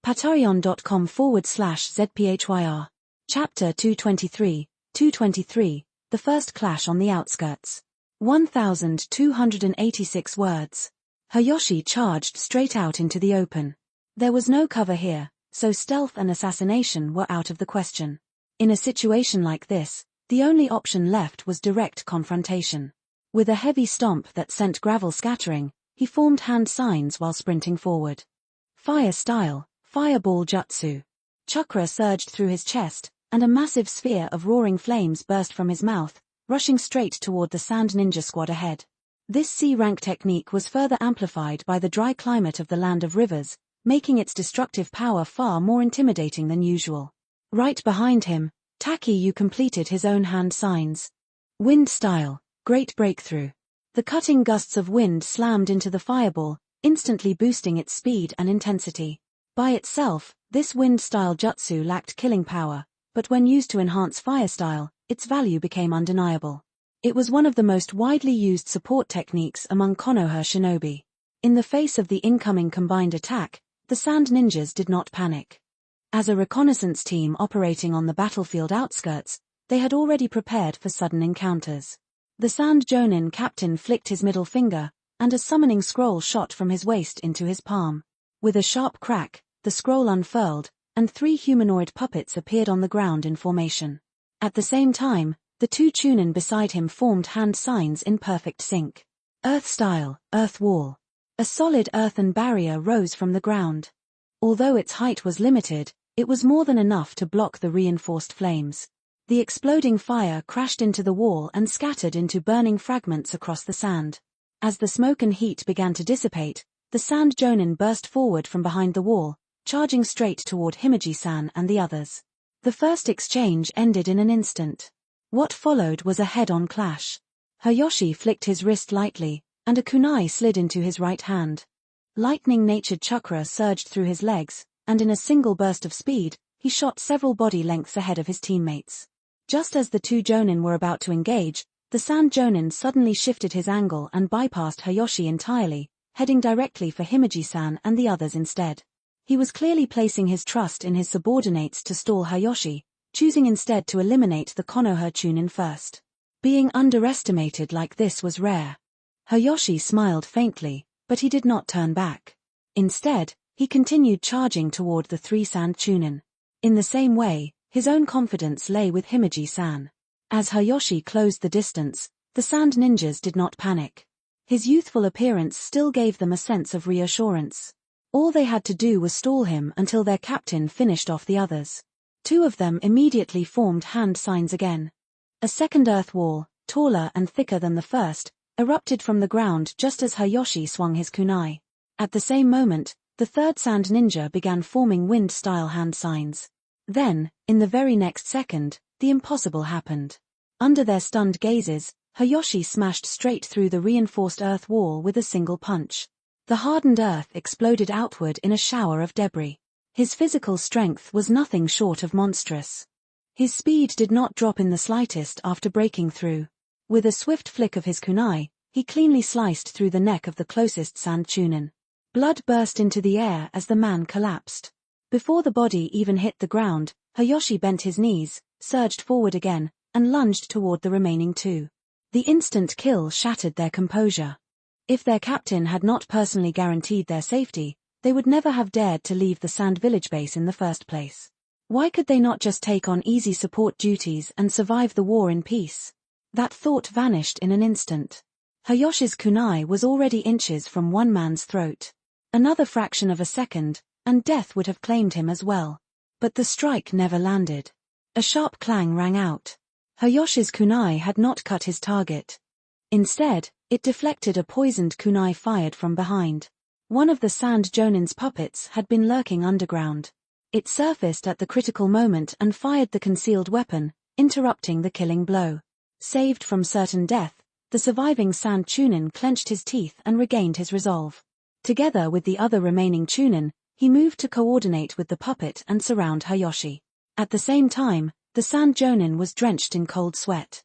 Patreon.com/ZPHYR. Chapter 223, The First Clash on the Outskirts. 1,286 words. Hayashi charged straight out into the open. There was no cover here, so stealth and assassination were out of the question. In a situation like this, the only option left was direct confrontation. With a heavy stomp that sent gravel scattering, he formed hand signs while sprinting forward. Fire style, fireball jutsu. Chakra surged through his chest, and a massive sphere of roaring flames burst from his mouth, rushing straight toward the sand ninja squad ahead. This C-rank technique was further amplified by the dry climate of the Land of Rivers, making its destructive power far more intimidating than usual. Right behind him, Takiyu completed his own hand signs. Wind style, great breakthrough. The cutting gusts of wind slammed into the fireball, instantly boosting its speed and intensity. By itself, this wind-style jutsu lacked killing power, but when used to enhance fire style, its value became undeniable. It was one of the most widely used support techniques among Konoha shinobi. In the face of the incoming combined attack, the sand ninjas did not panic. As a reconnaissance team operating on the battlefield outskirts, they had already prepared for sudden encounters. The sand jonin captain flicked his middle finger, and a summoning scroll shot from his waist into his palm. With a sharp crack, the scroll unfurled, and 3 humanoid puppets appeared on the ground in formation. At the same time, the 2 chunin beside him formed hand signs in perfect sync. Earth style, earth wall. A solid earthen barrier rose from the ground. Although its height was limited, it was more than enough to block the reinforced flames. The exploding fire crashed into the wall and scattered into burning fragments across the sand. As the smoke and heat began to dissipate, the sand jonin burst forward from behind the wall, charging straight toward Himeji-san and the others. The first exchange ended in an instant. What followed was a head-on clash. Hayashi flicked his wrist lightly, and a kunai slid into his right hand. Lightning-natured chakra surged through his legs, and in a single burst of speed, he shot several body lengths ahead of his teammates. Just as the 2 jonin were about to engage, the sand jonin suddenly shifted his angle and bypassed Hayashi entirely, heading directly for Himeji-san and the others instead. He was clearly placing his trust in his subordinates to stall Hayashi, choosing instead to eliminate the Konoha chunin first. Being underestimated like this was rare. Hayashi smiled faintly, but he did not turn back. Instead, he continued charging toward the 3 sand chunin. In the same way, his own confidence lay with Himeji-san. As Hayashi closed the distance, the sand ninjas did not panic. His youthful appearance still gave them a sense of reassurance. All they had to do was stall him until their captain finished off the others. 2 of them immediately formed hand signs again. A second earth wall, taller and thicker than the first, erupted from the ground just as Hayashi swung his kunai. At the same moment, the 3rd sand ninja began forming wind-style hand signs. Then, in the very next second, the impossible happened. Under their stunned gazes, Hayashi smashed straight through the reinforced earth wall with a single punch. The hardened earth exploded outward in a shower of debris. His physical strength was nothing short of monstrous. His speed did not drop in the slightest after breaking through. With a swift flick of his kunai, he cleanly sliced through the neck of the closest sand chunin. Blood burst into the air as the man collapsed. Before the body even hit the ground, Hayashi bent his knees, surged forward again, and lunged toward the remaining 2. The instant kill shattered their composure. If their captain had not personally guaranteed their safety, they would never have dared to leave the sand village base in the first place. Why could they not just take on easy support duties and survive the war in peace? That thought vanished in an instant. Hayashi's kunai was already inches from one man's throat. Another fraction of a second, and death would have claimed him as well. But the strike never landed. A sharp clang rang out. Hayashi's kunai had not cut his target. Instead, it deflected a poisoned kunai fired from behind. One of the sand jonin's puppets had been lurking underground. It surfaced at the critical moment and fired the concealed weapon, interrupting the killing blow. Saved from certain death, the surviving sand chunin clenched his teeth and regained his resolve. Together with the other remaining chunin, he moved to coordinate with the puppet and surround Hayashi. At the same time, the sand jonin was drenched in cold sweat.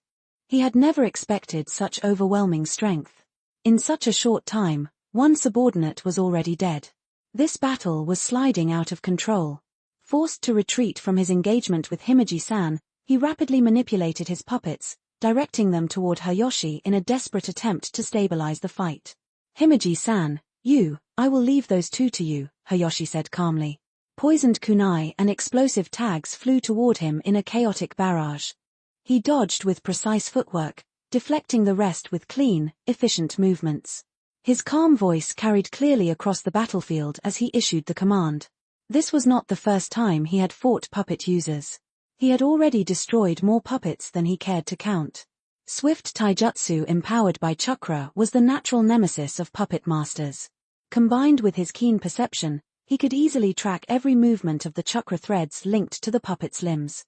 He had never expected such overwhelming strength. In such a short time, one subordinate was already dead. This battle was sliding out of control. Forced to retreat from his engagement with Himeji-san, he rapidly manipulated his puppets, directing them toward Hayashi in a desperate attempt to stabilize the fight. Himeji-san, I will leave those two to you, Hayashi said calmly. Poisoned kunai and explosive tags flew toward him in a chaotic barrage. He dodged with precise footwork, deflecting the rest with clean, efficient movements. His calm voice carried clearly across the battlefield as he issued the command. This was not the first time he had fought puppet users. He had already destroyed more puppets than he cared to count. Swift taijutsu empowered by chakra was the natural nemesis of puppet masters. Combined with his keen perception, he could easily track every movement of the chakra threads linked to the puppet's limbs.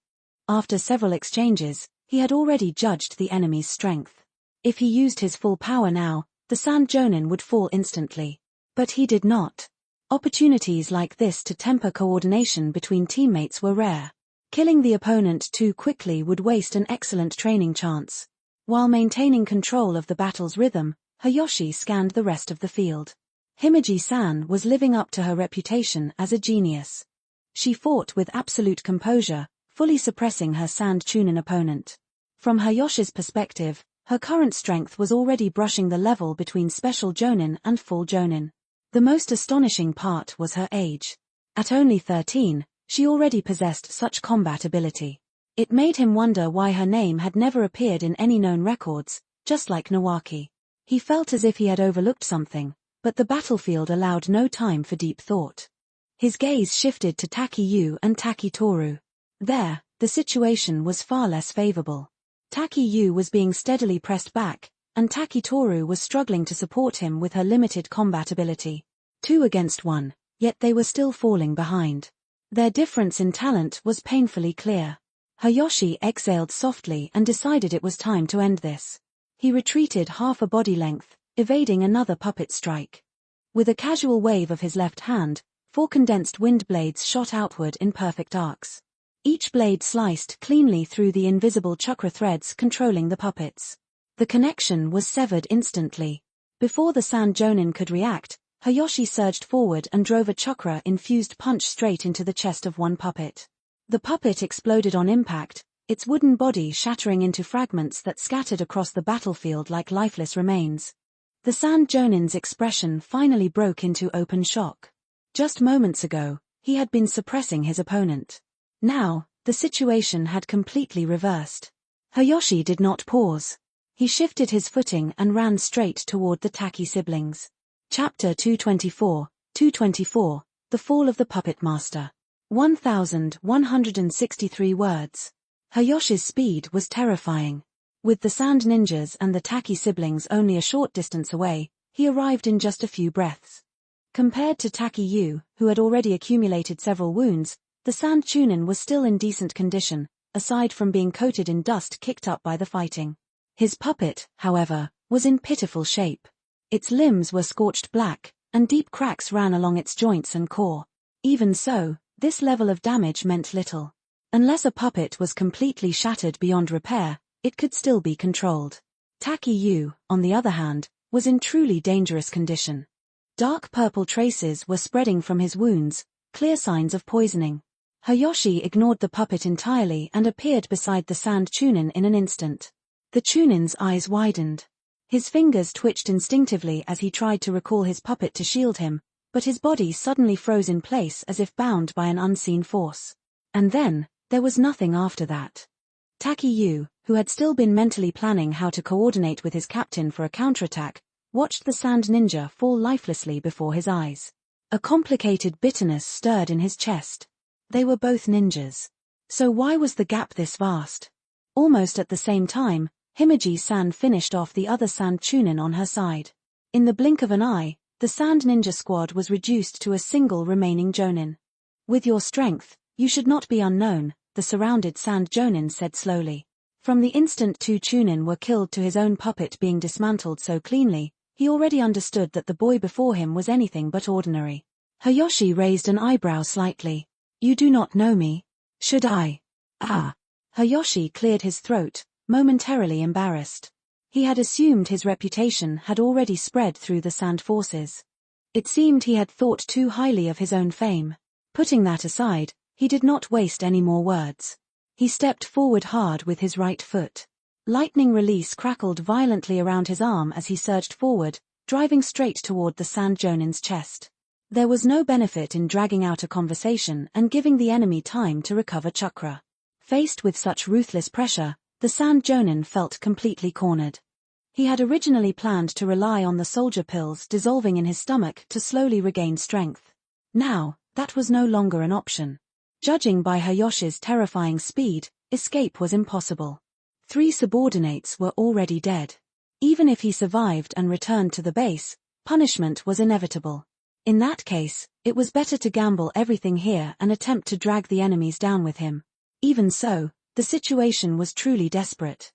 After several exchanges, he had already judged the enemy's strength. If he used his full power now, the Sand Jonin would fall instantly. But he did not. Opportunities like this to temper coordination between teammates were rare. Killing the opponent too quickly would waste an excellent training chance. While maintaining control of the battle's rhythm, Hayashi scanned the rest of the field. Himeji-san was living up to her reputation as a genius. She fought with absolute composure, fully suppressing her Sand Chunin opponent. From Hayashi's perspective, her current strength was already brushing the level between Special Jonin and Full Jonin. The most astonishing part was her age. At only 13, she already possessed such combat ability. It made him wonder why her name had never appeared in any known records, just like Nawaki. He felt as if he had overlooked something, but the battlefield allowed no time for deep thought. His gaze shifted to Taki-Yu and Taki-Toru. There, the situation was far less favorable. Taki-Yu was being steadily pressed back, and Taki-Toru was struggling to support him with her limited combat ability. 2 against 1, yet they were still falling behind. Their difference in talent was painfully clear. Hayashi exhaled softly and decided it was time to end this. He retreated half a body length, evading another puppet strike. With a casual wave of his left hand, 4 condensed wind blades shot outward in perfect arcs. Each blade sliced cleanly through the invisible chakra threads controlling the puppets. The connection was severed instantly. Before the Sand Jonin could react, Hayashi surged forward and drove a chakra-infused punch straight into the chest of one puppet. The puppet exploded on impact, its wooden body shattering into fragments that scattered across the battlefield like lifeless remains. The Sand Jonin's expression finally broke into open shock. Just moments ago, he had been suppressing his opponent. Now, the situation had completely reversed. Hayashi did not pause. He shifted his footing and ran straight toward the Taki siblings. Chapter 224, The Fall of the Puppet Master. 1,163 words. Hayashi's speed was terrifying. With the Sand Ninjas and the Taki siblings only a short distance away, he arrived in just a few breaths. Compared to Taki-Yu, who had already accumulated several wounds, the Sand Chunin was still in decent condition, aside from being coated in dust kicked up by the fighting. His puppet, however, was in pitiful shape. Its limbs were scorched black, and deep cracks ran along its joints and core. Even so, this level of damage meant little. Unless a puppet was completely shattered beyond repair, it could still be controlled. Taki-Yu, on the other hand, was in truly dangerous condition. Dark purple traces were spreading from his wounds, clear signs of poisoning. Hayashi ignored the puppet entirely and appeared beside the Sand Chunin in an instant. The Chunin's eyes widened. His fingers twitched instinctively as he tried to recall his puppet to shield him, but his body suddenly froze in place as if bound by an unseen force. And then, there was nothing after that. Taki-Yu, who had still been mentally planning how to coordinate with his captain for a counterattack, watched the Sand Ninja fall lifelessly before his eyes. A complicated bitterness stirred in his chest. They were both ninjas. So why was the gap this vast? Almost at the same time, Himeji-san finished off the other Sand Chunin on her side. In the blink of an eye, the Sand Ninja squad was reduced to a single remaining Jonin. With your strength, you should not be unknown, the surrounded Sand Jonin said slowly. From the instant 2 Chunin were killed to his own puppet being dismantled so cleanly, he already understood that the boy before him was anything but ordinary. Hayashi raised an eyebrow slightly. You do not know me. Should I? Ah. Hayashi cleared his throat, momentarily embarrassed. He had assumed his reputation had already spread through the Sand forces. It seemed he had thought too highly of his own fame. Putting that aside, he did not waste any more words. He stepped forward hard with his right foot. Lightning release crackled violently around his arm as he surged forward, driving straight toward the Sand Jonin's chest. There was no benefit in dragging out a conversation and giving the enemy time to recover chakra. Faced with such ruthless pressure, the Sand Jonin felt completely cornered. He had originally planned to rely on the soldier pills dissolving in his stomach to slowly regain strength. Now, that was no longer an option. Judging by Hayoshi's terrifying speed, escape was impossible. 3 subordinates were already dead. Even if he survived and returned to the base, punishment was inevitable. In that case, it was better to gamble everything here and attempt to drag the enemies down with him. Even so, the situation was truly desperate.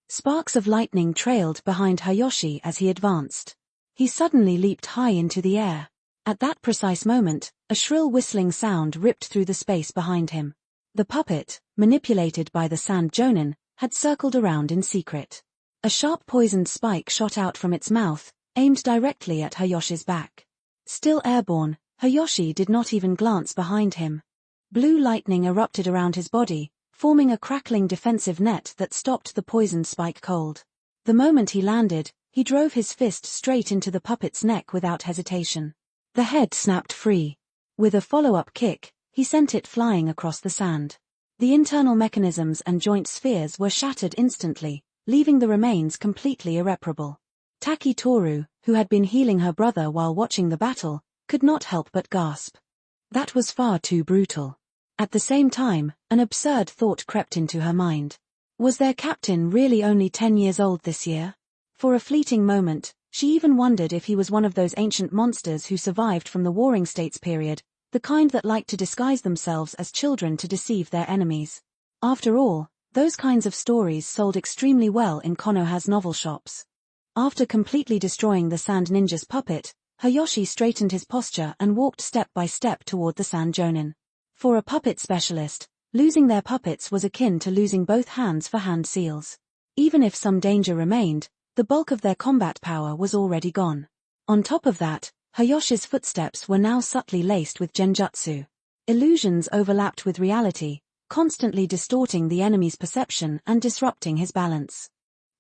Sparks of lightning trailed behind Hayoshi as he advanced. He suddenly leaped high into the air. At that precise moment, a shrill whistling sound ripped through the space behind him. The puppet, manipulated by the Sand Jonin, had circled around in secret. A sharp poisoned spike shot out from its mouth, aimed directly at Hayoshi's back. Still airborne, Hayoshi did not even glance behind him. Blue lightning erupted around his body, forming a crackling defensive net that stopped the poisoned spike cold. The moment he landed, he drove his fist straight into the puppet's neck without hesitation. The head snapped free. With a follow-up kick, he sent it flying across the sand. The internal mechanisms and joint spheres were shattered instantly, leaving the remains completely irreparable. Taki Toru, who had been healing her brother while watching the battle, could not help but gasp. That was far too brutal. At the same time, an absurd thought crept into her mind. Was their captain really only 10 years old this year? For a fleeting moment, she even wondered if he was one of those ancient monsters who survived from the Warring States period, the kind that liked to disguise themselves as children to deceive their enemies. After all, those kinds of stories sold extremely well in Konoha's novel shops. After completely destroying the Sand Ninja's puppet, Hayoshi straightened his posture and walked step by step toward the Sand Jonin. For a puppet specialist, losing their puppets was akin to losing both hands for hand seals. Even if some danger remained, the bulk of their combat power was already gone. On top of that, Hayoshi's footsteps were now subtly laced with genjutsu. Illusions overlapped with reality, constantly distorting the enemy's perception and disrupting his balance.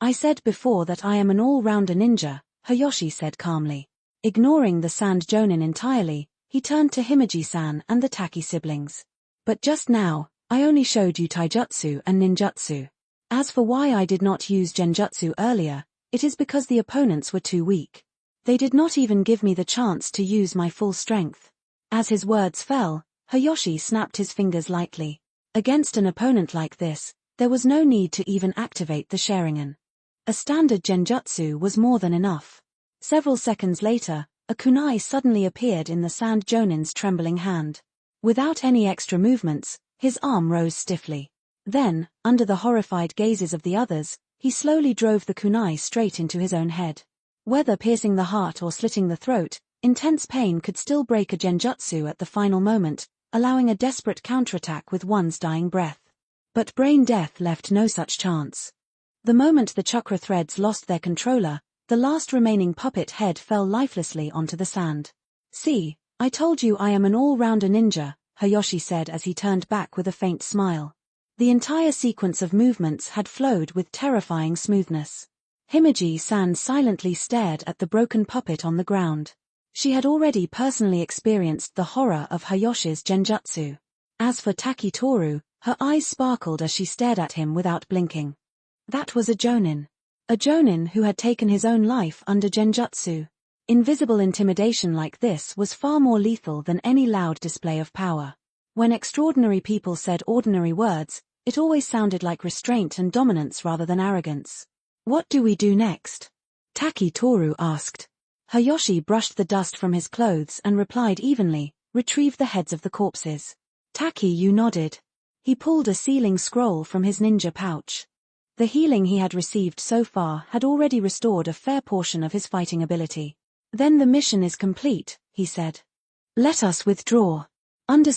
I said before that I am an all-rounder ninja, Hayoshi said calmly. Ignoring the Sand Jonin entirely, he turned to Himeji-san and the Taki siblings. But just now, I only showed you taijutsu and ninjutsu. As for why I did not use genjutsu earlier, it is because the opponents were too weak. They did not even give me the chance to use my full strength. As his words fell, Hayoshi snapped his fingers lightly. Against an opponent like this, there was no need to even activate the Sharingan. A standard genjutsu was more than enough. Several seconds later, a kunai suddenly appeared in the Sand Jonin's trembling hand. Without any extra movements, his arm rose stiffly. Then, under the horrified gazes of the others, he slowly drove the kunai straight into his own head. Whether piercing the heart or slitting the throat, intense pain could still break a genjutsu at the final moment, allowing a desperate counterattack with one's dying breath. But brain death left no such chance. The moment the chakra threads lost their controller, the last remaining puppet head fell lifelessly onto the sand. "See, I told you I am an all-rounder ninja," Hayoshi said as he turned back with a faint smile. The entire sequence of movements had flowed with terrifying smoothness. Himeji-san silently stared at the broken puppet on the ground. She had already personally experienced the horror of Hayoshi's genjutsu. As for Taki Toru, her eyes sparkled as she stared at him without blinking. That was a jonin. A jonin who had taken his own life under genjutsu. Invisible intimidation like this was far more lethal than any loud display of power. When extraordinary people said ordinary words, it always sounded like restraint and dominance rather than arrogance. "What do we do next?" Taki Toru asked. Hayoshi brushed the dust from his clothes and replied evenly, "Retrieve the heads of the corpses." Taki nodded. He pulled a sealing scroll from his ninja pouch. The healing he had received so far had already restored a fair portion of his fighting ability. "Then the mission is complete," he said. "Let us withdraw. _________.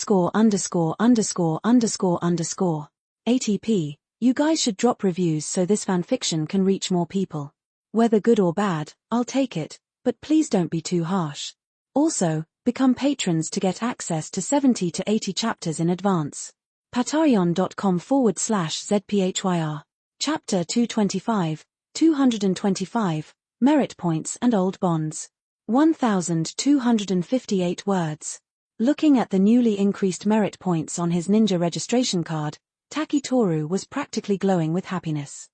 ATP, you guys should drop reviews so this fanfiction can reach more people. Whether good or bad, I'll take it, but please don't be too harsh. Also, become patrons to get access to 70 to 80 chapters in advance. patreon.com/zphyr. Chapter 225, 225, Merit Points and Old Bonds. 1,258 words. Looking at the newly increased merit points on his ninja registration card, Takitoru was practically glowing with happiness.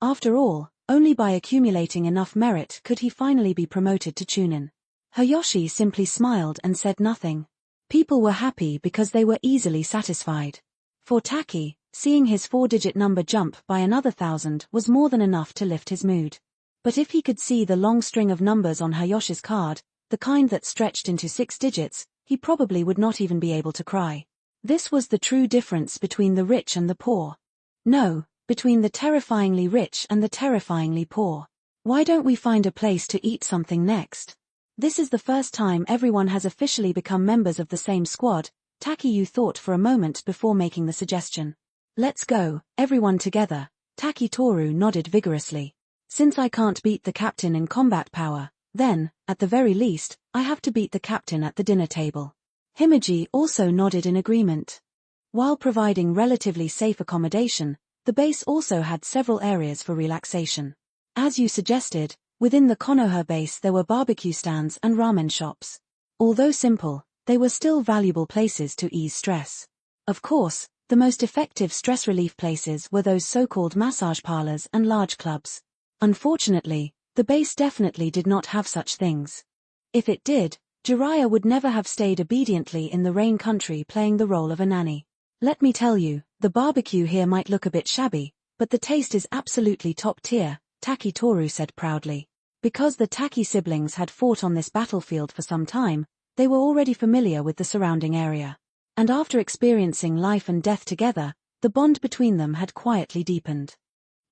After all, only by accumulating enough merit could he finally be promoted to Chunin. Hayashi simply smiled and said nothing. People were happy because they were easily satisfied. For Taki, seeing his 4-digit number jump by another 1,000 was more than enough to lift his mood. But if he could see the long string of numbers on Hayashi's card, the kind that stretched into 6 digits, he probably would not even be able to cry. This was the true difference between the rich and the poor. No, between the terrifyingly rich and the terrifyingly poor. Why don't we find a place to eat something next? This is the first time everyone has officially become members of the same squad. Takiyu thought for a moment before making the suggestion. Let's go, everyone together. Takitoru nodded vigorously. Since I can't beat the captain in combat power, then, at the very least, I have to beat the captain at the dinner table. Himeji also nodded in agreement. While providing relatively safe accommodation, the base also had several areas for relaxation. As you suggested, within the Konoha base there were barbecue stands and ramen shops. Although simple, they were still valuable places to ease stress. Of course, the most effective stress relief places were those so-called massage parlors and large clubs. Unfortunately, the base definitely did not have such things. If it did, Jiraiya would never have stayed obediently in the rain country playing the role of a nanny. Let me tell you, the barbecue here might look a bit shabby, but the taste is absolutely top tier, Takitoru said proudly. Because the Taki siblings had fought on this battlefield for some time, they were already familiar with the surrounding area. And after experiencing life and death together, the bond between them had quietly deepened.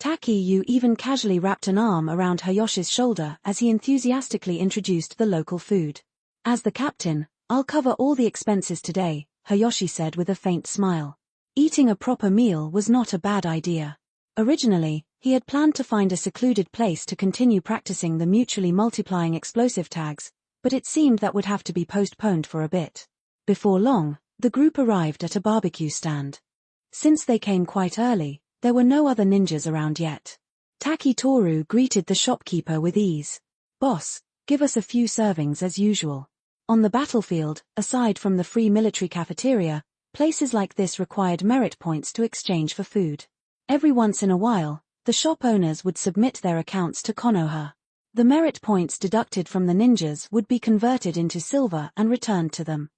Takiyu even casually wrapped an arm around Hayashi's shoulder as he enthusiastically introduced the local food. As the captain, I'll cover all the expenses today, Hayashi said with a faint smile. Eating a proper meal was not a bad idea. Originally, he had planned to find a secluded place to continue practicing the mutually multiplying explosive tags, but it seemed that would have to be postponed for a bit. Before long, the group arrived at a barbecue stand. Since they came quite early, there were no other ninjas around yet. Takitoru greeted the shopkeeper with ease. Boss, give us a few servings as usual. On the battlefield, aside from the free military cafeteria, places like this required merit points to exchange for food. Every once in a while, the shop owners would submit their accounts to Konoha. The merit points deducted from the ninjas would be converted into silver and returned to them.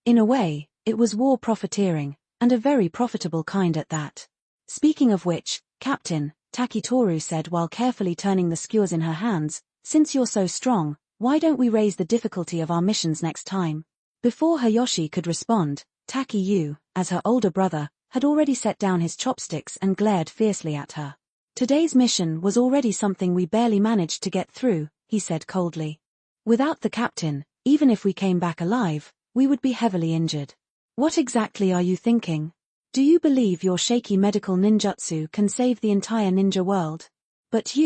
In a way, it was war profiteering, and a very profitable kind at that. Speaking of which, Captain, Takitoru said while carefully turning the skewers in her hands, since you're so strong, why don't we raise the difficulty of our missions next time? Before Hayashi could respond, Takiyu, as her older brother, had already set down his chopsticks and glared fiercely at her. Today's mission was already something we barely managed to get through, he said coldly. Without the captain, even if we came back alive, we would be heavily injured. What exactly are you thinking? Do you believe your shaky medical ninjutsu can save the entire ninja world? But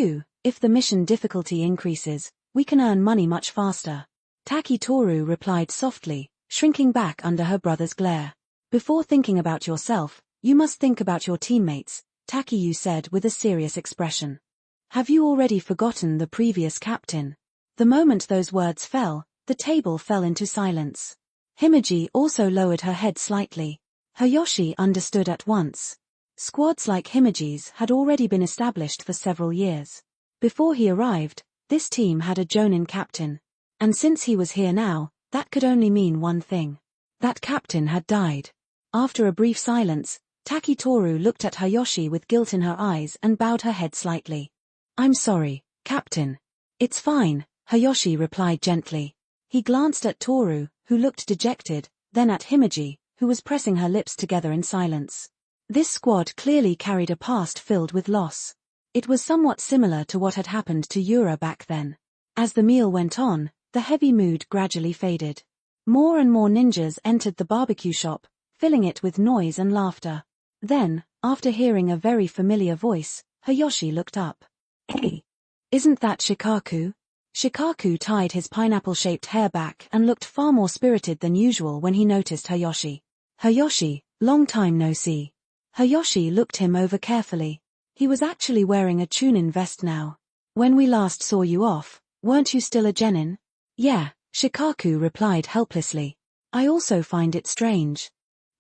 if the mission difficulty increases, we can earn money much faster. Takitoru replied softly, shrinking back under her brother's glare. Before thinking about yourself, you must think about your teammates, Takiyu said with a serious expression. Have you already forgotten the previous captain? The moment those words fell, the table fell into silence. Himeji also lowered her head slightly. Hayashi understood at once. Squads like Himeji's had already been established for several years. Before he arrived, this team had a Jonin captain. And since he was here now, that could only mean one thing. That captain had died. After a brief silence, Takitoru looked at Hayashi with guilt in her eyes and bowed her head slightly. I'm sorry, Captain. It's fine, Hayashi replied gently. He glanced at Toru, who looked dejected, then at Himeji, who was pressing her lips together in silence. This squad clearly carried a past filled with loss. It was somewhat similar to what had happened to Yura back then. As the meal went on, the heavy mood gradually faded. More and more ninjas entered the barbecue shop, filling it with noise and laughter. Then, after hearing a very familiar voice, Hayashi looked up. Hey! Isn't that Shikaku? Shikaku tied his pineapple-shaped hair back and looked far more spirited than usual when he noticed Hayashi. Hayashi, long time no see. Hayashi looked him over carefully. He was actually wearing a Chunin vest now. When we last saw you off, weren't you still a genin? Yeah, Shikaku replied helplessly. I also find it strange.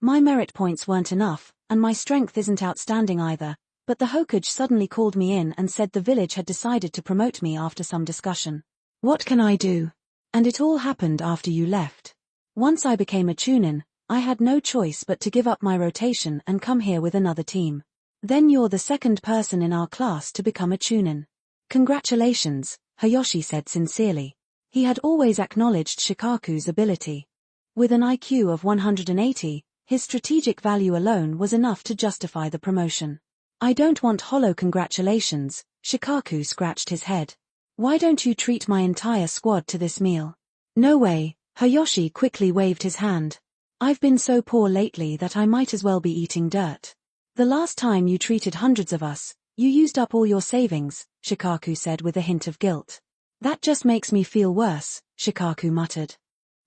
My merit points weren't enough, and my strength isn't outstanding either, but the Hokage suddenly called me in and said the village had decided to promote me after some discussion. What can I do? And it all happened after you left. Once I became a Chunin, I had no choice but to give up my rotation and come here with another team. Then you're the second person in our class to become a Chunin. Congratulations, Hayashi said sincerely. He had always acknowledged Shikaku's ability. With an IQ of 180, his strategic value alone was enough to justify the promotion. I don't want hollow congratulations, Shikaku scratched his head. Why don't you treat my entire squad to this meal? No way, Hayashi quickly waved his hand. I've been so poor lately that I might as well be eating dirt. The last time you treated hundreds of us, you used up all your savings, Shikaku said with a hint of guilt. That just makes me feel worse, Shikaku muttered.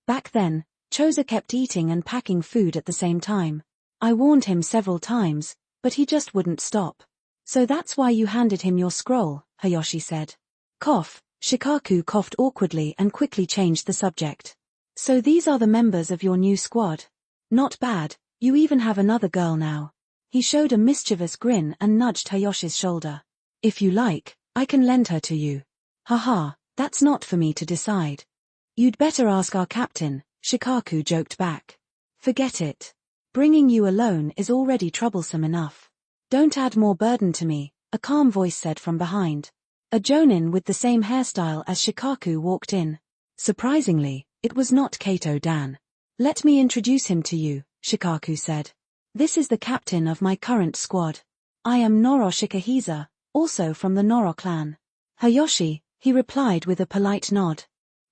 Back then, Choza kept eating and packing food at the same time. I warned him several times, but he just wouldn't stop. So that's why you handed him your scroll, Hayashi said. Cough, Shikaku coughed awkwardly and quickly changed the subject. So these are the members of your new squad. Not bad, you even have another girl now. He showed a mischievous grin and nudged Hayashi's shoulder. If you like, I can lend her to you. Haha, that's not for me to decide. You'd better ask our captain, Shikaku joked back. Forget it. Bringing you alone is already troublesome enough. Don't add more burden to me, a calm voice said from behind. A jonin with the same hairstyle as Shikaku walked in. Surprisingly, it was not Kato Dan. Let me introduce him to you, Shikaku said. This is the captain of my current squad. I am Noro Shikahisa, also from the Noro clan. Hayashi, he replied with a polite nod.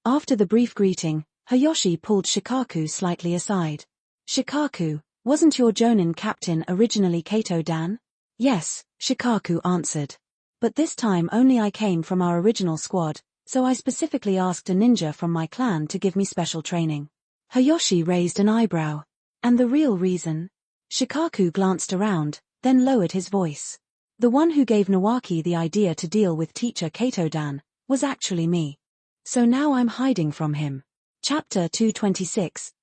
After the brief greeting, Hayashi pulled Shikaku slightly aside. Shikaku, wasn't your jonin captain originally Kato Dan? Yes, Shikaku answered. But this time only I came from our original squad, so I specifically asked a ninja from my clan to give me special training. Hayashi raised an eyebrow. And the real reason? Shikaku glanced around, then lowered his voice. The one who gave Nawaki the idea to deal with teacher Kato-dan was actually me. So now I'm hiding from him. Chapter 226,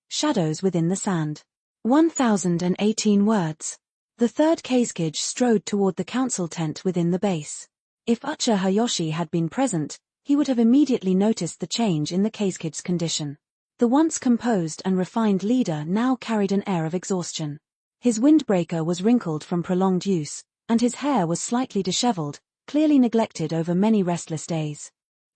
Shadows Within the Sand. 1018 words. The third Kazekage strode toward the council tent within the base. If Uchiha Hayashi had been present, he would have immediately noticed the change in the Kazecage's condition. The once composed and refined leader now carried an air of exhaustion. His windbreaker was wrinkled from prolonged use, and his hair was slightly disheveled, clearly neglected over many restless days.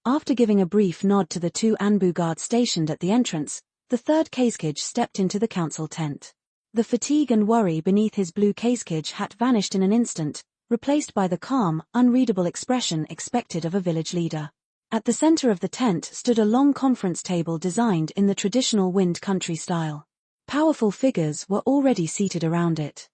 After giving a brief nod to the two Anbu guards stationed at the entrance, the third Kazekage stepped into the council tent. The fatigue and worry beneath his blue Kazekage hat vanished in an instant, replaced by the calm, unreadable expression expected of a village leader. At the center of the tent stood a long conference table designed in the traditional Wind Country style. Powerful figures were already seated around it.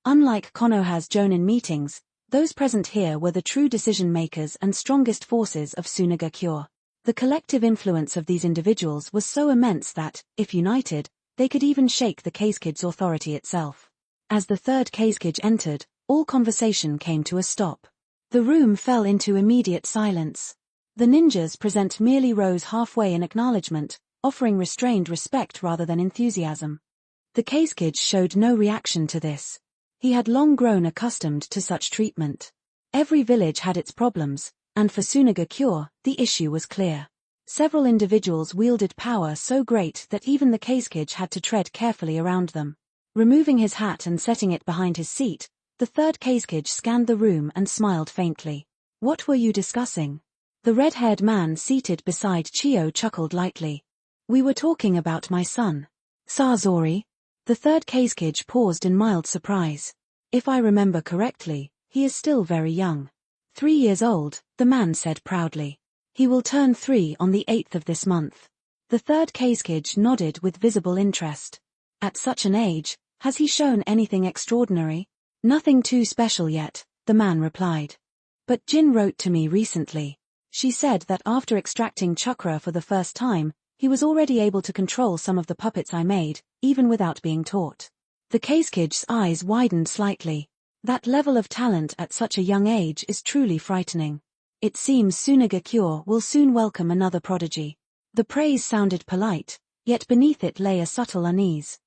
Unlike Konoha's Jonin meetings, those present here were the true decision-makers and strongest forces of Sunagakure. The collective influence of these individuals was so immense that, if united, they could even shake the Kazecage's authority itself. As the third Kazekage entered, all conversation came to a stop. The room fell into immediate silence. The ninjas present merely rose halfway in acknowledgement, offering restrained respect rather than enthusiasm. The Kazekage showed no reaction to this. He had long grown accustomed to such treatment. Every village had its problems, and for Sunagakure, the issue was clear. Several individuals wielded power so great that even the Kazekage had to tread carefully around them. Removing his hat and setting it behind his seat, the third Kazekage scanned the room and smiled faintly. What were you discussing? The red-haired man seated beside Chio chuckled lightly. We were talking about my son. Sazori? The third Kazekage paused in mild surprise. If I remember correctly, he is still very young. 3 years old, the man said proudly. He will turn 3 on the 8th of this month. The third Kazekage nodded with visible interest. At such an age, has he shown anything extraordinary? Nothing too special yet, the man replied. But Jin wrote to me recently. She said that after extracting chakra for the first time, he was already able to control some of the puppets I made, even without being taught. The Kazekij's eyes widened slightly. That level of talent at such a young age is truly frightening. It seems Tsunagakure will soon welcome another prodigy. The praise sounded polite, yet beneath it lay a subtle unease.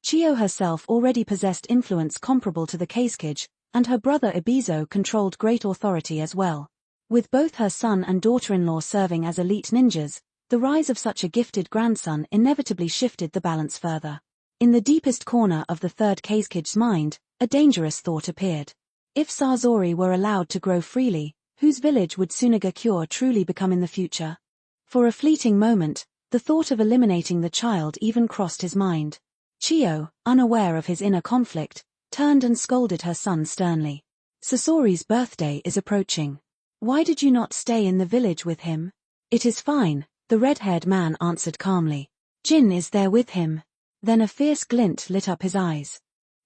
Chiyo herself already possessed influence comparable to the Kazekij, and her brother Ibizo controlled great authority as well. With both her son and daughter-in-law serving as elite ninjas, the rise of such a gifted grandson inevitably shifted the balance further. In the deepest corner of the third Kazekij's mind, a dangerous thought appeared. If Sazori were allowed to grow freely, whose village would Tsunagakure truly become in the future? For a fleeting moment, the thought of eliminating the child even crossed his mind. Chiyo, unaware of his inner conflict, turned and scolded her son sternly. Sasori's birthday is approaching. Why did you not stay in the village with him? It is fine, the red-haired man answered calmly. Jin is there with him. Then a fierce glint lit up his eyes.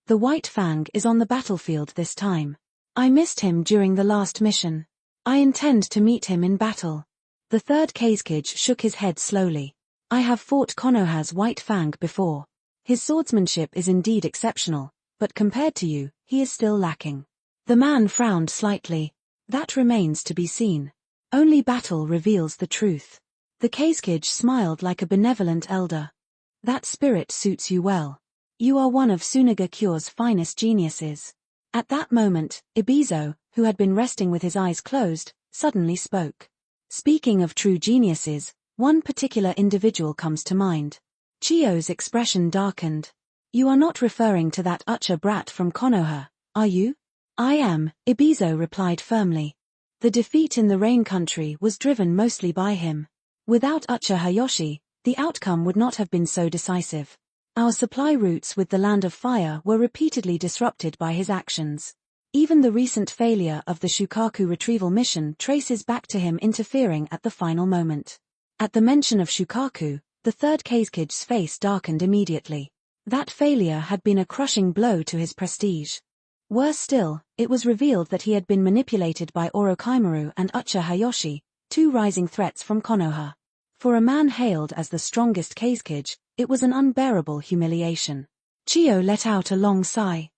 The White Fang is on the battlefield this time. I missed him during the last mission. I intend to meet him in battle. The third Kazekij shook his head slowly. I have fought Konoha's White Fang before. His swordsmanship is indeed exceptional, but compared to you, he is still lacking. The man frowned slightly. That remains to be seen. Only battle reveals the truth. The Kazekij smiled like a benevolent elder. That spirit suits you well. You are one of Tsunagakure's finest geniuses. At that moment, Ibizo, who had been resting with his eyes closed, suddenly spoke. Speaking of true geniuses, one particular individual comes to mind. Chiyo's expression darkened. You are not referring to that Ucha brat from Konoha, are you? I am, Ibizo replied firmly. The defeat in the Rain Country was driven mostly by him. Without Ucha Hayashi, the outcome would not have been so decisive. Our supply routes with the Land of Fire were repeatedly disrupted by his actions. Even the recent failure of the Shukaku retrieval mission traces back to him interfering at the final moment. At the mention of Shukaku, the third Kazekij's face darkened immediately. That failure had been a crushing blow to his prestige. Worse still, it was revealed that he had been manipulated by Orochimaru and Ucha Hayashi, two rising threats from Konoha. For a man hailed as the strongest Kazekij, it was an unbearable humiliation. Chiyo let out a long sigh.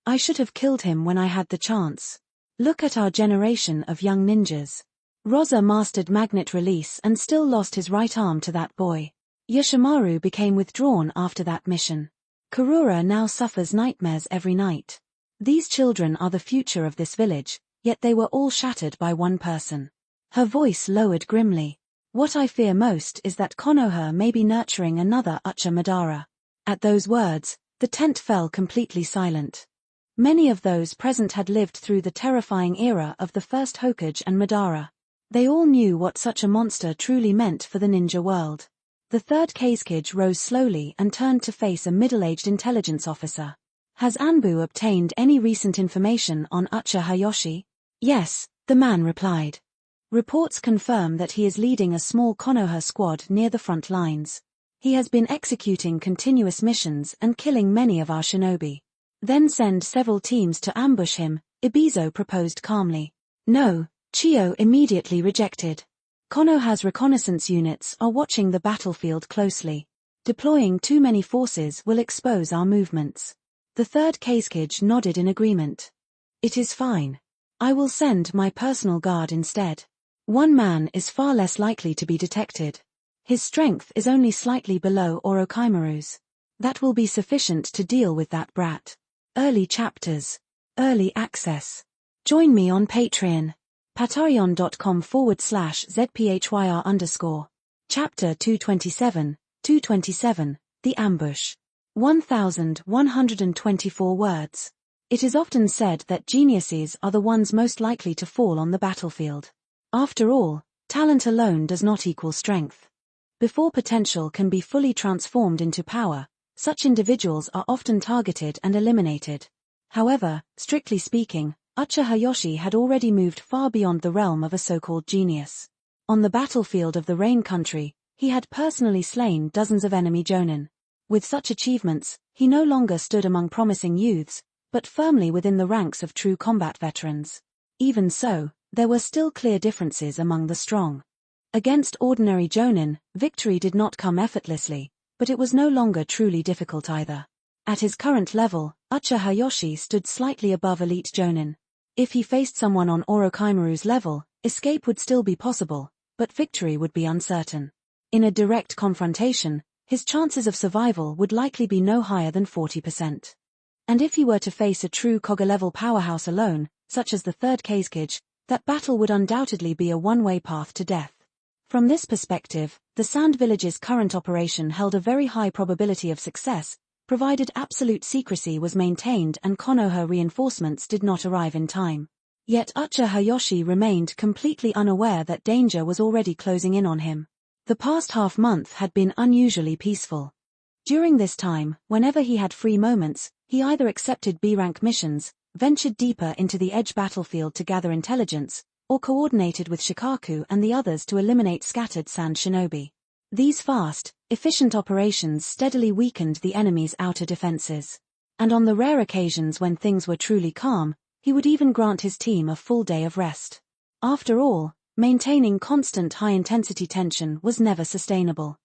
I should have killed him when I had the chance. Look at our generation of young ninjas. Rosa mastered magnet release and still lost his right arm to that boy. Yoshimaru became withdrawn after that mission. Karura now suffers nightmares every night. These children are the future of this village, yet they were all shattered by one person. Her voice lowered grimly. What I fear most is that Konoha may be nurturing another Ucha Madara. At those words, the tent fell completely silent. Many of those present had lived through the terrifying era of the first Hokage and Madara. They all knew what such a monster truly meant for the ninja world. The third Kazekij rose slowly and turned to face a middle-aged intelligence officer. Has Anbu obtained any recent information on Ucha Hayashi? Yes, the man replied. Reports confirm that he is leading a small Konoha squad near the front lines. He has been executing continuous missions and killing many of our shinobi. Then send several teams to ambush him, Ibizo proposed calmly. No, Chiyo immediately rejected. Konoha's reconnaissance units are watching the battlefield closely. Deploying too many forces will expose our movements. The third Kazekij nodded in agreement. It is fine. I will send my personal guard instead. One man is far less likely to be detected. His strength is only slightly below Orochimaru's. That will be sufficient to deal with that brat. Early chapters. Early access. Join me on Patreon. patreon.com/zphyr_. Chapter 227, The Ambush. 1124 words. It is often said that geniuses are the ones most likely to fall on the battlefield. After all, talent alone does not equal strength. Before potential can be fully transformed into power, such individuals are often targeted and eliminated. However, strictly speaking, Ucha Hayashi had already moved far beyond the realm of a so-called genius. On the battlefield of the Rain Country, he had personally slain dozens of enemy jonin. With such achievements, he no longer stood among promising youths, but firmly within the ranks of true combat veterans. Even so, there were still clear differences among the strong. Against ordinary jonin, victory did not come effortlessly, but it was no longer truly difficult either. At his current level, Uchiha Hayashi stood slightly above elite jonin. If he faced someone on Orochimaru's level, escape would still be possible, but victory would be uncertain. In a direct confrontation, his chances of survival would likely be no higher than 40%. And if he were to face a true Koga-level powerhouse alone, such as the third Kazekage, that battle would undoubtedly be a one-way path to death. From this perspective, the Sand Village's current operation held a very high probability of success, provided absolute secrecy was maintained and Konoha reinforcements did not arrive in time. Yet Uchiha Hayashi remained completely unaware that danger was already closing in on him. The past half-month had been unusually peaceful. During this time, whenever he had free moments, he either accepted B-rank missions, ventured deeper into the edge battlefield to gather intelligence, or coordinated with Shikaku and the others to eliminate scattered sand shinobi. These fast, efficient operations steadily weakened the enemy's outer defenses. And on the rare occasions when things were truly calm, he would even grant his team a full day of rest. After all, maintaining constant high-intensity tension was never sustainable.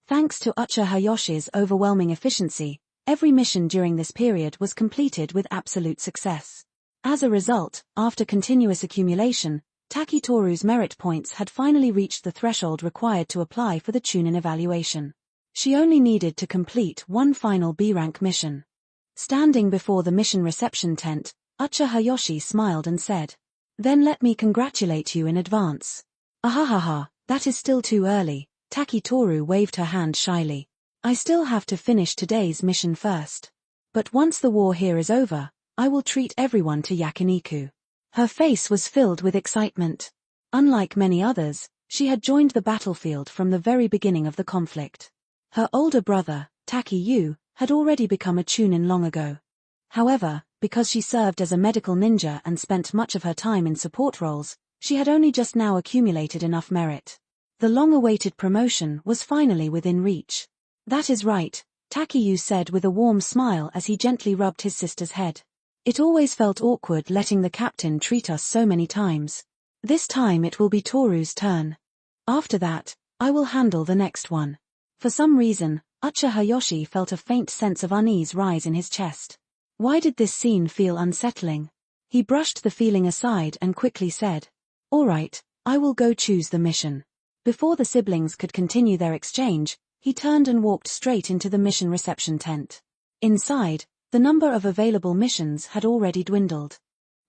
Thanks to Uchiha Hayashi's overwhelming efficiency, every mission during this period was completed with absolute success. As a result, after continuous accumulation, Takitoru's merit points had finally reached the threshold required to apply for the Chunin evaluation. She only needed to complete one final B-rank mission. Standing before the mission reception tent, Uchiha Hayashi smiled and said, "Then let me congratulate you in advance." "Ahahaha, that is still too early," Takitoru waved her hand shyly. "I still have to finish today's mission first. But once the war here is over, I will treat everyone to yakiniku." Her face was filled with excitement. Unlike many others, she had joined the battlefield from the very beginning of the conflict. Her older brother, Taki Yu, had already become a Chunin long ago. However, because she served as a medical ninja and spent much of her time in support roles, she had only just now accumulated enough merit. The long-awaited promotion was finally within reach. "That is right," Taki Yu said with a warm smile as he gently rubbed his sister's head. "It always felt awkward letting the captain treat us so many times. This time it will be Toru's turn. After that, I will handle the next one." For some reason, Uchiha Hayashi felt a faint sense of unease rise in his chest. Why did this scene feel unsettling? He brushed the feeling aside and quickly said, "All right, I will go choose the mission." Before the siblings could continue their exchange, he turned and walked straight into the mission reception tent. Inside, the number of available missions had already dwindled.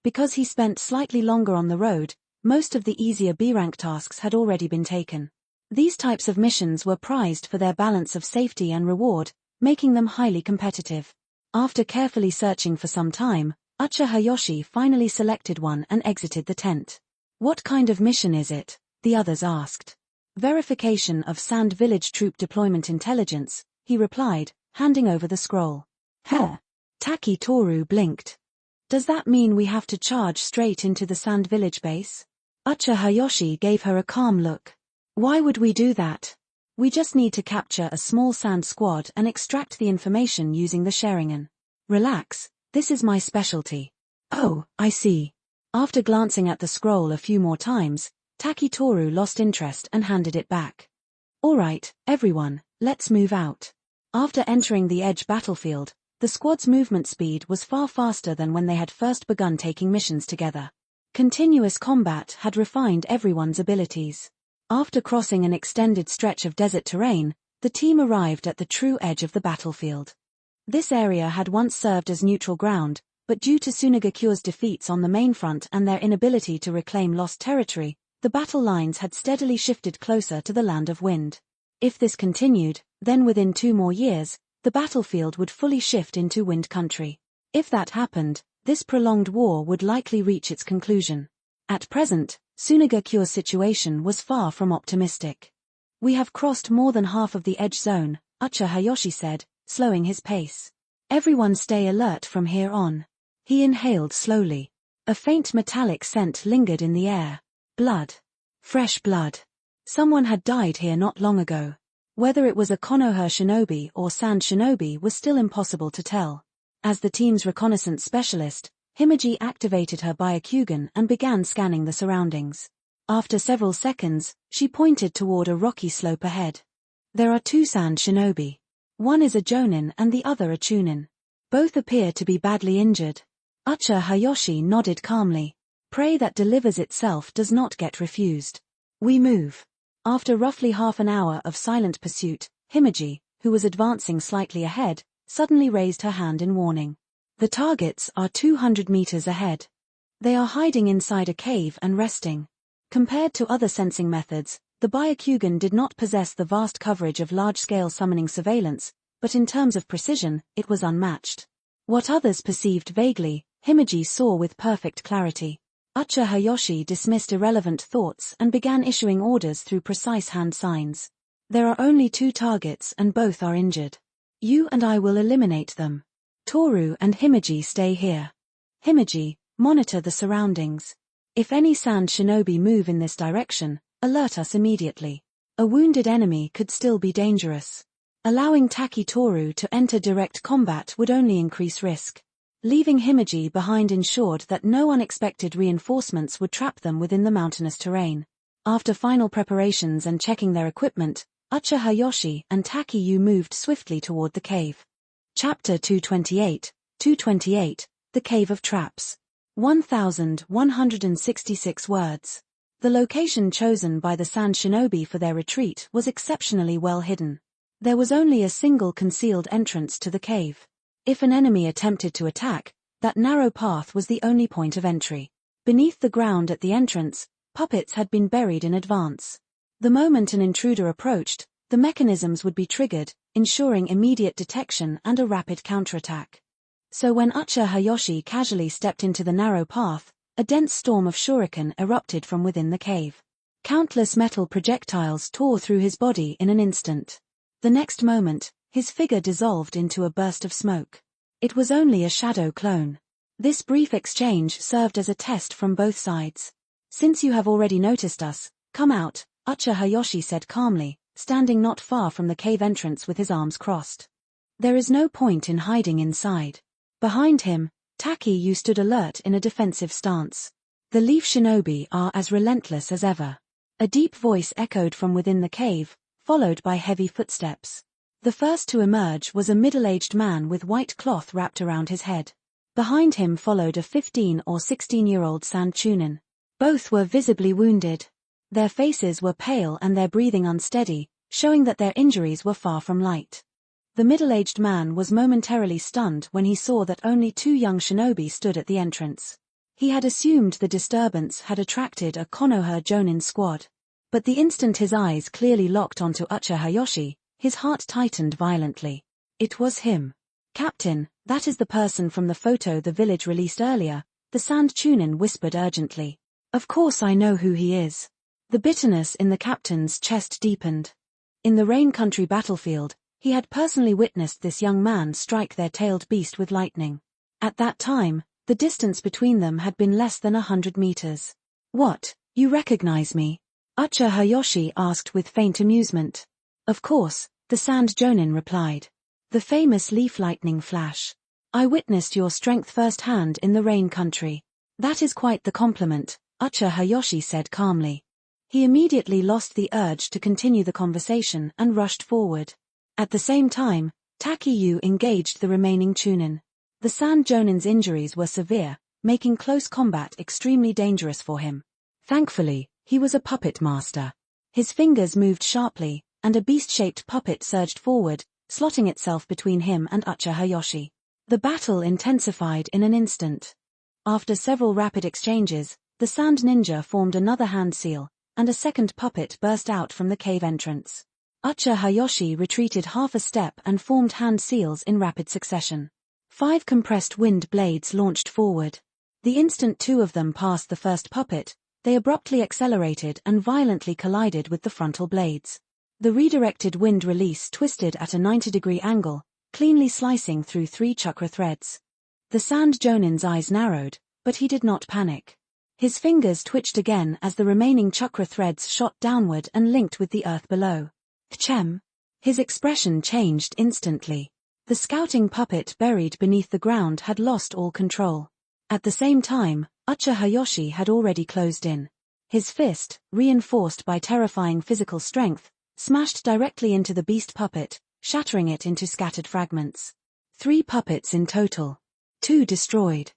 Because he spent slightly longer on the road, most of the easier B-rank tasks had already been taken. These types of missions were prized for their balance of safety and reward, making them highly competitive. After carefully searching for some time, Uchiha Hayashi finally selected one and exited the tent. "What kind of mission is it?" the others asked. "Verification of Sand Village Troop Deployment Intelligence," he replied, handing over the scroll. "Heh." Takitoru blinked. "Does that mean we have to charge straight into the Sand Village base?" Uchiha Hayashi gave her a calm look. "Why would we do that? We just need to capture a small sand squad and extract the information using the Sharingan. Relax, this is my specialty." "Oh, I see." After glancing at the scroll a few more times, Takitoru lost interest and handed it back. "All right, everyone, let's move out." After entering the edge battlefield, the squad's movement speed was far faster than when they had first begun taking missions together. Continuous combat had refined everyone's abilities. After crossing an extended stretch of desert terrain, the team arrived at the true edge of the battlefield. This area had once served as neutral ground, but due to Tsunegakure's defeats on the main front and their inability to reclaim lost territory, the battle lines had steadily shifted closer to the Land of Wind. If this continued, then within 2 more years, the battlefield would fully shift into Wind Country. If that happened, this prolonged war would likely reach its conclusion. At present, Tsunegakure's situation was far from optimistic. "We have crossed more than half of the edge zone," Uchiha Hayashi said, slowing his pace. "Everyone stay alert from here on." He inhaled slowly. A faint metallic scent lingered in the air. Blood. Fresh blood. Someone had died here not long ago. Whether it was a Konoha shinobi or sand shinobi was still impossible to tell. As the team's reconnaissance specialist, Himiji activated her Byakugan and began scanning the surroundings. After several seconds, she pointed toward a rocky slope ahead. There are two sand shinobi. One is a jonin and the other a chunin. Both appear to be badly injured. Ucha Hayashi nodded calmly. Prey that delivers itself does not get refused. We move. After roughly half an hour of silent pursuit, Himiji, who was advancing slightly ahead, suddenly raised her hand in warning. The targets are 200 meters ahead. They are hiding inside a cave and resting. Compared to other sensing methods, the Byakugan did not possess the vast coverage of large-scale summoning surveillance, but in terms of precision, it was unmatched. What others perceived vaguely, Himiji saw with perfect clarity. Ucha Hayashi dismissed irrelevant thoughts and began issuing orders through precise hand signs. There are only two targets and both are injured. You and I will eliminate them. Toru and Himiji stay here. Himiji, monitor the surroundings. If any sand shinobi move in this direction, alert us immediately. A wounded enemy could still be dangerous. Allowing Taki Toru to enter direct combat would only increase risk. Leaving Himiji behind ensured that no unexpected reinforcements would trap them within the mountainous terrain. After final preparations and checking their equipment, Ucha Hayashi and Taki moved swiftly toward the cave. Chapter 228, The Cave of Traps. 1,166 words. The location chosen by the Sand Shinobi for their retreat was exceptionally well hidden. There was only a single concealed entrance to the cave. If an enemy attempted to attack, that narrow path was the only point of entry. Beneath the ground at the entrance, puppets had been buried in advance. The moment an intruder approached, the mechanisms would be triggered, ensuring immediate detection and a rapid counterattack. So when Ucha Hayashi casually stepped into the narrow path, a dense storm of shuriken erupted from within the cave. Countless metal projectiles tore through his body in an instant. The next moment, his figure dissolved into a burst of smoke. It was only a shadow clone. This brief exchange served as a test from both sides. Since you have already noticed us, come out, Ucha Hayashi said calmly, standing not far from the cave entrance with his arms crossed. There is no point in hiding inside. Behind him, Taki stood alert in a defensive stance. The Leaf Shinobi are as relentless as ever. A deep voice echoed from within the cave, followed by heavy footsteps. The first to emerge was a middle-aged man with white cloth wrapped around his head. Behind him followed a 15 or 16-year-old sand chunin. Both were visibly wounded. Their faces were pale and their breathing unsteady, showing that their injuries were far from light. The middle-aged man was momentarily stunned when he saw that only two young shinobi stood at the entrance. He had assumed the disturbance had attracted a Konoha Jonin squad. But the instant his eyes clearly locked onto Ucha Hayashi, his heart tightened violently. It was him. Captain, that is the person from the photo the village released earlier, the sand chunin whispered urgently. Of course I know who he is. The bitterness in the captain's chest deepened. In the Rain Country battlefield, he had personally witnessed this young man strike their tailed beast with lightning. At that time, the distance between them had been less than 100 meters. What, you recognize me? Ucha Hayashi asked with faint amusement. Of course, the sand jonin replied. The famous leaf lightning flash. I witnessed your strength firsthand in the Rain Country. That is quite the compliment, Ucha Hayashi said calmly. He immediately lost the urge to continue the conversation and rushed forward. At the same time, Taki engaged the remaining chunin. The sand jonin's injuries were severe, making close combat extremely dangerous for him. Thankfully, he was a puppet master. His fingers moved sharply, and a beast-shaped puppet surged forward, slotting itself between him and Ucha Hayashi. The battle intensified in an instant. After several rapid exchanges, the sand ninja formed another hand seal, and a second puppet burst out from the cave entrance. Ucha Hayashi retreated half a step and formed hand seals in rapid succession. 5 compressed wind blades launched forward. The instant 2 of them passed the first puppet, they abruptly accelerated and violently collided with the frontal blades. The redirected wind release twisted at a 90-degree angle, cleanly slicing through 3 chakra threads. The sand jonin's eyes narrowed, but he did not panic. His fingers twitched again as the remaining chakra threads shot downward and linked with the earth below. Tchem. His expression changed instantly. The scouting puppet buried beneath the ground had lost all control. At the same time, Ucha Hayashi had already closed in. His fist, reinforced by terrifying physical strength, smashed directly into the beast puppet, shattering it into scattered fragments. 3 puppets in total. 2 destroyed.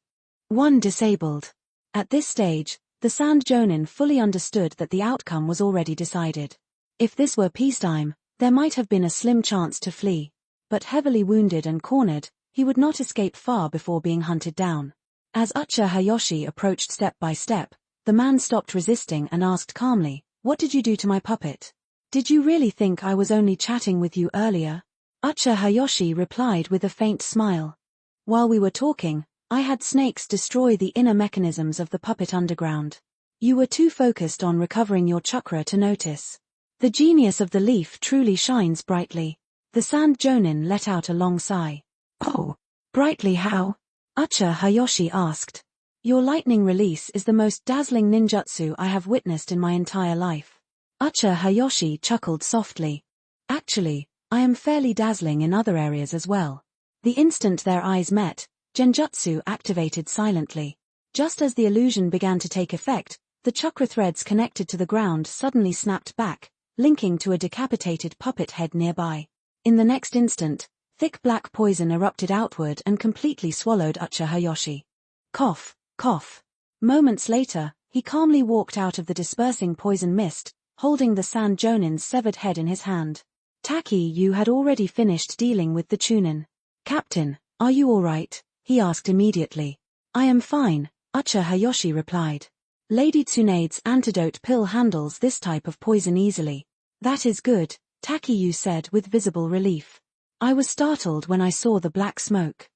1 disabled. At this stage, the Sand Jonin fully understood that the outcome was already decided. If this were peacetime, there might have been a slim chance to flee. But heavily wounded and cornered, he would not escape far before being hunted down. As Ucha Hayashi approached step by step, the man stopped resisting and asked calmly, "What did you do to my puppet? Did you really think I was only chatting with you earlier?" Ucha Hayashi replied with a faint smile. "While we were talking, I had snakes destroy the inner mechanisms of the puppet underground. You were too focused on recovering your chakra to notice. The genius of the leaf truly shines brightly." The Sand Jonin let out a long sigh. "Oh, brightly how?" Ucha Hayashi asked. "Your lightning release is the most dazzling ninjutsu I have witnessed in my entire life." Ucha Hayashi chuckled softly. "Actually, I am fairly dazzling in other areas as well." The instant their eyes met, Genjutsu activated silently. Just as the illusion began to take effect, the chakra threads connected to the ground suddenly snapped back, linking to a decapitated puppet head nearby. In the next instant, thick black poison erupted outward and completely swallowed Ucha Hayashi. Cough, cough. Moments later, he calmly walked out of the dispersing poison mist, holding the Sand Jonin's severed head in his hand. Taki-yu had already finished dealing with the Chunin. "Captain, are you all right?" he asked immediately. "I am fine," Ucha Hayashi replied. "Lady Tsunade's antidote pill handles this type of poison easily." "That is good," Taki-yu said with visible relief. "I was startled when I saw the black smoke.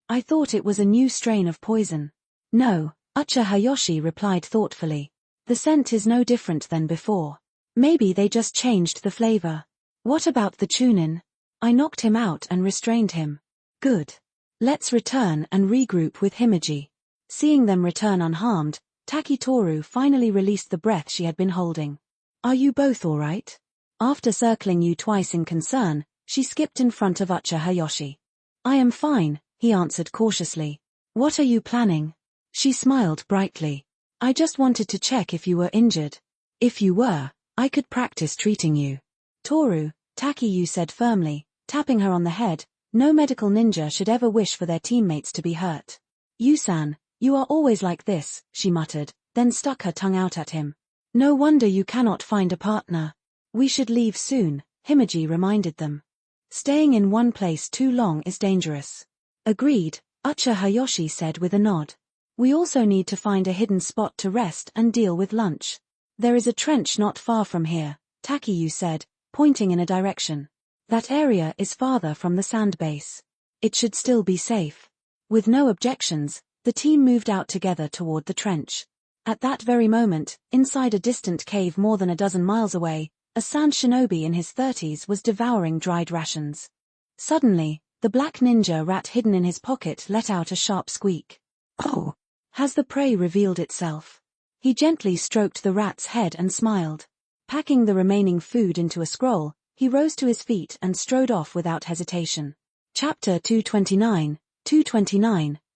I thought it was a new strain of poison." "No," Ucha Hayashi replied thoughtfully. "The scent is no different than before. Maybe they just changed the flavor." "What about the Chunin?" "I knocked him out and restrained him." "Good. Let's return and regroup with Himeji." Seeing them return unharmed, Takitoru finally released the breath she had been holding. "Are you both all right?" After circling you twice in concern, she skipped in front of Ucha Hayashi. "I am fine," he answered cautiously. "What are you planning?" She smiled brightly. "I just wanted to check if you were injured. If you were, I could practice treating you." "Toru," Taki-yu said firmly, tapping her on the head, "no medical ninja should ever wish for their teammates to be hurt." "Yusan, you are always like this," she muttered, then stuck her tongue out at him. "No wonder you cannot find a partner." "We should leave soon," Himeji reminded them. "Staying in one place too long is dangerous." "Agreed," Ucha Hayashi said with a nod. "We also need to find a hidden spot to rest and deal with lunch. There is a trench not far from here," Taki-yu said, pointing in a direction. "That area is farther from the sand base. It should still be safe." With no objections, the team moved out together toward the trench. At that very moment, inside a distant cave more than a dozen miles away, a sand shinobi in his 30s was devouring dried rations. Suddenly, the black ninja rat hidden in his pocket let out a sharp squeak. "Oh! Has the prey revealed itself?" He gently stroked the rat's head and smiled. Packing the remaining food into a scroll, he rose to his feet and strode off without hesitation. Chapter 229,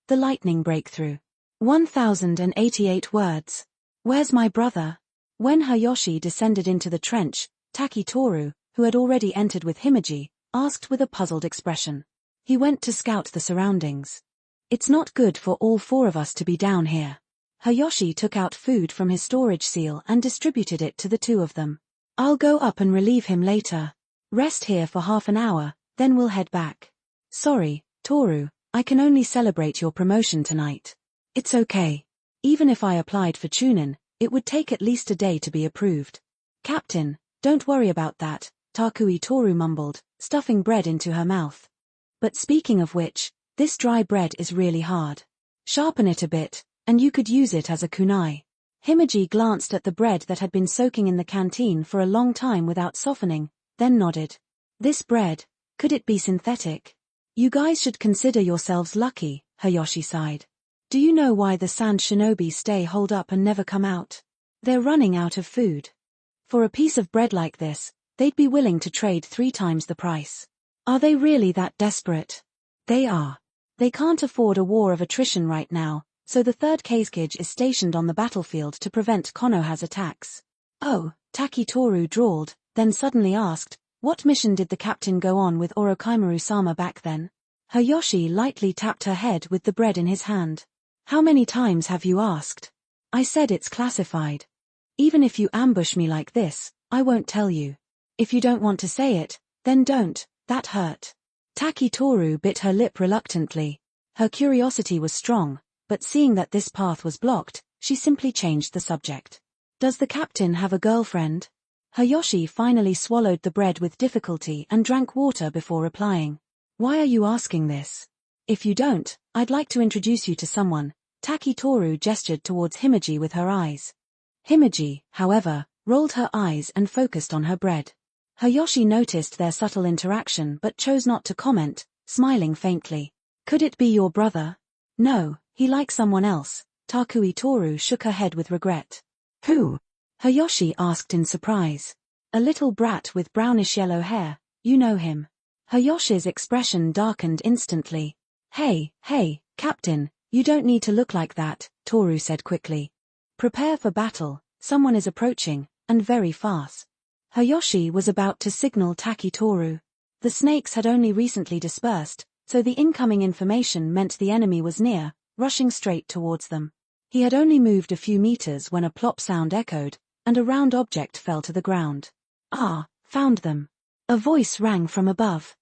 The Lightning Breakthrough. 1088 words. "Where's my brother?" When Hayashi descended into the trench, Takitoru, who had already entered with Himeji, asked with a puzzled expression. "He went to scout the surroundings. It's not good for all 4 of us to be down here." Hayashi took out food from his storage seal and distributed it to the 2 of them. "I'll go up and relieve him later. Rest here for half an hour, then we'll head back." "Sorry, Toru, I can only celebrate your promotion tonight." "It's okay. Even if I applied for Chunin, it would take at least a day to be approved." "Captain, don't worry about that," Takui Toru mumbled, stuffing bread into her mouth. "But speaking of which, this dry bread is really hard. Sharpen it a bit, and you could use it as a kunai." Himeji glanced at the bread that had been soaking in the canteen for a long time without softening, then nodded. "This bread, could it be synthetic?" "You guys should consider yourselves lucky," Hayashi sighed. "Do you know why the sand shinobi stay holed up and never come out? They're running out of food. For a piece of bread like this, they'd be willing to trade 3 times the price." "Are they really that desperate?" "They are. They can't afford a war of attrition right now, So the third Kazekage is stationed on the battlefield to prevent Konoha's attacks. Oh, Takitoru drawled, then suddenly asked, what mission did the captain go on with Orochimaru-sama back then? Hayashi lightly tapped her head with the bread in his hand. How many times have you asked? I said it's classified. Even if you ambush me like this, I won't tell you. If you don't want to say it, then don't, that hurt. Takitoru bit her lip reluctantly. Her curiosity was strong, but seeing that this path was blocked, she simply changed the subject. Does the captain have a girlfriend? Hayashi finally swallowed the bread with difficulty and drank water before replying. Why are you asking this? If you don't, I'd like to introduce you to someone. Takitoru gestured towards Himiji with her eyes. Himiji, however, rolled her eyes and focused on her bread. Hayashi noticed their subtle interaction but chose not to comment, smiling faintly. Could it be your brother? No, he likes someone else. Takitoru shook her head with regret. Who? Hayashi asked in surprise. A little brat with brownish-yellow hair, you know him. Hayashi's expression darkened instantly. Hey, Captain, you don't need to look like that, Toru said quickly. Prepare for battle, someone is approaching, and very fast. Hayashi was about to signal Takitoru. The snakes had only recently dispersed, so the incoming information meant the enemy was near, rushing straight towards them. He had only moved a few meters when a plop sound echoed, and a round object fell to the ground. Ah, found them. A voice rang from above.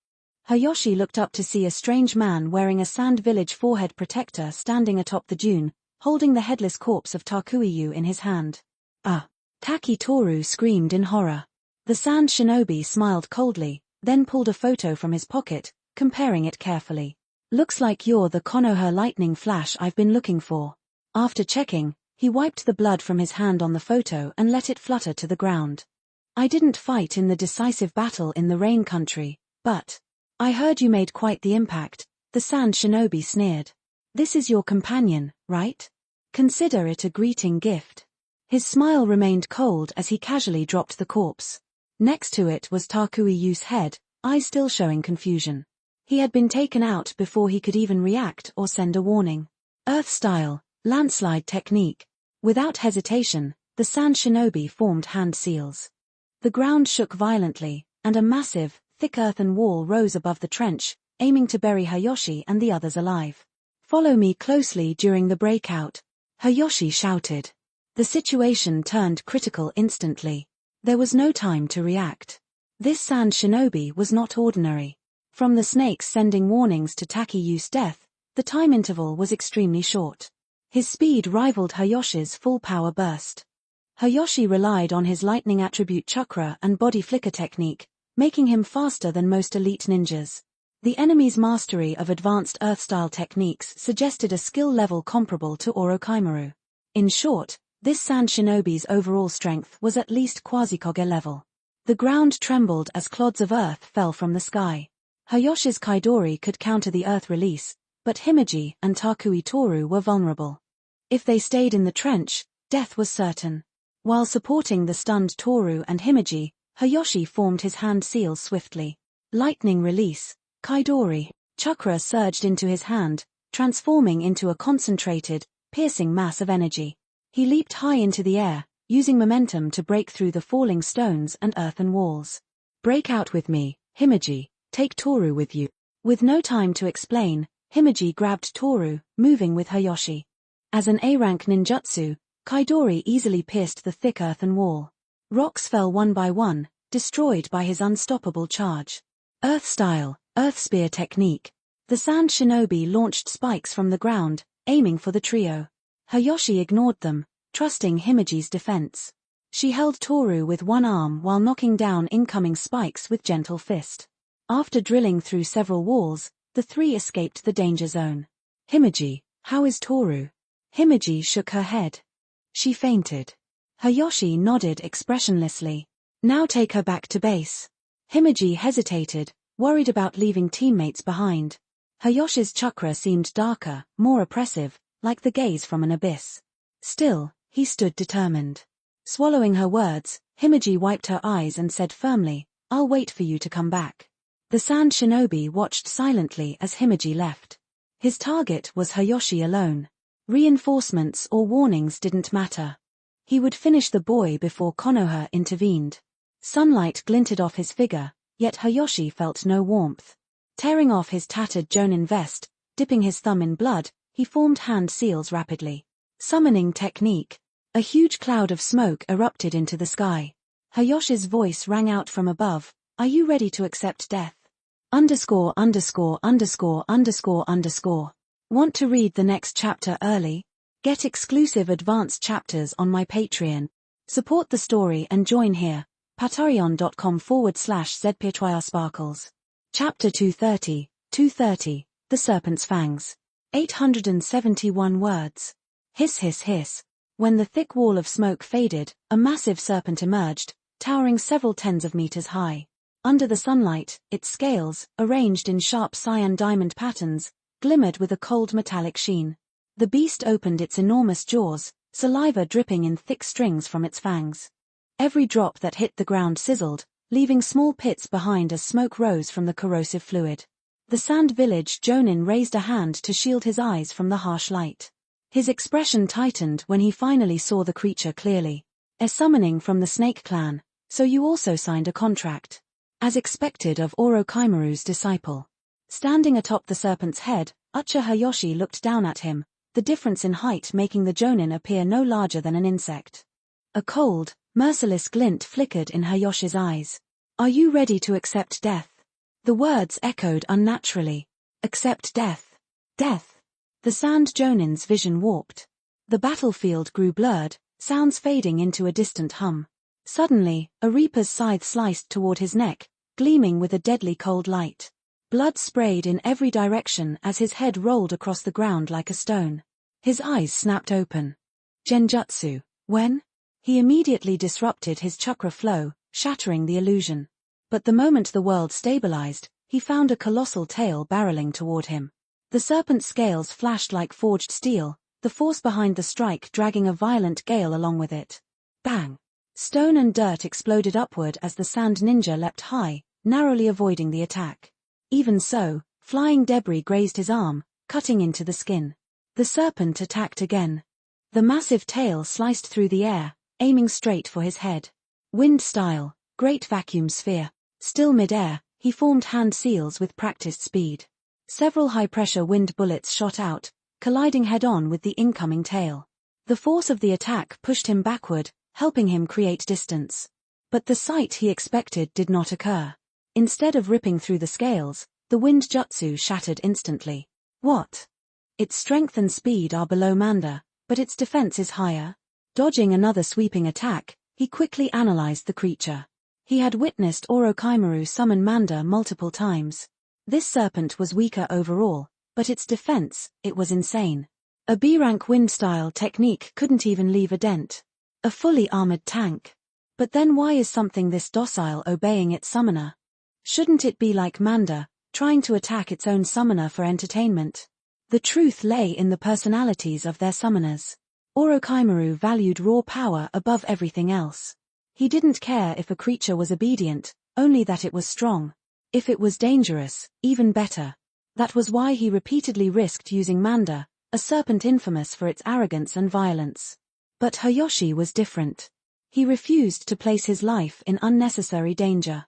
Hayashi looked up to see a strange man wearing a Sand Village forehead protector standing atop the dune, holding the headless corpse of Takuiyu in his hand. Ah! Takitoru screamed in horror. The Sand Shinobi smiled coldly, then pulled a photo from his pocket, comparing it carefully. Looks like you're the Konoha lightning flash I've been looking for. After checking, he wiped the blood from his hand on the photo and let it flutter to the ground. I didn't fight in the decisive battle in the Rain Country, but I heard you made quite the impact, the Sand Shinobi sneered. This is your companion, right? Consider it a greeting gift. His smile remained cold as he casually dropped the corpse. Next to it was Takuiyu's head, eyes still showing confusion. He had been taken out before he could even react or send a warning. Earth style, landslide technique. Without hesitation, the Sand Shinobi formed hand seals. The ground shook violently, and a massive, thick earthen wall rose above the trench, aiming to bury Hayashi and the others alive. Follow me closely during the breakout, Hayashi shouted. The situation turned critical instantly. There was no time to react. This Sand Shinobi was not ordinary. From the snakes sending warnings to Takiyu's death, the time interval was extremely short. His speed rivaled Hayashi's full power burst. Hayashi relied on his lightning attribute chakra and body flicker technique, making him faster than most elite ninjas. The enemy's mastery of advanced earth-style techniques suggested a skill level comparable to Orochimaru. In short, this Sand Shinobi's overall strength was at least Quasi-Kage level. The ground trembled as clods of earth fell from the sky. Hayashi's Kaidori could counter the earth release, but Himiji and Takuitoru were vulnerable. If they stayed in the trench, death was certain. While supporting the stunned Toru and Himiji, Hayashi formed his hand seals swiftly. Lightning release, Kaidori. Chakra surged into his hand, transforming into a concentrated, piercing mass of energy. He leaped high into the air, using momentum to break through the falling stones and earthen walls. Break out with me, Himiji, take Toru with you. With no time to explain, Himiji grabbed Toru, moving with Hayashi. As an A-rank ninjutsu, Kaidori easily pierced the thick earthen wall. Rocks fell one by one, destroyed by his unstoppable charge. Earth style, earth spear technique. The Sand Shinobi launched spikes from the ground, aiming for the trio. Hayashi ignored them, trusting Himiji's defense. She held Toru with one arm while knocking down incoming spikes with gentle fist. After drilling through several walls, the three escaped the danger zone. Himiji, how is Toru? Himiji shook her head. She fainted. Hayashi nodded expressionlessly. Now take her back to base. Himiji hesitated, worried about leaving teammates behind. Hayashi's chakra seemed darker, more oppressive, like the gaze from an abyss. Still, he stood determined. Swallowing her words, Himiji wiped her eyes and said firmly, I'll wait for you to come back. The Sand Shinobi watched silently as Himiji left. His target was Hayashi alone. Reinforcements or warnings didn't matter. He would finish the boy before Konoha intervened. Sunlight glinted off his figure, yet Hayashi felt no warmth. Tearing off his tattered Jonin vest, dipping his thumb in blood, he formed hand seals rapidly. Summoning technique. A huge cloud of smoke erupted into the sky. Hayashi's voice rang out from above. Are you ready to accept death? ___________. Want to read the next chapter early? Get exclusive advanced chapters on my Patreon. Support the story and join here. patreon.com/zptryrsparkles. Chapter 230, 230, The Serpent's Fangs. 871 words. Hiss hiss hiss. When the thick wall of smoke faded, a massive serpent emerged, towering several tens of meters high. Under the sunlight, its scales, arranged in sharp cyan diamond patterns, glimmered with a cold metallic sheen. The beast opened its enormous jaws, saliva dripping in thick strings from its fangs. Every drop that hit the ground sizzled, leaving small pits behind as smoke rose from the corrosive fluid. The Sand Village Jonin raised a hand to shield his eyes from the harsh light. His expression tightened when he finally saw the creature clearly. A summoning from the Snake Clan, so you also signed a contract. As expected of Orochimaru's disciple. Standing atop the serpent's head, Uchiha Hayashi looked down at him, the difference in height making the Jonin appear no larger than an insect. A cold, merciless glint flickered in Hayashi's eyes. Are you ready to accept death? The words echoed unnaturally. Accept death. Death. The Sand Jonin's vision warped. The battlefield grew blurred, sounds fading into a distant hum. Suddenly, a reaper's scythe sliced toward his neck, gleaming with a deadly cold light. Blood sprayed in every direction as his head rolled across the ground like a stone. His eyes snapped open. Genjutsu. When? He immediately disrupted his chakra flow, shattering the illusion. But the moment the world stabilized, he found a colossal tail barreling toward him. The serpent's scales flashed like forged steel, the force behind the strike dragging a violent gale along with it. Bang! Stone and dirt exploded upward as the sand ninja leapt high, narrowly avoiding the attack. Even so, flying debris grazed his arm, cutting into the skin. The serpent attacked again. The massive tail sliced through the air, aiming straight for his head. Wind style, great vacuum sphere. Still mid-air, he formed hand seals with practiced speed. Several high-pressure wind bullets shot out, colliding head-on with the incoming tail. The force of the attack pushed him backward, helping him create distance. But the sight he expected did not occur. Instead of ripping through the scales, the wind jutsu shattered instantly. What? Its strength and speed are below Manda, but its defense is higher. Dodging another sweeping attack, he quickly analyzed the creature. He had witnessed Orochimaru summon Manda multiple times. This serpent was weaker overall, but its defense, it was insane. A B-rank wind-style technique couldn't even leave a dent. A fully armored tank. But then why is something this docile obeying its summoner? Shouldn't it be like Manda, trying to attack its own summoner for entertainment? The truth lay in the personalities of their summoners. Orochimaru valued raw power above everything else. He didn't care if a creature was obedient, only that it was strong. If it was dangerous, even better. That was why he repeatedly risked using Manda, a serpent infamous for its arrogance and violence. But Hayashi was different. He refused to place his life in unnecessary danger.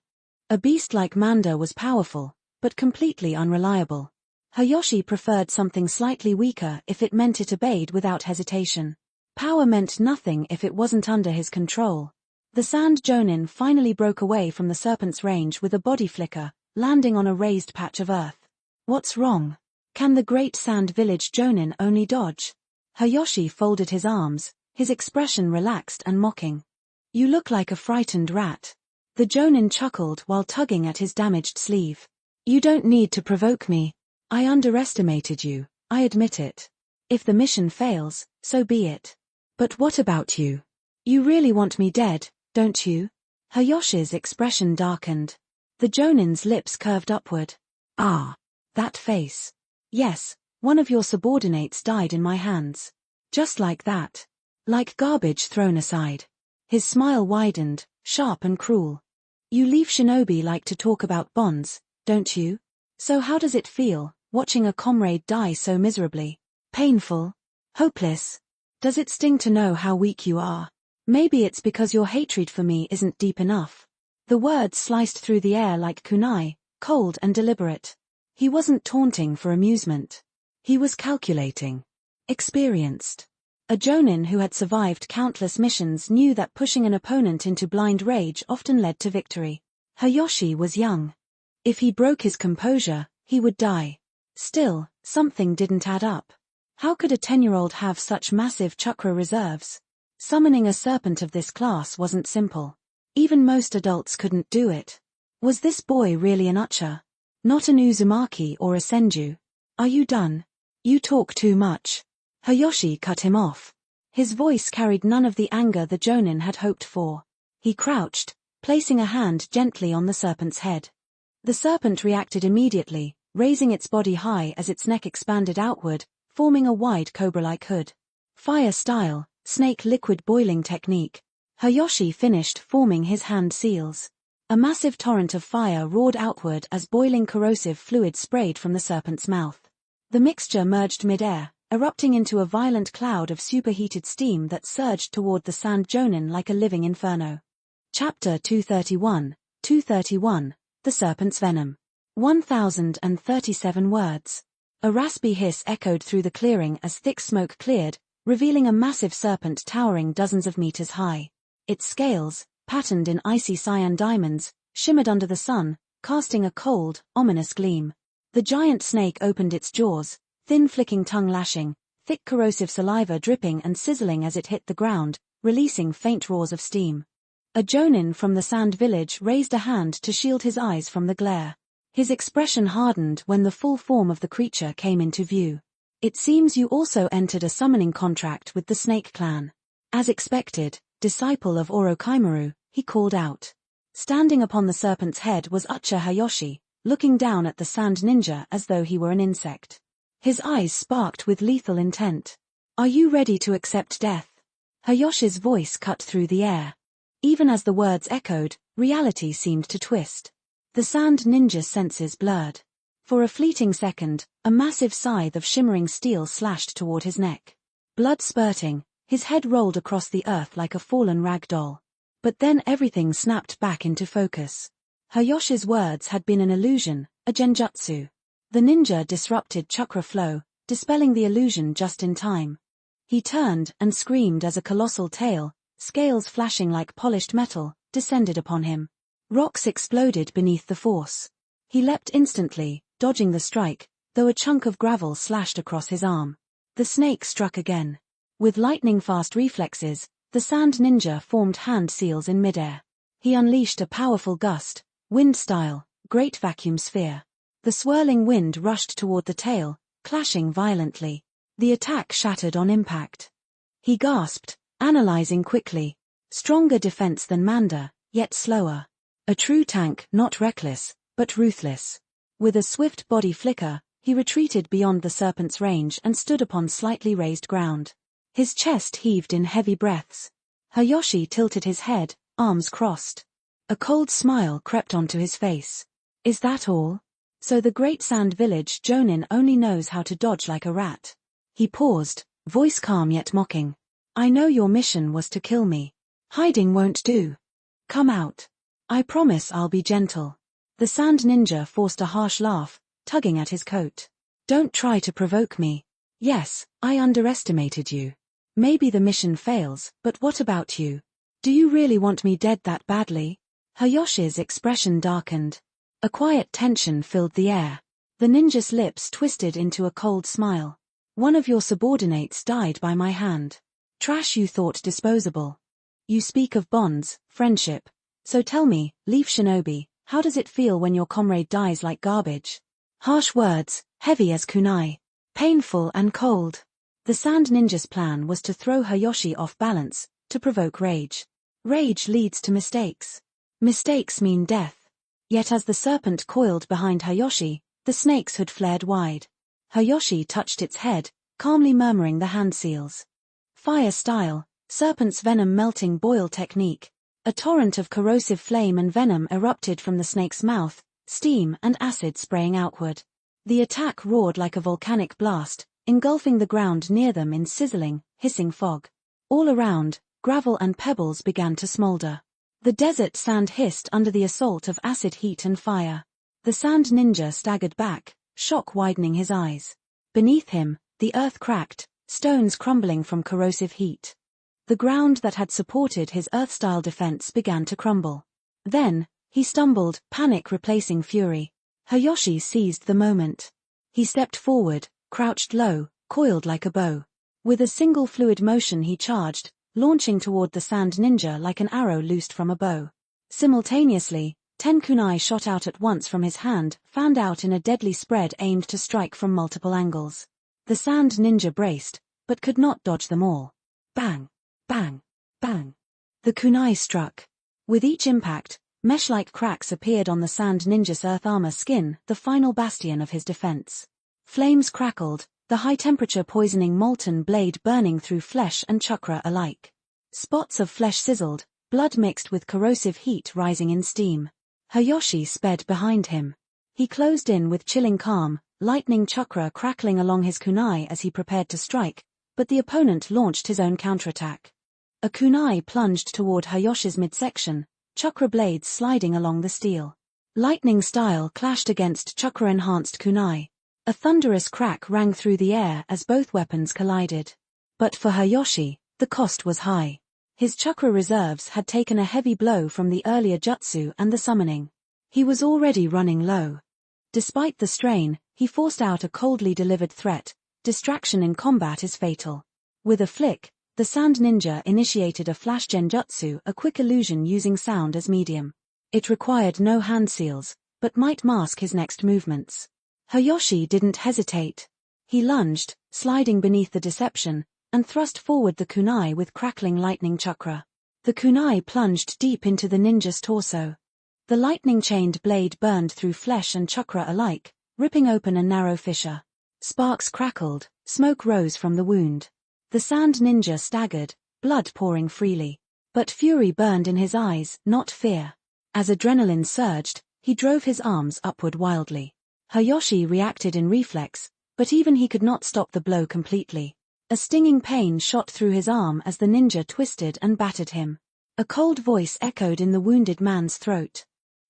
A beast like Manda was powerful, but completely unreliable. Hayashi preferred something slightly weaker if it meant it obeyed without hesitation. Power meant nothing if it wasn't under his control. The Sand Jonin finally broke away from the serpent's range with a body flicker, landing on a raised patch of earth. What's wrong? Can the great Sand Village Jonin only dodge? Hayashi folded his arms, his expression relaxed and mocking. You look like a frightened rat. The Jonin chuckled while tugging at his damaged sleeve. You don't need to provoke me. I underestimated you, I admit it. If the mission fails, so be it. But what about you? You really want me dead, don't you? Hayashi's expression darkened. The Jonin's lips curved upward. Ah, that face. Yes, one of your subordinates died in my hands. Just like that. Like garbage thrown aside. His smile widened, sharp and cruel. You leaf shinobi like to talk about bonds, don't you? So how does it feel, watching a comrade die so miserably? Painful? Hopeless. Does it sting to know how weak you are? Maybe it's because your hatred for me isn't deep enough. The words sliced through the air like kunai, cold and deliberate. He wasn't taunting for amusement. He was calculating. Experienced. A jonin who had survived countless missions knew that pushing an opponent into blind rage often led to victory. Hayashi was young. If he broke his composure, he would die. Still, something didn't add up. How could a 10-year-old have such massive chakra reserves? Summoning a serpent of this class wasn't simple. Even most adults couldn't do it. Was this boy really an Ucha? Not an Uzumaki or a Senju? Are you done? You talk too much. Hayashi cut him off. His voice carried none of the anger the jonin had hoped for. He crouched, placing a hand gently on the serpent's head. The serpent reacted immediately, raising its body high as its neck expanded outward, forming a wide cobra-like hood. Fire style, snake liquid boiling technique. Hayashi finished forming his hand seals. A massive torrent of fire roared outward as boiling corrosive fluid sprayed from the serpent's mouth. The mixture merged mid-air, erupting into a violent cloud of superheated steam that surged toward the sand jonin like a living inferno. Chapter 231, The Serpent's Venom. 1037 words. A raspy hiss echoed through the clearing as thick smoke cleared, revealing a massive serpent towering dozens of meters high. Its scales, patterned in icy cyan diamonds, shimmered under the sun, casting a cold, ominous gleam. The giant snake opened its jaws, thin flicking tongue lashing, thick corrosive saliva dripping and sizzling as it hit the ground, releasing faint roars of steam. A jonin from the sand village raised a hand to shield his eyes from the glare. His expression hardened when the full form of the creature came into view. It seems you also entered a summoning contract with the Snake Clan. As expected, disciple of Orochimaru, he called out. Standing upon the serpent's head was Ucha Hayashi, looking down at the sand ninja as though he were an insect. His eyes sparked with lethal intent. Are you ready to accept death? Hayashi's voice cut through the air. Even as the words echoed, reality seemed to twist. The sand ninja's senses blurred. For a fleeting second, a massive scythe of shimmering steel slashed toward his neck. Blood spurting, his head rolled across the earth like a fallen rag doll. But then everything snapped back into focus. Hayashi's words had been an illusion, a genjutsu. The ninja disrupted chakra flow, dispelling the illusion just in time. He turned and screamed as a colossal tail, scales flashing like polished metal, descended upon him. Rocks exploded beneath the force. He leapt instantly, dodging the strike, though a chunk of gravel slashed across his arm. The snake struck again. With lightning-fast reflexes, the sand ninja formed hand seals in midair. He unleashed a powerful gust, wind-style, great vacuum sphere. The swirling wind rushed toward the tail, clashing violently. The attack shattered on impact. He gasped, analyzing quickly. Stronger defense than Manda, yet slower. A true tank, not reckless, but ruthless. With a swift body flicker, he retreated beyond the serpent's range and stood upon slightly raised ground. His chest heaved in heavy breaths. Hayashi tilted his head, arms crossed. A cold smile crept onto his face. Is that all? So the great sand village jonin only knows how to dodge like a rat. He paused, voice calm yet mocking. I know your mission was to kill me. Hiding won't do. Come out. I promise I'll be gentle. The sand ninja forced a harsh laugh, tugging at his coat. Don't try to provoke me. Yes, I underestimated you. Maybe the mission fails, but what about you? Do you really want me dead that badly? Hayashi's expression darkened. A quiet tension filled the air. The ninja's lips twisted into a cold smile. One of your subordinates died by my hand. Trash you thought disposable. You speak of bonds, friendship. So tell me, Leaf Shinobi, how does it feel when your comrade dies like garbage? Harsh words, heavy as kunai. Painful and cold. The sand ninja's plan was to throw Hayashi off balance, to provoke rage. Rage leads to mistakes. Mistakes mean death. Yet as the serpent coiled behind Hayashi, the snake's hood flared wide. Hayashi touched its head, calmly murmuring the hand seals. Fire style, serpent's venom melting boil technique. A torrent of corrosive flame and venom erupted from the snake's mouth, steam and acid spraying outward. The attack roared like a volcanic blast, engulfing the ground near them in sizzling, hissing fog. All around, gravel and pebbles began to smolder. The desert sand hissed under the assault of acid heat and fire. The sand ninja staggered back, shock widening his eyes. Beneath him, the earth cracked, stones crumbling from corrosive heat. The ground that had supported his earth-style defense began to crumble. Then, he stumbled, panic replacing fury. Hayashi seized the moment. He stepped forward, crouched low, coiled like a bow. With a single fluid motion he charged, launching toward the sand ninja like an arrow loosed from a bow. Simultaneously, 10 kunai shot out at once from his hand, fanned out in a deadly spread aimed to strike from multiple angles. The sand ninja braced, but could not dodge them all. Bang! Bang! Bang! The kunai struck. With each impact, mesh-like cracks appeared on the sand ninja's earth armor skin, the final bastion of his defense. Flames crackled, the high-temperature poisoning molten blade burning through flesh and chakra alike. Spots of flesh sizzled, blood mixed with corrosive heat rising in steam. Hayashi sped behind him. He closed in with chilling calm, lightning chakra crackling along his kunai as he prepared to strike, but the opponent launched his own counterattack. A kunai plunged toward Hayashi's midsection, chakra blades sliding along the steel. Lightning style clashed against chakra-enhanced kunai. A thunderous crack rang through the air as both weapons collided. But for Hayashi, the cost was high. His chakra reserves had taken a heavy blow from the earlier jutsu and the summoning. He was already running low. Despite the strain, he forced out a coldly delivered threat. Distraction in combat is fatal. With a flick, the sand ninja initiated a flash genjutsu, a quick illusion using sound as medium. It required no hand seals, but might mask his next movements. Hayashi didn't hesitate. He lunged, sliding beneath the deception, and thrust forward the kunai with crackling lightning chakra. The kunai plunged deep into the ninja's torso. The lightning-chained blade burned through flesh and chakra alike, ripping open a narrow fissure. Sparks crackled, smoke rose from the wound. The sand ninja staggered, blood pouring freely. But fury burned in his eyes, not fear. As adrenaline surged, he drove his arms upward wildly. Hayashi reacted in reflex, but even he could not stop the blow completely. A stinging pain shot through his arm as the ninja twisted and battered him. A cold voice echoed in the wounded man's throat.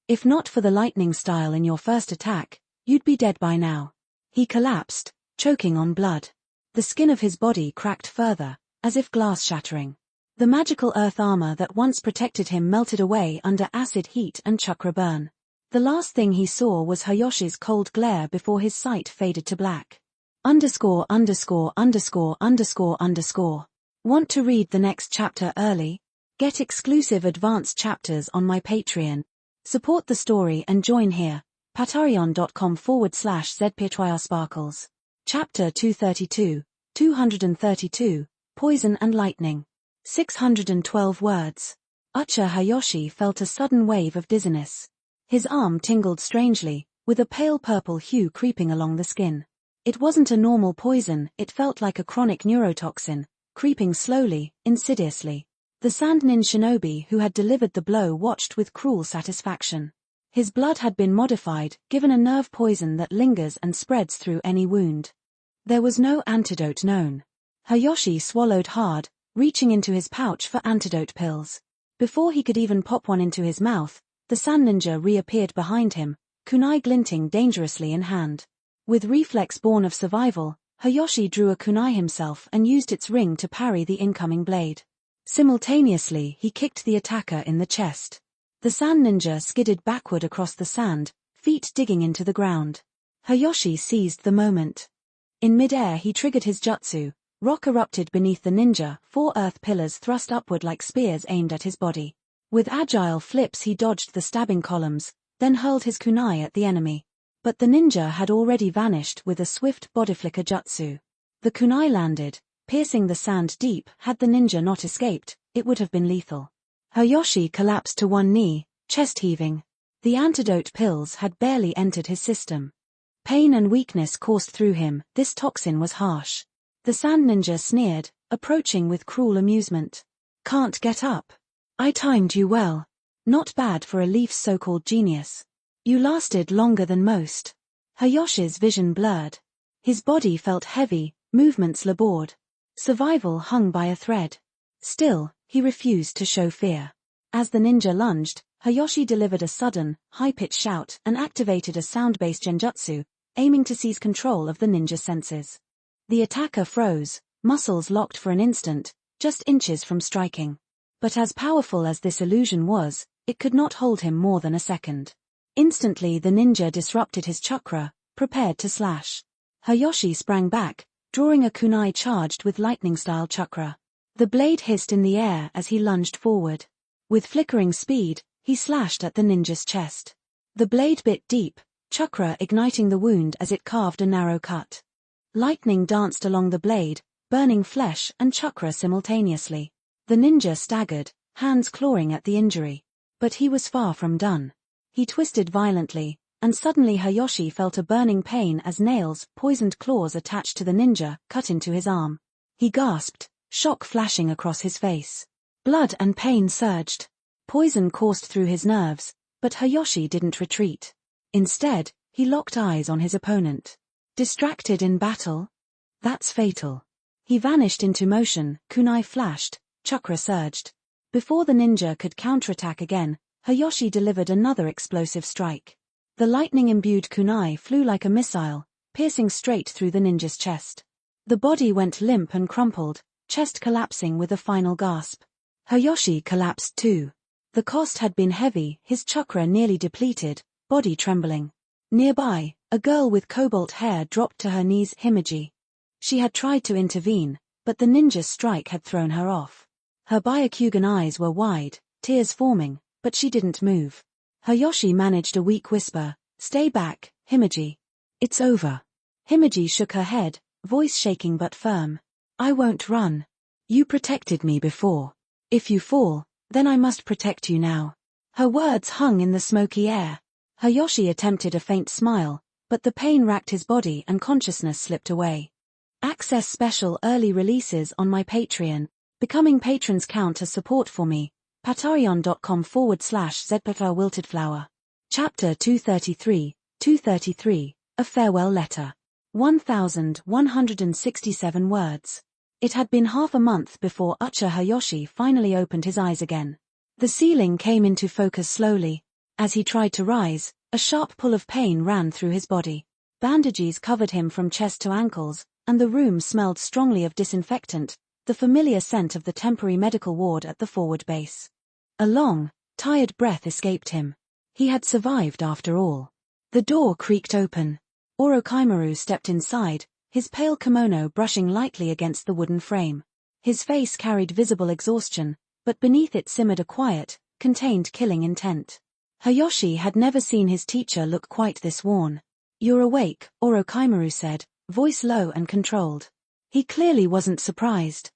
If not for the lightning style in your first attack, you'd be dead by now. He collapsed, choking on blood. The skin of his body cracked further, as if glass shattering. The magical earth armor that once protected him melted away under acid heat and chakra burn. The last thing he saw was Hayashi's cold glare before his sight faded to black. _____________. Want to read the next chapter early? Get exclusive advanced chapters on my Patreon. Support the story and join here. patreon.com/zptrsparkles. Chapter 232, Poison and Lightning. 612 words. Uchiha Hayashi felt a sudden wave of dizziness. His arm tingled strangely, with a pale purple hue creeping along the skin. It wasn't a normal poison, it felt like a chronic neurotoxin, creeping slowly, insidiously. The Sandnin shinobi who had delivered the blow watched with cruel satisfaction. His blood had been modified, given a nerve poison that lingers and spreads through any wound. There was no antidote known. Hayashi swallowed hard, reaching into his pouch for antidote pills. Before he could even pop one into his mouth, the sand ninja reappeared behind him, kunai glinting dangerously in hand. With reflex born of survival, Hayashi drew a kunai himself and used its ring to parry the incoming blade. Simultaneously, he kicked the attacker in the chest. The sand ninja skidded backward across the sand, feet digging into the ground. Hayashi seized the moment. In midair he triggered his jutsu. Rock erupted beneath the ninja, 4 earth pillars thrust upward like spears aimed at his body. With agile flips he dodged the stabbing columns, then hurled his kunai at the enemy. But the ninja had already vanished with a swift bodyflicker jutsu. The kunai landed, piercing the sand deep. Had the ninja not escaped, it would have been lethal. Hayashi collapsed to one knee, chest heaving. The antidote pills had barely entered his system. Pain and weakness coursed through him, this toxin was harsh. The sand ninja sneered, approaching with cruel amusement. Can't get up. I timed you well. Not bad for a Leaf's so-called genius. You lasted longer than most. Hayashi's vision blurred. His body felt heavy, movements labored. Survival hung by a thread. Still, he refused to show fear. As the ninja lunged, Hayashi delivered a sudden, high-pitched shout and activated a sound-based genjutsu, aiming to seize control of the ninja's senses. The attacker froze, muscles locked for an instant, just inches from striking. But as powerful as this illusion was, it could not hold him more than a second. Instantly the ninja disrupted his chakra, prepared to slash. Hayashi sprang back, drawing a kunai charged with lightning-style chakra. The blade hissed in the air as he lunged forward. With flickering speed, he slashed at the ninja's chest. The blade bit deep, chakra igniting the wound as it carved a narrow cut. Lightning danced along the blade, burning flesh and chakra simultaneously. The ninja staggered, hands clawing at the injury. But he was far from done. He twisted violently, and suddenly Hayashi felt a burning pain as nails, poisoned claws attached to the ninja, cut into his arm. He gasped, shock flashing across his face. Blood and pain surged. Poison coursed through his nerves, but Hayashi didn't retreat. Instead, he locked eyes on his opponent. Distracted in battle? That's fatal. He vanished into motion, kunai flashed, chakra surged. Before the ninja could counterattack again, Hayashi delivered another explosive strike. The lightning-imbued kunai flew like a missile, piercing straight through the ninja's chest. The body went limp and crumpled, chest collapsing with a final gasp. Hayashi collapsed too. The cost had been heavy, his chakra nearly depleted, body trembling. Nearby, a girl with cobalt hair dropped to her knees. Himeji. She had tried to intervene, but the ninja's strike had thrown her off. Her Byakugan eyes were wide, tears forming, but she didn't move. Hayashi managed a weak whisper, "Stay back, Himeji. It's over." Himeji shook her head, voice shaking but firm. "I won't run. You protected me before. If you fall, then I must protect you now." Her words hung in the smoky air. Hayashi attempted a faint smile, but the pain racked his body and consciousness slipped away. Access special early releases on my Patreon. Becoming patrons count as support for me. patreon.com/zpr Wilted Flower. Chapter 233, A Farewell Letter. 1,167 words. It had been half a month before Uchiha Hayashi finally opened his eyes again. The ceiling came into focus slowly. As he tried to rise, a sharp pull of pain ran through his body. Bandages covered him from chest to ankles, and the room smelled strongly of disinfectant, the familiar scent of the temporary medical ward at the forward base. A long, tired breath escaped him. He had survived after all. The door creaked open. Orochimaru stepped inside, his pale kimono brushing lightly against the wooden frame. His face carried visible exhaustion, but beneath it simmered a quiet, contained killing intent. Hayashi had never seen his teacher look quite this worn. "You're awake," Orochimaru said, voice low and controlled. He clearly wasn't surprised.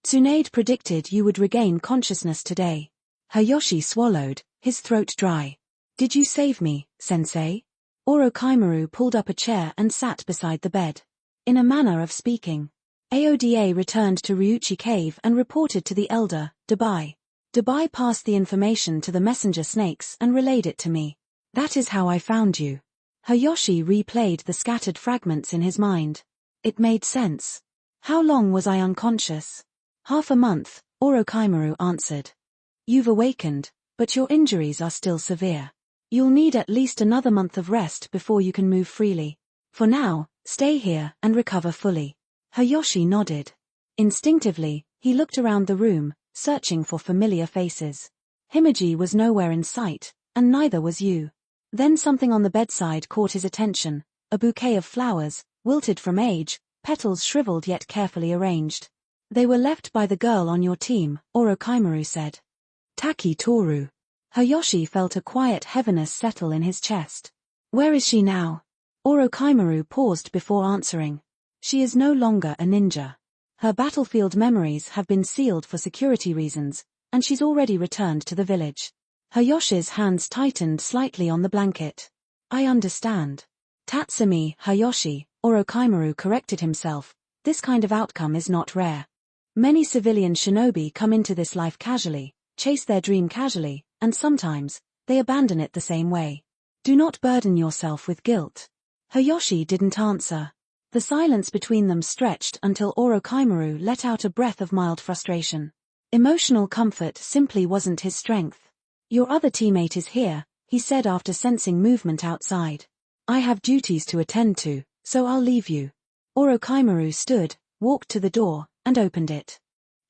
"Tsunade predicted you would regain consciousness today." Hayashi swallowed, his throat dry. "Did you save me, sensei?" Orochimaru pulled up a chair and sat beside the bed. In a manner of speaking. Aoda returned to Ryuchi Cave and reported to the elder, Dabai. Dabai passed the information to the messenger snakes and relayed it to me. "That is how I found you." Hayashi replayed the scattered fragments in his mind. It made sense. "How long was I unconscious?" "Half a month," Orochimaru answered. "You've awakened, but your injuries are still severe. You'll need at least another month of rest before you can move freely. For now, stay here and recover fully." Hayashi nodded. Instinctively, he looked around the room, searching for familiar faces. Himeji was nowhere in sight, and neither was Yu. Then something on the bedside caught his attention, a bouquet of flowers, wilted from age, petals shriveled yet carefully arranged. "They were left by the girl on your team," Orochimaru said. "Taki Toru." Hayashi felt a quiet heaviness settle in his chest. "Where is she now?" Orochimaru paused before answering. "She is no longer a ninja. Her battlefield memories have been sealed for security reasons, and she's already returned to the village." Hayashi's hands tightened slightly on the blanket. "I understand." "Tatsumi Hayashi," Orochimaru corrected himself, "this kind of outcome is not rare. Many civilian shinobi come into this life casually, chase their dream casually, and sometimes, they abandon it the same way. Do not burden yourself with guilt." Hayashi didn't answer. The silence between them stretched until Orochimaru let out a breath of mild frustration. Emotional comfort simply wasn't his strength. "Your other teammate is here," he said after sensing movement outside. "I have duties to attend to, so I'll leave you." Orochimaru stood, walked to the door, and opened it.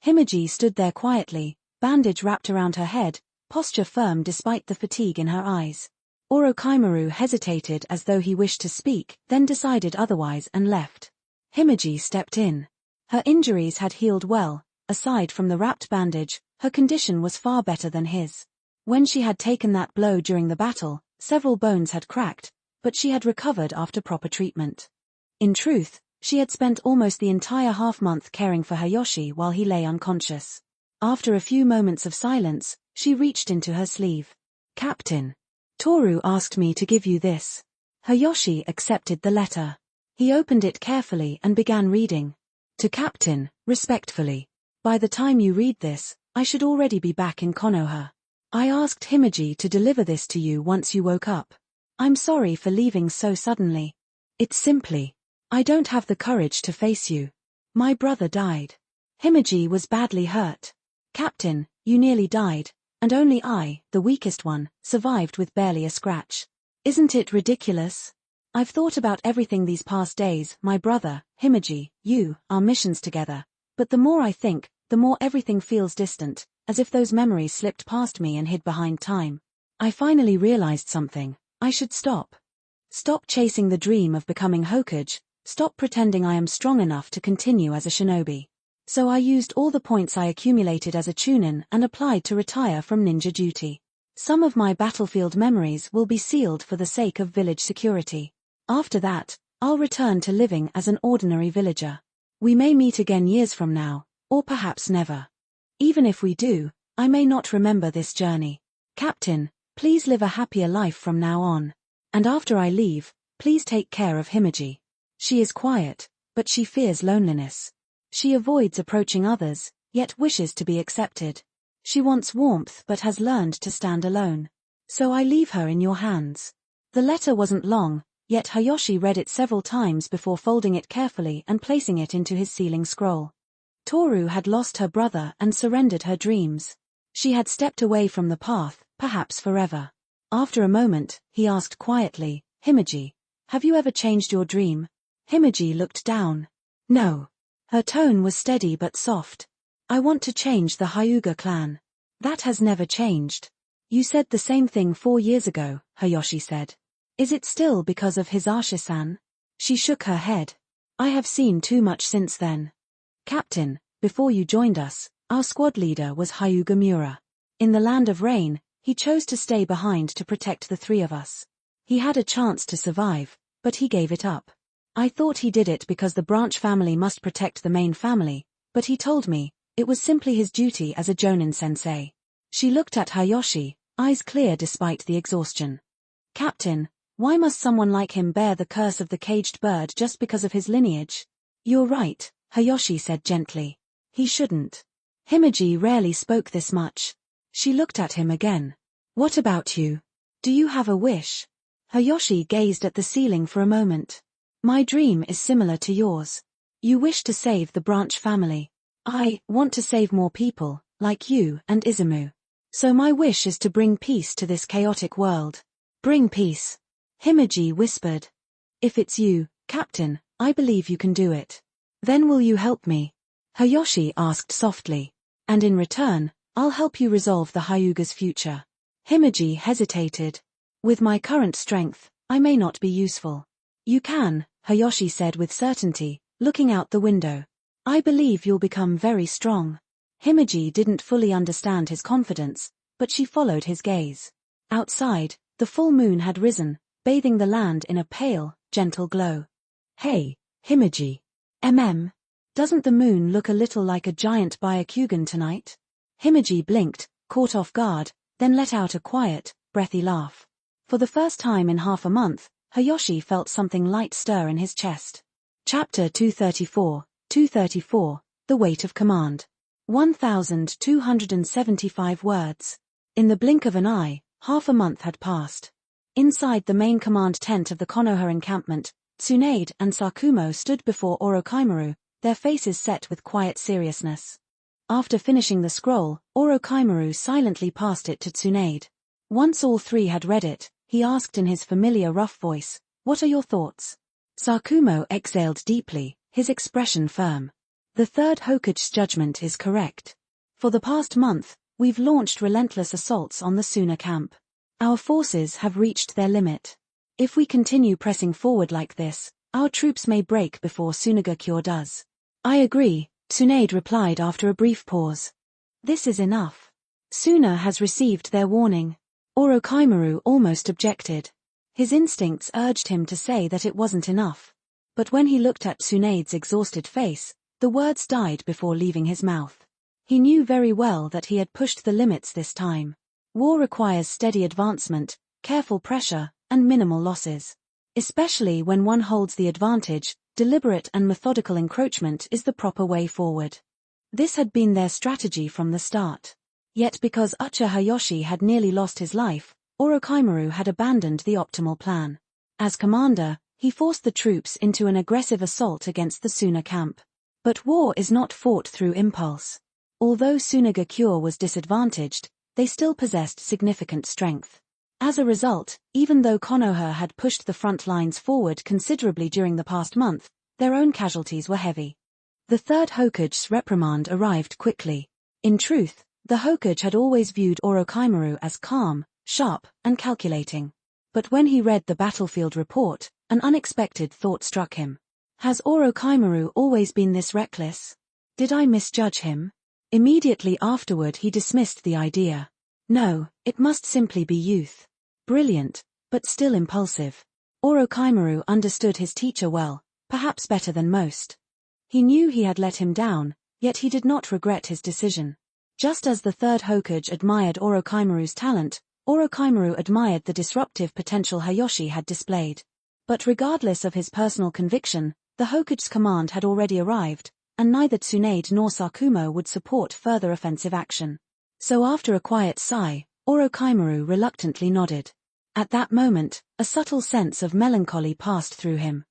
Himiji stood there quietly, bandage wrapped around her head, posture firm despite the fatigue in her eyes. Orochimaru hesitated as though he wished to speak, then decided otherwise and left. Himiji stepped in. Her injuries had healed well. Aside from the wrapped bandage, her condition was far better than his. When she had taken that blow during the battle, several bones had cracked, but she had recovered after proper treatment. In truth, she had spent almost the entire half-month caring for Hayashi while he lay unconscious. After a few moments of silence, she reached into her sleeve. "Captain. Toru asked me to give you this." Hayashi accepted the letter. He opened it carefully and began reading. "To Captain, respectfully. By the time you read this, I should already be back in Konoha. I asked Himiji to deliver this to you once you woke up. I'm sorry for leaving so suddenly. It's simply, I don't have the courage to face you. My brother died. Himiji was badly hurt. Captain, you nearly died, and only I, the weakest one, survived with barely a scratch. Isn't it ridiculous? I've thought about everything these past days, my brother, Himiji, you, our missions together, but the more I think, the more everything feels distant, as if those memories slipped past me and hid behind time. I finally realized something. I should stop. Stop chasing the dream of becoming Hokage, stop pretending I am strong enough to continue as a shinobi. So I used all the points I accumulated as a chunin and applied to retire from ninja duty. Some of my battlefield memories will be sealed for the sake of village security. After that, I'll return to living as an ordinary villager. We may meet again years from now, or perhaps never. Even if we do, I may not remember this journey. Captain, please live a happier life from now on. And after I leave, please take care of Himiji. She is quiet, but she fears loneliness. She avoids approaching others, yet wishes to be accepted. She wants warmth but has learned to stand alone. So I leave her in your hands." The letter wasn't long, yet Hayashi read it several times before folding it carefully and placing it into his sealing scroll. Toru had lost her brother and surrendered her dreams. She had stepped away from the path, perhaps forever. After a moment, he asked quietly, "Himiji, have you ever changed your dream?" Himiji looked down. "No." Her tone was steady but soft. "I want to change the Hyuga clan. That has never changed." "You said the same thing 4 years ago," Hayashi said. "Is it still because of Hisashi-san?" She shook her head. "I have seen too much since then. Captain, before you joined us, our squad leader was Hyuga Mura. In the Land of Rain, he chose to stay behind to protect the 3 of us. He had a chance to survive, but he gave it up. I thought he did it because the branch family must protect the main family, but he told me, it was simply his duty as a Jonin sensei." She looked at Hayashi, eyes clear despite the exhaustion. "Captain, why must someone like him bear the curse of the caged bird just because of his lineage?" "You're right," Hayashi said gently. "He shouldn't." Himiji rarely spoke this much. She looked at him again. "What about you? Do you have a wish?" Hayashi gazed at the ceiling for a moment. "My dream is similar to yours. You wish to save the branch family. I want to save more people, like you and Izumu. So my wish is to bring peace to this chaotic world." "Bring peace?" Himiji whispered. "If it's you, Captain, I believe you can do it. Then will you help me?" Hayashi asked softly. "And in return, I'll help you resolve the Hyuga's future." Himiji hesitated. "With my current strength, I may not be useful." "You can," Hayashi said with certainty, looking out the window. "I believe you'll become very strong." Himiji didn't fully understand his confidence, but she followed his gaze. Outside, the full moon had risen, bathing the land in a pale, gentle glow. "Hey, Himiji. Doesn't the moon look a little like a giant Byakugan tonight?" Himiji blinked, caught off guard, then let out a quiet, breathy laugh. For the first time in half a month, Hayashi felt something light stir in his chest. Chapter 234, The Weight of Command. 1,275 words. In the blink of an eye, half a month had passed. Inside the main command tent of the Konoha encampment, Tsunade and Sakumo stood before Orochimaru, their faces set with quiet seriousness. After finishing the scroll, Orochimaru silently passed it to Tsunade. Once all three had read it, he asked in his familiar rough voice, "What are your thoughts?" Sakumo exhaled deeply, his expression firm. "The third Hokage's judgment is correct. For the past month, we've launched relentless assaults on the Suna camp. Our forces have reached their limit. If we continue pressing forward like this, our troops may break before Sunagakure does." "I agree," Tsunade replied after a brief pause. "This is enough. Suna has received their warning." Orochimaru almost objected. His instincts urged him to say that it wasn't enough. But when he looked at Tsunade's exhausted face, the words died before leaving his mouth. He knew very well that he had pushed the limits this time. War requires steady advancement, careful pressure, and minimal losses. Especially when one holds the advantage, deliberate and methodical encroachment is the proper way forward. This had been their strategy from the start. Yet because Uchiha Hayashi had nearly lost his life, Orochimaru had abandoned the optimal plan. As commander, he forced the troops into an aggressive assault against the Suna camp. But war is not fought through impulse. Although Sunagakure was disadvantaged, they still possessed significant strength. As a result, even though Konoha had pushed the front lines forward considerably during the past month, their own casualties were heavy. The third Hokage's reprimand arrived quickly. In truth, the Hokage had always viewed Orochimaru as calm, sharp, and calculating. But when he read the battlefield report, an unexpected thought struck him. Has Orochimaru always been this reckless? Did I misjudge him? Immediately afterward he dismissed the idea. No, it must simply be youth. Brilliant, but still impulsive. Orochimaru understood his teacher well, perhaps better than most. He knew he had let him down, yet he did not regret his decision. Just as the third Hokage admired Orochimaru's talent, Orochimaru admired the disruptive potential Hayashi had displayed. But regardless of his personal conviction, the Hokage's command had already arrived, and neither Tsunade nor Sakumo would support further offensive action. So after a quiet sigh, Orochimaru reluctantly nodded. At that moment, a subtle sense of melancholy passed through him.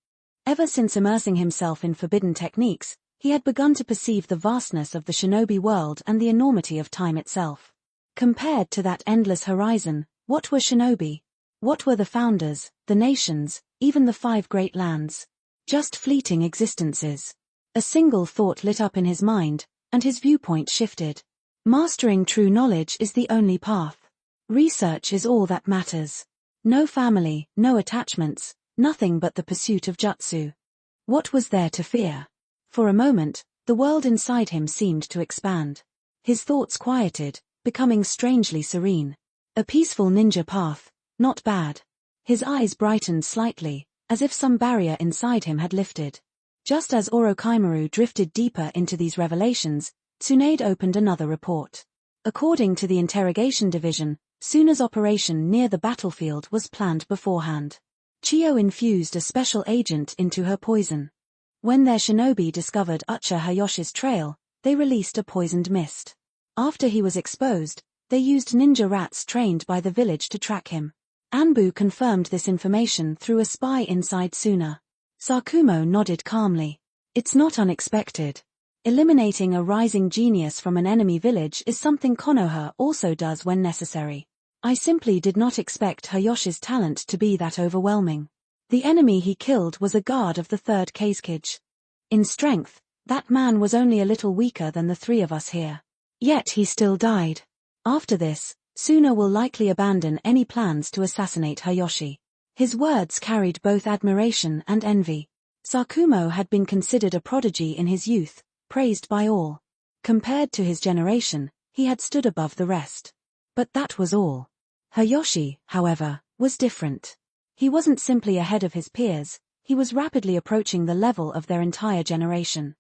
Ever since immersing himself in forbidden techniques, he had begun to perceive the vastness of the shinobi world and the enormity of time itself. Compared to that endless horizon, what were shinobi? What were the founders, the nations, even the 5 great lands? Just fleeting existences. A single thought lit up in his mind, and his viewpoint shifted. Mastering true knowledge is the only path. Research is all that matters. No family, no attachments, nothing but the pursuit of jutsu. What was there to fear? For a moment, the world inside him seemed to expand. His thoughts quieted, becoming strangely serene. A peaceful ninja path, not bad. His eyes brightened slightly, as if some barrier inside him had lifted. Just as Orochimaru drifted deeper into these revelations, Tsunade opened another report. According to the interrogation division, Suna's operation near the battlefield was planned beforehand. Chiyo infused a special agent into her poison. When their shinobi discovered Uchiha Hayashi's trail, they released a poisoned mist. After he was exposed, they used ninja rats trained by the village to track him. Anbu confirmed this information through a spy inside Suna. Sakumo nodded calmly. It's not unexpected. Eliminating a rising genius from an enemy village is something Konoha also does when necessary. I simply did not expect Hayashi's talent to be that overwhelming. The enemy he killed was a guard of the third Kazekage. In strength, that man was only a little weaker than the 3 of us here. Yet he still died. After this, Suna will likely abandon any plans to assassinate Hayashi. His words carried both admiration and envy. Sakumo had been considered a prodigy in his youth, praised by all. Compared to his generation, he had stood above the rest. But that was all. Hayashi, however, was different. He wasn't simply ahead of his peers, he was rapidly approaching the level of their entire generation.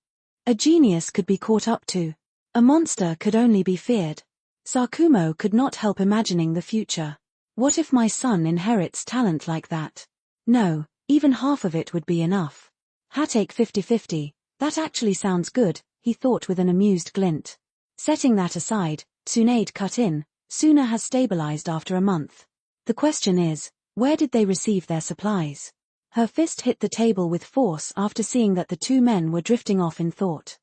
A genius could be caught up to. A monster could only be feared. Sakumo could not help imagining the future. What if my son inherits talent like that? No, even half of it would be enough. Hatake 50-50, that actually sounds good, he thought with an amused glint. Setting that aside, Tsunade cut in, Suna has stabilized after a month. The question is, where did they receive their supplies? Her fist hit the table with force after seeing that the two men were drifting off in thought.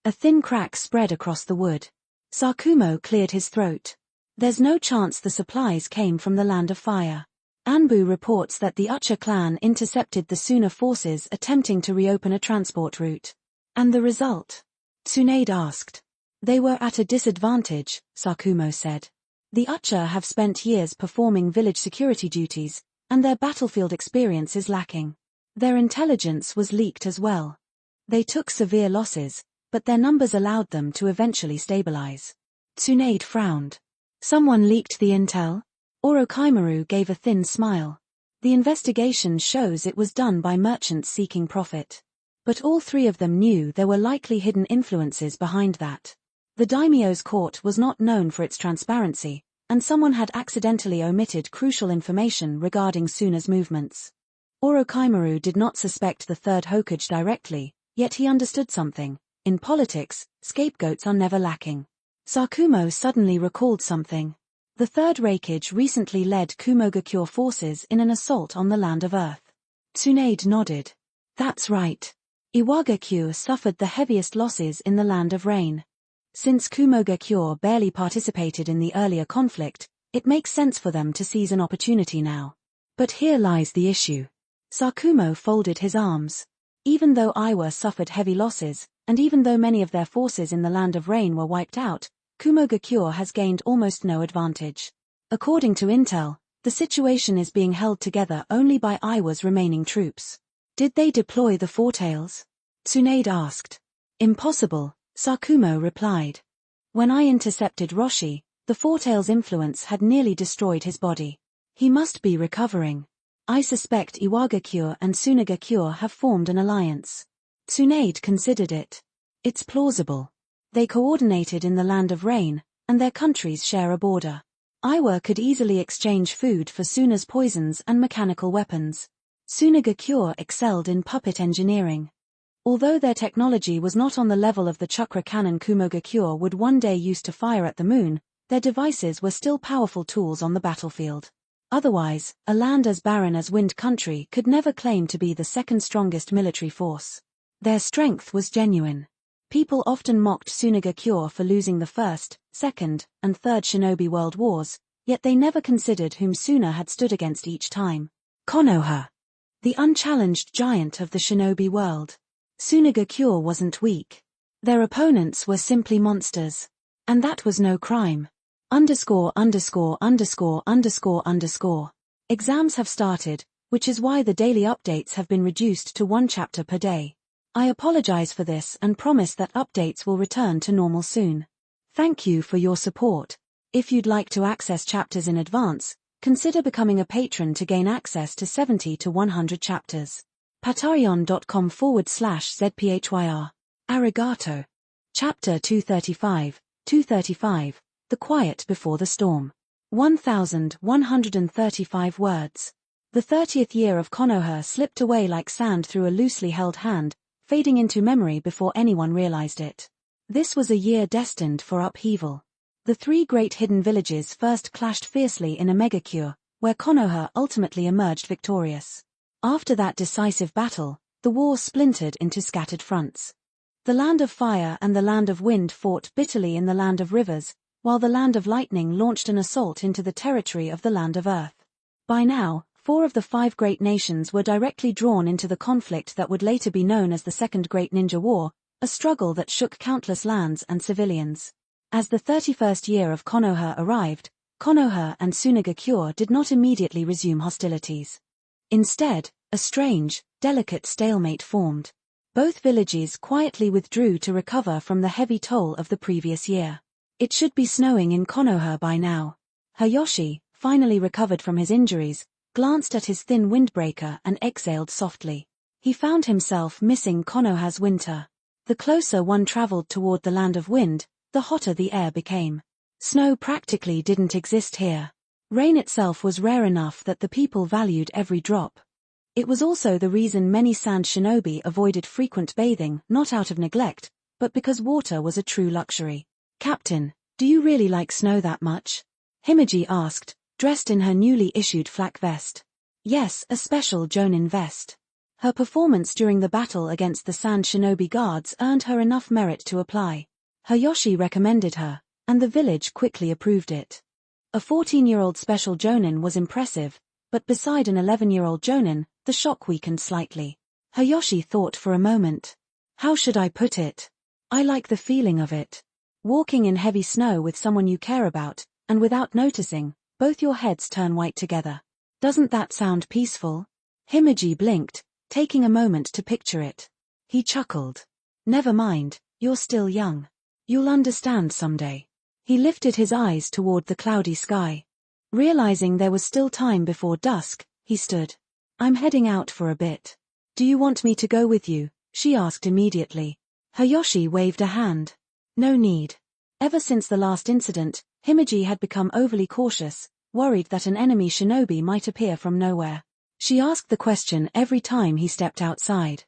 A thin crack spread across the wood. Sakumo cleared his throat. There's no chance the supplies came from the Land of Fire. Anbu reports that the Ucha clan intercepted the Suna forces attempting to reopen a transport route. And the result? Tsunade asked. They were at a disadvantage, Sakumo said. The Ucha have spent years performing village security duties, and their battlefield experience is lacking. Their intelligence was leaked as well. They took severe losses, but their numbers allowed them to eventually stabilize. Tsunade frowned. Someone leaked the intel? Orochimaru gave a thin smile. The investigation shows it was done by merchants seeking profit. But all three of them knew there were likely hidden influences behind that. The daimyo's court was not known for its transparency, and someone had accidentally omitted crucial information regarding Suna's movements. Orochimaru did not suspect the third Hokage directly, yet he understood something. In politics, scapegoats are never lacking. Sakumo suddenly recalled something. The third Raikage recently led Kumogakure forces in an assault on the Land of Earth. Tsunade nodded. That's right. Iwagakure suffered the heaviest losses in the Land of Rain. Since Kumogakure barely participated in the earlier conflict, it makes sense for them to seize an opportunity now. But here lies the issue. Sakumo folded his arms. Even though Iwa suffered heavy losses, and even though many of their forces in the Land of Rain were wiped out, Kumogakure has gained almost no advantage. According to intel, the situation is being held together only by Iwa's remaining troops. Did they deploy the Fourtails? Tsunade asked. Impossible, Sakumo replied. When I intercepted Roshi, the Fourtail's influence had nearly destroyed his body. He must be recovering. I suspect Iwagakure and Sunagakure have formed an alliance. Tsunade considered it. It's plausible. They coordinated in the Land of Rain, and their countries share a border. Iwa could easily exchange food for Suna's poisons and mechanical weapons. Sunagakure excelled in puppet engineering. Although their technology was not on the level of the chakra cannon Kumogakure would one day use to fire at the moon, their devices were still powerful tools on the battlefield. Otherwise, a land as barren as Wind Country could never claim to be the second strongest military force. Their strength was genuine. People often mocked Sunagakure for losing the First, Second, and Third Shinobi World Wars, yet they never considered whom Suna had stood against each time. Konoha. The unchallenged giant of the shinobi world. Sunagakure wasn't weak. Their opponents were simply monsters. And that was no crime. ________. Exams have started, which is why the daily updates have been reduced to 1 chapter per day. I apologize for this and promise that updates will return to normal soon. Thank you for your support. If you'd like to access chapters in advance, consider becoming a patron to gain access to 70 to 100 chapters. patreon.com/ZPHYR. Arigato. Chapter 235. The Quiet Before the Storm. 1135 words. The 30th year of Konoha slipped away like sand through a loosely held hand, fading into memory before anyone realized it. This was a year destined for upheaval. The three great hidden villages first clashed fiercely in a megacure, where Konoha ultimately emerged victorious. After that decisive battle, the war splintered into scattered fronts. The Land of Fire and the Land of Wind fought bitterly in the Land of Rivers, while the Land of Lightning launched an assault into the territory of the Land of Earth. By now, 4 of the 5 great nations were directly drawn into the conflict that would later be known as the Second Great Ninja War, a struggle that shook countless lands and civilians. As the 31st year of Konoha arrived, Konoha and Sunagakure did not immediately resume hostilities. Instead, a strange, delicate stalemate formed. Both villages quietly withdrew to recover from the heavy toll of the previous year. It should be snowing in Konoha by now. Hayashi, finally recovered from his injuries, glanced at his thin windbreaker and exhaled softly. He found himself missing Konoha's winter. The closer one traveled toward the Land of Wind, the hotter the air became. Snow practically didn't exist here. Rain itself was rare enough that the people valued every drop. It was also the reason many sand shinobi avoided frequent bathing, not out of neglect, but because water was a true luxury. "Captain, do you really like snow that much?" Himeji asked, dressed in her newly issued flak vest. "Yes, a special Jonin vest. Her performance during the battle against the Sand Shinobi guards earned her enough merit to apply. Hayashi recommended her, and the village quickly approved it. A 14-year-old special jonin was impressive, but beside an 11-year-old jonin, the shock weakened slightly. Hayashi thought for a moment. How should I put it? I like the feeling of it. Walking in heavy snow with someone you care about, and without noticing, both your heads turn white together. Doesn't that sound peaceful? Himeji blinked, taking a moment to picture it. He chuckled. Never mind, you're still young. You'll understand someday. He lifted his eyes toward the cloudy sky. Realizing there was still time before dusk, he stood. I'm heading out for a bit. Do you want me to go with you? She asked immediately. Hayashi waved a hand. No need. Ever since the last incident, Himeji had become overly cautious, worried that an enemy shinobi might appear from nowhere. She asked the question every time he stepped outside.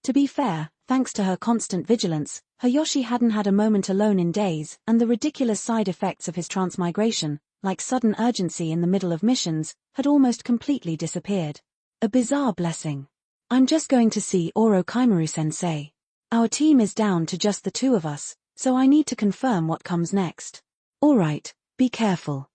To be fair, thanks to her constant vigilance, Hayashi hadn't had a moment alone in days, and the ridiculous side effects of his transmigration, like sudden urgency in the middle of missions, had almost completely disappeared. A bizarre blessing. I'm just going to see Orochimaru-sensei. Our team is down to just the two of us, so I need to confirm what comes next. All right, be careful.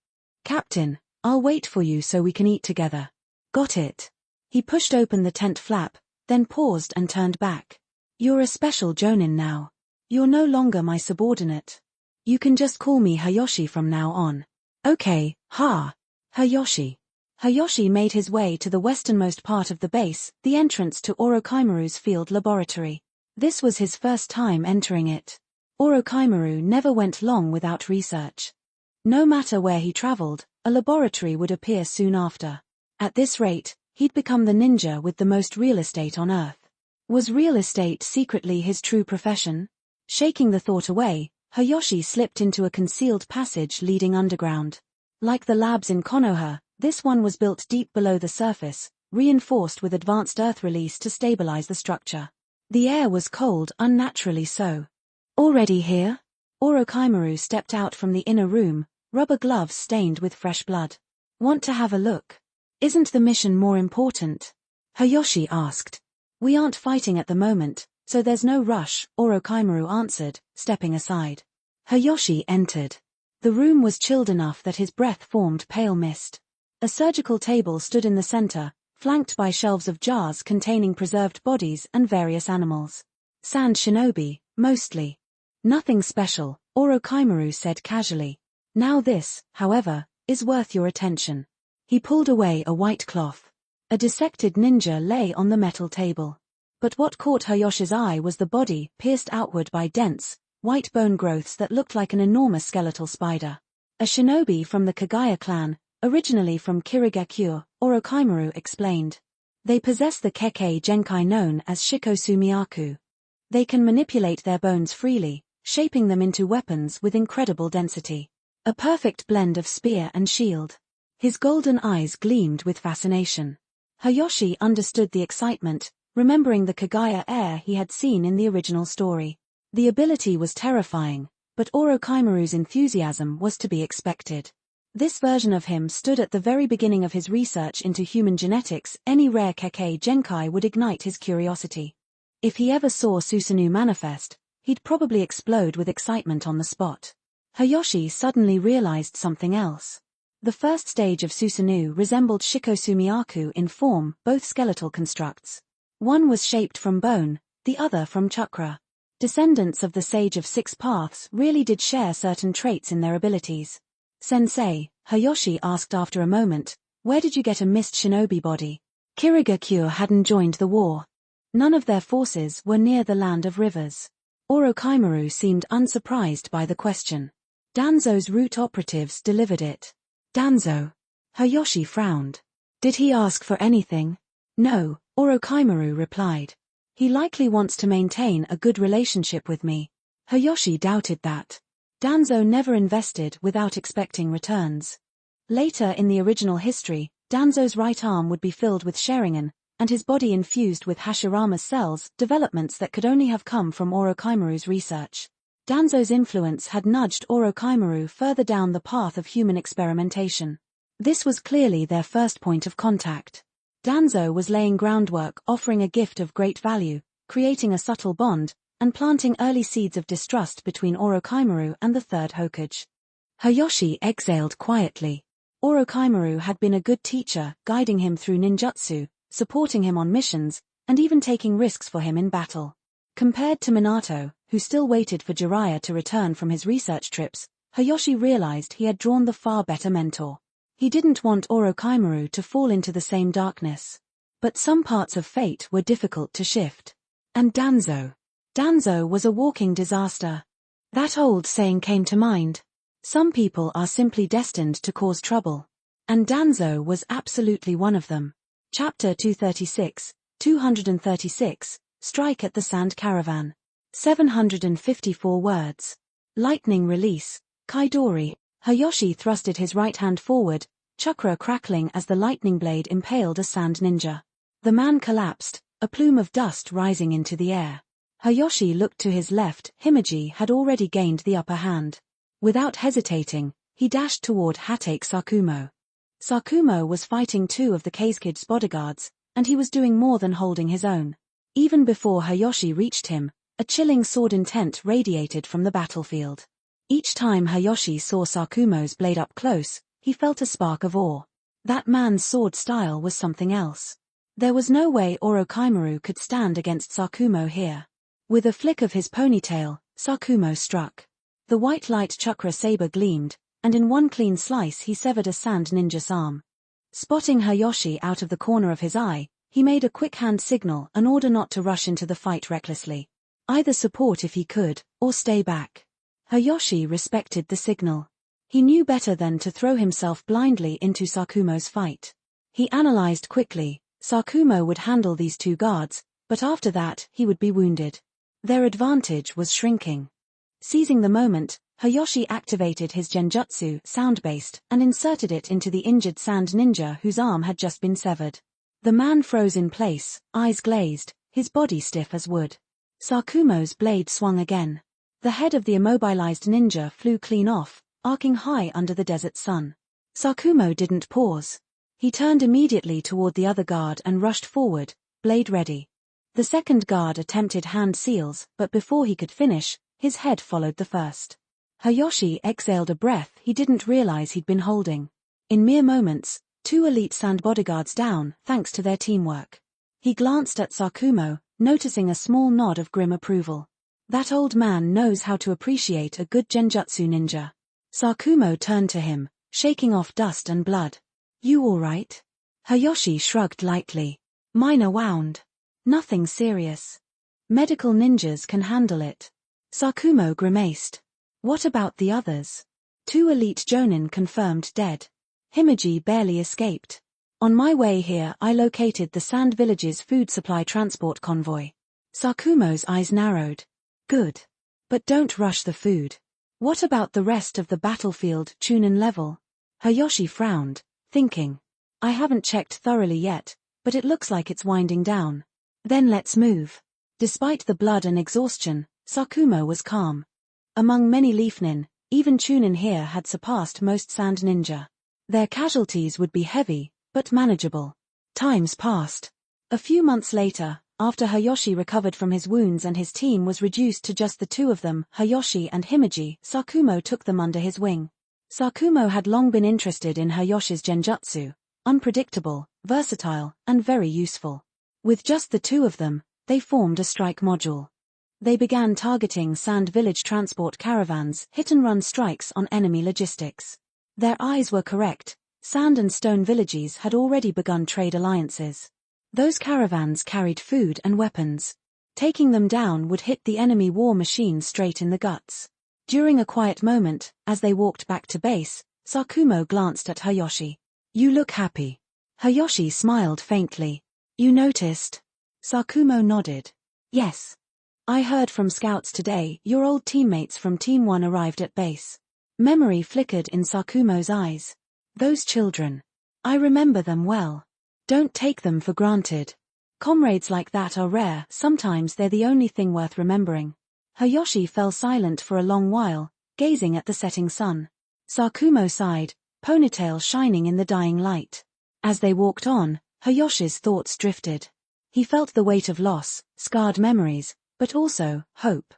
Captain, I'll wait for you so we can eat together. Got it. He pushed open the tent flap, then paused and turned back. You're a special jonin now. You're no longer my subordinate. You can just call me Hayashi from now on. Okay, Hayashi. Hayashi made his way to the westernmost part of the base, the entrance to Orochimaru's field laboratory. This was his first time entering it. Orochimaru never went long without research. No matter where he traveled, a laboratory would appear soon after. At this rate, he'd become the ninja with the most real estate on Earth. Was real estate secretly his true profession? Shaking the thought away, Hayashi slipped into a concealed passage leading underground. Like the labs in Konoha, this one was built deep below the surface, reinforced with advanced earth release to stabilize the structure. The air was cold, unnaturally so. Already here? Orochimaru stepped out from the inner room, rubber gloves stained with fresh blood. Want to have a look? Isn't the mission more important? Hayashi asked. We aren't fighting at the moment, so there's no rush, Orochimaru answered, stepping aside. Hayashi entered. The room was chilled enough that his breath formed pale mist. A surgical table stood in the center, flanked by shelves of jars containing preserved bodies and various animals. Sand shinobi, mostly. Nothing special, Orochimaru said casually. Now this, however, is worth your attention. He pulled away a white cloth. A dissected ninja lay on the metal table. But what caught Hayashi's eye was the body, pierced outward by dense, white bone growths that looked like an enormous skeletal spider. A shinobi from the Kagaya clan, originally from Kirigakure, Orochimaru explained. They possess the Kekkei Genkai known as Shikosumiaku. They can manipulate their bones freely, shaping them into weapons with incredible density. A perfect blend of spear and shield. His golden eyes gleamed with fascination. Hayashi understood the excitement, remembering the Kagaya heir he had seen in the original story. The ability was terrifying, but Orochimaru's enthusiasm was to be expected. This version of him stood at the very beginning of his research into human genetics. Any rare Kekkei Genkai would ignite his curiosity. If he ever saw Susanoo manifest, he'd probably explode with excitement on the spot. Hayashi suddenly realized something else. The first stage of Susanoo resembled Shikosumiaku in form, both skeletal constructs. One was shaped from bone, the other from chakra. Descendants of the Sage of Six Paths really did share certain traits in their abilities. Sensei, Hayashi asked after a moment, where did you get a mist shinobi body? Kirigakure hadn't joined the war. None of their forces were near the land of rivers. Orochimaru seemed unsurprised by the question. Danzo's route operatives delivered it. Danzo. Hayashi frowned. Did he ask for anything? No, Orochimaru replied. He likely wants to maintain a good relationship with me. Hayashi doubted that. Danzo never invested without expecting returns. Later in the original history, Danzo's right arm would be filled with Sharingan, and his body infused with Hashirama's cells, developments that could only have come from Orochimaru's research. Danzo's influence had nudged Orochimaru further down the path of human experimentation. This was clearly their first point of contact. Danzo was laying groundwork, offering a gift of great value, creating a subtle bond, and planting early seeds of distrust between Orochimaru and the third Hokage. Hayashi exhaled quietly. Orochimaru had been a good teacher, guiding him through ninjutsu, supporting him on missions, and even taking risks for him in battle. Compared to Minato, who still waited for Jiraiya to return from his research trips, Hayashi realized he had drawn the far better mentor. He didn't want Orochimaru to fall into the same darkness. But some parts of fate were difficult to shift. And Danzo. Danzo was a walking disaster. That old saying came to mind. Some people are simply destined to cause trouble. And Danzo was absolutely one of them. Chapter 236, Strike at the Sand Caravan. 754 words. Lightning release. Kaidori. Hayashi thrusted his right hand forward, chakra crackling as the lightning blade impaled a sand ninja. The man collapsed, a plume of dust rising into the air. Hayashi looked to his left. Himeji had already gained the upper hand. Without hesitating, he dashed toward Hatake Sakumo. Sakumo was fighting two of the Kazekid's bodyguards, and he was doing more than holding his own. Even before Hayashi reached him, a chilling sword intent radiated from the battlefield. Each time Hayashi saw Sakumo's blade up close, he felt a spark of awe. That man's sword style was something else. There was no way Orochimaru could stand against Sakumo here. With a flick of his ponytail, Sakumo struck. The white light chakra saber gleamed, and in one clean slice he severed a sand ninja's arm. Spotting Hayashi out of the corner of his eye, he made a quick hand signal, an order not to rush into the fight recklessly. Either support if he could, or stay back. Hayashi respected the signal. He knew better than to throw himself blindly into Sakumo's fight. He analyzed quickly. Sakumo would handle these two guards, but after that he would be wounded. Their advantage was shrinking. Seizing the moment, Hayashi activated his genjutsu, sound-based, and inserted it into the injured sand ninja whose arm had just been severed. The man froze in place, eyes glazed, his body stiff as wood. Sakumo's blade swung again. The head of the immobilized ninja flew clean off, arcing high under the desert sun. Sakumo didn't pause. He turned immediately toward the other guard and rushed forward, blade ready. The second guard attempted hand seals, but before he could finish, his head followed the first. Hayashi exhaled a breath he didn't realize he'd been holding. In mere moments, two elite sand bodyguards down, thanks to their teamwork. He glanced at Sakumo, noticing a small nod of grim approval. That old man knows how to appreciate a good genjutsu ninja. Sakumo turned to him, shaking off dust and blood. You all right? Hayashi shrugged lightly. Minor wound. Nothing serious. Medical ninjas can handle it. Sakumo grimaced. What about the others? Two elite jonin confirmed dead. Himeji barely escaped. On my way here I located the Sand Village's food supply transport convoy. Sakumo's eyes narrowed. Good. But don't rush the food. What about the rest of the battlefield, Chunin level? Hayashi frowned, thinking. I haven't checked thoroughly yet, but it looks like it's winding down. Then let's move. Despite the blood and exhaustion, Sakumo was calm. Among many Leafnin, even Chunin here had surpassed most sand ninja. Their casualties would be heavy, but manageable. Times passed. A few months later, after Hayashi recovered from his wounds and his team was reduced to just the two of them, Hayashi and Himeji, Sakumo took them under his wing. Sakumo had long been interested in Hayashi's genjutsu, unpredictable, versatile, and very useful. With just the two of them, they formed a strike module. They began targeting Sand Village transport caravans, hit-and-run strikes on enemy logistics. Their eyes were correct. Sand and stone villages had already begun trade alliances. Those caravans carried food and weapons. Taking them down would hit the enemy war machine straight in the guts. During a quiet moment, as they walked back to base, Sakumo glanced at Hayashi. You look happy. Hayashi smiled faintly. You noticed? Sakumo nodded. Yes. I heard from scouts today your old teammates from Team 1 arrived at base. Memory flickered in Sakumo's eyes. Those children. I remember them well. Don't take them for granted. Comrades like that are rare, sometimes they're the only thing worth remembering. Hayashi fell silent for a long while, gazing at the setting sun. Sakumo sighed, ponytail shining in the dying light. As they walked on, Hayoshi's thoughts drifted. He felt the weight of loss, scarred memories, but also hope.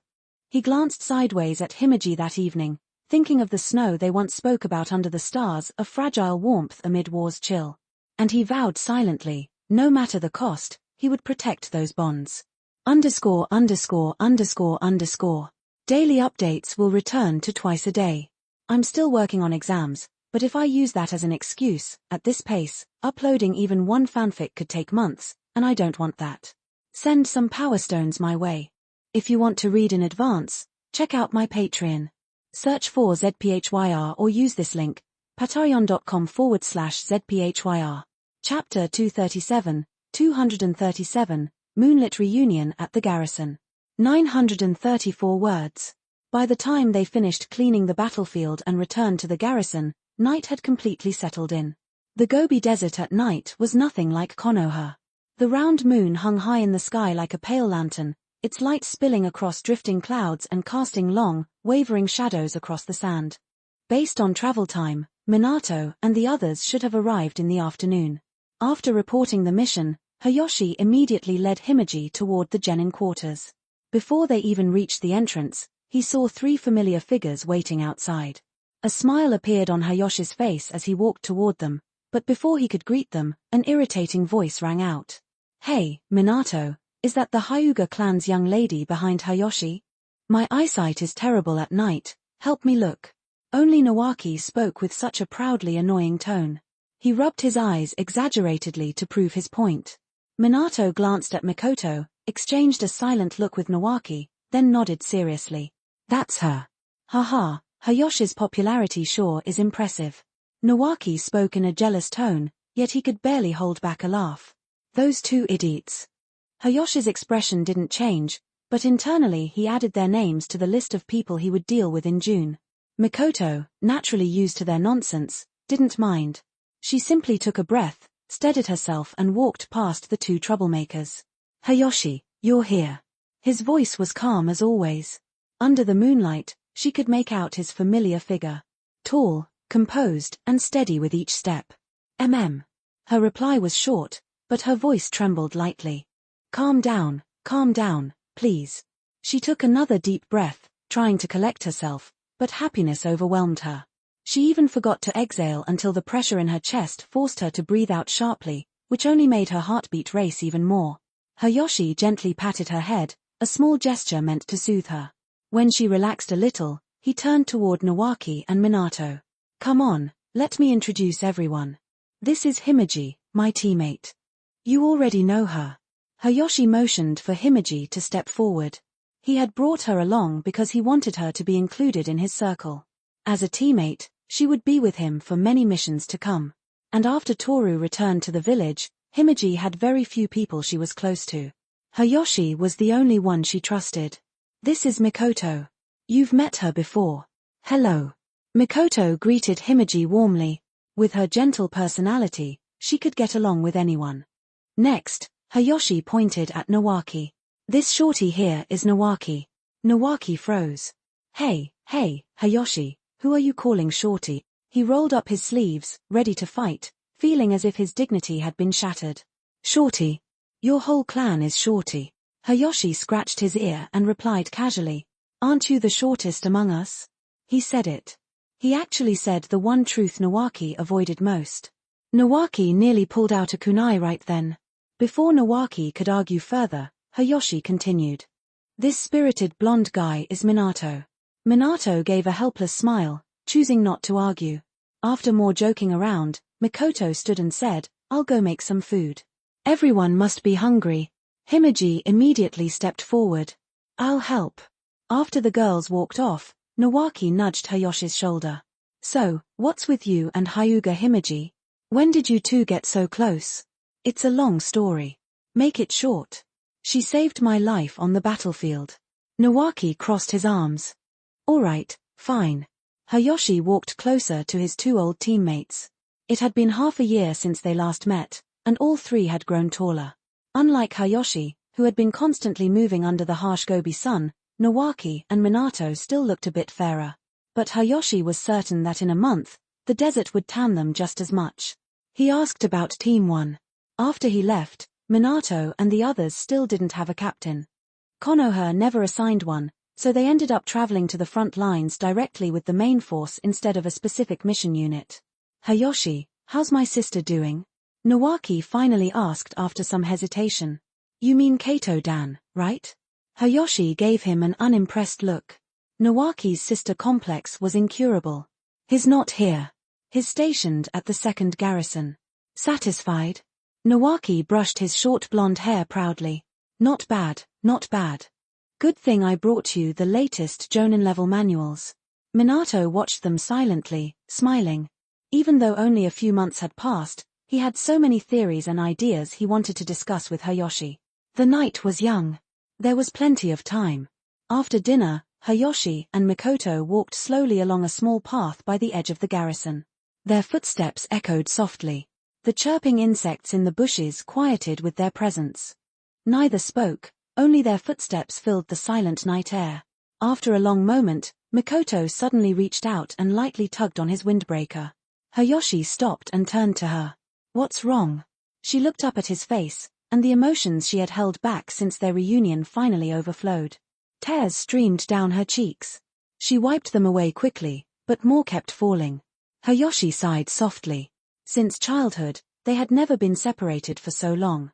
He glanced sideways at Himeji that evening, thinking of the snow they once spoke about under the stars, a fragile warmth amid war's chill. And he vowed silently, no matter the cost, he would protect those bonds. __________. Daily updates will return to twice a day. I'm still working on exams, but if I use that as an excuse, at this pace, uploading even one fanfic could take months, and I don't want that. Send some power stones my way. If you want to read in advance, check out my Patreon. Search for ZPHYR or use this link, patreon.com/ZPHYR. Chapter 237, Moonlit Reunion at the Garrison. 934 words. By the time they finished cleaning the battlefield and returned to the garrison, night had completely settled in. The Gobi Desert at night was nothing like Konoha. The round moon hung high in the sky like a pale lantern, its light spilling across drifting clouds and casting long, wavering shadows across the sand. Based on travel time, Minato and the others should have arrived in the afternoon. After reporting the mission, Hayashi immediately led Himeji toward the genin quarters. Before they even reached the entrance, he saw 3 familiar figures waiting outside. A smile appeared on Hayoshi's face as he walked toward them, but before he could greet them, an irritating voice rang out. "Hey, Minato, is that the Hyuga clan's young lady behind Hayashi? My eyesight is terrible at night, help me look." Only Nawaki spoke with such a proudly annoying tone. He rubbed his eyes exaggeratedly to prove his point. Minato glanced at Mikoto, exchanged a silent look with Nawaki, then nodded seriously. "That's her. Haha, Hayoshi's popularity sure is impressive." Nawaki spoke in a jealous tone, yet he could barely hold back a laugh. "Those 2 idiots." Hayoshi's expression didn't change, but internally he added their names to the list of people he would deal with in June. Mikoto, naturally used to their nonsense, didn't mind. She simply took a breath, steadied herself and walked past the 2 troublemakers. "Hayashi, you're here." His voice was calm as always. Under the moonlight, she could make out his familiar figure. Tall, composed, and steady with each step. Her reply was short, but her voice trembled lightly. Calm down, please." She took another deep breath, trying to collect herself, but happiness overwhelmed her. She even forgot to exhale until the pressure in her chest forced her to breathe out sharply, which only made her heartbeat race even more. Hayashi gently patted her head, a small gesture meant to soothe her. When she relaxed a little, he turned toward Nawaki and Minato. "Come on, let me introduce everyone. This is Himeji, my teammate. You already know her." Hayashi motioned for Himeji to step forward. He had brought her along because he wanted her to be included in his circle. As a teammate, she would be with him for many missions to come. And after Toru returned to the village, Himeji had very few people she was close to. Hayashi was the only one she trusted. "This is Mikoto. You've met her before." "Hello." Mikoto greeted Himeji warmly. With her gentle personality, she could get along with anyone. Next, Hayashi pointed at Nawaki. "This shorty here is Nawaki." Nawaki froze. Hey, Hayashi, who are you calling shorty?" He rolled up his sleeves, ready to fight, feeling as if his dignity had been shattered. "Shorty. Your whole clan is shorty." Hayashi scratched his ear and replied casually. "Aren't you the shortest among us?" He said it. He actually said the one truth Nawaki avoided most. Nawaki nearly pulled out a kunai right then. Before Nawaki could argue further, Hayashi continued. "This spirited blonde guy is Minato." Minato gave a helpless smile, choosing not to argue. After more joking around, Mikoto stood and said, "I'll go make some food. Everyone must be hungry." Himeji immediately stepped forward. "I'll help." After the girls walked off, Nawaki nudged Hayoshi's shoulder. "So, what's with you and Hyuga Himeji? When did you 2 get so close?" "It's a long story. Make it short. She saved my life on the battlefield." Nawaki crossed his arms. "Alright, fine." Hayashi walked closer to his 2 old teammates. It had been half a year since they last met, and all 3 had grown taller. Unlike Hayashi, who had been constantly moving under the harsh Gobi sun, Nawaki and Minato still looked a bit fairer. But Hayashi was certain that in a month, the desert would tan them just as much. He asked about Team 1. After he left, Minato and the others still didn't have a captain. Konoha never assigned one, so they ended up traveling to the front lines directly with the main force instead of a specific mission unit. "Hayashi, how's my sister doing?" Nawaki finally asked after some hesitation. "You mean Kato-dan, right?" Hayashi gave him an unimpressed look. Nawaki's sister complex was incurable. "He's not here. He's stationed at the 2nd Garrison. Satisfied?" Nawaki brushed his short blonde hair proudly. "Not bad, not bad. Good thing I brought you the latest Jonin-level manuals." Minato watched them silently, smiling. Even though only a few months had passed, he had so many theories and ideas he wanted to discuss with Hayashi. The night was young. There was plenty of time. After dinner, Hayashi and Mikoto walked slowly along a small path by the edge of the garrison. Their footsteps echoed softly. The chirping insects in the bushes quieted with their presence. Neither spoke, only their footsteps filled the silent night air. After a long moment, Mikoto suddenly reached out and lightly tugged on his windbreaker. Hayashi stopped and turned to her. "What's wrong?" She looked up at his face, and the emotions she had held back since their reunion finally overflowed. Tears streamed down her cheeks. She wiped them away quickly, but more kept falling. Hayashi sighed softly. Since childhood, they had never been separated for so long.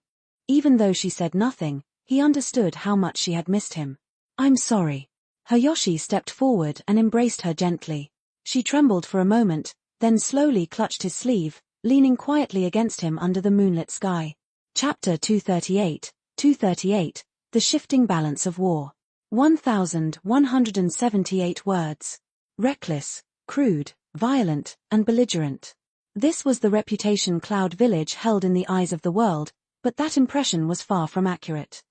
Even though she said nothing, he understood how much she had missed him. "I'm sorry." Hayashi stepped forward and embraced her gently. She trembled for a moment, then slowly clutched his sleeve, leaning quietly against him under the moonlit sky. Chapter 238, The Shifting Balance of War. 1178 words. Reckless, crude, violent, and belligerent. This was the reputation Cloud Village held in the eyes of the world, but that impression was far from accurate.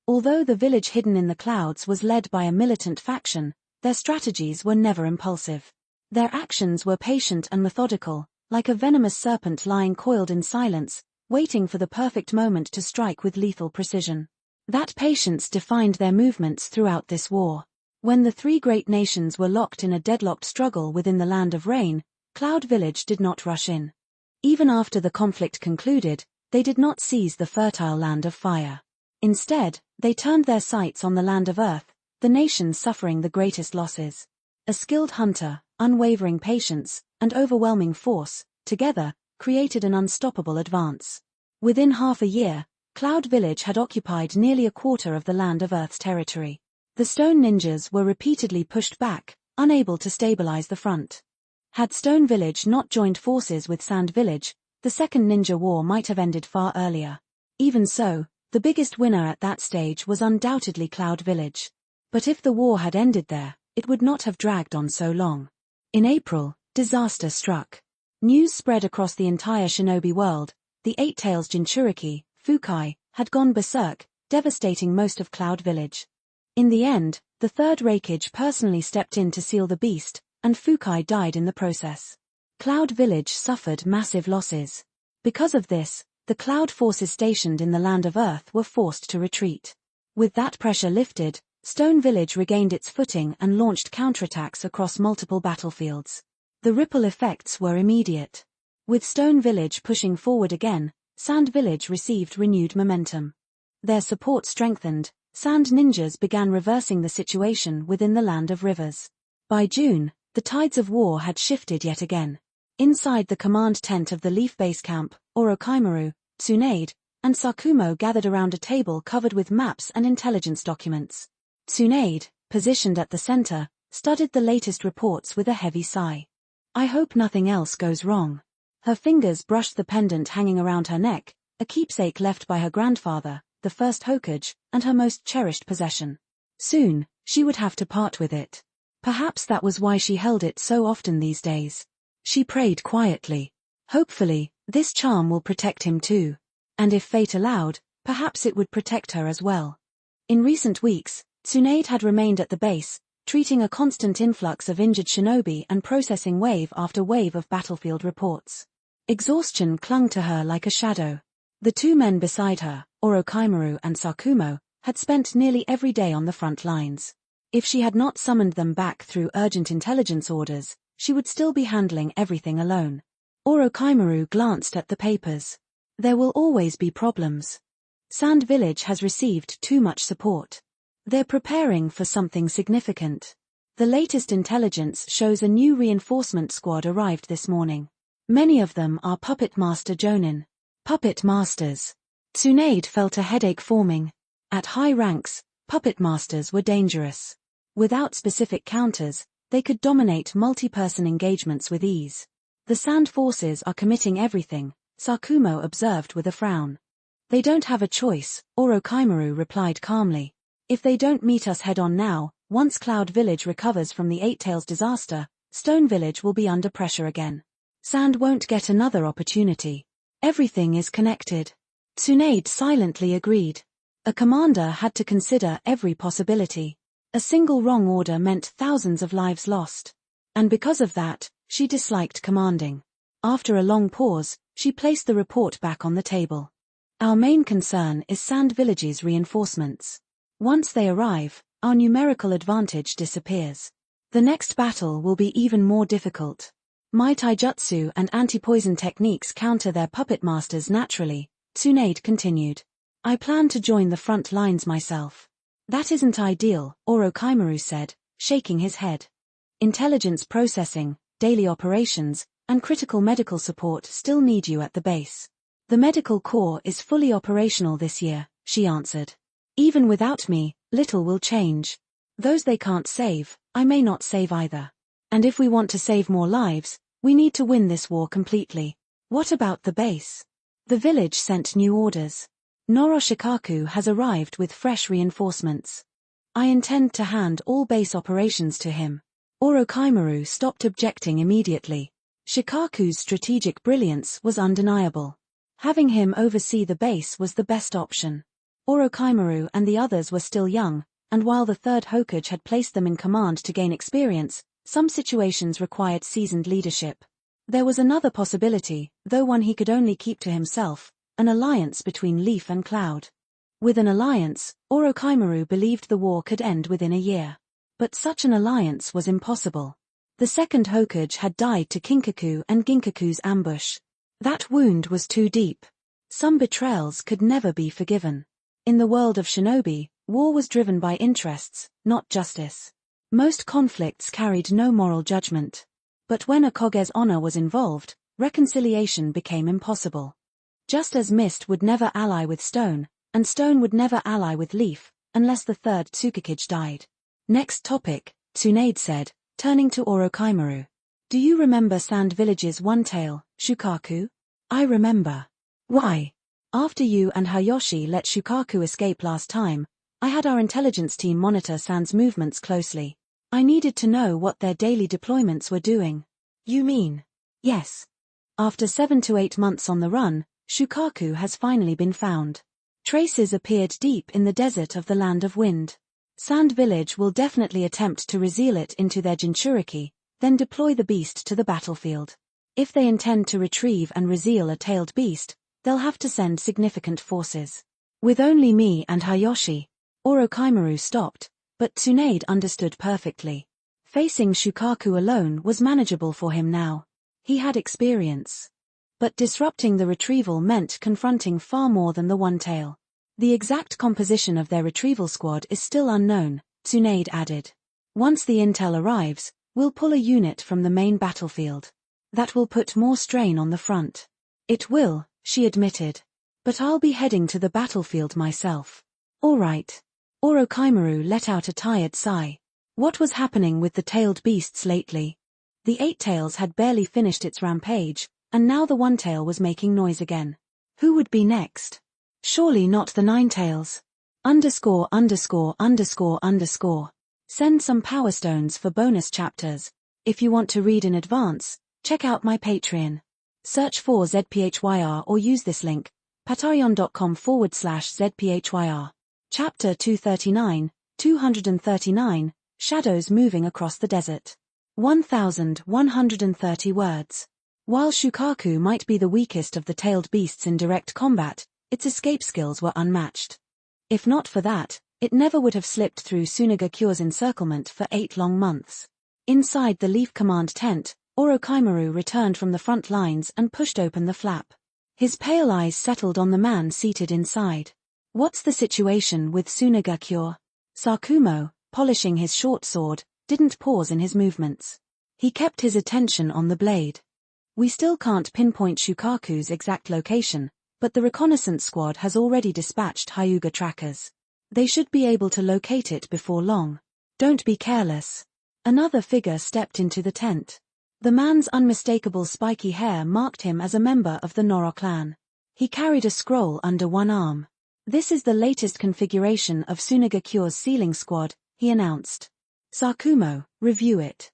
Although the village hidden in the clouds was led by a militant faction, their strategies were never impulsive. Their actions were patient and methodical, like a venomous serpent lying coiled in silence, waiting for the perfect moment to strike with lethal precision. That patience defined their movements throughout this war. When the three great nations were locked in a deadlocked struggle within the Land of Rain, Cloud Village did not rush in. Even after the conflict concluded, they did not seize the fertile Land of Fire. Instead, they turned their sights on the Land of Earth, the nation suffering the greatest losses. A skilled hunter, unwavering patience, and overwhelming force, together, created an unstoppable advance. Within half a year, Cloud Village had occupied nearly a quarter of the Land of Earth's territory. The Stone Ninjas were repeatedly pushed back, unable to stabilize the front. Had Stone Village not joined forces with Sand Village, the Second Ninja War might have ended far earlier. Even so, the biggest winner at that stage was undoubtedly Cloud Village. But if the war had ended there, it would not have dragged on so long. In April, disaster struck. News spread across the entire shinobi world. The Eight-Tails Jinchuriki, Fukai, had gone berserk, devastating most of Cloud Village. In the end, the Third Raikage personally stepped in to seal the beast, and Fukai died in the process. Cloud Village suffered massive losses. Because of this, the Cloud forces stationed in the Land of Earth were forced to retreat. With that pressure lifted, Stone Village regained its footing and launched counterattacks across multiple battlefields. The ripple effects were immediate. With Stone Village pushing forward again, Sand Village received renewed momentum. Their support strengthened, Sand Ninjas began reversing the situation within the Land of Rivers. By June, the tides of war had shifted yet again. Inside the command tent of the Leaf Base Camp, Orochimaru, Tsunade, and Sakumo gathered around a table covered with maps and intelligence documents. Tsunade, positioned at the center, studied the latest reports with a heavy sigh. "I hope nothing else goes wrong." Her fingers brushed the pendant hanging around her neck, a keepsake left by her grandfather, the first Hokage, and her most cherished possession. Soon, she would have to part with it. Perhaps that was why she held it so often these days. She prayed quietly. Hopefully, this charm will protect him too. And if fate allowed, perhaps it would protect her as well. In recent weeks, Tsunade had remained at the base, treating a constant influx of injured shinobi and processing wave after wave of battlefield reports. Exhaustion clung to her like a shadow. The two men beside her, Orochimaru and Sakumo, had spent nearly every day on the front lines. If she had not summoned them back through urgent intelligence orders, she would still be handling everything alone. Orochimaru glanced at the papers. There will always be problems. Sand Village has received too much support. They're preparing for something significant. The latest intelligence shows a new reinforcement squad arrived this morning. Many of them are Puppet Master Jonin. Puppet Masters. Tsunade felt a headache forming. At high ranks, Puppet Masters were dangerous. Without specific counters, they could dominate multi-person engagements with ease. The Sand Forces are committing everything, Sakumo observed with a frown. They don't have a choice, Orochimaru replied calmly. If they don't meet us head-on now, once Cloud Village recovers from the Eight Tails disaster, Stone Village will be under pressure again. Sand won't get another opportunity. Everything is connected. Tsunade silently agreed. A commander had to consider every possibility. A single wrong order meant thousands of lives lost. And because of that, she disliked commanding. After a long pause, she placed the report back on the table. Our main concern is Sand Village's reinforcements. Once they arrive, our numerical advantage disappears. The next battle will be even more difficult. My taijutsu and anti-poison techniques counter their puppet masters naturally, Tsunade continued. I plan to join the front lines myself. That isn't ideal, Orochimaru said, shaking his head. Intelligence processing, daily operations, and critical medical support still need you at the base. The medical corps is fully operational this year, she answered. Even without me, little will change. Those they can't save, I may not save either. And if we want to save more lives, we need to win this war completely. What about the base? The village sent new orders. Noroshikaku has arrived with fresh reinforcements. I intend to hand all base operations to him. Orochimaru stopped objecting immediately. Shikaku's strategic brilliance was undeniable. Having him oversee the base was the best option. Orochimaru and the others were still young, and while the third Hokage had placed them in command to gain experience, some situations required seasoned leadership. There was another possibility, though one he could only keep to himself, an alliance between Leaf and Cloud. With an alliance, Orochimaru believed the war could end within a year. But such an alliance was impossible. The second Hokage had died to Kinkaku and Ginkaku's ambush. That wound was too deep. Some betrayals could never be forgiven. In the world of shinobi, war was driven by interests, not justice. Most conflicts carried no moral judgment. But when a Koge's honor was involved, reconciliation became impossible. Just as Mist would never ally with Stone, and Stone would never ally with Leaf, unless the third Tsukikage died. Next topic, Tsunade said, turning to Orochimaru. Do you remember Sand Village's one tail, Shukaku? I remember. Why? After you and Hayashi let Shukaku escape last time, I had our intelligence team monitor Sand's movements closely. I needed to know what their daily deployments were doing. You mean? Yes. After 7 to 8 months on the run, Shukaku has finally been found. Traces appeared deep in the desert of the Land of Wind. Sand Village will definitely attempt to reseal it into their Jinchuriki, then deploy the beast to the battlefield. If they intend to retrieve and reseal a tailed beast, they'll have to send significant forces. With only me and Hayashi. Orochimaru stopped, but Tsunade understood perfectly. Facing Shukaku alone was manageable for him now. He had experience. But disrupting the retrieval meant confronting far more than the one tail. The exact composition of their retrieval squad is still unknown, Tsunade added. Once the intel arrives, we'll pull a unit from the main battlefield. That will put more strain on the front. It will, she admitted. But I'll be heading to the battlefield myself. All right. Orochimaru let out a tired sigh. What was happening with the tailed beasts lately? The Eight Tails had barely finished its rampage, and now the One Tail was making noise again. Who would be next? Surely not the Nine Tails. ________. Send some Power Stones for bonus chapters. If you want to read in advance, check out my Patreon. Search for ZPHYR or use this link, patreon.com/ZPHYR. Chapter 239, Shadows Moving Across the Desert. 1130 words. While Shukaku might be the weakest of the tailed beasts in direct combat, its escape skills were unmatched. If not for that, it never would have slipped through Tsunegakure's encirclement for 8 long months. Inside the Leaf Command tent, Orochimaru returned from the front lines and pushed open the flap. His pale eyes settled on the man seated inside. What's the situation with Tsunagakure? Sakumo, polishing his short sword, didn't pause in his movements. He kept his attention on the blade. We still can't pinpoint Shukaku's exact location, but the reconnaissance squad has already dispatched Hyuga trackers. They should be able to locate it before long. Don't be careless. Another figure stepped into the tent. The man's unmistakable spiky hair marked him as a member of the Noro clan. He carried a scroll under one arm. This is the latest configuration of Tsunagakure's sealing squad, he announced. Sakumo, review it.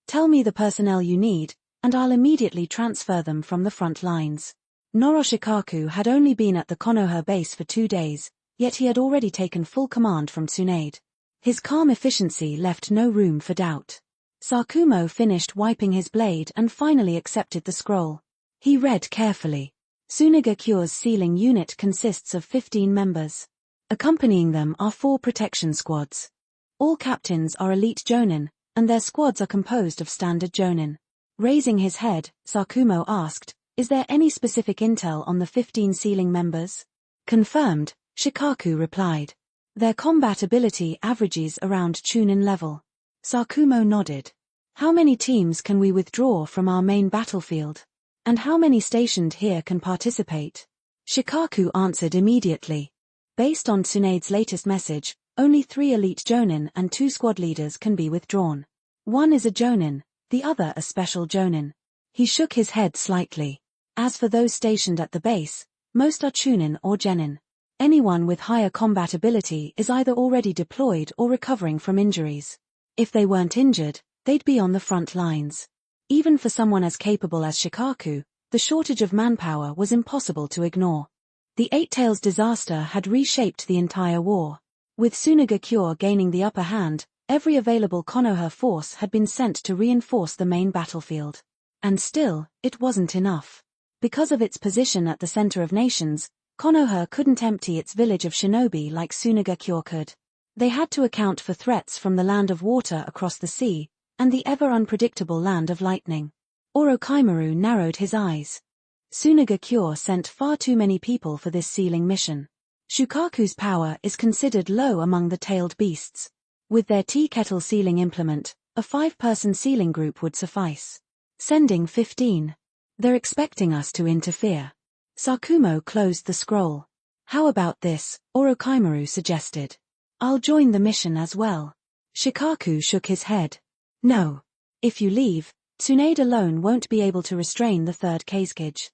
Tell me the personnel you need, and I'll immediately transfer them from the front lines. Noro Shikaku had only been at the Konoha base for 2 days, yet he had already taken full command from Tsunade. His calm efficiency left no room for doubt. Sakumo finished wiping his blade and finally accepted the scroll. He read carefully. Tsunagakure's sealing unit consists of 15 members. Accompanying them are 4 protection squads. All captains are elite jonin, and their squads are composed of standard jonin. Raising his head, Sakumo asked, "Is there any specific intel on the 15 sealing members?" "Confirmed," Shikaku replied. "Their combat ability averages around Chunin level." Sakumo nodded. "How many teams can we withdraw from our main battlefield? And how many stationed here can participate?" Shikaku answered immediately. Based on Tsunade's latest message, only 3 elite jonin and 2 squad leaders can be withdrawn. One is a jonin, the other a special jonin. He shook his head slightly. As for those stationed at the base, most are chunin or genin. Anyone with higher combat ability is either already deployed or recovering from injuries. If they weren't injured, they'd be on the front lines. Even for someone as capable as Shikaku, the shortage of manpower was impossible to ignore. The Eight Tails disaster had reshaped the entire war. With Tsunagakure gaining the upper hand, every available Konoha force had been sent to reinforce the main battlefield. And still, it wasn't enough. Because of its position at the center of nations, Konoha couldn't empty its village of shinobi like Tsunagakure could. They had to account for threats from the land of water across the sea, and the ever-unpredictable land of lightning. Orochimaru narrowed his eyes. Tsunagakure sent far too many people for this sealing mission. Shukaku's power is considered low among the tailed beasts. With their tea kettle sealing implement, a 5-person sealing group would suffice. Sending 15. They're expecting us to interfere. Sakumo closed the scroll. How about this, Orochimaru suggested. I'll join the mission as well. Shikaku shook his head. No. If you leave, Tsunade alone won't be able to restrain the 3rd Kazekage.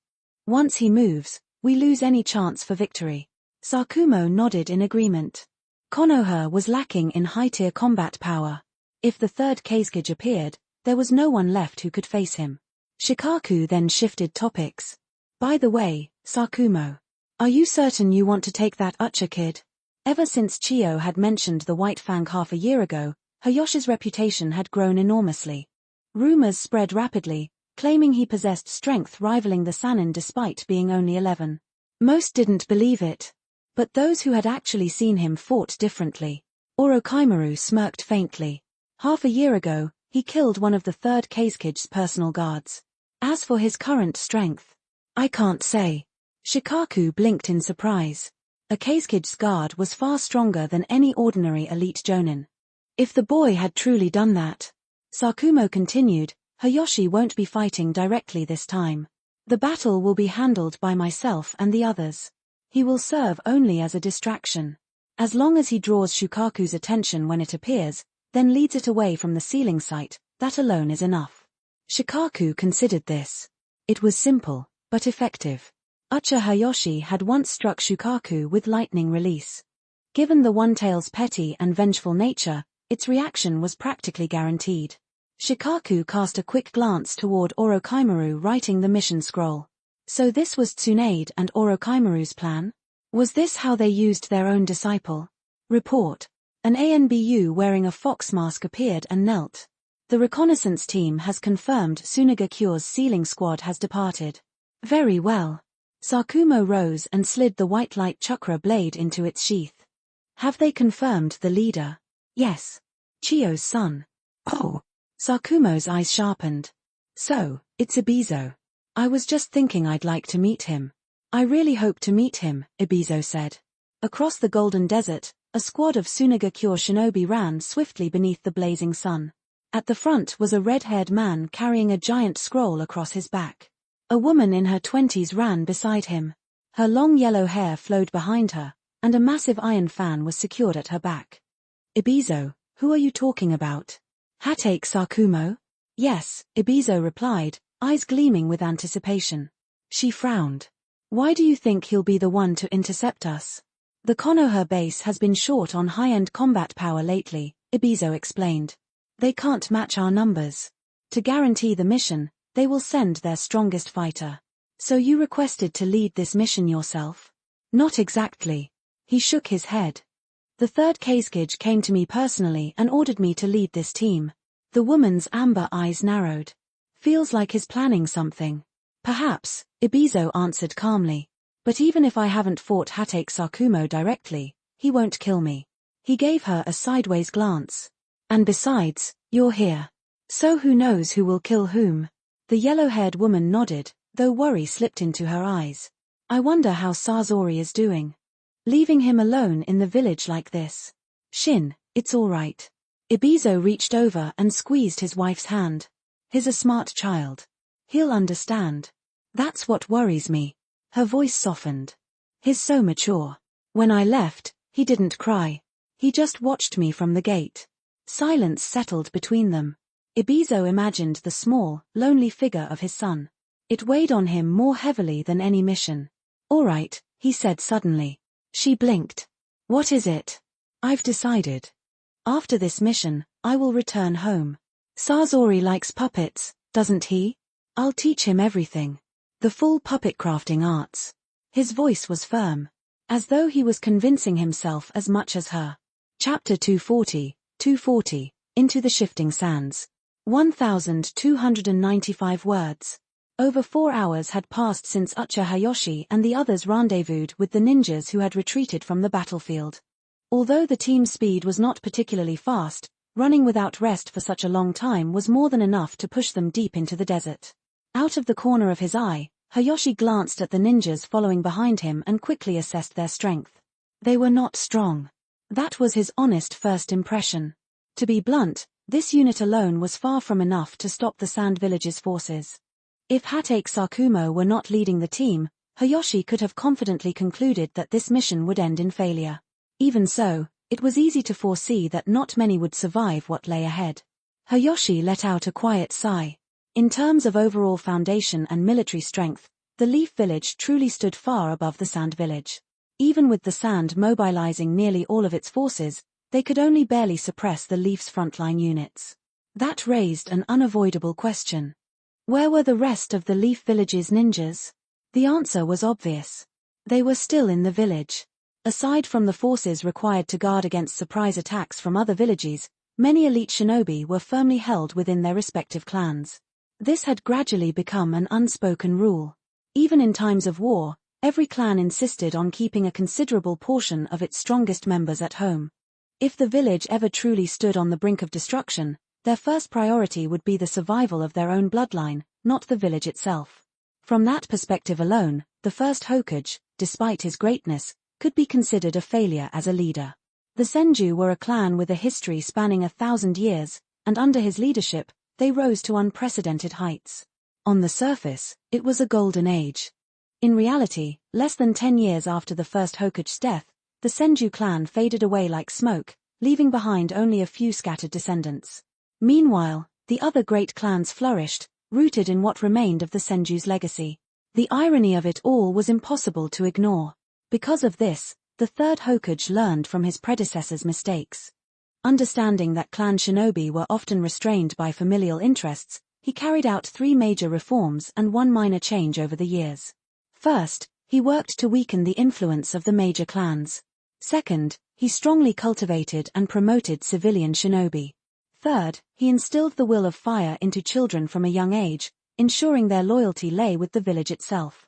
Once he moves, we lose any chance for victory. Sakumo nodded in agreement. Konoha was lacking in high-tier combat power. If the 3rd Kazekage appeared, there was no one left who could face him. Shikaku then shifted topics. By the way, Sakumo, are you certain you want to take that Ucha kid? Ever since Chiyo had mentioned the White Fang half a year ago, Hayoshi's reputation had grown enormously. Rumors spread rapidly, claiming he possessed strength rivaling the Sannin despite being only 11. Most didn't believe it. But those who had actually seen him fought differently. Orochimaru smirked faintly. Half a year ago, he killed one of the 3rd Kazekage's personal guards. As for his current strength, I can't say. Shikaku blinked in surprise. A Kazekage's guard was far stronger than any ordinary elite jonin. If the boy had truly done that, Sakumo continued, Hayoshi won't be fighting directly this time. The battle will be handled by myself and the others. He will serve only as a distraction. As long as he draws Shukaku's attention when it appears, then leads it away from the sealing site, that alone is enough. Shikaku considered this. It was simple, but effective. Ucha Hayoshi had once struck Shukaku with lightning release. Given the One-Tail's petty and vengeful nature, its reaction was practically guaranteed. Shikaku cast a quick glance toward Orochimaru writing the mission scroll. So this was Tsunade and Orochimaru's plan? Was this how they used their own disciple? Report. An ANBU wearing a fox mask appeared and knelt. The reconnaissance team has confirmed Tsunagakure's sealing squad has departed. Very well. Sakumo rose and slid the white light chakra blade into its sheath. Have they confirmed the leader? Yes. Chiyo's son. Oh. Sakumo's eyes sharpened. So, it's Ibizo. I was just thinking I'd like to meet him. I really hope to meet him, Ibizo said. Across the golden desert, a squad of Tsunagakure shinobi ran swiftly beneath the blazing sun. At the front was a red-haired man carrying a giant scroll across his back. A woman in her 20s ran beside him. Her long yellow hair flowed behind her, and a massive iron fan was secured at her back. Ibizo, who are you talking about? Hatake Sakumo? Yes, Ibizo replied, eyes gleaming with anticipation. She frowned. Why do you think he'll be the one to intercept us? The Konoha base has been short on high-end combat power lately, Ibizo explained. They can't match our numbers. To guarantee the mission, they will send their strongest fighter. So you requested to lead this mission yourself? Not exactly. He shook his head. The third Kazekage came to me personally and ordered me to lead this team. The woman's amber eyes narrowed. Feels like he's planning something. Perhaps, Ibizo answered calmly. But even if I haven't fought Hatake Sakumo directly, he won't kill me. He gave her a sideways glance. And besides, you're here. So who knows who will kill whom? The yellow-haired woman nodded, though worry slipped into her eyes. I wonder how Sazori is doing. Leaving him alone in the village like this. Shin, it's all right. Ibizo reached over and squeezed his wife's hand. He's a smart child. He'll understand. That's what worries me. Her voice softened. He's so mature. When I left, he didn't cry. He just watched me from the gate. Silence settled between them. Ibizo imagined the small, lonely figure of his son. It weighed on him more heavily than any mission. All right, he said suddenly. She blinked. What is it? I've decided. After this mission, I will return home. Sazori likes puppets, doesn't he? I'll teach him everything. The full puppet crafting arts. His voice was firm. As though he was convincing himself as much as her. Chapter 240, Into the Shifting Sands. 1,295 words. Over 4 hours had passed since Uchiha Hayashi and the others rendezvoused with the ninjas who had retreated from the battlefield. Although the team's speed was not particularly fast, running without rest for such a long time was more than enough to push them deep into the desert. Out of the corner of his eye, Hayashi glanced at the ninjas following behind him and quickly assessed their strength. They were not strong. That was his honest first impression. To be blunt, this unit alone was far from enough to stop the Sand Village's forces. If Hatake Sakumo were not leading the team, Hayashi could have confidently concluded that this mission would end in failure. Even so, it was easy to foresee that not many would survive what lay ahead. Hayashi let out a quiet sigh. In terms of overall foundation and military strength, the Leaf Village truly stood far above the Sand Village. Even with the Sand mobilizing nearly all of its forces, they could only barely suppress the Leaf's frontline units. That raised an unavoidable question. Where were the rest of the Leaf Village's ninjas? The answer was obvious. They were still in the village. Aside from the forces required to guard against surprise attacks from other villages, many elite shinobi were firmly held within their respective clans. This had gradually become an unspoken rule. Even in times of war, every clan insisted on keeping a considerable portion of its strongest members at home. If the village ever truly stood on the brink of destruction, their first priority would be the survival of their own bloodline, not the village itself. From that perspective alone, the first Hokage, despite his greatness, could be considered a failure as a leader. The Senju were a clan with a history spanning 1,000 years, and under his leadership, they rose to unprecedented heights. On the surface, it was a golden age. In reality, less than 10 years after the first Hokage's death, the Senju clan faded away like smoke, leaving behind only a few scattered descendants. Meanwhile, the other great clans flourished, rooted in what remained of the Senju's legacy. The irony of it all was impossible to ignore. Because of this, the third Hokage learned from his predecessors' mistakes. Understanding that clan shinobi were often restrained by familial interests, he carried out 3 major reforms and 1 minor change over the years. First, he worked to weaken the influence of the major clans. Second, he strongly cultivated and promoted civilian shinobi. Third, he instilled the will of fire into children from a young age, ensuring their loyalty lay with the village itself.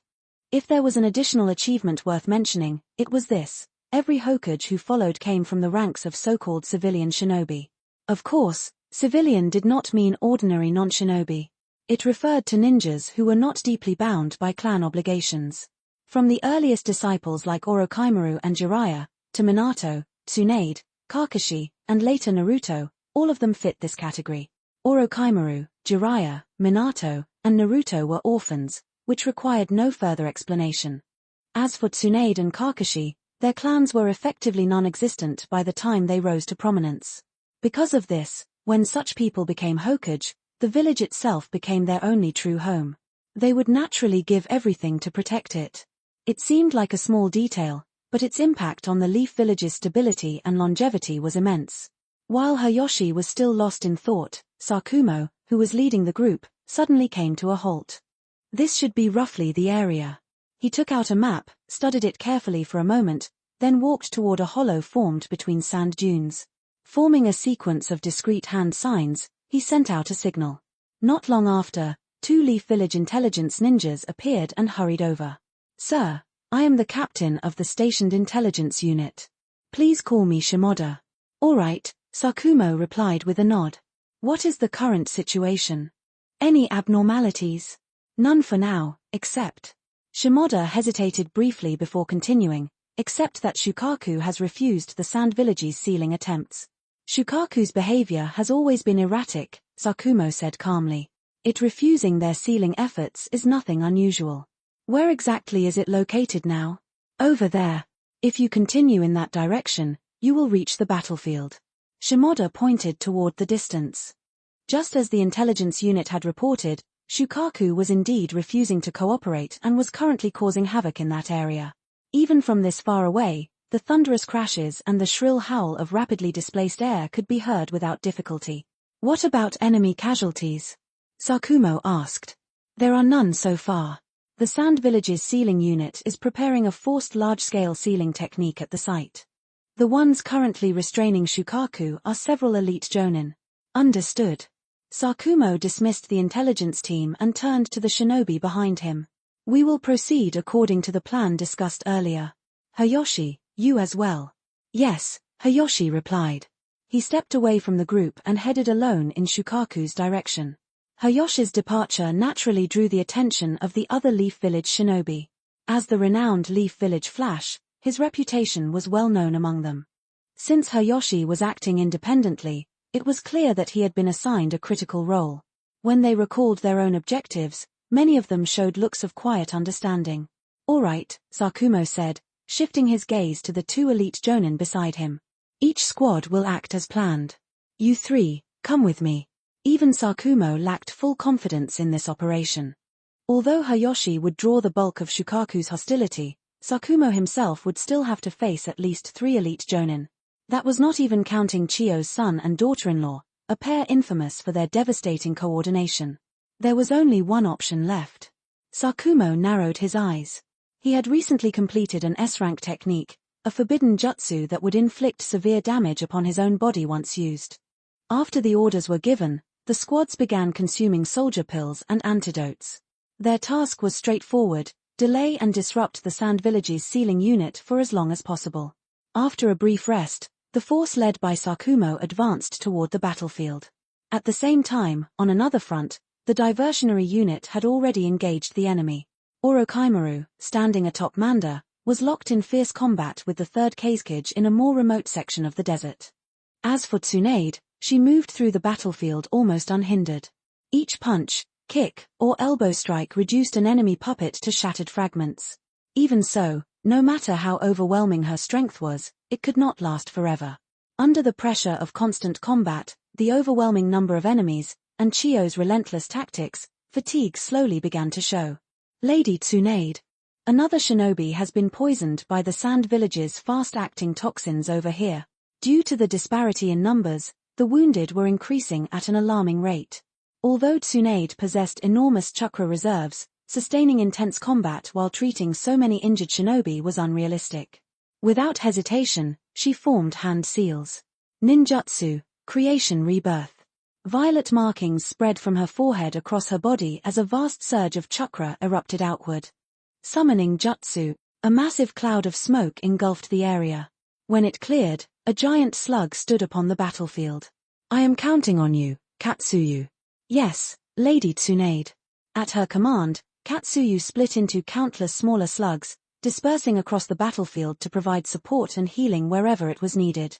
If there was an additional achievement worth mentioning, it was this: every Hokage who followed came from the ranks of so-called civilian shinobi. Of course, civilian did not mean ordinary non-shinobi. It referred to ninjas who were not deeply bound by clan obligations. From the earliest disciples like Orochimaru and Jiraiya, to Minato, Tsunade, Kakashi, and later Naruto, all of them fit this category. Orochimaru, Jiraiya, Minato, and Naruto were orphans, which required no further explanation. As for Tsunade and Kakashi, their clans were effectively non-existent by the time they rose to prominence. Because of this, when such people became Hokage, the village itself became their only true home. They would naturally give everything to protect it. It seemed like a small detail, but its impact on the Leaf Village's stability and longevity was immense. While Hayashi was still lost in thought, Sakumo, who was leading the group, suddenly came to a halt. This should be roughly the area. He took out a map, studied it carefully for a moment, then walked toward a hollow formed between sand dunes. Forming a sequence of discrete hand signs, he sent out a signal. Not long after, 2 Leaf Village intelligence ninjas appeared and hurried over. "Sir, I am the captain of the stationed intelligence unit. Please call me Shimoda." "All right," Sakumo replied with a nod. "What is the current situation? Any abnormalities?" "None for now, except..." Shimoda hesitated briefly before continuing, "except that Shukaku has refused the Sand Village's sealing attempts." "Shukaku's behavior has always been erratic," Sakumo said calmly. "It refusing their sealing efforts is nothing unusual." "Where exactly is it located now?" "Over there. If you continue in that direction, you will reach the battlefield." Shimoda pointed toward the distance. Just as the intelligence unit had reported, Shukaku was indeed refusing to cooperate and was currently causing havoc in that area. Even from this far away, the thunderous crashes and the shrill howl of rapidly displaced air could be heard without difficulty. "What about enemy casualties?" Sakumo asked. "There are none so far. The Sand Village's sealing unit is preparing a forced large-scale sealing technique at the site. The ones currently restraining Shukaku are several elite jonin." "Understood." Sakumo dismissed the intelligence team and turned to the shinobi behind him. "We will proceed according to the plan discussed earlier. Hayashi, you as well." "Yes," Hayashi replied. He stepped away from the group and headed alone in Shukaku's direction. Hayashi's departure naturally drew the attention of the other Leaf Village shinobi. As the renowned Leaf Village Flash, his reputation was well known among them. Since Hayashi was acting independently, it was clear that he had been assigned a critical role. When they recalled their own objectives, many of them showed looks of quiet understanding. "All right," Sakumo said, shifting his gaze to the 2 elite jonin beside him. "Each squad will act as planned. You 3, come with me." Even Sakumo lacked full confidence in this operation. Although Hayashi would draw the bulk of Shukaku's hostility, Sakumo himself would still have to face at least 3 elite jonin. That was not even counting Chiyo's son and daughter-in-law, a pair infamous for their devastating coordination. There was only one option left. Sakumo narrowed his eyes. He had recently completed an S-rank technique, a forbidden jutsu that would inflict severe damage upon his own body once used. After the orders were given, the squads began consuming soldier pills and antidotes. Their task was straightforward: delay and disrupt the Sand Village's sealing unit for as long as possible. After a brief rest, the force led by Sakumo advanced toward the battlefield. At the same time, on another front, the diversionary unit had already engaged the enemy. Orochimaru, standing atop Manda, was locked in fierce combat with the 3rd Kazekage in a more remote section of the desert. As for Tsunade, she moved through the battlefield almost unhindered. Each punch, kick, or elbow strike reduced an enemy puppet to shattered fragments. Even so, no matter how overwhelming her strength was, it could not last forever. Under the pressure of constant combat, the overwhelming number of enemies, and Chiyo's relentless tactics, fatigue slowly began to show. "Lady Tsunade. Another shinobi has been poisoned by the Sand Village's fast-acting toxins over here. Due to the disparity in numbers, the wounded were increasing at an alarming rate. Although Tsunade possessed enormous chakra reserves, sustaining intense combat while treating so many injured shinobi was unrealistic. Without hesitation, she formed hand seals. Ninjutsu, creation rebirth. Violet markings spread from her forehead across her body as a vast surge of chakra erupted outward. Summoning jutsu, a massive cloud of smoke engulfed the area. When it cleared, a giant slug stood upon the battlefield. "I am counting on you, Katsuyu." "Yes, Lady Tsunade." At her command, Katsuyu split into countless smaller slugs, dispersing across the battlefield to provide support and healing wherever it was needed.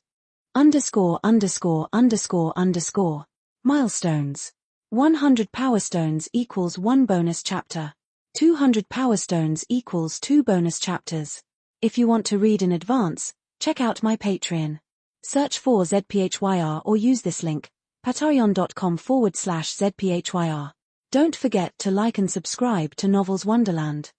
Milestones. 100 Power Stones equals 1 bonus chapter. 200 Power Stones equals 2 bonus chapters. If you want to read in advance, check out my Patreon. Search for ZPHYR or use this link, patreon.com/ZPHYR. Don't forget to like and subscribe to Novels Wonderland.